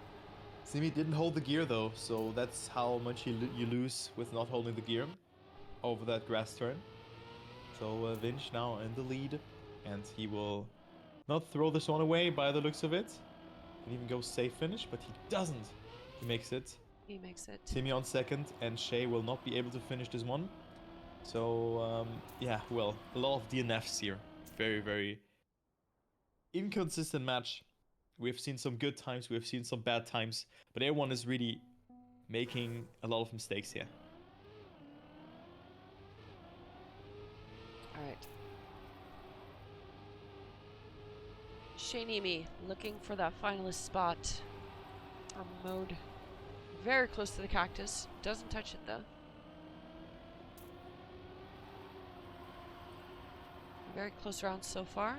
Simi didn't hold the gear though, so that's how much you lose with not holding the gear over that grass turn. So Vinch now in the lead, and he will not throw this one away by the looks of it. Can even go safe finish, but he doesn't. He makes it. He makes it. Simi on second, and Shay will not be able to finish this one. So yeah, well, a lot of DNFs here. Very, very inconsistent match. We've seen some good times, we've seen some bad times, but everyone is really making a lot of mistakes here. Alright. Shinimi looking for that finalist spot. Or mode. Very close to the cactus. Doesn't touch it though. Very close rounds so far.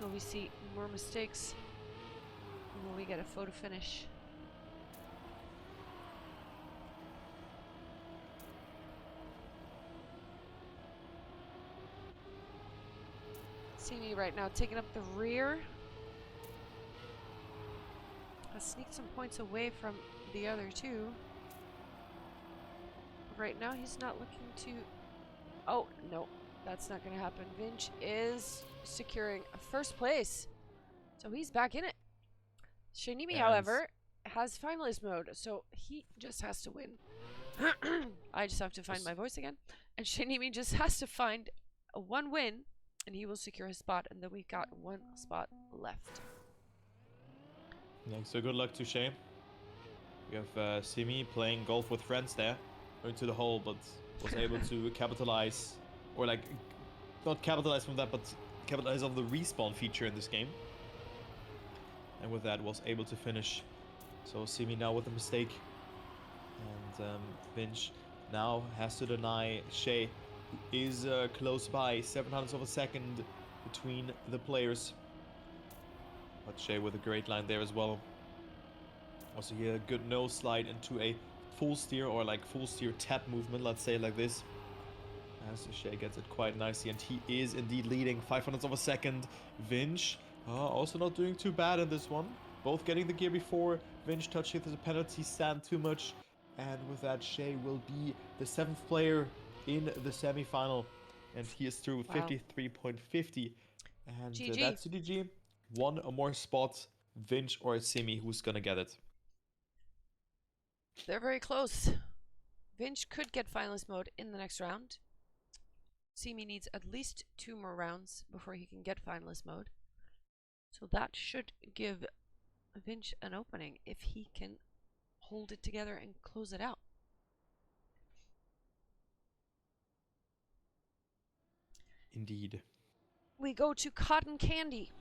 Will we see more mistakes? Or will we get a photo finish? See me right now taking up the rear. I sneaked some points away from the other two. Right now he's not looking to... Oh, no. That's not going to happen. Vinch is securing a first place. So he's back in it. Shinimi, however, has finalist mode. So he just has to win. I just have to find my voice again. And Shinimi just has to find a 1 win. And he will secure his spot. And then we've got 1 spot left. Yeah, so good luck to Shay. We have Simi playing golf with friends there. Going to the hole, but was able to capitalize. Or like, not capitalize from that, but capitalize on the respawn feature in this game. And with that was able to finish. So Simi now with a mistake. And Vinch now has to deny Shay, who is close by, 700ths of a second between the players. But Shay with a great line there as well. Also here a good nose slide into a full steer, or like full steer tap movement, let's say like this. As Shay gets it quite nicely, and he is indeed leading 500ths of a second. Vinch also not doing too bad in this one. Both getting the gear before. Vinch touching the penalty stand too much. And with that, Shay will be the 7th player in the semifinal. And he is through Wow. 53.50. And GG. that's GG. One more spot. Vinch or Simi, who's gonna get it? They're very close. Vinch could get finalist mode in the next round. Simi needs at least 2 more rounds before he can get finalist mode. So that should give Vinch an opening if he can hold it together and close it out. Indeed. We go to Cotton Candy.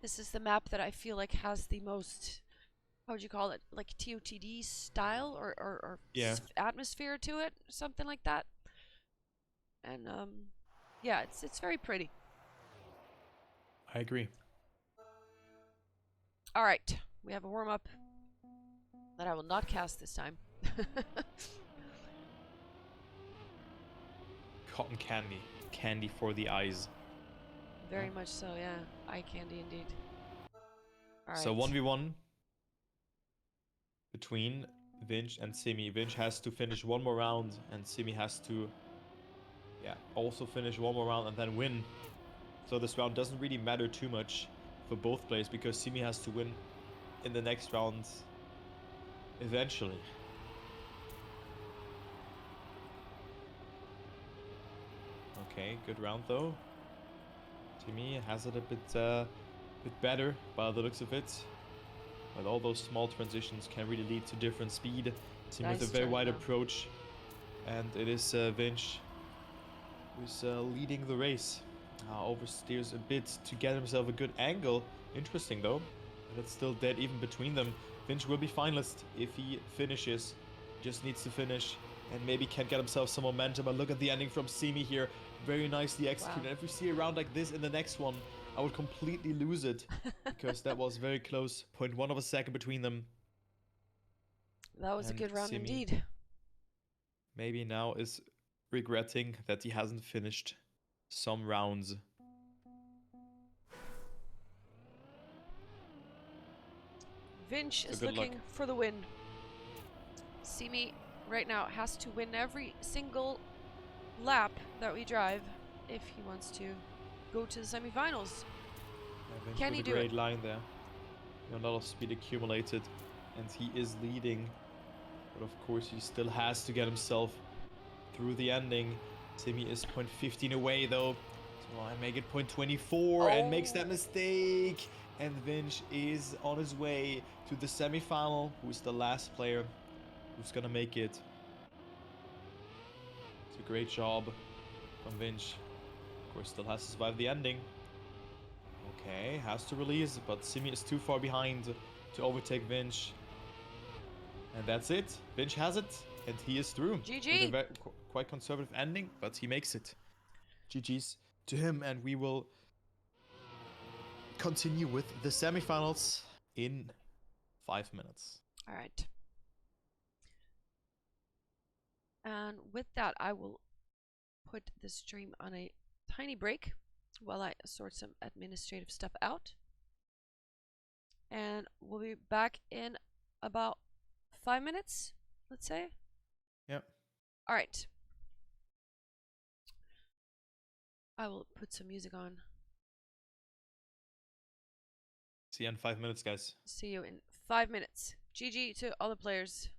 This is the map that I feel like has the most, how would you call it, like TOTD style or Yeah. atmosphere to it, something like that. And yeah, it's very pretty. I agree. All right, we have a warm up that I will not cast this time. Cotton candy. Candy for the eyes. Very much so, yeah. Eye candy indeed. All right. So 1v1 between Vinch and Simi. Vinch has to finish one more round, and Simi has to, also finish one more round and then win. So this round doesn't really matter too much for both players because Simi has to win in the next round eventually. Okay, good round though. Simi has it a bit better by the looks of it. But all those small transitions can really lead to different speed. Simi with a very wide approach. And it is Vinch who's leading the race. Oversteers a bit to get himself a good angle. Interesting though. And it's still dead even between them. Vinch will be finalist if he finishes. Just needs to finish and maybe can get himself some momentum. But look at the ending from Simi here. Very nicely executed. Wow. And if we see a round like this in the next one, I would completely lose it because that was very close. 0.1 of a second between them. That was a good round indeed. Maybe now is regretting that he hasn't finished some rounds. Vinch is looking for the win. Simi right now has to win every single lap that we drive if he wants to go to the semifinals. Can he do it? Great line there. A lot of speed accumulated, and he is leading. But of course, he still has to get himself through the ending. Simi is 0.15 away though. So I make it 0.24 and makes that mistake. And Vinch is on his way to the semi-final. Who's the last player who's gonna make it? It's a great job from Vinch. Of course, still has to survive the ending. Okay, has to release, but Simi is too far behind to overtake Vinch. And that's it. Vinch has it, and he is through. GG. With a quite conservative ending, but he makes it. GG's to him, and we will continue with the semifinals in 5 minutes. All right. And with that, I will put the stream on a tiny break while I sort some administrative stuff out. And we'll be back in about 5 minutes, let's say. Yep. All right. I will put some music on. See you in 5 minutes, guys. See you in 5 minutes. GG to all the players.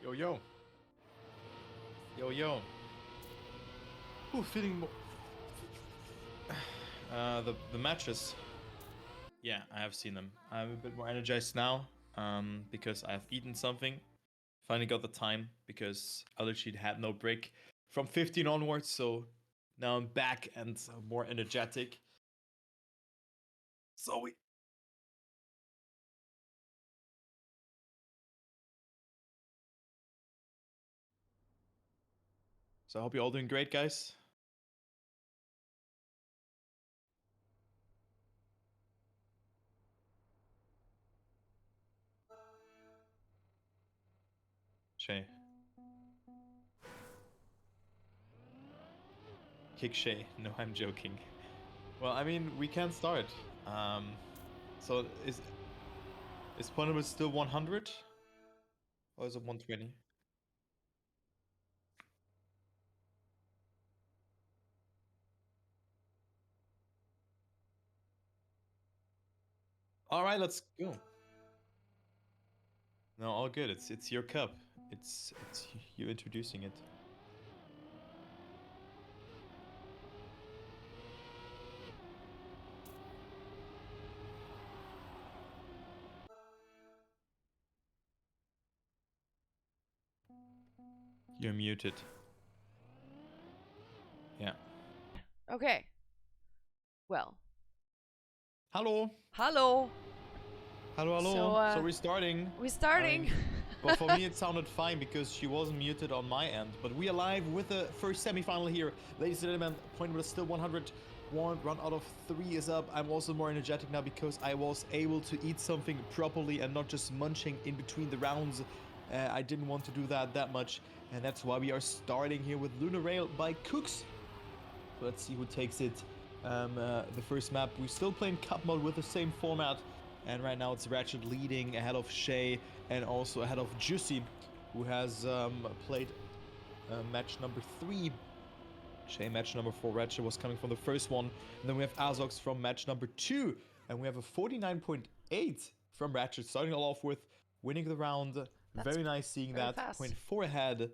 Yo, yo. Yo, yo. Ooh, feeling more... the matches. Yeah, I have seen them. I'm a bit more energized now, because I have eaten something. Finally got the time, because I literally had no break from 15 onwards, so now I'm back and more energetic. So we... So I hope you're all doing great, guys. Shay. Kick Shay. No, I'm joking. Well, I mean, we can start. So is Punishment still 100? Or is it 120? All right, let's go. No, all good. It's your cup. It's you introducing it. You're muted. Yeah. Okay. Well. Hello. Hello. Hello, hello. So we're starting. We're starting. But for me, it sounded fine because she wasn't muted on my end. But we are live with the first semi-final here. Ladies and gentlemen, point was still 100. 1, run out of 3 is up. I'm also more energetic now because I was able to eat something properly and not just munching in between the rounds. I didn't want to do that much, and that's why we are starting here with Lunar Rail by Cooks. So let's see who takes it. The first map, we're still playing Cup mode with the same format, and right now it's Ratchet leading ahead of Shay and also ahead of Juicy, who has played match number 3. Shay match number 4. Ratchet was coming from the first one, and then we have Azox from match number 2, and we have a 49.8 from Ratchet, starting all off with winning the round. That's very nice seeing very that. fast. 0.4 ahead.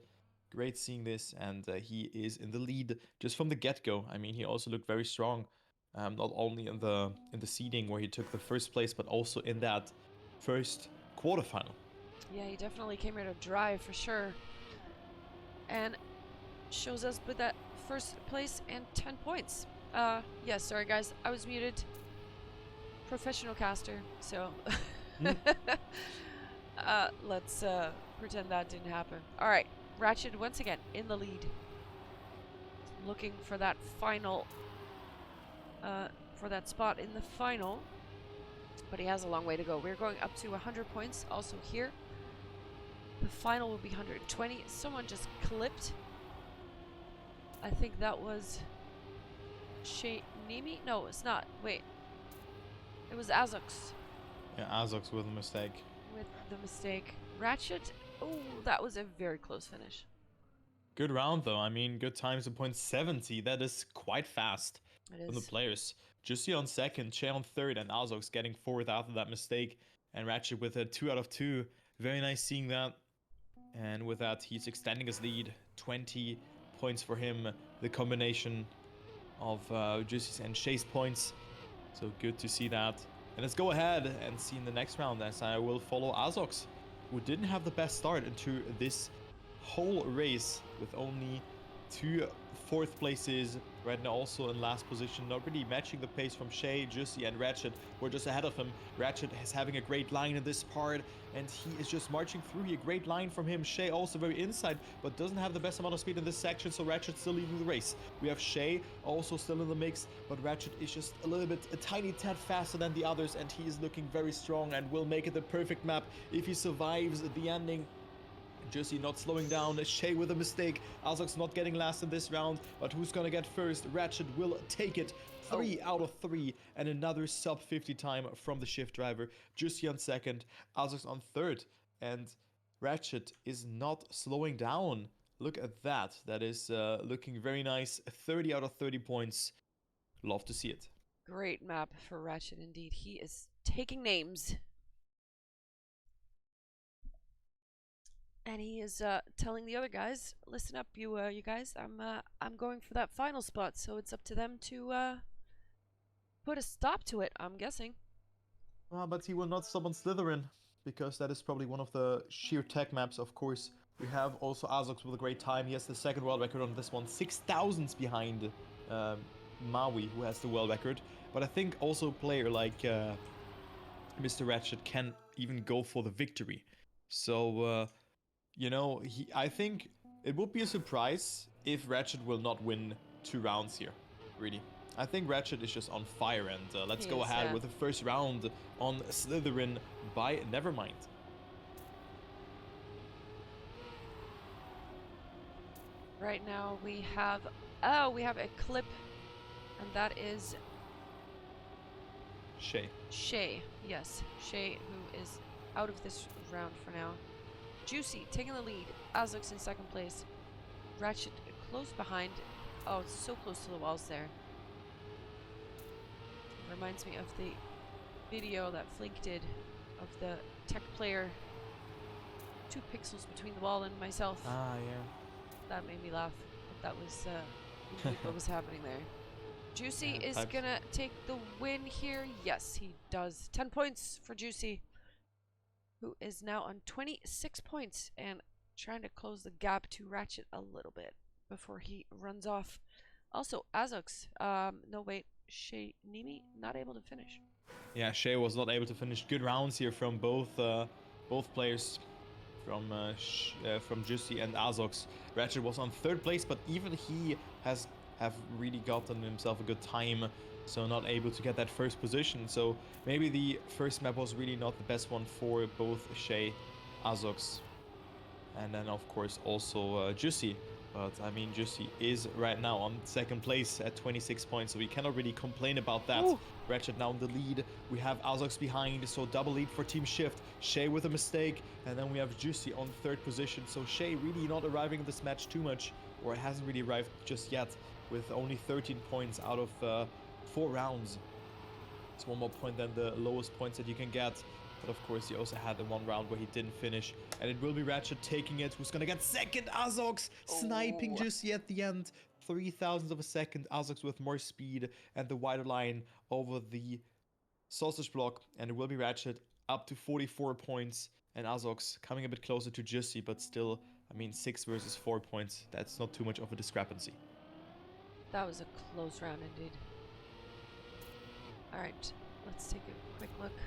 Great seeing this, and he is in the lead just from the get-go. I mean, he also looked very strong, not only in the seeding where he took the first place, but also in that first quarterfinal. Yeah, he definitely came here to drive for sure, and shows us with that first place and 10 points. Yeah, sorry guys, I was muted. Professional caster, so let's pretend that didn't happen. All right. Ratchet once again in the lead, looking for that final, for that spot in the final, but he has a long way to go. We're going up to 100 points also here. The final will be 120. Someone just clipped. I think that was Nimi? No, it's not. Wait. It was Azox. Yeah, Azox with a mistake. With the mistake. Ratchet. Oh, that was a very close finish. Good round though. I mean, good times at 0.70. That is quite fast from the players. Juicy on second, Che on third, and Azox getting fourth after that mistake. And Ratchet with a 2 out of 2. Very nice seeing that. And with that, he's extending his lead. 20 points for him. The combination of Juicy's and Shay's points. So good to see that. And let's go ahead and see in the next round as I will follow Azox, who didn't have the best start into this whole race with only 2 fourth places. Right now also in last position, not really matching the pace from Shay, Juicy, and Ratchet. We're just ahead of him. Ratchet is having a great line in this part, and he is just marching through. A great line from him. Shay also very inside, but doesn't have the best amount of speed in this section, so Ratchet's still leading the race. We have Shay also still in the mix, but Ratchet is just a little bit, a tiny tad faster than the others, and he is looking very strong and will make it the perfect map if he survives the ending. Juicy not slowing down, Shay with a mistake, Azox not getting last in this round, but who's gonna get first? Ratchet will take it. 3 out of 3, and another sub 50 time from the shift driver. Juicy on second, Azox on third, and Ratchet is not slowing down. Look at that. That is looking very nice. 30 out of 30 points. Love to see it. Great map for Ratchet indeed. He is taking names. And he is telling the other guys, listen up, you guys. I'm going for that final spot, so it's up to them to put a stop to it. I'm guessing. But he will not stop on Slytherin, because that is probably one of the sheer tech maps. Of course, we have also Azox with a great time. He has the second world record on this one, 6,000s behind Maui, who has the world record. But I think also a player like Mr. Ratchet can even go for the victory. So. You know, I think it would be a surprise if Ratchet will not win 2 rounds here, really. I think Ratchet is just on fire, and let's go ahead with the first round on Slytherin by Nevermind. Right now we have a clip, and that is Shay, yes, Shay, who is out of this round for now. Juicy taking the lead, Azox in second place, Ratchet close behind. Oh, it's so close to the walls there. Reminds me of the video that Flink did of the tech player, 2 pixels between the wall and myself. Ah, yeah. That made me laugh. That was what was happening there. Juicy is gonna take the win here. Yes, he does. 10 points for Juicy, who is now on 26 points and trying to close the gap to Ratchet a little bit before he runs off. Also, Azox, no wait, Shay Nimi not able to finish. Yeah, Shay was not able to finish. Good rounds here from both players, from Juicy and Azox. Ratchet was on third place, but even he has have really gotten himself a good time, so not able to get that first position. So maybe the first map was really not the best one for both Shay, Azox, and then of course also Juicy. But I mean, Juicy is right now on second place at 26 points, so we cannot really complain about that. Ooh. Ratchet now in the lead. We have Azox behind, so double lead for Team Shift. Shay with a mistake, and then we have Juicy on third position. So Shay really not arriving in this match too much, or it hasn't really arrived just yet, with only 13 points out of 4 rounds. It's 1 more point than the lowest points that you can get. But of course, he also had the 1 round where he didn't finish. And it will be Ratchet taking it, who's gonna get second. Azox sniping Juicy at the end. 3,000 of a second. Azox with more speed and the wider line over the sausage block. And it will be Ratchet up to 44 points. And Azox coming a bit closer to Juicy, but still, I mean, 6 versus 4 points. That's not too much of a discrepancy. That was a close round indeed. Alright, let's take a quick look.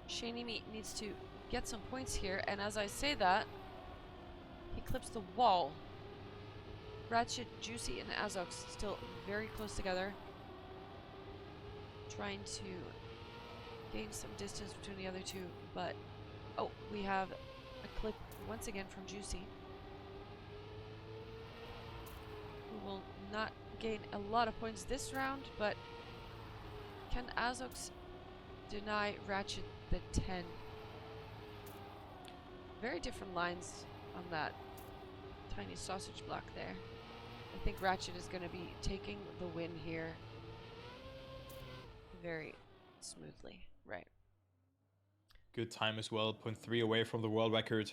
Shaney needs to get some points here, and as I say that, he clips the wall. Ratchet, Juicy, and Azox still very close together, trying to gain some distance between the other two, but oh, we have a clip once again from Juicy, who will not gain a lot of points this round, but can Azox deny Ratchet the 10? Very different lines on that tiny sausage block there. I think Ratchet is going to be taking the win here very smoothly. Right. Good time as well. 0.3 away from the world record.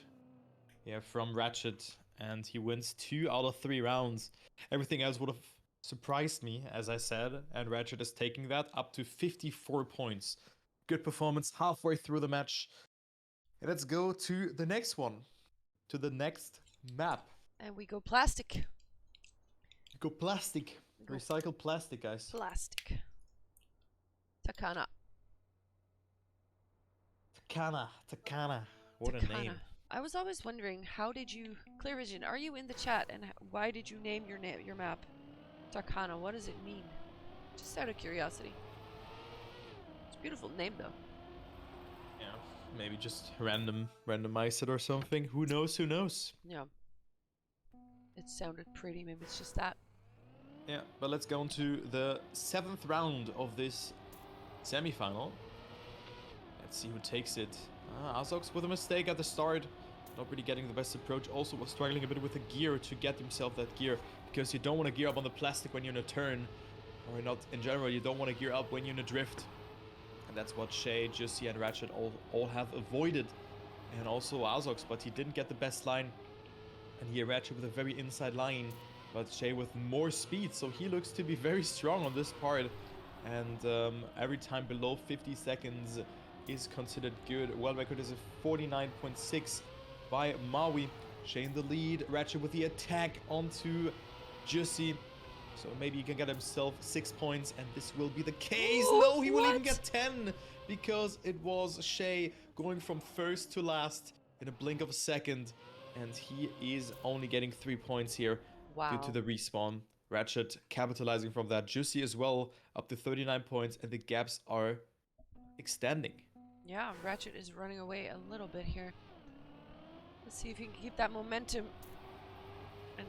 Yeah, from Ratchet. And he wins 2 out of 3 rounds. Everything else would have surprised me, as I said. And Ratchet is taking that up to 54 points. Good performance halfway through the match. And let's go to the next one. To the next map. And we go plastic. Go plastic. Go Recycled plastic, guys. Plastic. Takana. Takana. What Takana. a name. I was always wondering, how did you... Clear Vision, are you in the chat? And why did you name your map Takana? What does it mean? Just out of curiosity. It's a beautiful name, though. Yeah, maybe just randomize it or something. Who knows? Who knows? Yeah. It sounded pretty. Maybe it's just that. Yeah, but let's go on to the 7th round of this semi-final. Let's see who takes it. Azox with a mistake at the start. Not really getting the best approach. Also was struggling a bit with the gear to get himself that gear. Because you don't want to gear up on the plastic when you're in a turn. Or not in general, you don't want to gear up when you're in a drift. And that's what Shay, Juicy, and Ratchet all have avoided. And also Azox, but he didn't get the best line. And here Ratchet with a very inside line. But Shay with more speed, so he looks to be very strong on this part. And every time below 50 seconds is considered good. World record is a 49.6 by Maui. Shay in the lead. Ratchet with the attack onto Juicy. So maybe he can get himself 6 points, and this will be the case. Oh, no, he will even get 10, because it was Shay going from first to last in a blink of a second. And he is only getting 3 points here due to the respawn. Ratchet capitalizing from that. Juicy as well, up to 39 points, and the gaps are extending. Yeah, Ratchet is running away a little bit here. Let's see if he can keep that momentum and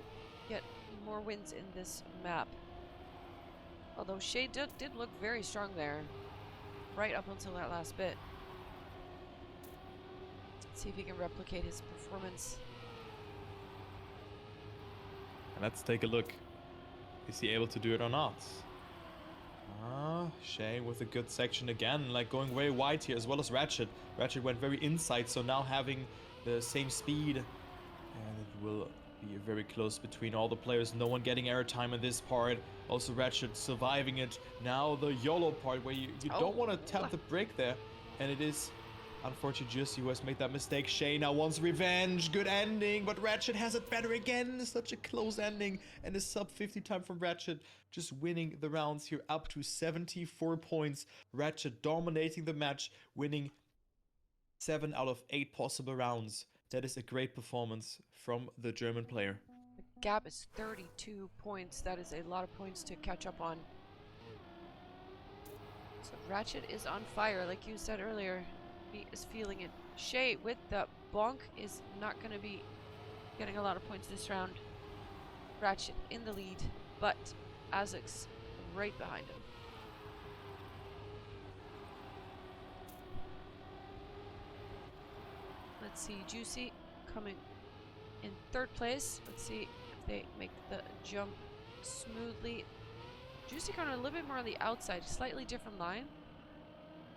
get more wins in this map. Although Shay did look very strong there, right up until that last bit. Let's see if he can replicate his performance. And let's take a look. Is he able to do it or not? Shay with a good section again, like going very wide here, as well as Ratchet. Ratchet went very inside, so now having the same speed. And it will be very close between all the players. No one getting airtime in this part. Also Ratchet surviving it. Now the YOLO part where you don't want to tap the brake there. And it is unfortunately Juicy who has made that mistake. Shay now wants revenge. Good ending, but Ratchet has it better again. Such a close ending. And a sub 50 time from Ratchet. Just winning the rounds here up to 74 points. Ratchet dominating the match, winning 7 out of 8 possible rounds. That is a great performance from the German player. gap is 32 points. That is a lot of points to catch up on. So Ratchet is on fire, like you said earlier. He is feeling it. Shay with the bonk is not going to be getting a lot of points this round. Ratchet in the lead, but Azix right behind him. Let's see, Juicy coming in third place. Let's see if they make the jump smoothly. Juicy kind of a little bit more on the outside, slightly different line,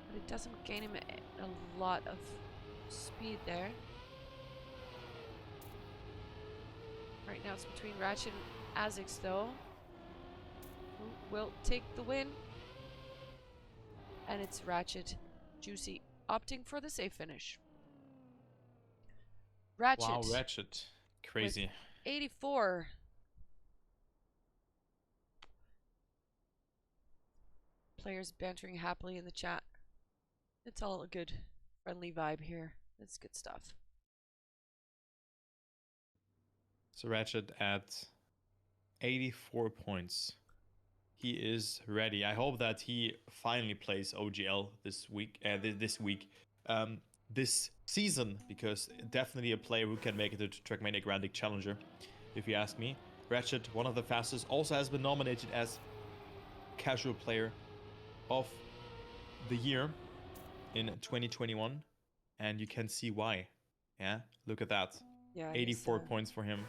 but it doesn't gain him a lot of speed there. Right now it's between Ratchet and Azix though. Who will take the win? And it's Ratchet. Juicy opting for the safe finish. Ratchet. Wow, Ratchet. Crazy. 84. Players bantering happily in the chat. It's all a good, friendly vibe here. It's good stuff. So Ratchet at 84 points. He is ready. I hope that he finally plays OGL this week. This season, because definitely a player who can make it to Trackmania Grand League Challenger, if you ask me. Ratchet, one of the fastest, also has been nominated as Casual Player of the Year in 2021, and you can see why. Yeah, look at that. Yeah, 84 points for him.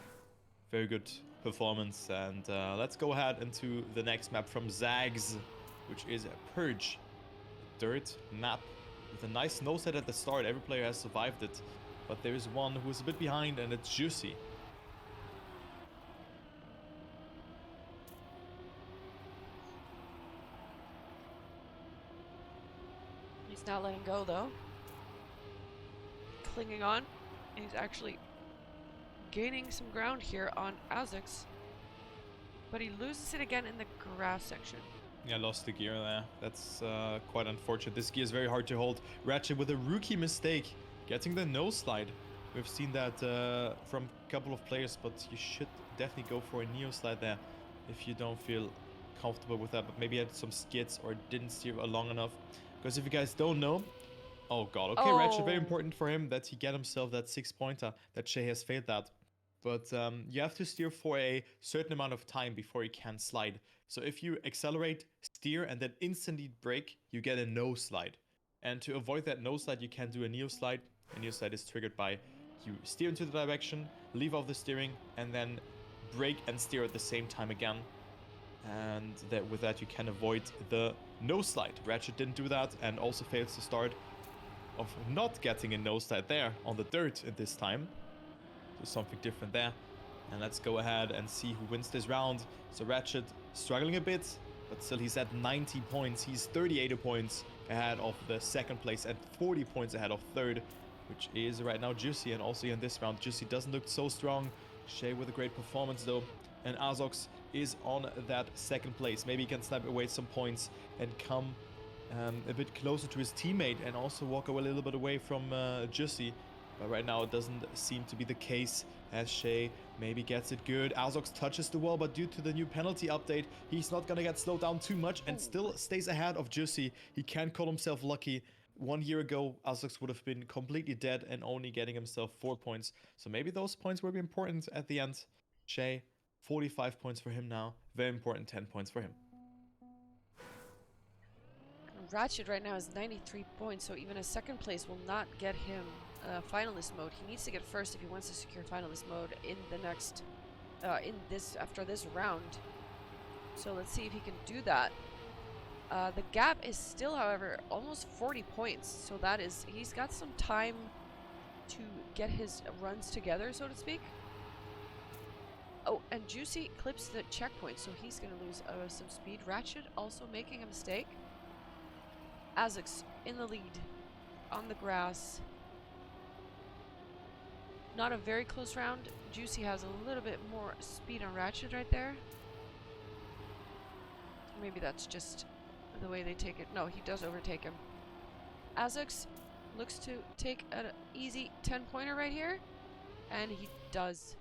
Very good performance, and let's go ahead into the next map from Zags, which is Purge. Dirt map with a nice no set at the start. Every player has survived it, but there is one who is a bit behind, and it's Juicy. He's not letting go though. Clinging on. He's actually gaining some ground here on Azix, but he loses it again in the grass section. Yeah, lost the gear there. That's quite unfortunate. This gear is very hard to hold. Ratchet with a rookie mistake, getting the no slide. We've seen that from a couple of players, but you should definitely go for a neo slide there if you don't feel comfortable with that. But maybe had some skids or didn't steer long enough. Because if you guys don't know, oh god, okay, Ratchet, very important for him that he get himself that 6-pointer. That Shay has failed that. But you have to steer for a certain amount of time before you can slide. So if you accelerate, steer, and then instantly brake, you get a no slide. And to avoid that no slide, you can do a neo slide. A neo slide is triggered by you steer into the direction, leave off the steering, and then brake and steer at the same time again. And with that, you can avoid the no slide. Ratchet didn't do that, and also fails the start of not getting a no slide there on the dirt at this time. So something different there. And let's go ahead and see who wins this round. So Ratchet struggling a bit, but still he's at 90 points. He's 38 points ahead of the second place and 40 points ahead of third, which is right now Juicy. And also in this round, Juicy doesn't look so strong. Shay with a great performance though. And Azox is on that second place. Maybe he can snap away some points and come a bit closer to his teammate and also walk away a little bit away from Juicy. But right now it doesn't seem to be the case, as Shay maybe gets it good. Azox touches the wall, but due to the new penalty update, he's not gonna get slowed down too much and still stays ahead of Juicy. He can call himself lucky. 1 year ago, Azox would have been completely dead and only getting himself 4 points. So maybe those points will be important at the end. Shay, 45 points for him now. Very important, 10 points for him. Ratchet right now is 93 points, so even a second place will not get him finalist mode. He needs to get first if he wants to secure finalist mode in the next, after this round. So let's see if he can do that. The gap is still, however, almost 40 points. So that is, he's got some time to get his runs together, so to speak. Oh, and Juicy clips the checkpoint, so he's going to lose some speed. Ratchet also making a mistake. Azix in the lead on the grass. Not a very close round. Juicy has a little bit more speed on Ratchet right there. Maybe that's just the way they take it. No, he does overtake him. Azix looks to take an easy 10-pointer right here, and he does.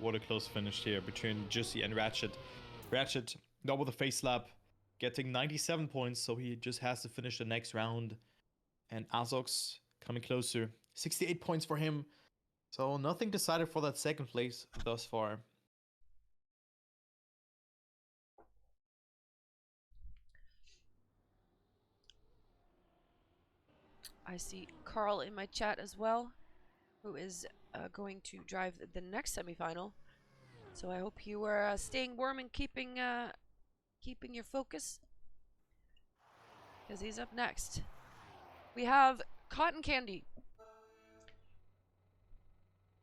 what a close finish here between Juicy and Ratchet. Ratchet, double the face slap, getting 97 points, so he just has to finish the next round. And Azox coming closer, 68 points for him. So nothing decided for that second place thus far. I see Carl in my chat as well, who is going to drive the next semifinal. So I hope you are staying warm and keeping your focus, because he's up next. We have Cotton Candy,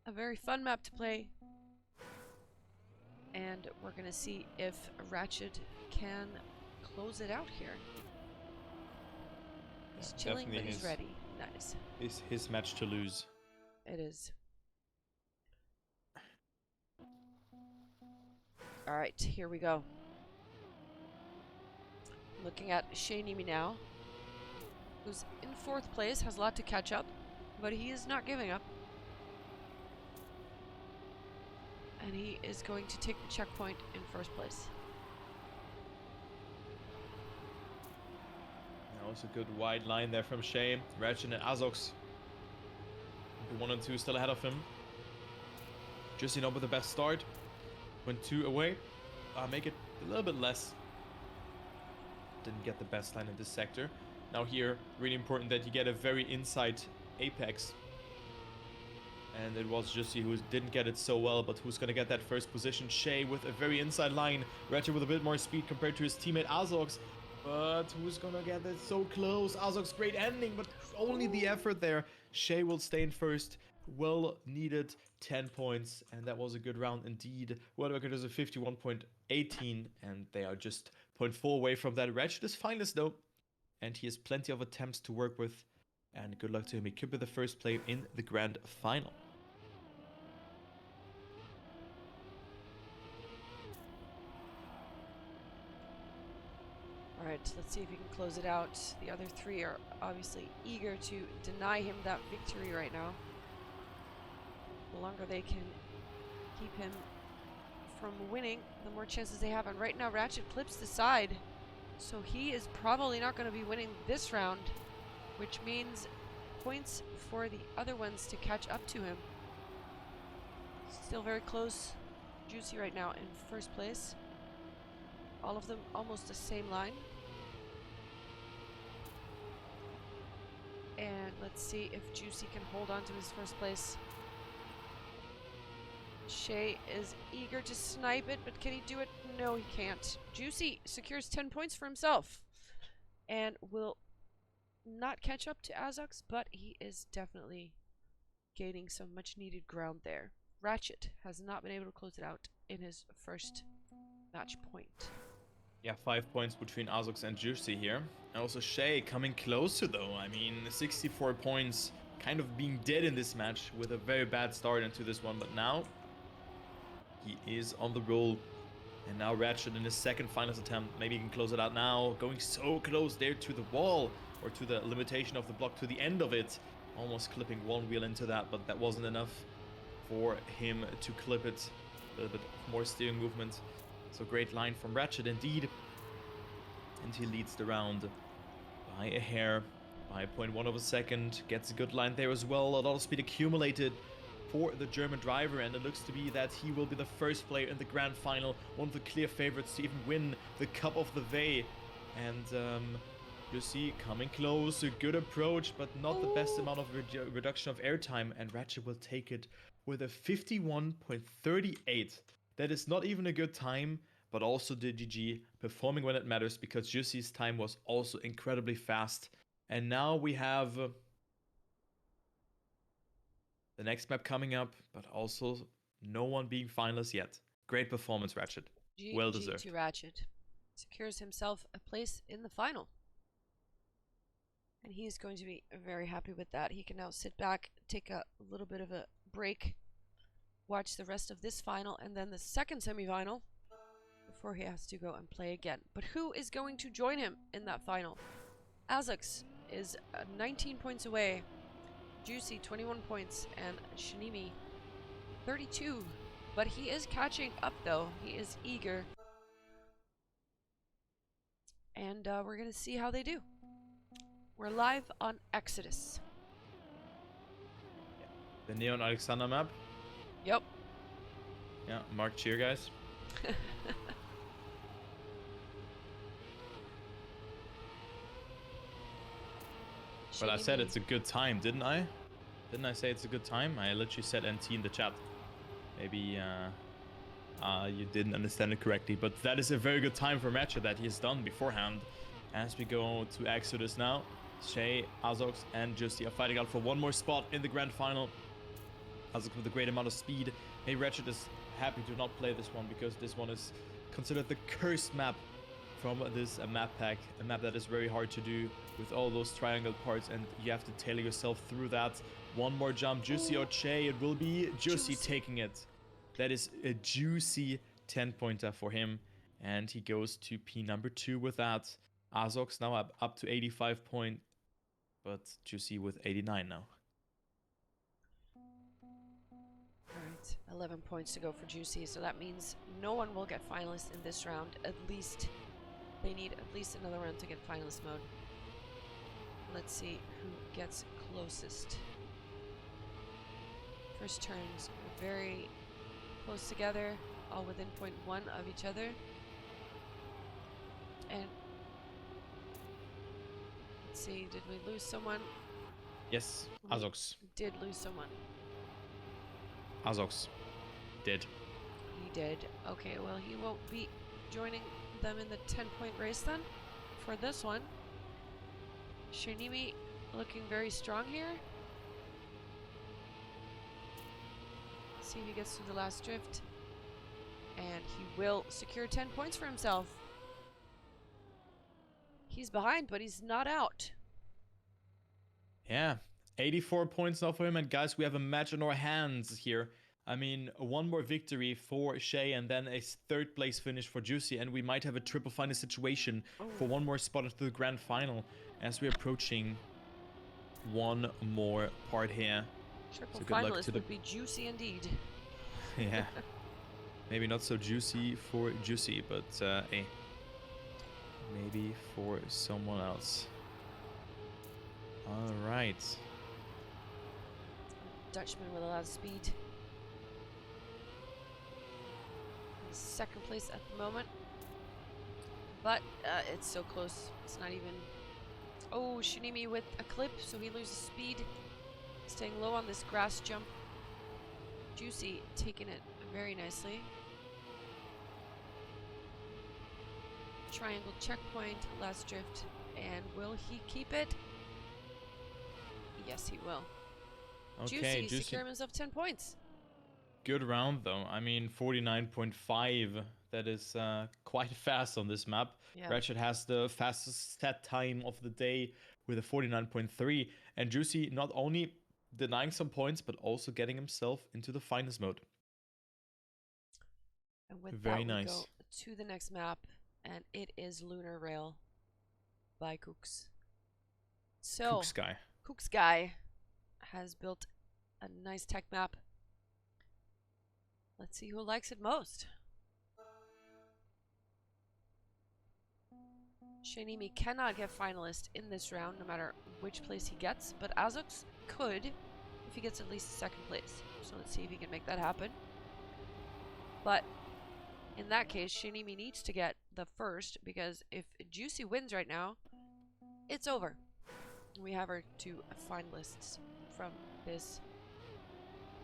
a very fun map to play, and we're gonna see if Ratchet can close it out here. He's chilling, but he's ready. Nice. It's his match to lose. It is. Alright, here we go. Looking at Shaynimi now, who's in 4th place, has a lot to catch up, but he is not giving up. And he is going to take the checkpoint in 1st place. That was a good wide line there from Shay. Ratchet and Azox. The 1 and 2 still ahead of him. Just with the best start. Went 2 away. Make it a little bit less. Didn't get the best line in this sector. Now here, really important that you get a very inside apex. And it was Jussi who didn't get it so well, but who's going to get that first position. Shay with a very inside line. Ratchet with a bit more speed compared to his teammate Azox. But who's going to get it so close? Azox, great ending, but only the effort there. Shay will stay in first. Well needed 10 points, and that was a good round indeed. World record is a 51.18, and they are just 0.4 away from that. Ratchet is finalist though, and he has plenty of attempts to work with. And good luck to him. He could be the first player in the grand final. Alright, let's see if he can close it out. The other 3 are obviously eager to deny him that victory right now. The longer they can keep him from winning, the more chances they have. And right now, Ratchet clips the side, so he is probably not going to be winning this round, which means points for the other ones to catch up to him. Still very close. Juicy right now in 1st place. All of them almost the same line. And let's see if Juicy can hold on to his 1st place. Shay is eager to snipe it, but can he do it? No, he can't. Juicy secures 10 points for himself and will not catch up to Azox, but he is definitely gaining some much needed ground there. Ratchet has not been able to close it out in his 1st match point. Yeah, 5 points between Azox and Juicy here. And also Shay coming closer though. I mean, 64 points, kind of being dead in this match with a very bad start into this one. But now, he is on the roll. And now Ratchet in his 2nd finals attempt. Maybe he can close it out now. Going so close there to the wall, or to the limitation of the block, to the end of it. Almost clipping one wheel into that, but that wasn't enough for him to clip it. A little bit more steering movement. So great line from Ratchet indeed. And he leads the round by a hair, by 0.1 of a second. Gets a good line there as well. A lot of speed accumulated for the German driver, and it looks to be that he will be the first player in the grand final, one of the clear favorites to even win the Cup of the VAE. And you see, coming close, a good approach, but not the best amount of reduction of airtime, and Ratchet will take it with a 51.38. That is not even a good time, but also the GG, performing when it matters, because Juicy's time was also incredibly fast. And now we have the next map coming up, but also no one being finalist yet. Great performance, Ratchet. Well deserved. GG to Ratchet. Secures himself a place in the final. And he's going to be very happy with that. He can now sit back, take a little bit of a break, watch the rest of this final and then the 2nd semifinal before he has to go and play again. But who is going to join him in that final? Azox is 19 points away. Juicy 21 points and Shaynimi 32. But he is catching up, though. He is eager. And we're going to see how they do. We're live on Exodus. The Neon Alexander map. Yep. Yeah, Mark cheer, guys. But I said it's a good time, didn't I? Didn't I say it's a good time? I literally said NT in the chat. Maybe you didn't understand it correctly, but that is a very good time for Matcha that he has done beforehand. As we go to Exodus now, Shay, Azox, and Justy are fighting out for one more spot in the grand final. Azox with a great amount of speed. Hey, Ratchet is happy to not play this one because this one is considered the cursed map from this map pack. A map that is very hard to do with all those triangle parts, and you have to tailor yourself through that. One more jump, Juicy or Che. It will be Juicy taking it. That is a juicy 10-pointer for him, and he goes to P number 2 with that. Azox now up to 85 point, but Juicy with 89 now. Alright, 11 points to go for Juicy, so that means no one will get finalist in this round. At least they need at least another round to get finalist mode. Let's see who gets closest. First turns are very close together, all within 0.1 of each other. And let's see, did we lose someone? Yes, Azox. Did lose someone. Azox did. He did. Okay, well, he won't be joining them in the 10-point race then for this one. Shinimi looking very strong here. See if he gets through the last drift. And he will secure 10 points for himself. He's behind, but he's not out. Yeah, 84 points now for him. And guys, we have a match in our hands here. I mean, one more victory for Shay and then a third place finish for Juicy. And we might have a triple final situation for one more spot into the grand final as we're approaching one more part here. Triple so good luck finalist to would be juicy indeed. Yeah. Maybe not so juicy for Juicy, but hey, maybe for someone else. All right. Dutchman with a lot of speed. In second place at the moment. But it's so close. It's not even... Oh, Shinimi with a clip, so he loses speed. Staying low on this grass jump. Juicy taking it very nicely. Triangle checkpoint, last drift. And will he keep it? Yes, he will. Okay, Juicy securing himself 10 points. Good round though. I mean, 49.5. That is quite fast on this map. Yeah. Ratchet has the fastest set time of the day with a 49.3. And Juicy not only denying some points, but also getting himself into the finals mode. And with Very that, we nice. go to the next map, and it is Lunar Rail by Kooks. So, Kooks guy has built a nice tech map. Let's see who likes it most. Shinimi cannot get finalist in this round, no matter which place he gets, but Azox could if he gets at least second place. So let's see if he can make that happen. But in that case, Shinimi needs to get the first, because if Juicy wins right now, it's over. We have our two finalists from this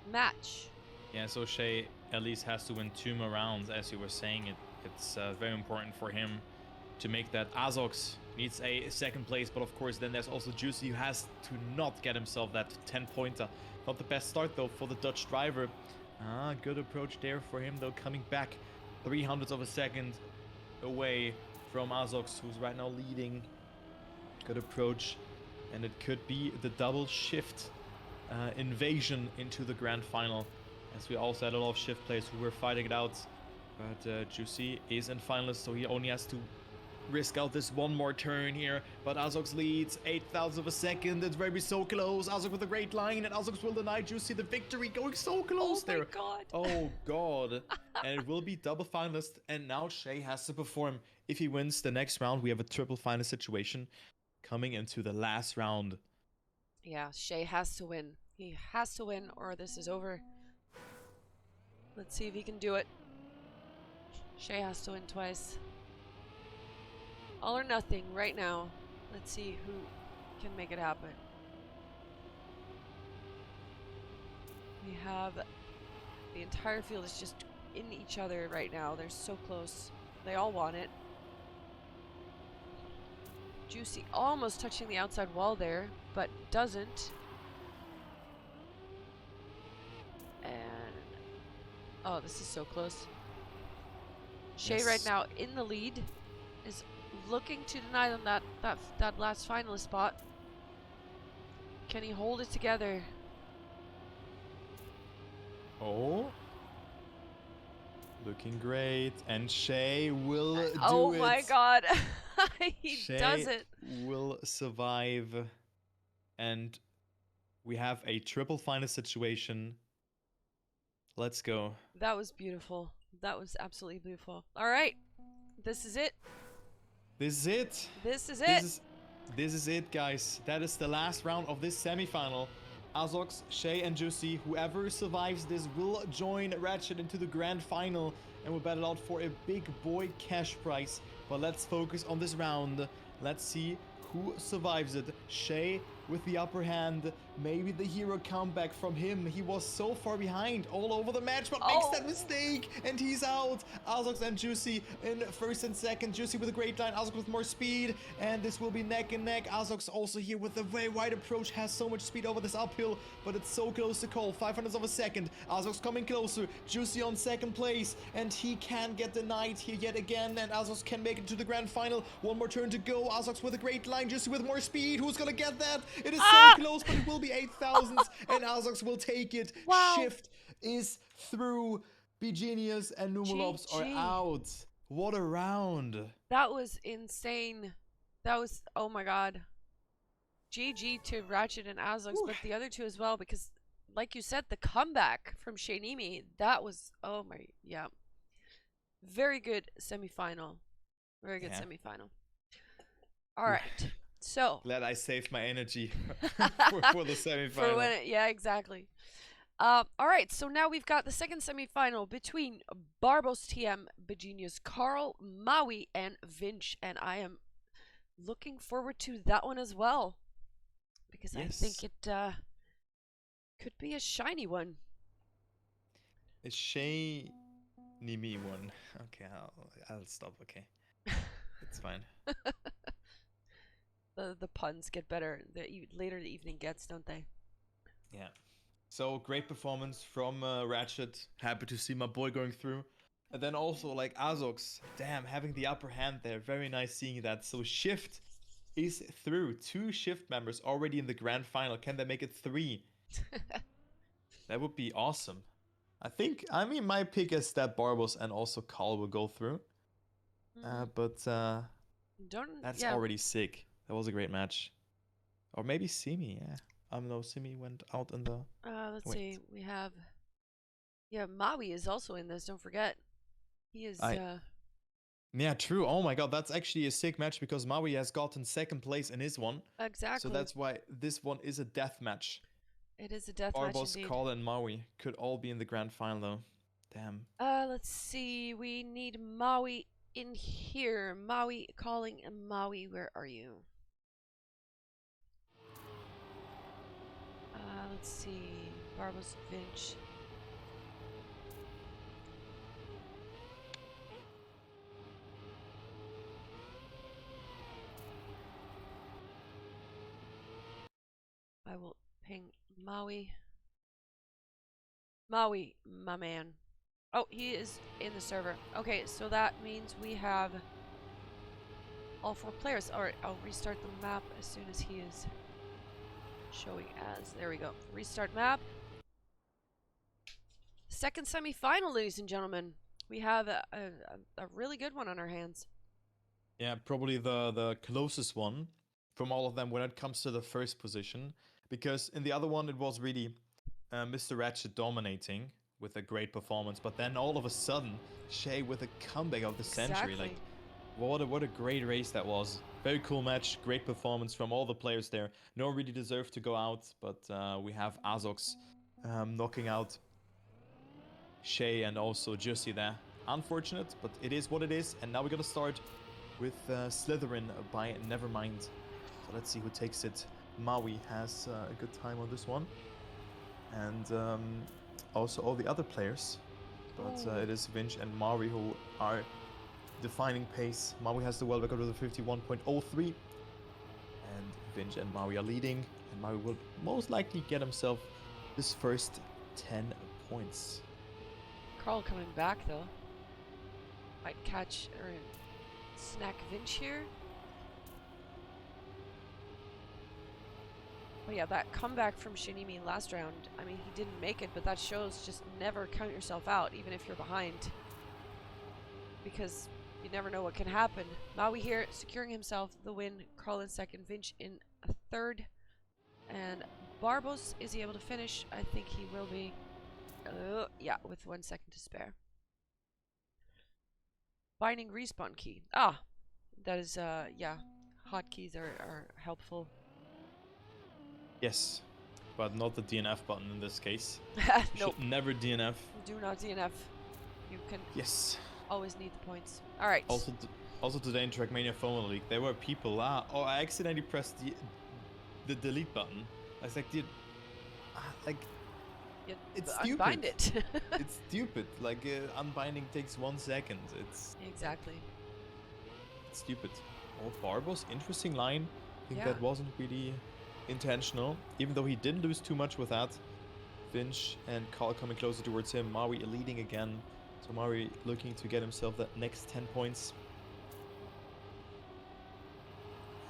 match. Yeah, so Shay at least has to win 2 more rounds, as you were saying. It's very important for him to make that. Azox needs a second place, but of course then there's also Juicy, who has to not get himself that 10-pointer. Not the best start though for the Dutch driver. Good approach there for him though, coming back 300ths of a second away from Azox, who's right now leading. Good approach, and it could be the double shift invasion into the grand final, as we also had a lot of shift players who were fighting it out. But Juicy is in finalist, so he only has to risk out this one more turn here, but Azox leads 8,000 of a second. It's very so close. Azox with a great line, and Azox will deny Juicy the victory. Going so close there. Oh my god. Oh god. And it will be double finalist, and now Shay has to perform. If he wins the next round, we have a triple final situation coming into the last round. Yeah, Shay has to win. He has to win or this is over. Let's see if he can do it. Shay has to win twice. All or nothing right now. Let's see who can make it happen. We have the entire field is just in each other right now. They're so close. They all want it. Juicy almost touching the outside wall there, but doesn't. And oh, this is so close. Shay Yes. right now in the lead is looking to deny them that last finalist spot. Can he hold it together? Oh. Looking great. And Shay will do it. Oh my god. He Shay does it. will survive. And we have a triple final situation. Let's go. That was beautiful. That was absolutely beautiful. All right. This is it. This is it. This is it. This is it, guys. That is the last round of this semifinal. Azox, Shay, and Juicy, whoever survives this will join Ratchet into the grand final and will battle out for a big boy cash prize. But let's focus on this round. Let's see who survives it. Shay with the upper hand. Maybe the hero comeback from him. He was so far behind all over the match, but makes that mistake, and he's out. Azox and Juicy in first and second. Juicy with a great line, Azox with more speed, and this will be neck and neck. Azox also here with a very wide approach, has so much speed over this uphill, but it's so close to call. 500ths of a second. Azox coming closer. Juicy on second place, and he can get denied here yet again, and Azox can make it to the grand final. One more turn to go. Azox with a great line. Juicy with more speed. Who's gonna get that? It is so close, but it will be 8,000s, and Azox will take it. Wow. Shift is through. Be Genius and Numalops are GG. out. What a round. That was insane. That was, oh my god. GG to Ratchet and Azox, but the other two as well, because like you said, the comeback from Shaynimi, that was, oh my, yeah. Very good semifinal. Very good semifinal. All right. So Glad I saved my energy for the semifinal. for when yeah, exactly. All right, so now we've got the second semifinal between Barbos TM, Begenius, Carl, Maui, and Vinch, and I am looking forward to that one as well because I think it could be a shiny one. A Shay Nimi one. Okay, I'll stop. Okay, it's fine. The puns get better the later the evening gets, don't they? Yeah. So great performance from Ratchet. Happy to see my boy going through. And then also like Azox, damn, having the upper hand there. Very nice seeing that. So Shift is through. 2 Shift members already in the grand final. Can they make it 3? That would be awesome. I mean, my pick is that Barbos and also Carl will go through. But that's already sick. That was a great match. Or maybe Simi, yeah. No, Simi went out in the... let's see. We have... Yeah, Maui is also in this, don't forget. He is... Yeah, true. Oh my god, that's actually a sick match because Maui has gotten second place in his one. Exactly. So that's why this one is a death match. It is a death match indeed. Carl, and Maui could all be in the grand final though. Damn. Let's see. We need Maui in here. Maui calling Maui, where are you? Let's see. Barbos Vinch. I will ping Maui. Maui, my man. Oh, he is in the server. Okay, so that means we have all 4 players. Alright, I'll restart the map as soon as he is showing as. There we go. Restart map. Second semi-final, ladies and gentlemen. We have a really good one on our hands. Yeah, probably the closest one from all of them when it comes to the first position. Because in the other one, it was really Mr. Ratchet dominating with a great performance. But then all of a sudden, Shay with a comeback of the century. Like, what a great race that was. Very cool match. Great performance from all the players there. No one really deserved to go out. But we have Azox knocking out Shay and also Jussi there. Unfortunate, but it is what it is. And now we're going to start with Slytherin by Nevermind. So let's see who takes it. Maui has a good time on this one. And also all the other players. But it is Vinch and Maui who are defining pace. Maui has the world record with a 51.03. And Vinch and Maui are leading. And Maui will most likely get himself his first 10 points. Carl coming back though. Might catch or snack Vinch here. But yeah, that comeback from Shinimi last round, I mean, he didn't make it, but that shows just never count yourself out, even if you're behind. Because you never know what can happen. Maui here, securing himself the win. Carl in second, Vinch in a third. And Barbos, is he able to finish? I think he will be. Yeah, with 1 second to spare. Binding respawn key. Ah, that is, yeah, hotkeys are helpful. Yes, but not the DNF button in this case. Nope. Should never DNF. Do not DNF. You can always need the points. All right. Also today in Trackmania Formula League, there were people, I accidentally pressed the delete button. I was like, dude, it's stupid. Unbind it. It's stupid. Like, unbinding takes 1 second. Exactly. It's stupid. Oh, Barbos, interesting line. I think that wasn't really intentional, even though he didn't lose too much with that. Finch and Carl coming closer towards him. Maui leading again. So Maui looking to get himself that next 10 points.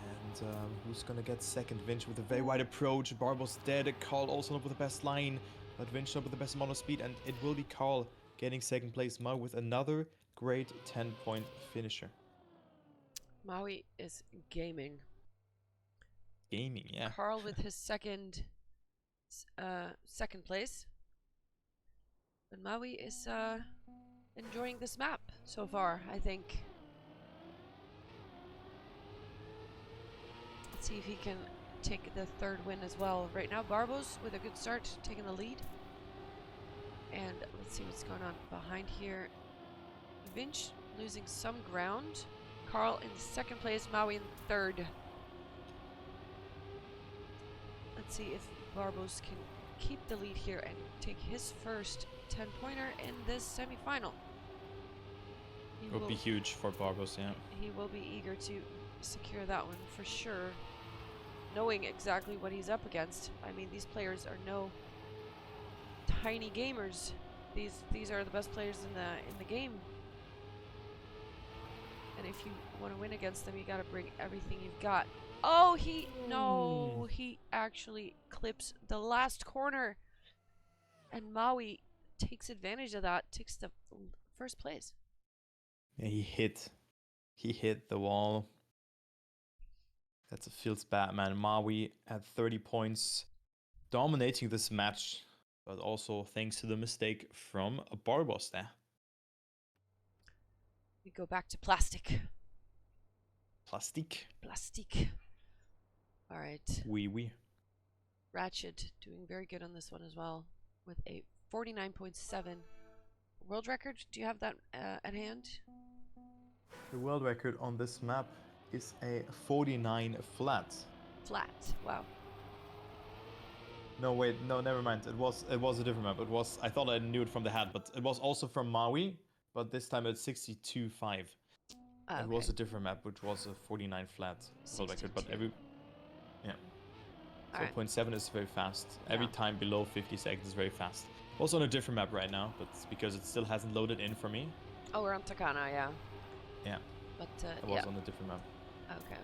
And who's gonna get second? Vinch with a very wide approach. Barbos dead. Carl also not with the best line, but Vinch not with the best amount of speed, and it will be Carl getting second place. Maui with another great 10-point finisher. Maui is gaming. Yeah. Carl with his second place. But Maui is enjoying this map so far, I think. Let's see if he can take the third win as well. Right now, Barbos with a good start, taking the lead. And let's see what's going on behind here. Vinch losing some ground. Carl in second place, Maui in third. Let's see if Barbos can keep the lead here and take his first 10-pointer in this semi-final. It would be huge for Barbos, yeah. He will be eager to secure that one for sure, knowing exactly what he's up against. I mean, these players are no tiny gamers. These are the best players in the game. And if you want to win against them, you got to bring everything you've got. Oh, he actually clips the last corner. And Maui takes advantage of that, takes the first place. Yeah, he hit the wall. That feels bad, man. Maui at 30 points, dominating this match, but also thanks to the mistake from Barbos there. We go back to plastic. Plastic. All right. Oui. Ratchet doing very good on this one as well with a 49.7 world record. Do you have that at hand? The world record on this map is a 49 flat. Wow. No, wait, no, never mind. It was a different map. I thought I knew it from the hat, but it was also from Maui, but this time it's 62.5. It was a different map, which was a 49 flat world record, but 4.7 is very fast. Every time below 50 seconds is very fast. Also on a different map right now, but it's because it still hasn't loaded in for me. Oh, we're on Takana, yeah. Yeah. But it was on a different map. Okay.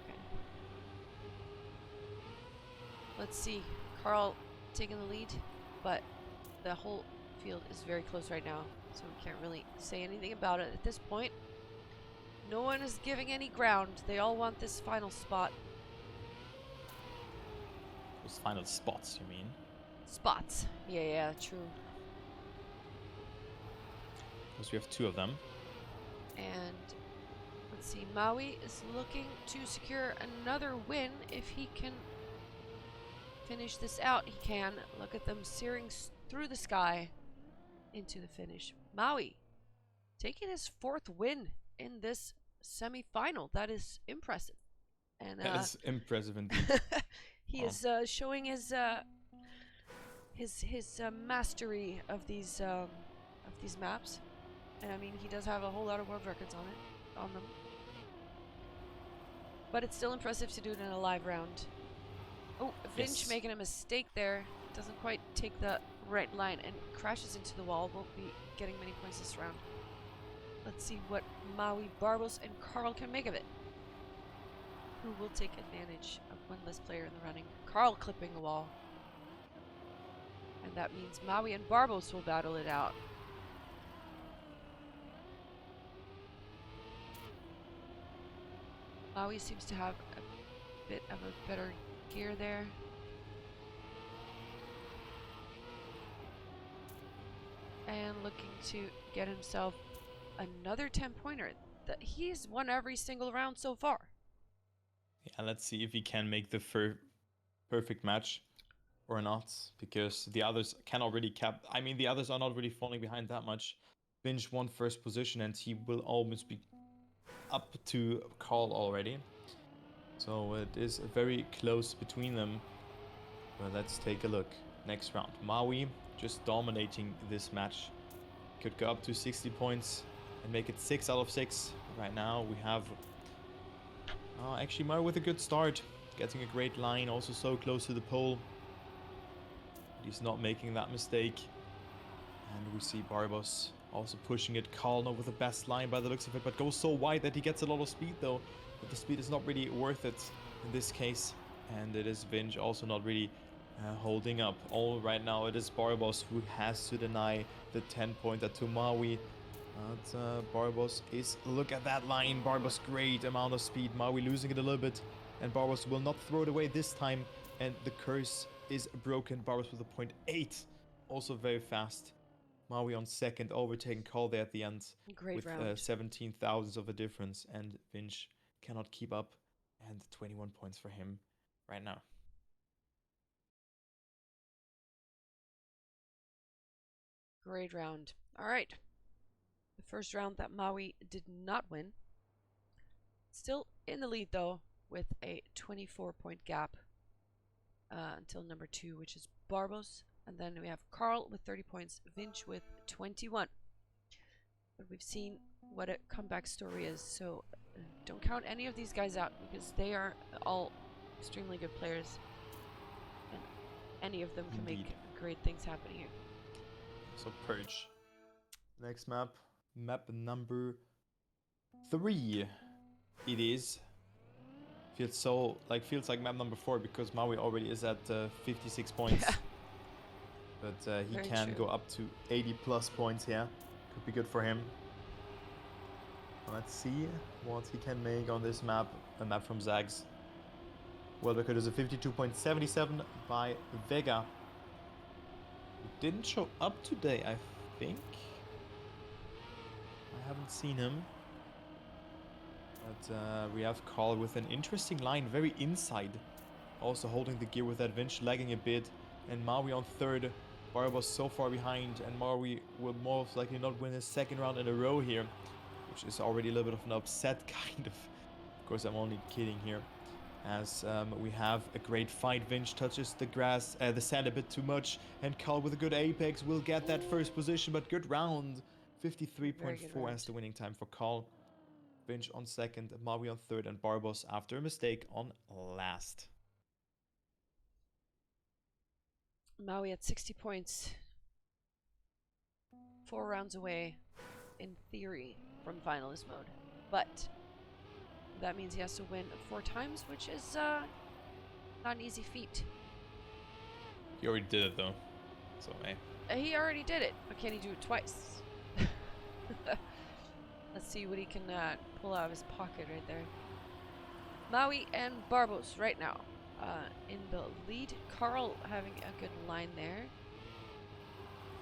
Let's see. Carl taking the lead, but the whole field is very close right now, so we can't really say anything about it at this point. No one is giving any ground. They all want this final spot. Those final spots, you mean? Spots. Yeah, true. Because we have 2 of them. And let's see, Maui is looking to secure another win if he can finish this out. He can. Look at them searing through the sky into the finish. Maui taking his 4th win in this semi-final. That is impressive. And That is impressive indeed. he is showing his mastery of these maps. And I mean, he does have a whole lot of world records on them. But it's still impressive to do it in a live round. Oh, Vinch making a mistake there. Doesn't quite take the right line and crashes into the wall. Won't be getting many points this round. Let's see what Maui, Barbos, and Carl can make of it. Who will take advantage of one less player in the running? Carl clipping a wall. And that means Maui and Barbos will battle it out. Maui seems to have a bit of a better gear there. And looking to get himself another 10-pointer. He's won every single round so far. Yeah, let's see if he can make the perfect match or not, because the others can already cap. I mean, the others are not really falling behind that much. Binge won 1st position, and he will almost be up to Carl already. So it is very close between them. But let's take a look. Next round. Maui just dominating this match. Could go up to 60 points and make it 6 out of 6. Right now we have actually Maui with a good start. Getting a great line, also so close to the pole. He's not making that mistake. And we see Barbos also pushing it. Carl not with the best line by the looks of it, but goes so wide that he gets a lot of speed though. But the speed is not really worth it in this case. And it is Vinge also not really holding up. All right now it is Barbos who has to deny the 10-pointer to Maui. But Barbos is, look at that line. Barbos great amount of speed. Maui losing it a little bit. And Barbos will not throw it away this time. And the curse is broken. Barbos with a 0.8. Also very fast. Maui on 2nd, overtaking Carl there at the end. Great round. With 17 thousandths of a difference. And Vinge cannot keep up. And 21 points for him right now. Great round. All right. The first round that Maui did not win. Still in the lead though, with a 24-point gap until number 2, which is Barbos. And then we have Carl with 30 points, Vinch with 21. But we've seen what a comeback story is, so don't count any of these guys out because they are all extremely good players. And any of them can make great things happen here. So Purge. Next map. Map number 3. It is. Feels like map number 4 because Maui already is at 56 points. Yeah. But he can go up to 80 plus points here. Could be good for him. Let's see what he can make on this map. A map from Zags. World record is a 52.77 by Vega. Who didn't show up today, I think. I haven't seen him. But we have Carl with an interesting line, very inside. Also holding the gear with that Vinch, lagging a bit. And Maui on 3rd. Barbos so far behind, and Maui will most likely not win his 2nd round in a row here. Which is already a little bit of an upset, kind of. Of course, I'm only kidding here. As we have a great fight. Vinch touches the sand a bit too much. And Carl with a good apex will get that 1st position, but good round. 53.4 as the winning time for Carl. Vinch on 2nd, Maui on 3rd, and Barbos after a mistake on last. Maui at 60 points. 4 rounds away, in theory, from finalist mode. But that means he has to win 4 times, which is not an easy feat. He already did it though. So, hey. He already did it, but can he do it twice? Let's see what he can pull out of his pocket right there. Maui and Barbos right now in the lead. Carl having a good line there.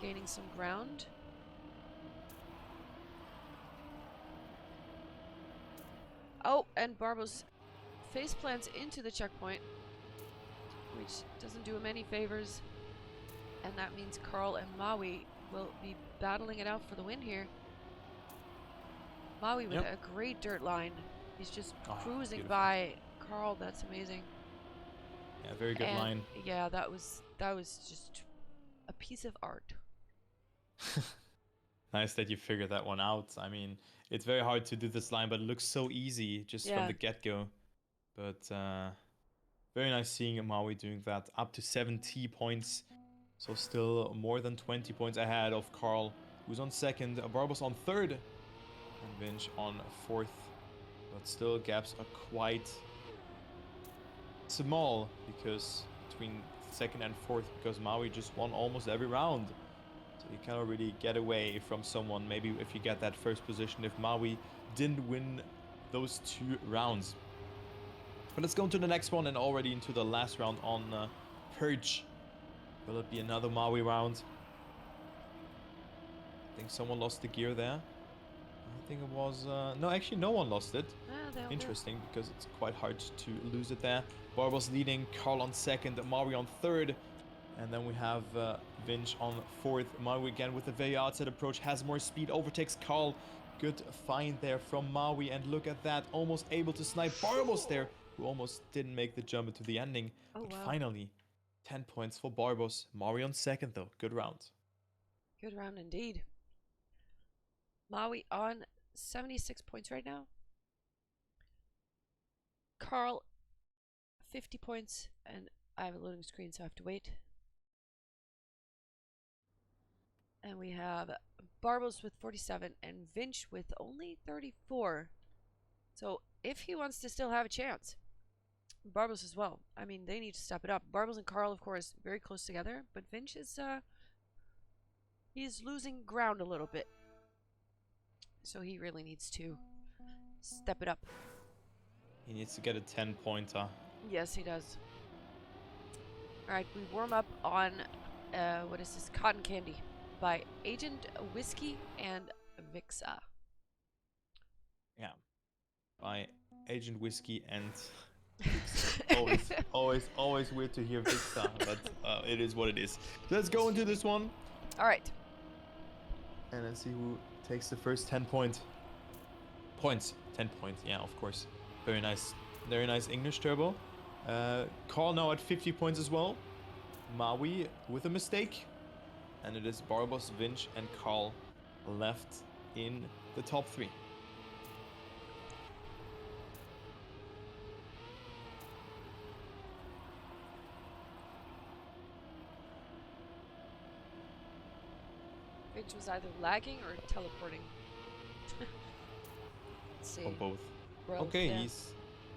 Gaining some ground. Oh, and Barbos face plants into the checkpoint, which doesn't do him any favors. And that means Carl and Maui will be battling it out for the win here. Maui with a great dirt line. He's just cruising by Carl. That's amazing. Yeah, very good line. Yeah, that was just a piece of art. Nice that you figured that one out. I mean, it's very hard to do this line, but it looks so easy just from the get-go. But very nice seeing Maui doing that. Up to 70 points. So still more than 20 points ahead of Carl, who's on second. Barbos on third. And Vinch on fourth. But still gaps are quite small because between second and fourth, because Maui just won almost every round. So you cannot really get away from someone. Maybe if you get that first position, if Maui didn't win those 2 rounds. But let's go into the next one and already into the last round on Purge. Will it be another Maui round? I think someone lost the gear there. I think it was... no, actually no one lost it. Interesting, because it's quite hard to lose it there. Barbos leading, Carl on second, Maui on third. And then we have Vinch on fourth. Maui again with the very outside approach, has more speed, overtakes Carl. Good find there from Maui, and look at that, almost able to snipe Barbos there, who almost didn't make the jump into the ending. But finally, 10 points for Barbos. Maui on second though, good round. Good round indeed. Maui on 76 points right now. Carl, 50 points, and I have a loading screen, so I have to wait. And we have Barbos with 47 and Vinch with only 34. So if he wants to still have a chance, Barbos as well. I mean, they need to step it up. Barbos and Carl, of course, very close together, but Vinch is he's losing ground a little bit. So he really needs to step it up. He needs to get a 10-pointer. Yes, he does. Alright, we warm up on, what is this? Cotton Candy by Agent Whiskey and Vixa. Yeah. By Agent Whiskey and Vixa. always weird to hear Vixa, but it is what it is. Let's go into this one. Alright. And let's see who takes the first 10 points. 10 points, yeah, of course. Very nice English turbo. Carl now at 50 points as well. Maui with a mistake. And it is Barbos, Vinch, and Carl left in the top 3. Vinch was either lagging or teleporting. Let's see. Or both. Both, okay, yeah.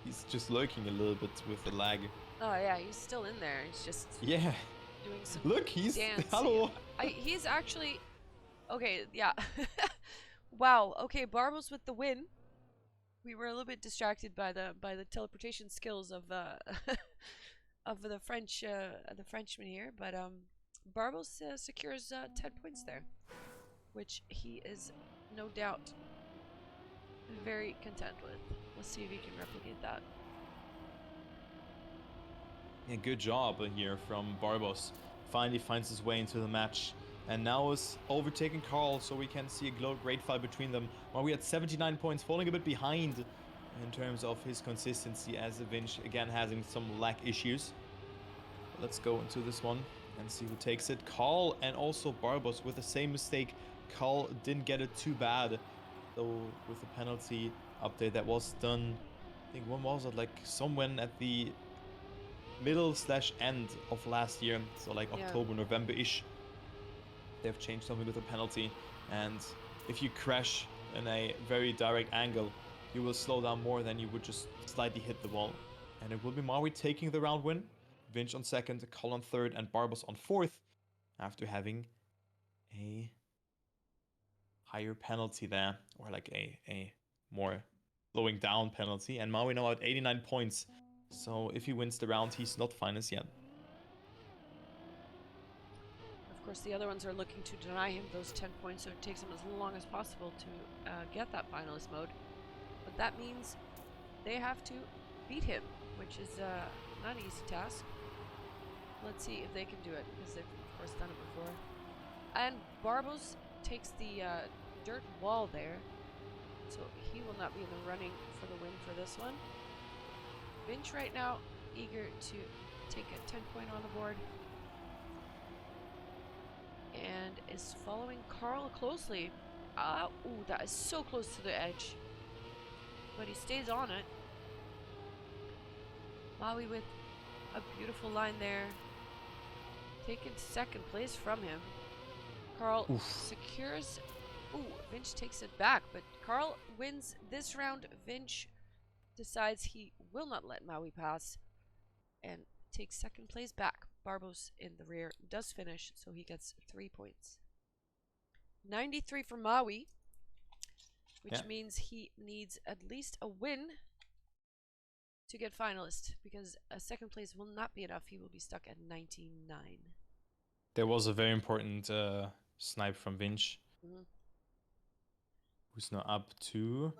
he's just lurking a little bit with the lag. Oh yeah, he's still in there. He's just doing some Look, he's dance. hello. He's actually okay. Yeah. Wow. Okay, Barbos with the win. We were a little bit distracted by the teleportation skills of of the Frenchman here, but Barbos secures 10 points there, which he is no doubt very content with. Let's see if he can replicate that. Yeah, good job here from Barbos. Finally finds his way into the match. And now is overtaking Carl, so we can see a great fight between them. While we had 79 points, falling a bit behind in terms of his consistency, as Vinch again having some lag issues. Let's go into this one and see who takes it. Carl and also Barbos with the same mistake. Carl didn't get it too bad, though, with the penalty update that was done. I think when was it? Like somewhere at the middle/end of last year, so like October, November-ish. They've changed something with the penalty, and if you crash in a very direct angle, you will slow down more than you would just slightly hit the wall. And it will be Maui taking the round win. Vinch on second, Carl on third, and Barbos on fourth, after having a higher penalty there, or like a more slowing down penalty. And Maui now at 89 points. So if he wins the round, he's not finals yet. Of course, the other ones are looking to deny him those 10 points, so it takes him as long as possible to get that finalist mode. But that means they have to beat him, which is not an easy task. Let's see if they can do it, because they've, of course, done it before. And Barbos takes the dirt wall there, so he will not be in the running for the win for this one. Vinch right now eager to take a 10-point on the board, and is following Carl closely. Ooh, that is so close to the edge, but he stays on it. Maui with a beautiful line there, taking second place from him. Carl secures. Ooh, Vinch takes it back, but Carl wins this round. Vinch decides he will not let Maui pass and takes second place back. Barbos in the rear does finish, so he gets 3 points. 93 for Maui, which means he needs at least a win to get finalist, because a second place will not be enough. He will be stuck at 99. There was a very important snipe from Vinch, who's now up to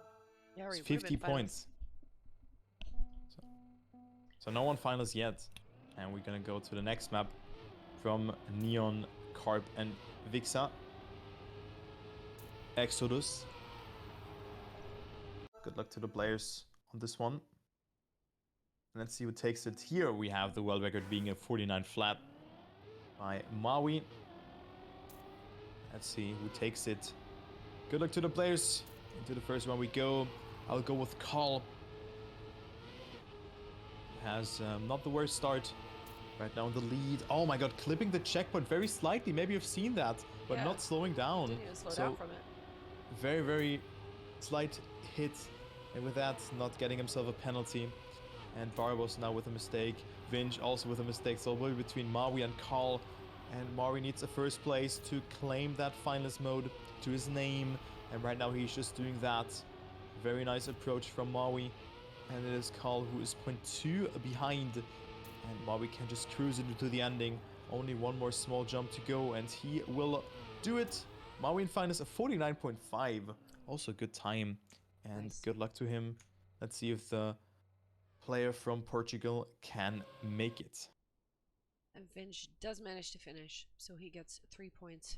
50 points. So no one finals yet. And we're gonna go to the next map from Neon, Carp, and Vixa. Exodus. Good luck to the players on this one. Let's see who takes it. Here we have the world record being a 49 flat by Maui. Let's see who takes it. Good luck to the players. Into the first one we go. I'll go with Carl. Has not the worst start. Right now in the lead. Oh my god, clipping the checkpoint very slightly. Maybe you've seen that, but not slowing down. Didn't even slow down from it. Very, very slight hit. And with that, not getting himself a penalty. And Barbos now with a mistake. Vinch also with a mistake. So it will be between Maui and Carl. And Maui needs a first place to claim that finalist mode to his name. And right now he's just doing that. Very nice approach from Maui. And it is Carl who is 0.2 behind. And Maui can just cruise into the ending. Only one more small jump to go, and he will do it. Maui in finals a 49.5. Also a good time. And good luck to him. Let's see if the player from Portugal can make it. And Vinch does manage to finish, so he gets 3 points.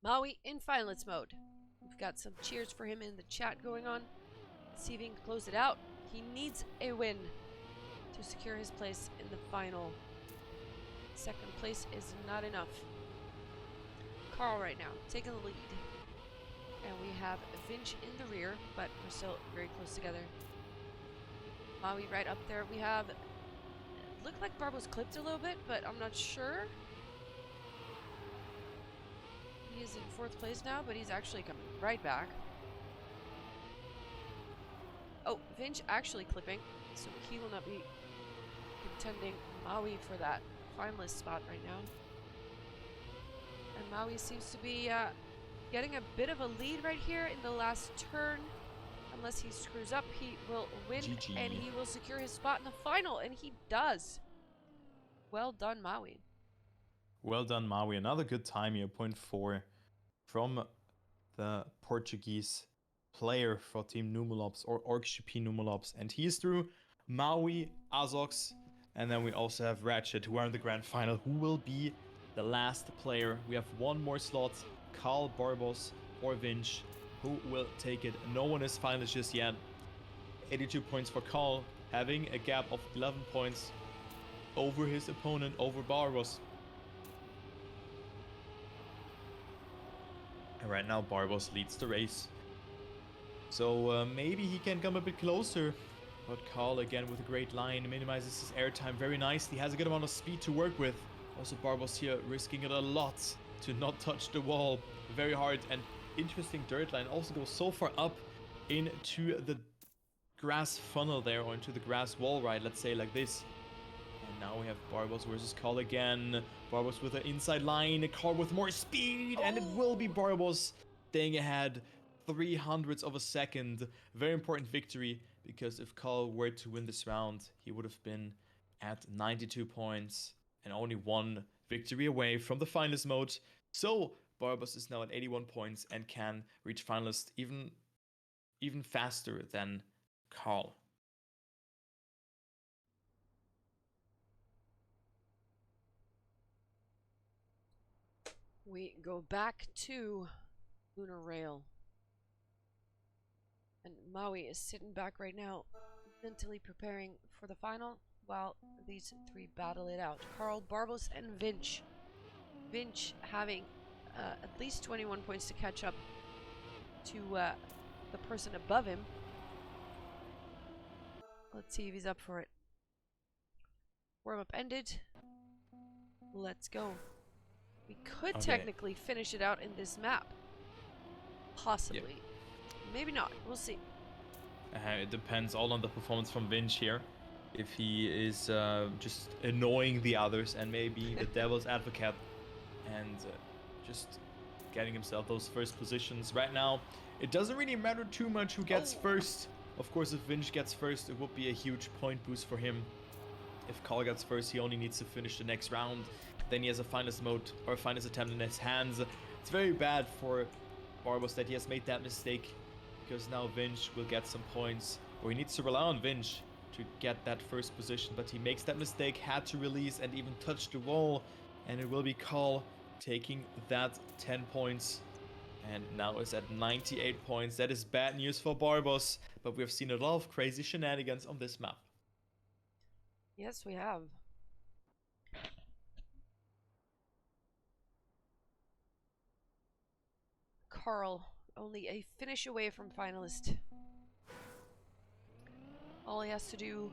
Maui in finalist mode. We've got some cheers for him in the chat going on. Let's see if he can close it out. He needs a win to secure his place in the final. Second place is not enough. Carl right now taking the lead. And we have Vinch in the rear, but we're still very close together. Maui right up there. We have... Looked like Barbos clipped a little bit, but I'm not sure. He is in 4th place now, but he's actually coming right back. Oh, Vinch actually clipping, so he will not be contending Maui for that finalist spot right now. And Maui seems to be getting a bit of a lead right here in the last turn. Unless he screws up, he will win and he will secure his spot in the final, and he does. Well done, Maui. Well done, Maui. Another good time here, 0.4 from the Portuguese player for Team Numalops or OrgGP Numalops. And he is through. Maui, Azox, and then we also have Ratchet, who are in the grand final, who will be the last player. We have one more slot, Carl, Barbos, or Vinch, who will take it. No one is finalist just yet. 82 points for Carl, having a gap of 11 points over his opponent, over Barbos. And right now Barbos leads the race. So maybe he can come a bit closer. But Carl again with a great line, minimizes his airtime very nicely, has a good amount of speed to work with. Also Barbos here risking it a lot to not touch the wall. Very hard and interesting dirt line. Also goes so far up into the grass funnel there, or into the grass wall, right? Let's say like this. And now we have Barbos versus Carl again. Barbos with an inside line, Carl with more speed, and it will be Barbos staying ahead 300ths of a second. Very important victory, because if Carl were to win this round, he would have been at 92 points and only one victory away from the finalist mode. So Barbos is now at 81 points and can reach finalist even faster than Carl. We go back to Lunar Rail. And Maui is sitting back right now, mentally preparing for the final, while these three battle it out. Carl, Barbos, and Vinch. Vinch having at least 21 points to catch up to the person above him. Let's see if he's up for it. Warm-up ended. Let's go. We could technically finish it out in this map. Possibly. Yep. Maybe not. We'll see. It depends all on the performance from Vinch here. If he is just annoying the others and maybe the devil's advocate and just getting himself those first positions. Right now, it doesn't really matter too much who gets first. Of course, if Vinch gets first, it would be a huge point boost for him. If Carl gets first, he only needs to finish the next round. Then he has a finalist mode or a finalist attempt in his hands. It's very bad for Barbos that he has made that mistake, because now Vinch will get some points, or he needs to rely on Vinch to get that first position, but he makes that mistake, had to release and even touch the wall, and it will be Carl taking that 10 points, and now is at 98 points. That is bad news for Barbos, but we've seen a lot of crazy shenanigans on this map. Yes, we have. Carl, only a finish away from finalist. All he has to do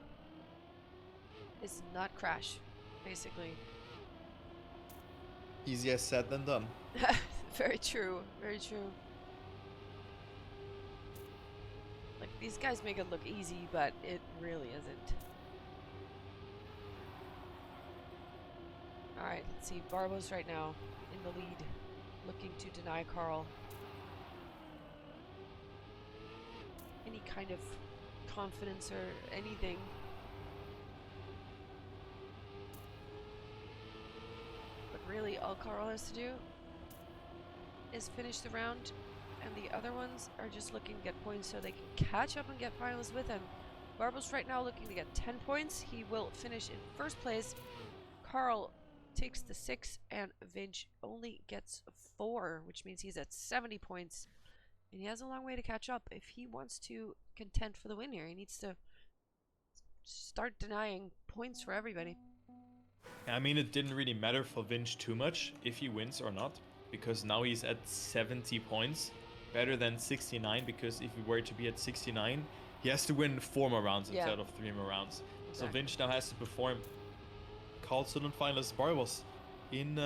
is not crash, basically. Easier said than done. Very true, very true. Like, these guys make it look easy, but it really isn't. Alright, let's see. Barbos right now in the lead, looking to deny Carl any kind of confidence or anything. But really, all Carl has to do is finish the round, and the other ones are just looking to get points so they can catch up and get finalists with him. Barbos right now looking to get 10 points. He will finish in first place. Carl takes the 6, and Vinch only gets 4, which means he's at 70 points. And he has a long way to catch up. If he wants to contend for the win here, he needs to start denying points for everybody. I mean, it didn't really matter for Vinch too much if he wins or not, because now he's at 70 points, better than 69, because if he were to be at 69, he has to win 4 more rounds instead of 3 more rounds. Exactly. So Vinch now has to perform. Carl's still in finalist. Barbos in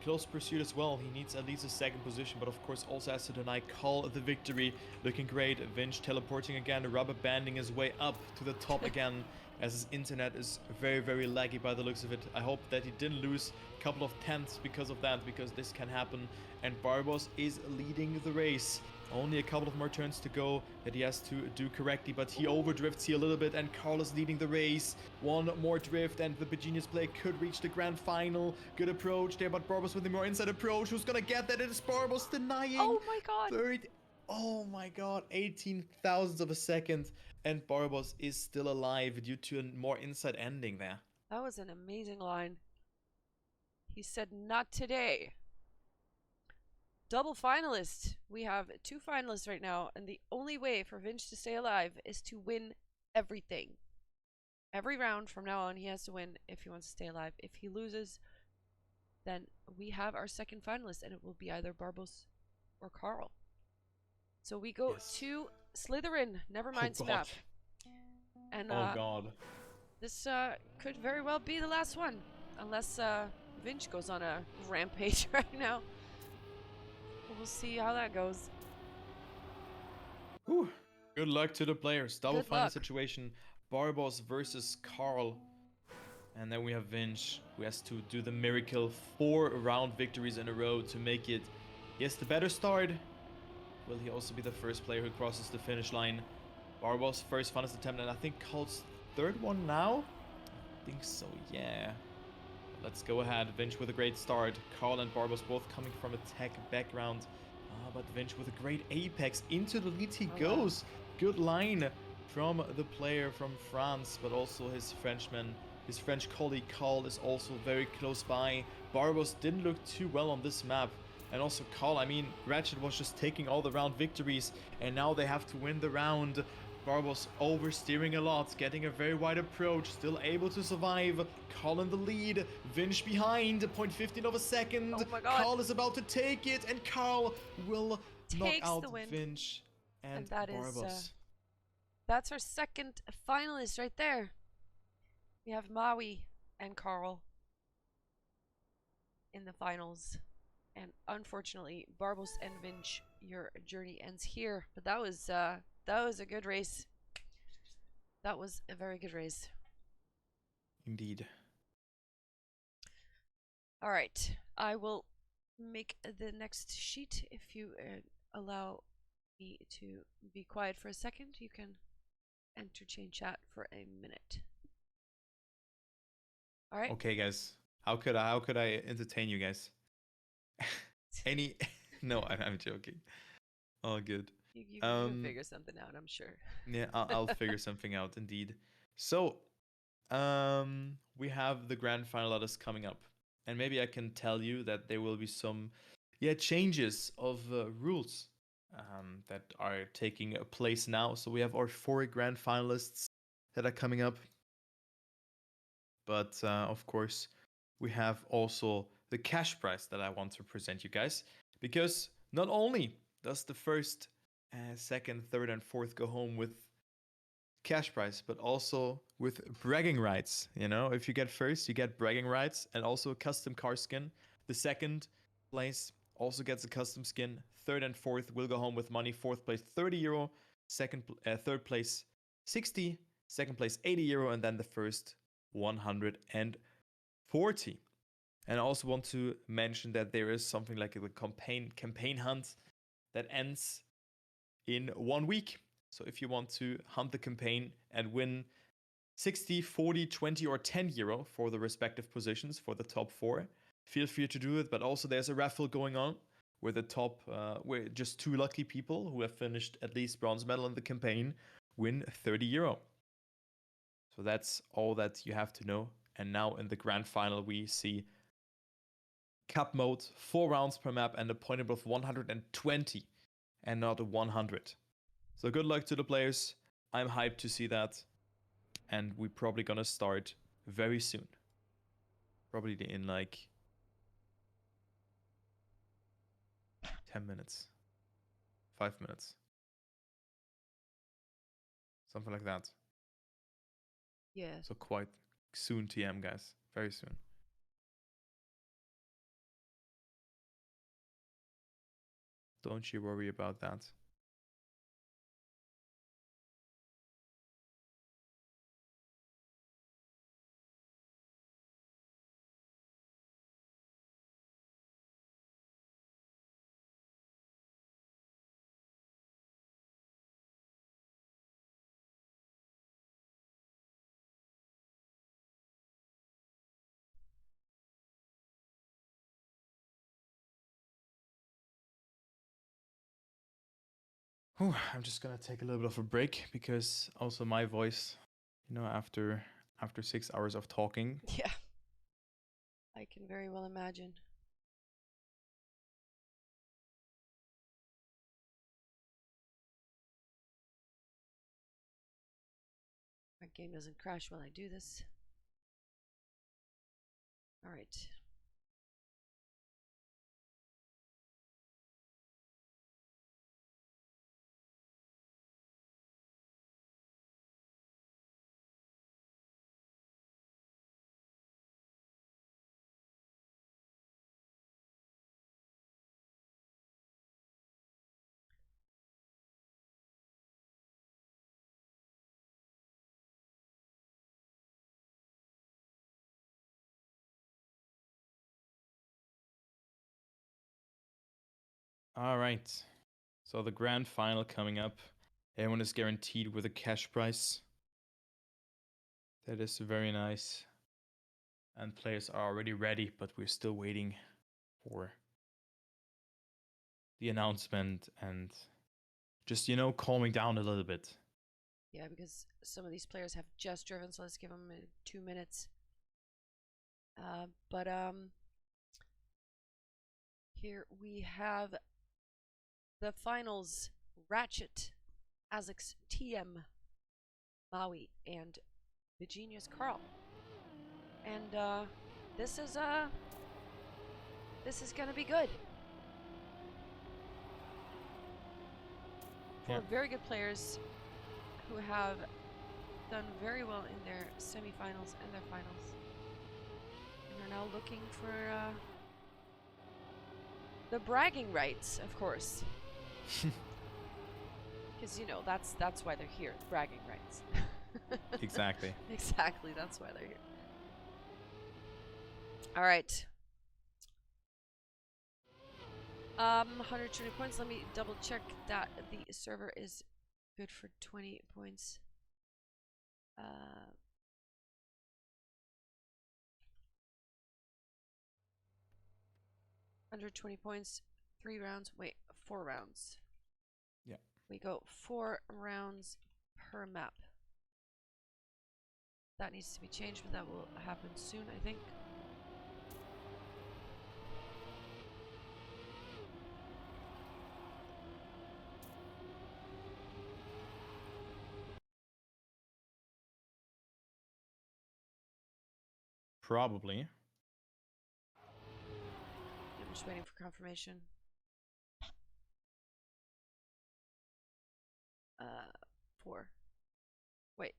close pursuit as well. He needs at least a 2nd position, but of course also has to deny Carl the victory. Looking great. Vinch teleporting again, rubber banding his way up to the top again, as his internet is very, very laggy by the looks of it. I hope that he didn't lose a couple of tenths because of that, because this can happen. And Barbos is leading the race. Only a couple of more turns to go that he has to do correctly, but he overdrifts here a little bit, and Carl is leading the race. One more drift, and the Begenius play could reach the grand final. Good approach there, but Barbos with a more inside approach. Who's gonna get that? It is Barbos denying. Oh my god. Oh my god, 18 thousandths of a second, and Barbos is still alive due to a more inside ending there. That was an amazing line. He said, "Not today." Double finalists. We have 2 finalists right now, and the only way for Vinch to stay alive is to win everything. Every round from now on, he has to win if he wants to stay alive. If he loses, then we have our 2nd finalist, and it will be either Barbos or Carl. So we go to Slytherin. Never mind Snap. And god. This could very well be the last one, unless Vinch goes on a rampage right now. We'll see how that goes. Whew. Good luck to the players. Double final situation. Barbos versus Carl. And then we have Vinch, who has to do the miracle 4 round victories in a row to make it He has the better start. Will he also be the first player who crosses the finish line? Barbo's first funnest attempt, and I think Carl's third one now? I think so, yeah. Let's go ahead. Vinch with a great start. Carl and Barbos both coming from a tech background. But Vinch with a great apex. Into the lead he goes. Wow. Good line from the player from France, but also his Frenchman. His French colleague Carl is also very close by. Barbos didn't look too well on this map. And also Carl, I mean, Ratchet was just taking all the round victories, and now they have to win the round. Barbos oversteering a lot, getting a very wide approach, still able to survive. Carl in the lead, Vinch behind, 0.15 of a second. Oh my God. Carl is about to take it, and Carl will knock out Vinch and that Barbos. That's our second finalist right there. We have Maui and Carl in the finals. And unfortunately, Barbos and Vinch, your journey ends here. But that was a good race. That was a very good race. Indeed. All right, I will make the next sheet. If you allow me to be quiet for a second, you can entertain chat for a minute. All right. Okay, guys. How could I entertain you guys? No, I'm joking. All good. You can figure something out, I'm sure. Yeah, I'll figure something out, indeed. So, we have the grand final that is coming up, and maybe I can tell you that there will be some, changes of rules that are taking place now. So we have our 4 grand finalists that are coming up, but of course, we have also the cash prize that I want to present you guys, because not only does the first, second, third, and fourth go home with cash prize, but also with bragging rights. You know, if you get first, you get bragging rights and also a custom car skin. The second place also gets a custom skin. Third and fourth will go home with money. Fourth place €30, third place 60, second place €80, and then the first 140. And I also want to mention that there is something like a campaign hunt that ends in 1 week. So if you want to hunt the campaign and win 60, 40, 20, or €10 for the respective positions for the top 4, feel free to do it. But also there's a raffle going on where the top, where just 2 lucky people who have finished at least bronze medal in the campaign win €30. So that's all that you have to know. And now in the grand final, we see cup mode, 4 rounds per map, and a point of 120 and not 100. So good luck to the players. I'm hyped to see that. And we're probably gonna start very soon. Probably in like 10 minutes. 5 minutes. Something like that. Yeah. So quite soon, TM, guys. Very soon. Don't you worry about that. Whew, I'm just gonna take a little bit of a break because also my voice, after 6 hours of talking. Yeah. I can very well imagine. My game doesn't crash while I do this. All right. All right. So the grand final coming up. Everyone is guaranteed with a cash prize. That is very nice. And players are already ready, but we're still waiting for the announcement and just, calming down a little bit. Yeah, because some of these players have just driven, so let's give them 2 minutes. But here we have the finals: Ratchet, Azix, TM, Maui, and Virginia's Carl. And this is gonna be good. Yeah. For very good players who have done very well in their semifinals and their finals, and are now looking for the bragging rights, of course. Because that's why they're here, bragging rights. Exactly. Exactly, that's why they're here. All right. 120 points. Let me double check that the server is good for 20 points. 120 points, 3 rounds. Wait, 4 rounds. Yeah. We go 4 rounds per map. That needs to be changed, but that will happen soon, I think. Probably. I'm just waiting for confirmation. 4. Wait.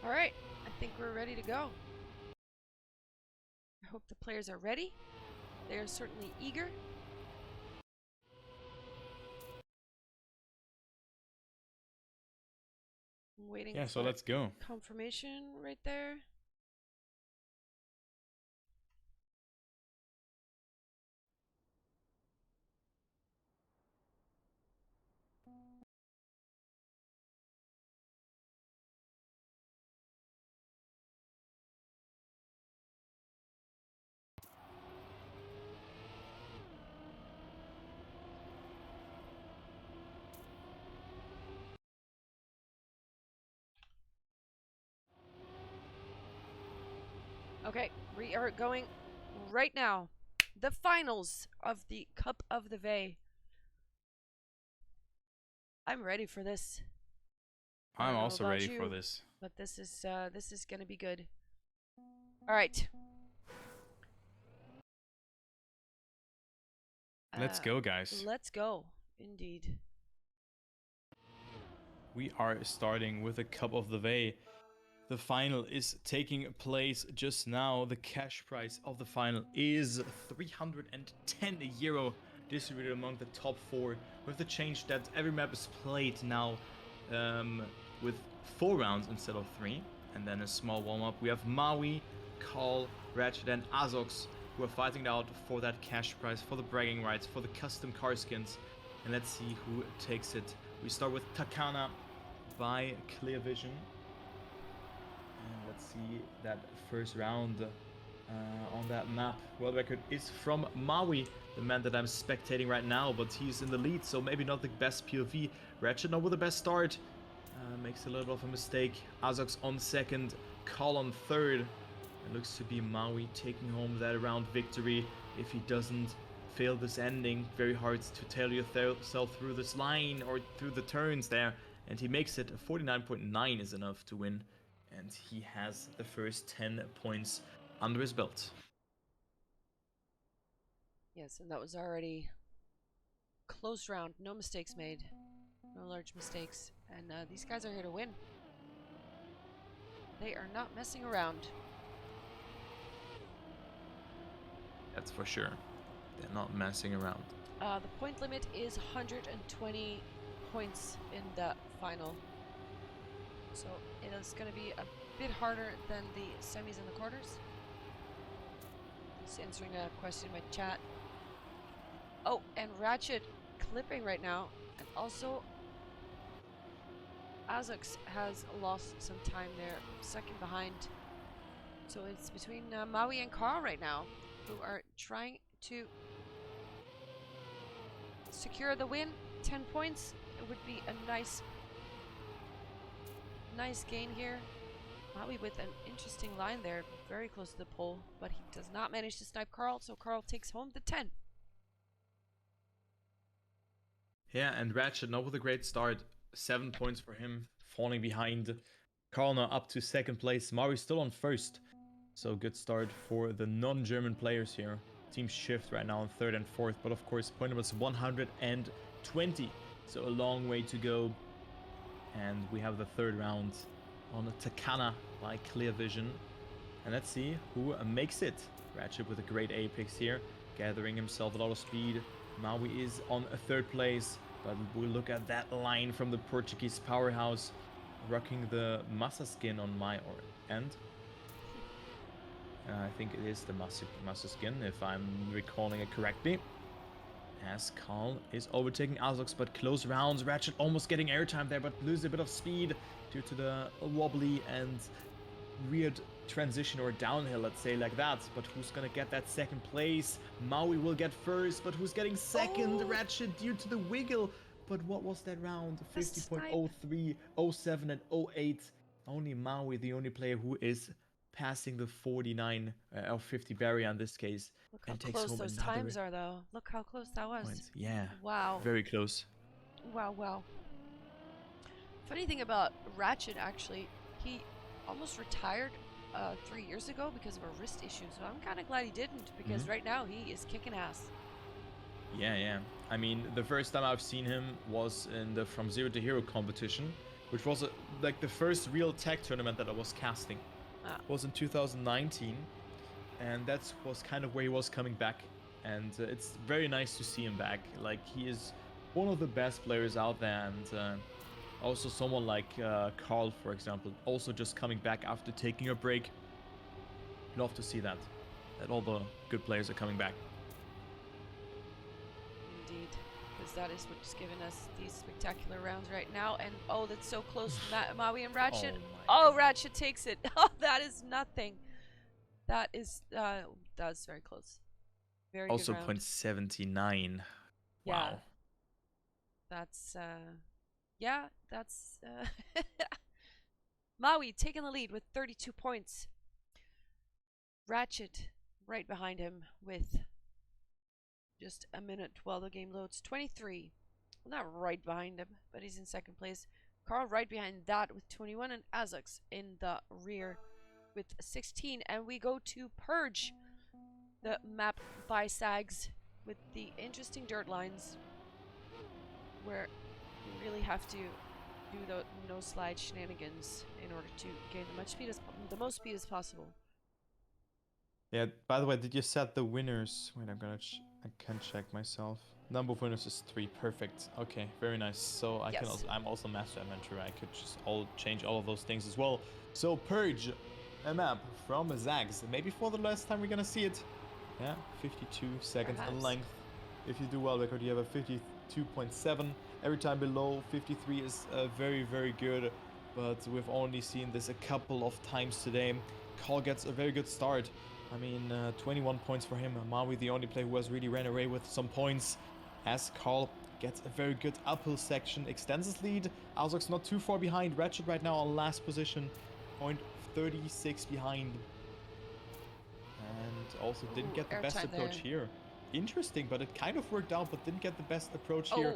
All right, I think we're ready to go. I hope the players are ready. They are certainly eager. I'm waiting Yeah, for so let's go. confirmation right there. Okay, we are going right now. The finals of the Cup of the VAE. I'm ready for this. I'm also ready for this. But this is gonna be good. All right. Let's go, guys. Let's go, indeed. We are starting with a Cup of the VAE. The final is taking place just now. The cash prize of the final is 310 euro, distributed among the top 4, with the change that every map is played now with 4 rounds instead of 3. And then a small warm-up. We have Maui, Carl, Ratchet and Azox who are fighting out for that cash prize, for the bragging rights, for the custom car skins. And let's see who takes it. We start with Takana by Clear Vision. And let's see that first round on that map. World record is from Maui, the man that I'm spectating right now, but he's in the lead, so maybe not the best POV. Ratchet not with the best start. Makes a little bit of a mistake. Azox on second, Carl on third. It looks to be Maui taking home that round victory if he doesn't fail this ending. Very hard to tail yourself through this line or through the turns there. And he makes it. 49.9 is enough to win. And he has the first 10 points under his belt. Yes, and that was already close round. No mistakes made. No large mistakes. And these guys are here to win. They are not messing around. That's for sure. They're not messing around. The point limit is 120 points in the final. So it is going to be a bit harder than the semis and the quarters. Just answering a question in my chat. Oh, and Ratchet clipping right now. And also, Azox has lost some time there, second behind. So it's between Maui and Carl right now, who are trying to secure the win. 10 points. It would be a nice gain here. Maui with an interesting line there, very close to the pole, but he does not manage to snipe Carl, so Carl takes home the 10. Yeah, and Ratchet not with a great start. 7 points for him, falling behind. Carl now up to second place. Maui still on first. So good start for the non-German players here. Team shift right now on third and fourth, but of course point number is 120. So a long way to go. And we have the third round on Takana by Clear Vision. And let's see who makes it. Ratchet with a great apex here, gathering himself a lot of speed. Maui is on a third place, but we'll look at that line from the Portuguese powerhouse, rocking the Massa skin on my end. I think it is the Massa skin, if I'm recalling it correctly. As Carl is overtaking Azox, but close rounds. Ratchet almost getting airtime there, but loses a bit of speed due to the wobbly and weird transition or downhill, let's say like that. But who's gonna get that second place? Maui will get first, but who's getting second? Oh. Ratchet due to the wiggle. But what was that round? 50.03, 07, and 08. Only Maui, the only player who is passing the 49 or 50 barrier in this case. Look how close those times are, though. Look how close that was. Points. Yeah. Wow. Very close. Wow, wow. Funny thing about Ratchet, actually, he almost retired 3 years ago because of a wrist issue. So I'm kind of glad he didn't, because right now he is kicking ass. Yeah. I mean, the first time I've seen him was in the From Zero to Hero competition, which was like the first real tech tournament that I was casting. Was in 2019, and that was kind of where he was coming back, and it's very nice to see him back. Like, he is one of the best players out there, and also someone like Carl, for example, also just coming back after taking a break. Love to see that all the good players are coming back. Indeed, because that is what's given us these spectacular rounds right now. And oh, that's so close. Maui and Ratchet. Oh, Ratchet takes it. Oh, that is nothing. That is very close. Very also good round. 0.79. Yeah. Wow. That's Maui taking the lead with 32 points. Ratchet right behind him with just a minute while the game loads. 23. Well, not right behind him, but he's in second place. Carl right behind that with 21, and Azox in the rear with 16. And we go to Purge, the map by Sags, with the interesting dirt lines where you really have to do the no slide shenanigans in order to gain the most speed as possible. Yeah, by the way, did you set the winners? Wait, I can check myself. Number of winners is 3. Perfect. Okay, very nice. So I'm also master adventurer. I could just change all of those things as well. So Purge, a map from Zags. Maybe for the last time we're gonna see it. Yeah, 52 seconds in Perhaps. length. If you do well record, you have a 52.7. Every time below 53 is very, very good. But we've only seen this a couple of times today. Carl gets a very good start. I mean, 21 points for him. Maui, the only player who has really ran away with some points. As Carl gets a very good uphill section, extends his lead. Alzok's not too far behind. Ratchet right now on last position, 0.36 behind. And also didn't get the best Airtime approach there. here. Interesting, but it kind of worked out, but didn't get the best approach here.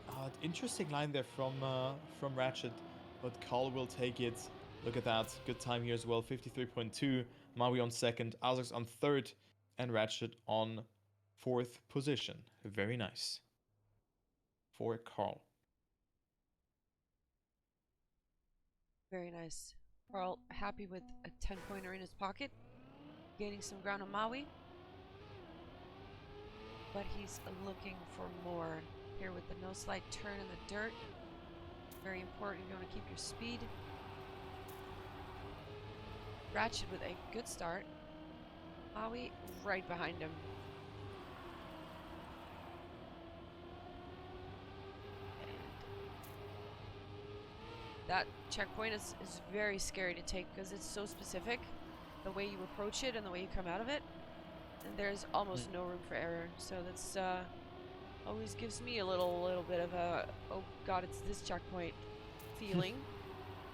Oh. Interesting line there from Ratchet, but Carl will take it. Look at that. Good time here as well. 53.2. Maui on second. Azux on third. And Ratchet on fourth position. Very nice. For Carl. Very nice. Carl happy with a 10-pointer in his pocket. Gaining some ground on Maui. But he's looking for more here with the no slide turn in the dirt. Very important if you want to keep your speed. Ratchet with a good start. Maui right behind him. And that checkpoint is very scary to take because it's so specific. The way you approach it and the way you come out of it. And there's almost no room for error. So that's always gives me a little bit of a, oh god, it's this checkpoint feeling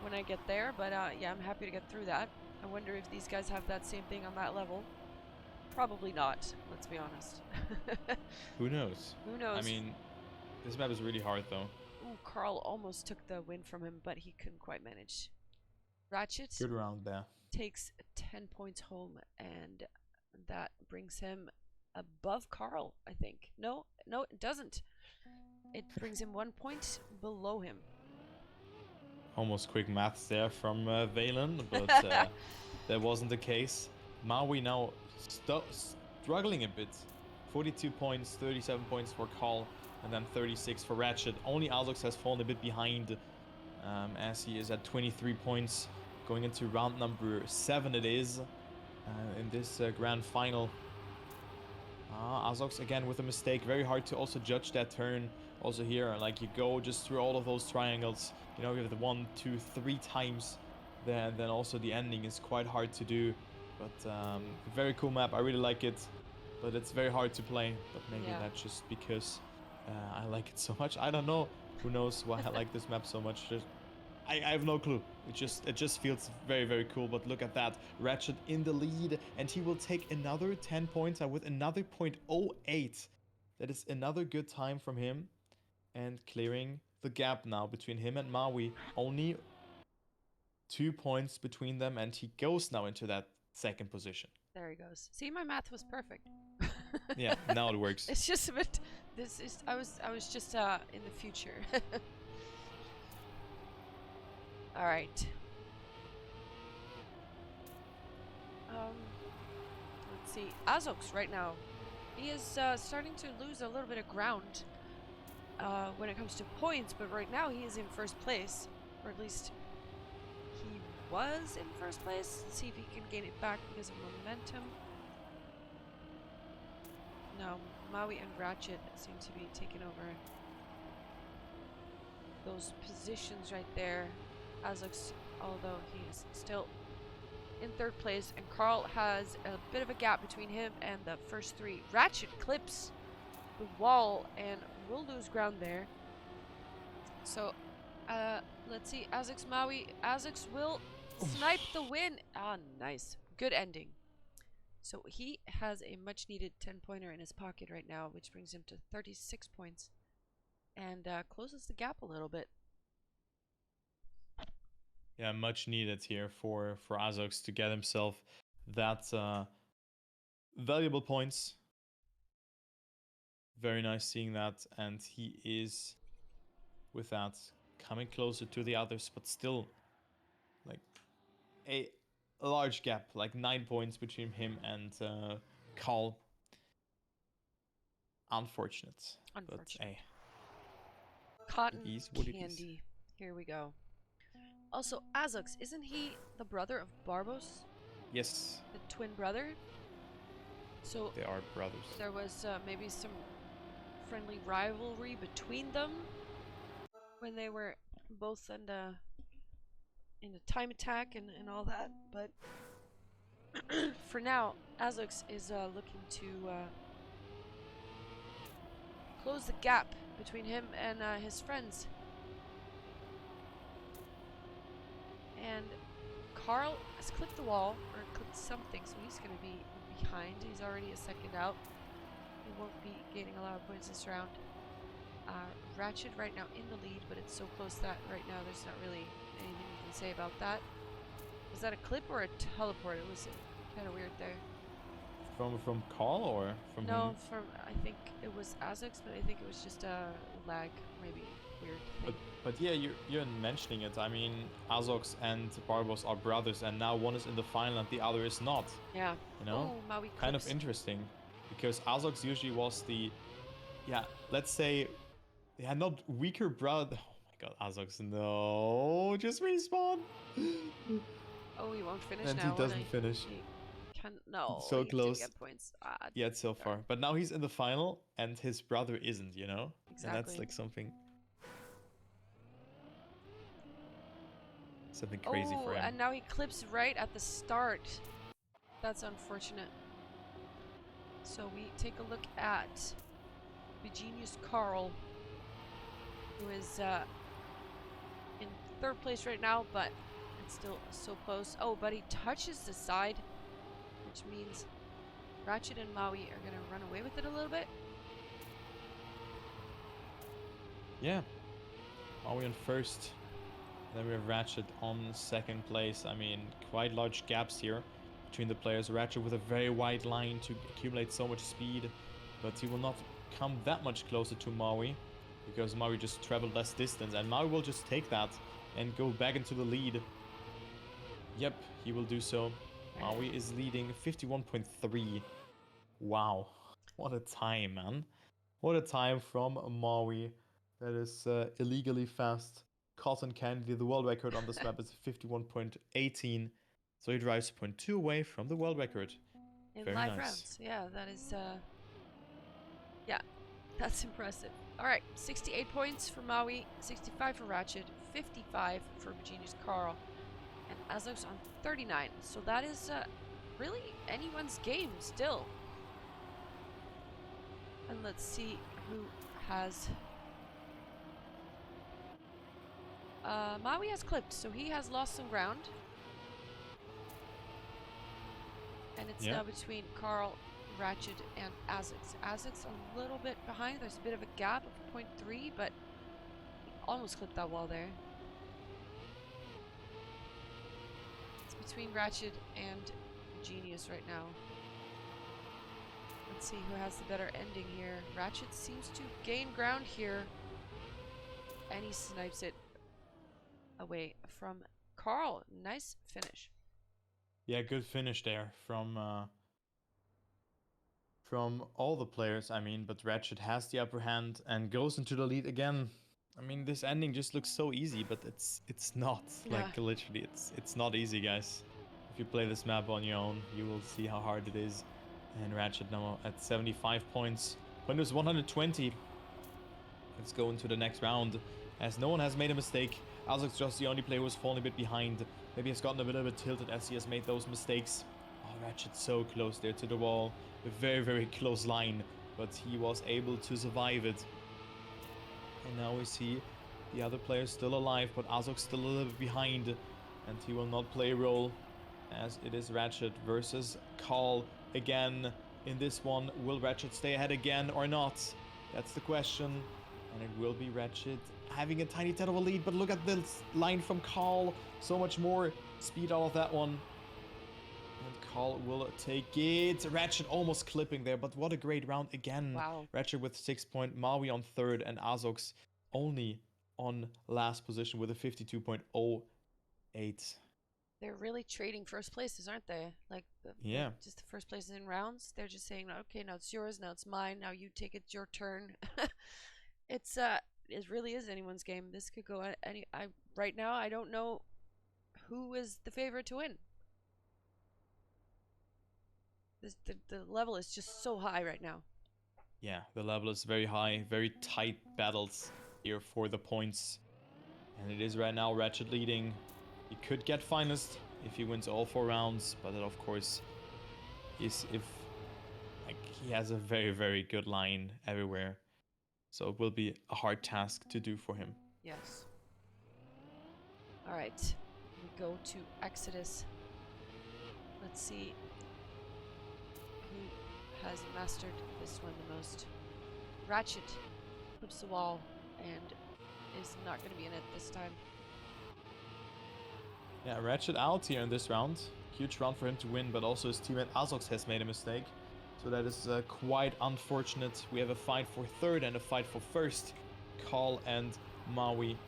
when I get there. But yeah, I'm happy to get through that. I wonder if these guys have that same thing on that level. Probably not, let's be honest. Who knows? Who knows? I mean, this map is really hard though. Ooh, Carl almost took the win from him, but he couldn't quite manage. Ratchet Good round there. takes 10 points home, and that brings him above Carl, I think. No, it doesn't. It brings him 1 point below him. Almost quick maths there from Valen, but that wasn't the case. Maui now struggling a bit. 42 points, 37 points for Carl, and then 36 for Ratchet. Only Alzox has fallen a bit behind, as he is at 23 points. Going into round number 7 it is, in this grand final. Azox again with a mistake. Very hard to also judge that turn. Also here, like you go just through all of those triangles. You know, you have the 1, 2, 3 times. Then also the ending is quite hard to do. But very cool map. I really like it. But it's very hard to play. But maybe that's just because I like it so much. I don't know. Who knows why I like this map so much. I have no clue. It just feels very, very cool. But look at that. Ratchet in the lead. And he will take another 10 points with another 0.08. That is another good time from him. And clearing the gap now between him and Maui. Only 2 points between them. And he goes now into that second position. There he goes. See, my math was perfect. Yeah, now it works. It's just a bit. I was just in the future. All right. Let's see. Azox right now. He is starting to lose a little bit of ground when it comes to points, but right now he is in first place, or at least he was in first place. Let's see if he can gain it back because of momentum. No, Maui and Ratchet seem to be taking over those positions right there. Azox, although he is still in third place, and Carl has a bit of a gap between him and the first 3. Ratchet clips the wall and will lose ground there. So, let's see. Azox, Maui. Azox will snipe the win. Ah, nice. Good ending. So he has a much needed 10-pointer in his pocket right now, which brings him to 36 points and closes the gap a little bit. Yeah, much needed here for Azox to get himself that valuable points. Very nice seeing that, and he is with that coming closer to the others, but still like a large gap, like 9 points between him and Carl. Unfortunate. But hey, Cotton it is what candy. it is. Here we go. Also, Azox, isn't he the brother of Barbos? Yes. The twin brother? So They are brothers. there was maybe some friendly rivalry between them when they were both in a time attack and all that. But for now, Azux is looking to close the gap between him and his friends. And Carl has clipped the wall, or clipped something, so he's going to be behind. He's already a second out. He won't be gaining a lot of points this round. Ratchet right now in the lead, but it's so close that right now there's not really anything you can say about that. Was that a clip or a teleport? It was kind of weird there. From Carl or from No, whom? from I think it was Azux, but I think it was just a lag, maybe weird thing. But yeah, you're mentioning it. I mean, Azox and Barbos are brothers, and now one is in the final and the other is not. Yeah. You know, Oh, Maui kind of clips. interesting, because Azox usually was the, yeah, let's say, they had not weaker brother. Oh my God, Azox, no, just respawn. Oh, he won't finish And now. he doesn't finish. He can no. So He didn't close get points. yet so far. But now he's in the final, and his brother isn't. You know, and that's Exactly. like something crazy for him. And now he clips right at the start. That's unfortunate. So we take a look at Genius Carl, who is in third place right now, but it's still so close. Oh, but he touches the side, which means Ratchet and Maui are gonna run away with it a little bit. Yeah, Maui on first. Then we have Ratchet on second place. I mean, quite large gaps here between the players. Ratchet with a very wide line to accumulate so much speed, but he will not come that much closer to Maui because Maui just traveled less distance, and Maui will just take that and go back into the lead. Yep, he will do so. Maui is leading 51.3. Wow, what a time, man. What a time from Maui. That is illegally fast. Cotton Candy, the world record on this map is 51.18. So he drives 0.2 away from the world record. In Very live nice. rounds. Yeah, that is yeah, that's impressive. Alright, 68 points for Maui, 65 for Ratchet, 55 for Genius Carl, and Azog's on 39. So that is really anyone's game still. And let's see who has Maui has clipped, so he has lost some ground. And it's now between Carl, Ratchet, and Azix. Azix a little bit behind. There's a bit of a gap of 0.3, but he almost clipped that wall there. It's between Ratchet and Genius right now. Let's see who has the better ending here. Ratchet seems to gain ground here. And he snipes it away from Carl. Nice finish. Yeah, good finish there from all the players, I mean, but Ratchet has the upper hand and goes into the lead again. I mean, this ending just looks so easy, but it's not. Yeah. Like, literally, it's not easy, guys. If you play this map on your own, you will see how hard it is. And Ratchet now at 75 points. Windows 120. Let's go into the next round, as no one has made a mistake. Azog's just the only player who's fallen a bit behind. Maybe has gotten a little bit tilted as he has made those mistakes. Oh, Ratchet's so close there to the wall. A very, very close line, but he was able to survive it. And now we see the other players still alive, but Azog's still a little bit behind, and he will not play a role, as it is Ratchet versus Carl again. In this one, will Ratchet stay ahead again or not? That's the question. And it will be Ratchet having a tiny tad of a lead, but look at this line from Carl. So much more speed out of that one. And Carl will take it. Ratchet almost clipping there, but what a great round again. Wow. Ratchet with 6 points, Maui on third, and Azox only on last position with a 52.08. They're really trading first places, aren't they? Like, Yeah. just the first places in rounds. They're just saying, okay, now it's yours, now it's mine, now you take it, it's your turn. It really is anyone's game. This could go any. Right now, I don't know who is the favorite to win. The level is just so high right now. Yeah, the level is very high, very tight battles here for the points. And it is right now Ratchet leading. He could get finest if he wins all 4 rounds, but that of course is if like he has a very, very good line everywhere. So it will be a hard task to do for him. Yes. All right. We go to Exodus. Let's see who has mastered this one the most. Ratchet flips the wall and is not going to be in it this time. Yeah, Ratchet out here in this round. Huge round for him to win, but also his teammate Azox has made a mistake. So that is quite unfortunate. We have a fight for third and a fight for first. Carl and Maui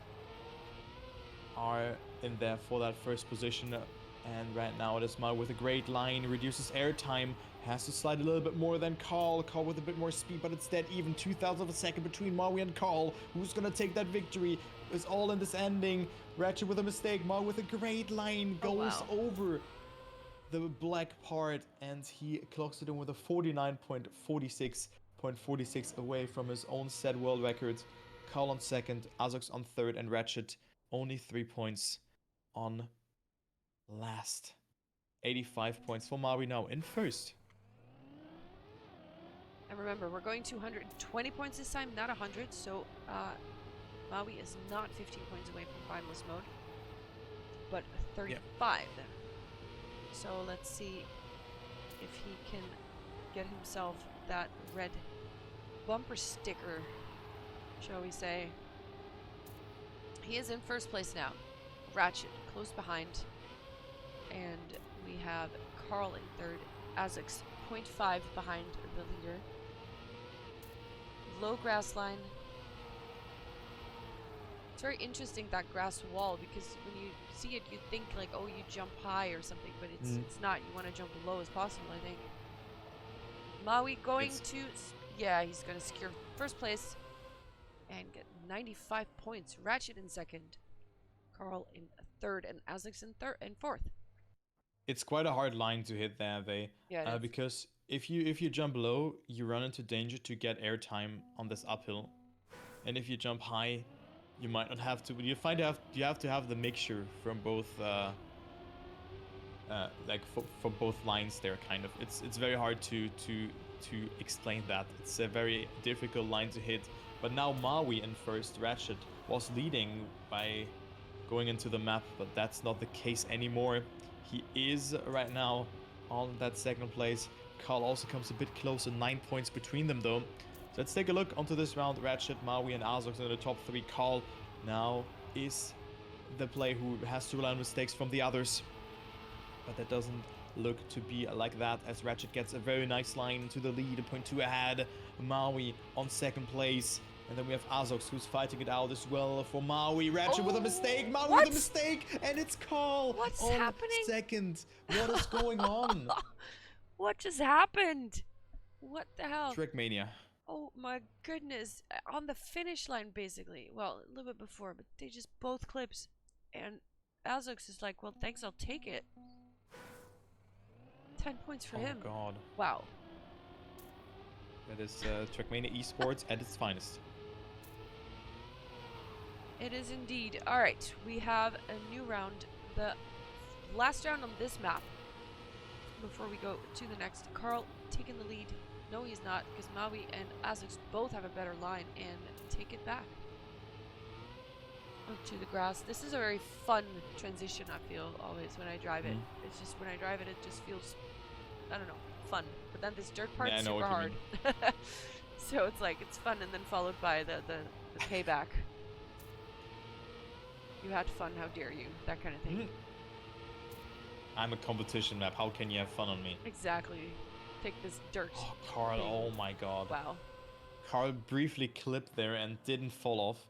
are in there for that first position. And right now it is Maui with a great line, reduces airtime, has to slide a little bit more than Carl. Carl with a bit more speed, but it's dead even 2,000 of a second between Maui and Carl. Who's gonna take that victory? It's all in this ending. Ratchet with a mistake, Maui with a great line, goes over the black part, and he clocks it in with a 49.46 away from his own set world record. Carl on second, Azox on third, and Ratchet only 3 points on last. 85 points for Maui now in first. And remember, we're going 220 points this time, not 100, so Maui is not 15 points away from finalist mode, but 35 then. So let's see if he can get himself that red bumper sticker, shall we say. He is in first place now. Ratchet close behind. And we have Carl in third. Azox 0.5 behind the leader. Low grass line. It's very interesting, that grass wall, because when you see it, you think like, oh, you jump high or something, but it's not. You want to jump as low as possible, I think. Maui going to, yeah, he's going to secure first place and get 95 points. Ratchet in second, Carl in third, and Azox in third and fourth. It's quite a hard line to hit there, because if you jump low, you run into danger to get airtime on this uphill, and if you jump high, you might not have to. But you have to have the mixture from both, like for both lines there. Kind of, it's very hard to explain that. It's a very difficult line to hit. But now Maui in first, Ratchet was leading by going into the map, but that's not the case anymore. He is right now on that second place. Carl also comes a bit closer, 9 points between them though. So let's take a look onto this round. Ratchet, Maui, and Azox in the top 3. Carl now is the player who has to learn mistakes from the others. But that doesn't look to be like that, as Ratchet gets a very nice line into the lead, 0.2 ahead. Maui on second place. And then we have Azox, who's fighting it out as well for Maui. Ratchet with a mistake, Maui with a mistake, and it's Carl What's on happening? second. What is going on? What just happened? What the hell? Trackmania. Oh my goodness. On the finish line, basically. Well, a little bit before, but they just both clips. And Azox is like, well, thanks, I'll take it. 10 points for him. Oh god. Wow. That is Trackmania esports at its finest. It is indeed. Alright, we have a new round. The last round on this map. Before we go to the next. Carl taking the lead. No, he's not, because Maui and Azox both have a better line and take it back. Onto the grass. This is a very fun transition, I feel, always when I drive it. It's just, when I drive it, it just feels, I don't know, fun. But then this dirt part's super hard. So it's like, it's fun, and then followed by the payback. You had fun, how dare you? That kind of thing. I'm a competition map. How can you have fun on me? Exactly. Take this dirt. Oh, Carl, oh my god. Wow. Carl briefly clipped there and didn't fall off.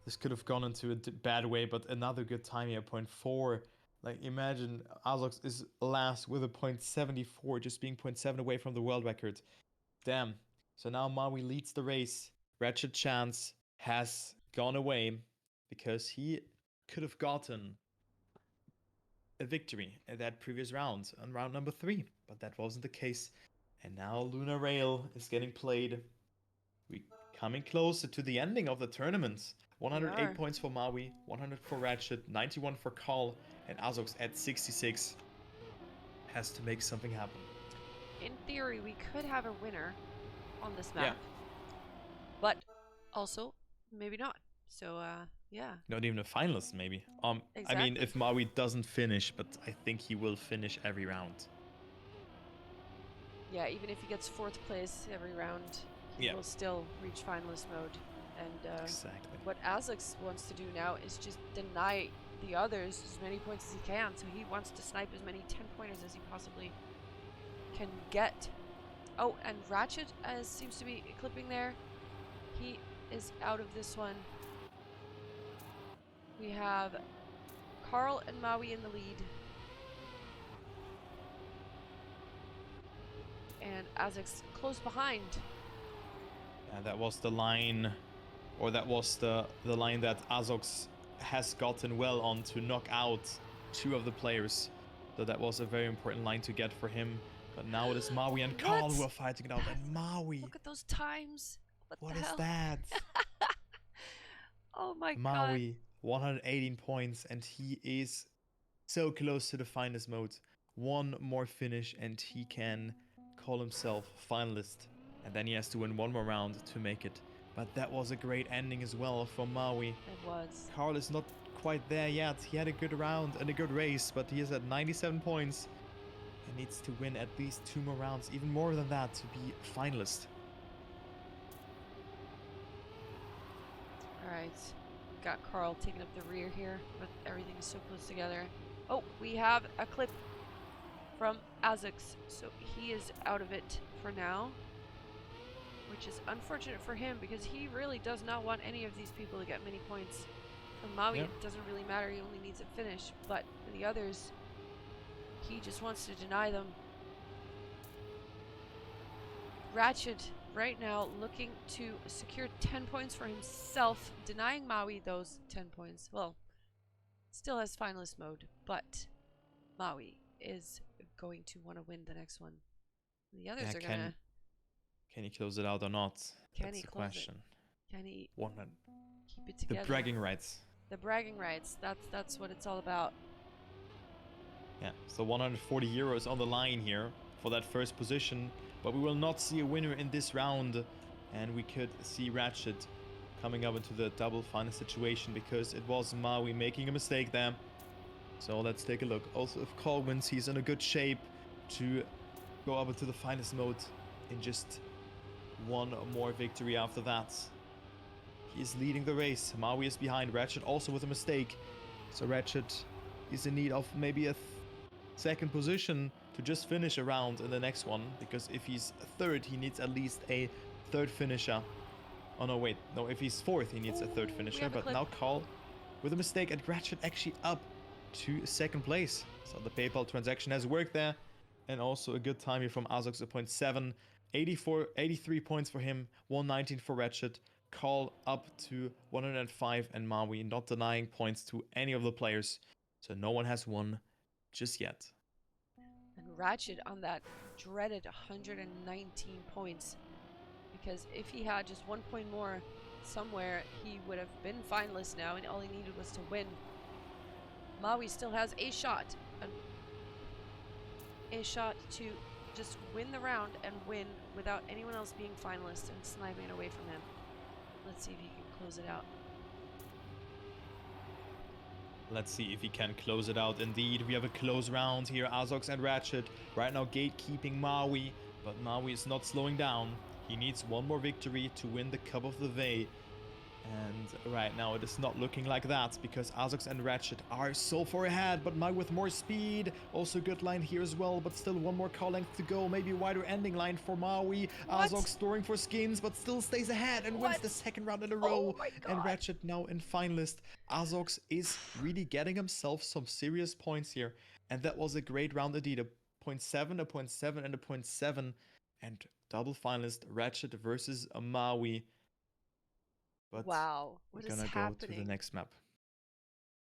This could have gone into a bad way, but another good time here, 0.4. Like, imagine Azox is last with a 0.74, just being 0.7 away from the world record. Damn. So now Maui leads the race. Ratchet chance has gone away because he could have gotten a victory in that previous round, on round number 3. but that wasn't the case. And now Lunar Rail is getting played. We coming closer to the ending of the tournament. 108 points for Maui, 100 for Ratchet, 91 for Carl, and Azox at 66 has to make something happen. In theory, we could have a winner on this map. Yeah. But also, maybe not. So, yeah. Not even a finalist, maybe. Exactly. I mean, if Maui doesn't finish, but I think he will finish every round. Yeah, even if he gets 4th place every round, he will still reach finalist mode. And exactly. What Azox wants to do now is just deny the others as many points as he can. So he wants to snipe as many 10-pointers as he possibly can get. Oh, and Ratchet seems to be clipping there. He is out of this one. We have Carl and Maui in the lead. And Azox close behind. Yeah, that was the line, or that was the line that Azox has gotten well on to knock out 2 of the players. So that was a very important line to get for him. But now it is Maui and Carl who are fighting it out. And Maui. Look at those times. What is that? Oh my god. Maui, 118 points, and he is so close to the finalist mode. One more finish and he can call himself finalist. And then he has to win one more round to make it. But that was a great ending as well for Maui. It was. Carl is not quite there yet. He had a good round and a good race, but he is at 97 points. He needs to win at least 2 more rounds, even more than that, to be finalist. Alright. Got Carl taking up the rear here, but everything is so close together. Oh, we have a clip from Azox, so he is out of it for now. Which is unfortunate for him because he really does not want any of these people to get many points. For Maui, it doesn't really matter, he only needs a finish. But for the others, he just wants to deny them. Ratchet right now looking to secure 10 points for himself, denying Maui those 10 points. Well, still has finalist mode, but Maui is going to want to win the next one. The others are gonna... Can he close it out or not? That's the question. Can he keep it The together? bragging rights. The bragging rights. That's what it's all about. Yeah, so 140 euros on the line here for that first position. But we will not see a winner in this round. And we could see Ratchet coming up into the double final situation because it was Maui making a mistake there. So let's take a look. Also, if Carl wins, he's in a good shape to go up into the finals mode in just one more victory after that. He is leading the race. Maui is behind. Ratchet also with a mistake. So Ratchet is in need of maybe a second position to just finish a round in the next one. Because if he's third, he needs at least a third finisher. Oh no, wait. No, if he's fourth, he needs a third finisher. But now Carl with a mistake and Ratchet actually up to second place. So the PayPal transaction has worked there. And also a good time here from Azox at 0.7. 83 points for him, 119 for Ratchet. Carl up to 105 and Maui not denying points to any of the players. So no one has won just yet. And Ratchet on that dreaded 119 points. Because if he had just 1 point more somewhere, he would have been finalist now and all he needed was to win. Maui still has a shot. A shot to just win the round and win without anyone else being finalist and sniping it away from him. Let's see if he can close it out. Let's see if he can close it out. Indeed, we have a close round here. Azox and Ratchet right now gatekeeping Maui, but Maui is not slowing down. He needs one more victory to win the Cup of the VAE. And right now it is not looking like that because Azox and Ratchet are so far ahead, but Maui with more speed. Also good line here as well, but still one more car length to go. Maybe a wider ending line for Maui. Azox storing for skins, but still stays ahead and wins the second round in a row. And Ratchet now in finalist. Azox is really getting himself some serious points here. And that was a great round indeed. A 0.7, a 0.7, and a 0.7. And double finalist Ratchet versus Maui. But wow, what is happening? We're gonna go to the next map.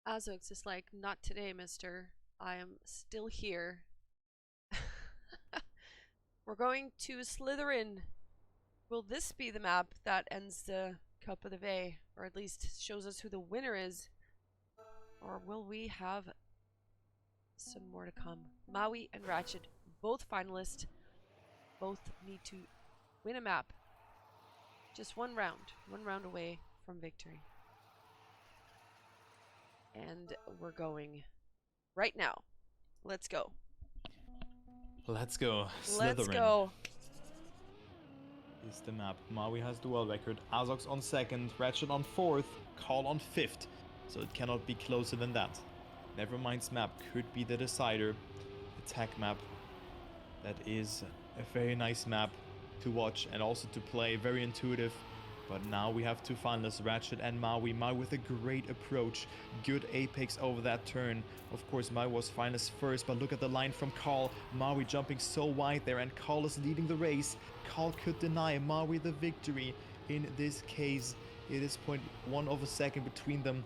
Azox is like, not today, mister. I am still here. We're going to Slytherin. Will this be the map that ends the Cup of the VAE, or at least shows us who the winner is? Or will we have some more to come? Maui and Ratchet, both finalists, both need to win a map. Just one round away from victory. And we're going right now. Let's go. Let's go. Slytherin. Let's go. Is the map. Maui has the world record. Azox on 2nd, Ratchet on 4th, Call on 5th. So it cannot be closer than that. Nevermind's map could be the decider. Attack map. That is a very nice map to watch and also to play. Very intuitive. But now we have two finalists, Ratchet and Maui. Maui with a great approach. Good apex over that turn. Of course, Maui was finalist first, but look at the line from Carl. Maui jumping so wide there, and Carl is leading the race. Carl could deny Maui the victory. In this case, it is 0.1 of a second between them.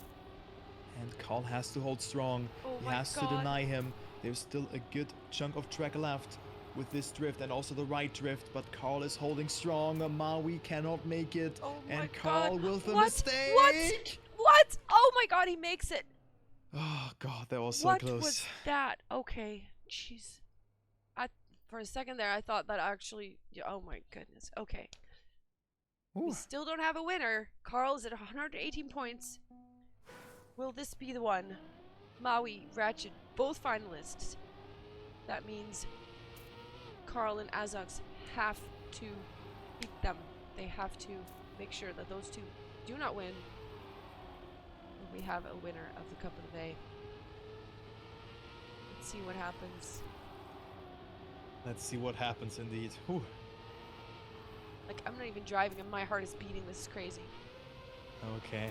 And Carl has to hold strong. He has to deny him. There's still a good chunk of track left with this drift and also the right drift, but Carl is holding strong. Maui cannot make it, and Carl with a mistake. What? Oh my god, he makes it. Oh god, that was so close. What was that? Okay, jeez. For a second there, I thought that actually. Oh my goodness. Okay. Ooh. We still don't have a winner. Carl's at 118 points. Will this be the one? Maui, Ratchet, both finalists. That means Carl and Azox have to beat them. They have to make sure that those two do not win. We have a winner of the Cup of the VAE. Let's see what happens. Let's see what happens indeed. Whew. Like, I'm not even driving and my heart is beating. This is crazy. Okay.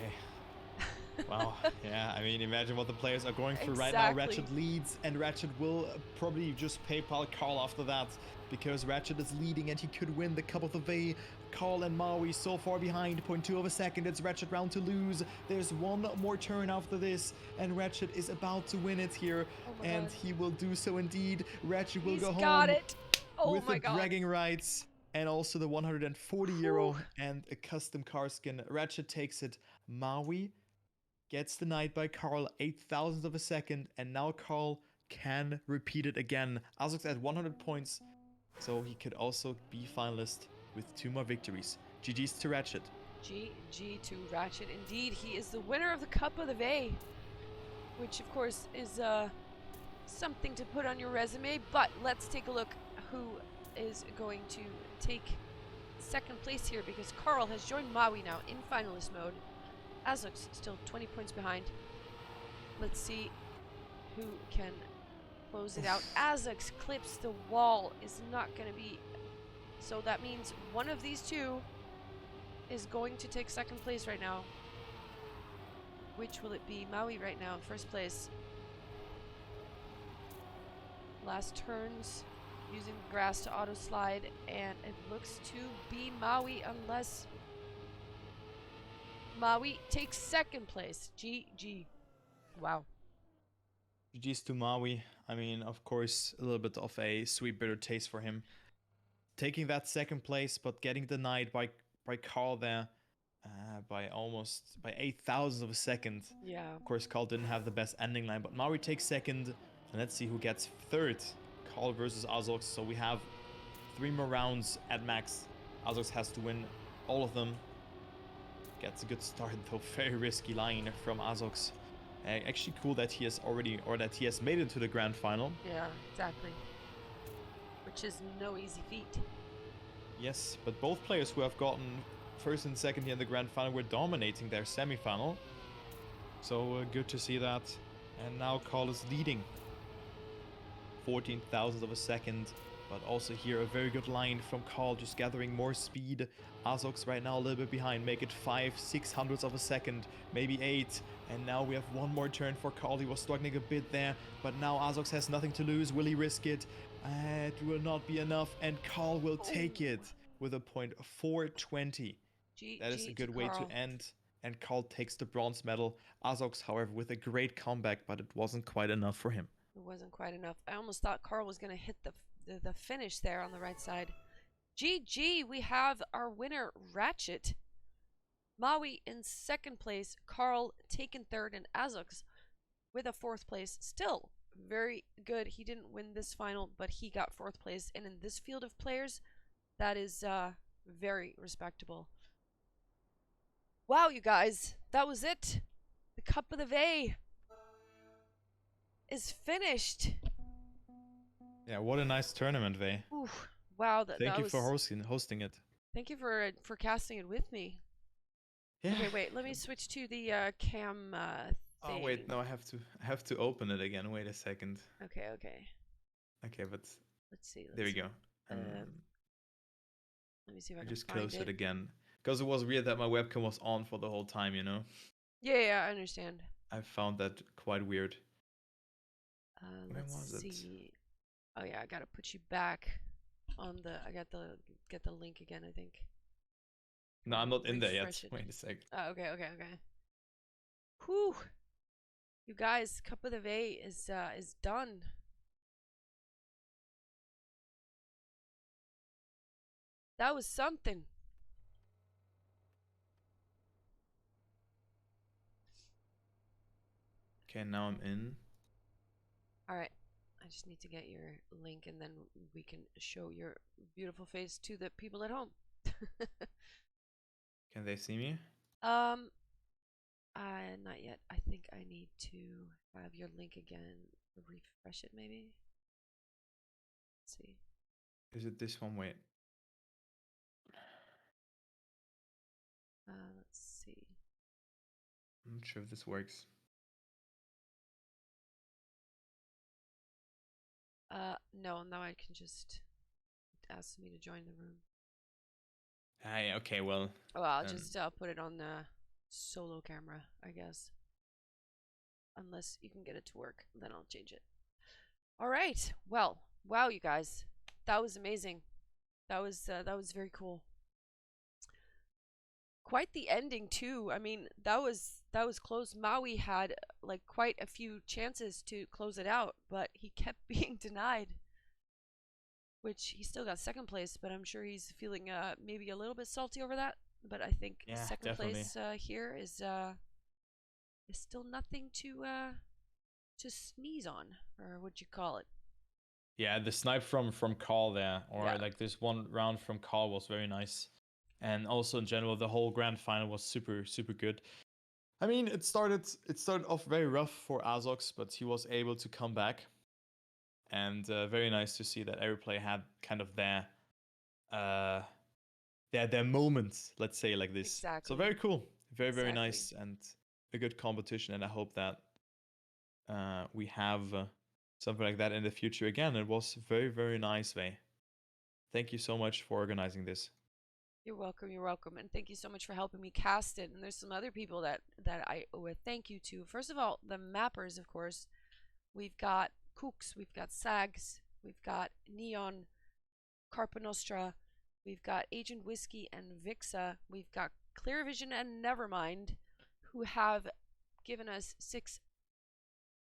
Wow. Yeah, I mean, imagine what the players are going through right now. Ratchet leads, and Ratchet will probably just PayPal Carl after that, because Ratchet is leading and he could win the Cup of the VAE. Carl and Maui so far behind, 0.2 of a second. It's Ratchet round to lose. There's one more turn after this, and Ratchet is about to win it here, and he will do so indeed. Ratchet will go home with the bragging rights and also the 140 euro and a custom car skin. Ratchet takes it. Maui gets denied by Carl, 0.008 of a second, and now Carl can repeat it again. Azox at 100 points, so he could also be finalist with 2 more victories. GG's to Ratchet. GG to Ratchet. Indeed, he is the winner of the Cup of the VAE, which of course is something to put on your resume, but let's take a look who is going to take second place here, because Carl has joined Maui now in finalist mode. Azox still 20 points behind. Let's see who can close it out. Azox clips the wall. Is not going to be. So that means one of these two is going to take second place right now. Which will it be? Maui right now in first place. Last turns using the grass to auto slide, and it looks to be Maui unless Maui takes second place. GG. Wow. GG's to Maui. I mean, of course, a little bit of a sweet bitter taste for him. Taking that second place, but getting denied by Carl there by 0.008 of a second. Yeah. Of course, Carl didn't have the best ending line, but Maui takes second. And let's see who gets third. Carl versus Azox. So we have 3 more rounds at max. Azox has to win all of them. Gets a good start though. Very risky line from Azox. Actually cool that he has that he has made it to the grand final. Yeah, exactly. Which is no easy feat. Yes, but both players who have gotten first and second here in the grand final were dominating their semi-final. So good to see that. And now Carl is leading. 14,000 of a second. But also here a very good line from Carl, just gathering more speed. Azox right now a little bit behind. Make it 500-600 of a second, maybe 8. And now we have one more turn for Carl. He was struggling a bit there, but now Azox has nothing to lose. Will he risk it? It will not be enough, and Carl will take it with a point 420. That is a good way to end. And Carl takes the bronze medal. Azox, however, with a great comeback, but it wasn't quite enough for him. It wasn't quite enough. I almost thought Carl was going to hit the the finish there on the right side. GG, we have our winner, Ratchet. Maui in second place, Carl taken third, and Azox with a fourth place. Still very good. He didn't win this final, but he got fourth place. And in this field of players, that is very respectable. Wow, you guys, that was it. The Cup of the VAE is finished. Yeah, what a nice tournament, Vey. Ooh, wow, Thank you was... for hosting it. Thank you for casting it with me. Yeah. Okay, wait. Let me switch to the cam thing. Oh wait, no, I have to open it again. Wait a second. Okay. Okay, but let's see. There we go. Let me see if I can just find close it again, because it was weird that my webcam was on for the whole time. You know. Yeah, I understand. I found that quite weird. Let's see. Oh yeah, I gotta put you back on the. I got the get the link again. I think. No, I'm not in there yet. It. Wait a sec. Oh, okay. Whew. You guys, Cup of the VAE is done. That was something. Okay, now I'm in. Alright. I just need to get your link and then we can show your beautiful face to the people at home. Can they see me? Not yet. I think I need to have your link again. Refresh it maybe. Let's see. Is it this one? Wait. Let's see. I'm not sure if this works. No, now I can just ask me to join the room. Hey, okay, well. Oh, I'll just put it on the solo camera, I guess. Unless you can get it to work, then I'll change it. All right. Well, wow, you guys, that was amazing. That was very cool. Quite the ending too. I mean, that was close. Maui had like quite a few chances to close it out, but he kept being denied. Which he still got second place, but I'm sure he's feeling maybe a little bit salty over that. But I think second place here is still nothing to sneeze on, or what'd you call it? Yeah, the snipe from Carl there, or like this one round from Carl was very nice. And also in general, the whole grand final was super good. I mean, it started off very rough for Azox, but he was able to come back. And very nice to see that every player had kind of their moments, let's say like this. Exactly. So very cool, very nice, and a good competition. And I hope that we have something like that in the future again. It was very nice, Vey. Thank you so much for organizing this. You're welcome, and thank you so much for helping me cast it. And there's some other people that I owe a thank you to. First of all, the mappers, of course. We've got Kooks, we've got Sags, we've got Neon, Carpa Nostra, we've got Agent Whiskey and Vixa, we've got Clear Vision and Nevermind, who have given us 6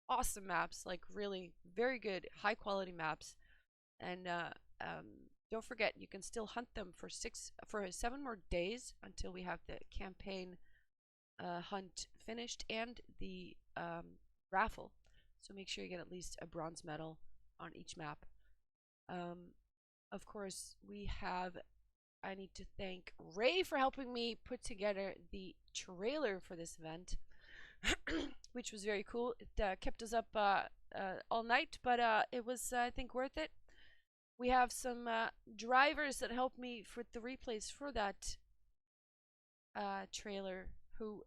awesome maps, like really very good, high quality maps. And don't forget, you can still hunt them for 7 more days until we have the campaign hunt finished and the raffle. So make sure you get at least a bronze medal on each map. Of course, I need to thank Ray for helping me put together the trailer for this event, which was very cool. It kept us up all night, but it was, I think, worth it. We have some drivers that helped me for the replays for that trailer, who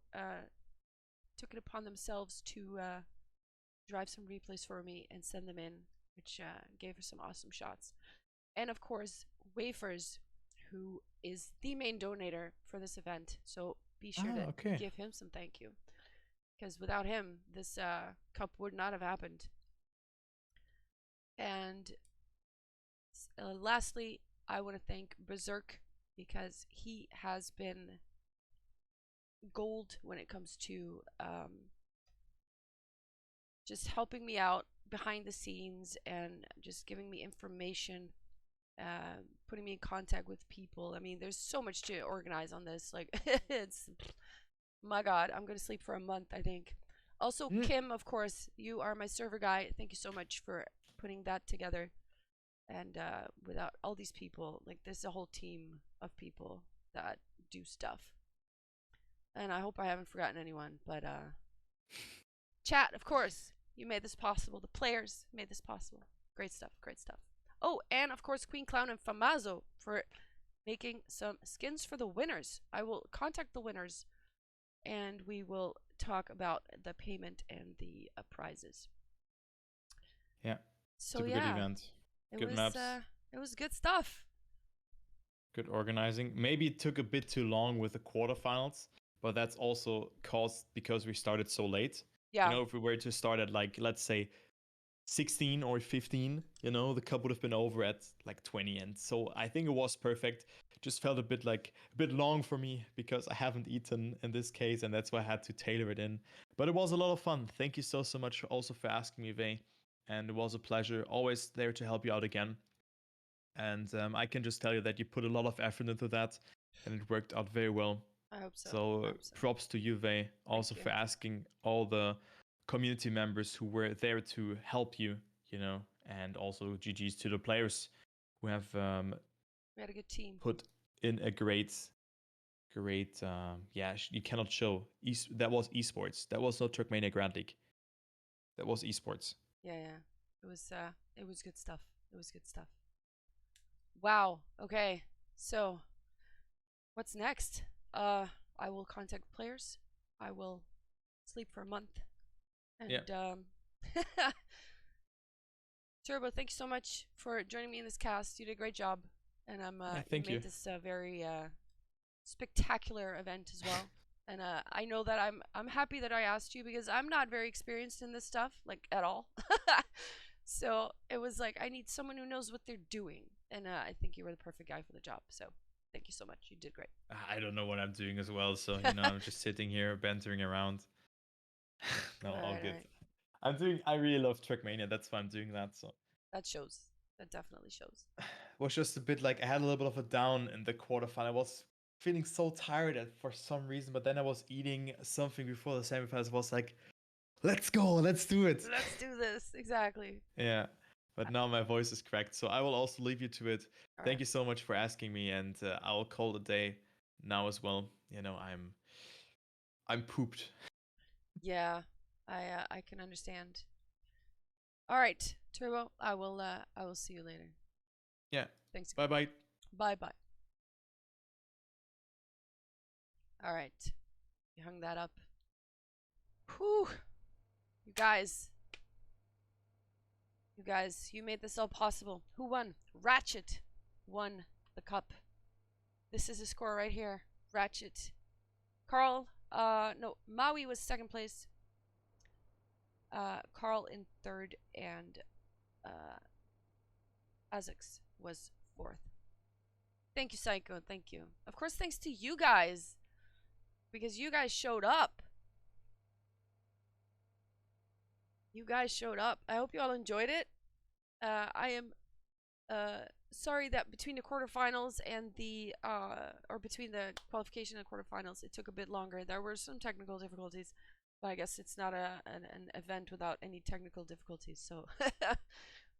took it upon themselves to drive some replays for me and send them in, which gave us some awesome shots. And of course, Wafers, who is the main donator for this event. So be sure to give him some thank you, because without him, this cup would not have happened. And lastly, I want to thank Berserk, because he has been gold when it comes to just helping me out, behind the scenes and just giving me information, putting me in contact with people. I mean, there's so much to organize on this. Like, it's, my God, I'm going to sleep for a month, I think. Also, Kim, of course, you are my server guy. Thank you so much for putting that together. And without all these people, like, there's a whole team of people that do stuff. And I hope I haven't forgotten anyone. But chat, of course, you made this possible. The players made this possible. Great stuff, great stuff. Oh, and of course, Queen Clown and Famazo for making some skins for the winners. I will contact the winners, and we will talk about the payment and the prizes. Yeah. So Super yeah, good event. Good maps. It was good stuff. Good organizing. Maybe it took a bit too long with the quarterfinals, but that's also caused because we started so late. Yeah. You know, if we were to start at like, let's say 16 or 15, you know, the cup would have been over at like 20. And so I think it was perfect. Just felt a bit long for me because I haven't eaten in this case, and that's why I had to tailor it in. But it was a lot of fun. Thank you so much also for asking me, VAE. And it was a pleasure. Always there to help you out again. And I can just tell you that you put a lot of effort into that, and it worked out very well. I hope so. So props to you, VAE, also for asking all the community members who were there to help you, you know, and also GG's to the players who have we had a good team. Put in a great yeah, you cannot show that was esports. That was not Trackmania Grand League. That was esports. Yeah. It was good stuff. It was good stuff. Wow. Okay. So what's next? I will contact players. I will sleep for a month. And Turbo, thank you so much for joining me in this cast. You did a great job. And you made this very spectacular event as well. And I know that I'm happy that I asked you, because I'm not very experienced in this stuff, like, at all. So it was like, I need someone who knows what they're doing. And I think you were the perfect guy for the job. So thank you so much. You did great. I don't know what I'm doing as well. So, you know, I'm just sitting here bantering around. No, all good. Right. I really love Trackmania. That's why I'm doing that. So that shows. That definitely shows. It was just a bit like I had a little bit of a down in the quarterfinal. I was feeling so tired for some reason, but then I was eating something before the semifinals. I was like, let's go, let's do it. Let's do this. Exactly. Yeah. But now my voice is cracked, so I will also leave you to it. Thank you so much for asking me, and I will call it a day now as well. You know, I'm pooped. Yeah, I can understand. All right, Turbo. I will see you later. Yeah. Thanks. Bye bye. Bye bye. All right, you hung that up. Whew, you guys, you made this all possible. Who won? Ratchet won the cup. This is the score right here. Ratchet. Carl, no, Maui was second place. Carl in third, and Azix was fourth. Thank you, Psycho. Thank you. Of course, thanks to you guys, because you guys showed up. You guys showed up. I hope you all enjoyed it. I am sorry that between the quarterfinals and the or between the qualification and quarterfinals, it took a bit longer. There were some technical difficulties, but I guess it's not an event without any technical difficulties. So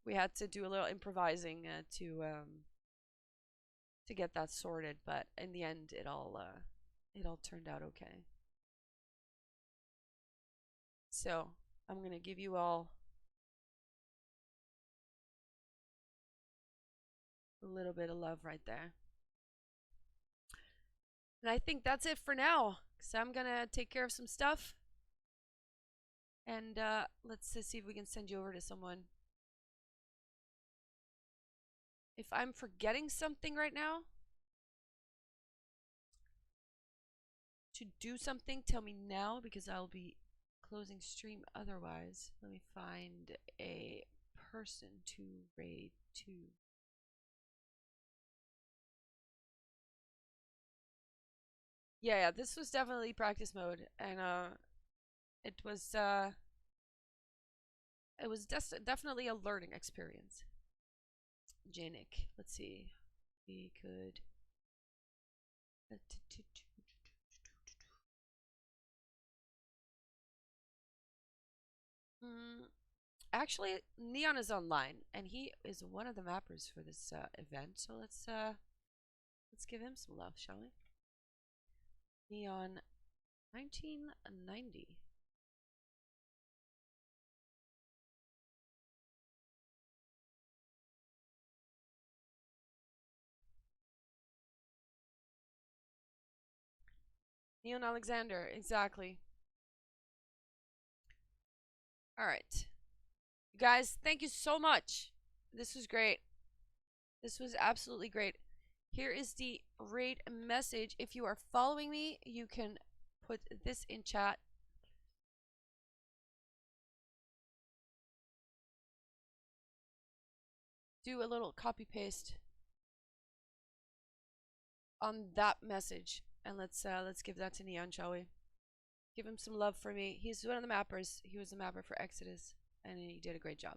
we had to do a little improvising to get that sorted. But in the end, it all turned out okay. So I'm gonna give you all a little bit of love right there. And I think that's it for now, because I'm gonna take care of some stuff. And let's see if we can send you over to someone. If I'm forgetting something right now to do something, tell me now, because I'll be closing stream otherwise. Let me find a person to raid to. Yeah, this was definitely practice mode, and it was It was definitely a learning experience. Janik, let's see. We could. Actually, Neon is online, and he is one of the mappers for this event. So let's give him some love, shall we? Neon, 1990. Neon Alexander, exactly. All right, you guys, thank you so much. This was great. This was absolutely great. Here is the raid message. If you are following me, you can put this in chat. Do a little copy paste on that message, and let's give that to Neon, shall we? Give him some love for me. He's one of the mappers. He was a mapper for Exodus, and he did a great job.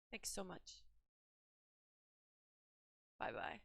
Thanks so much. Bye bye.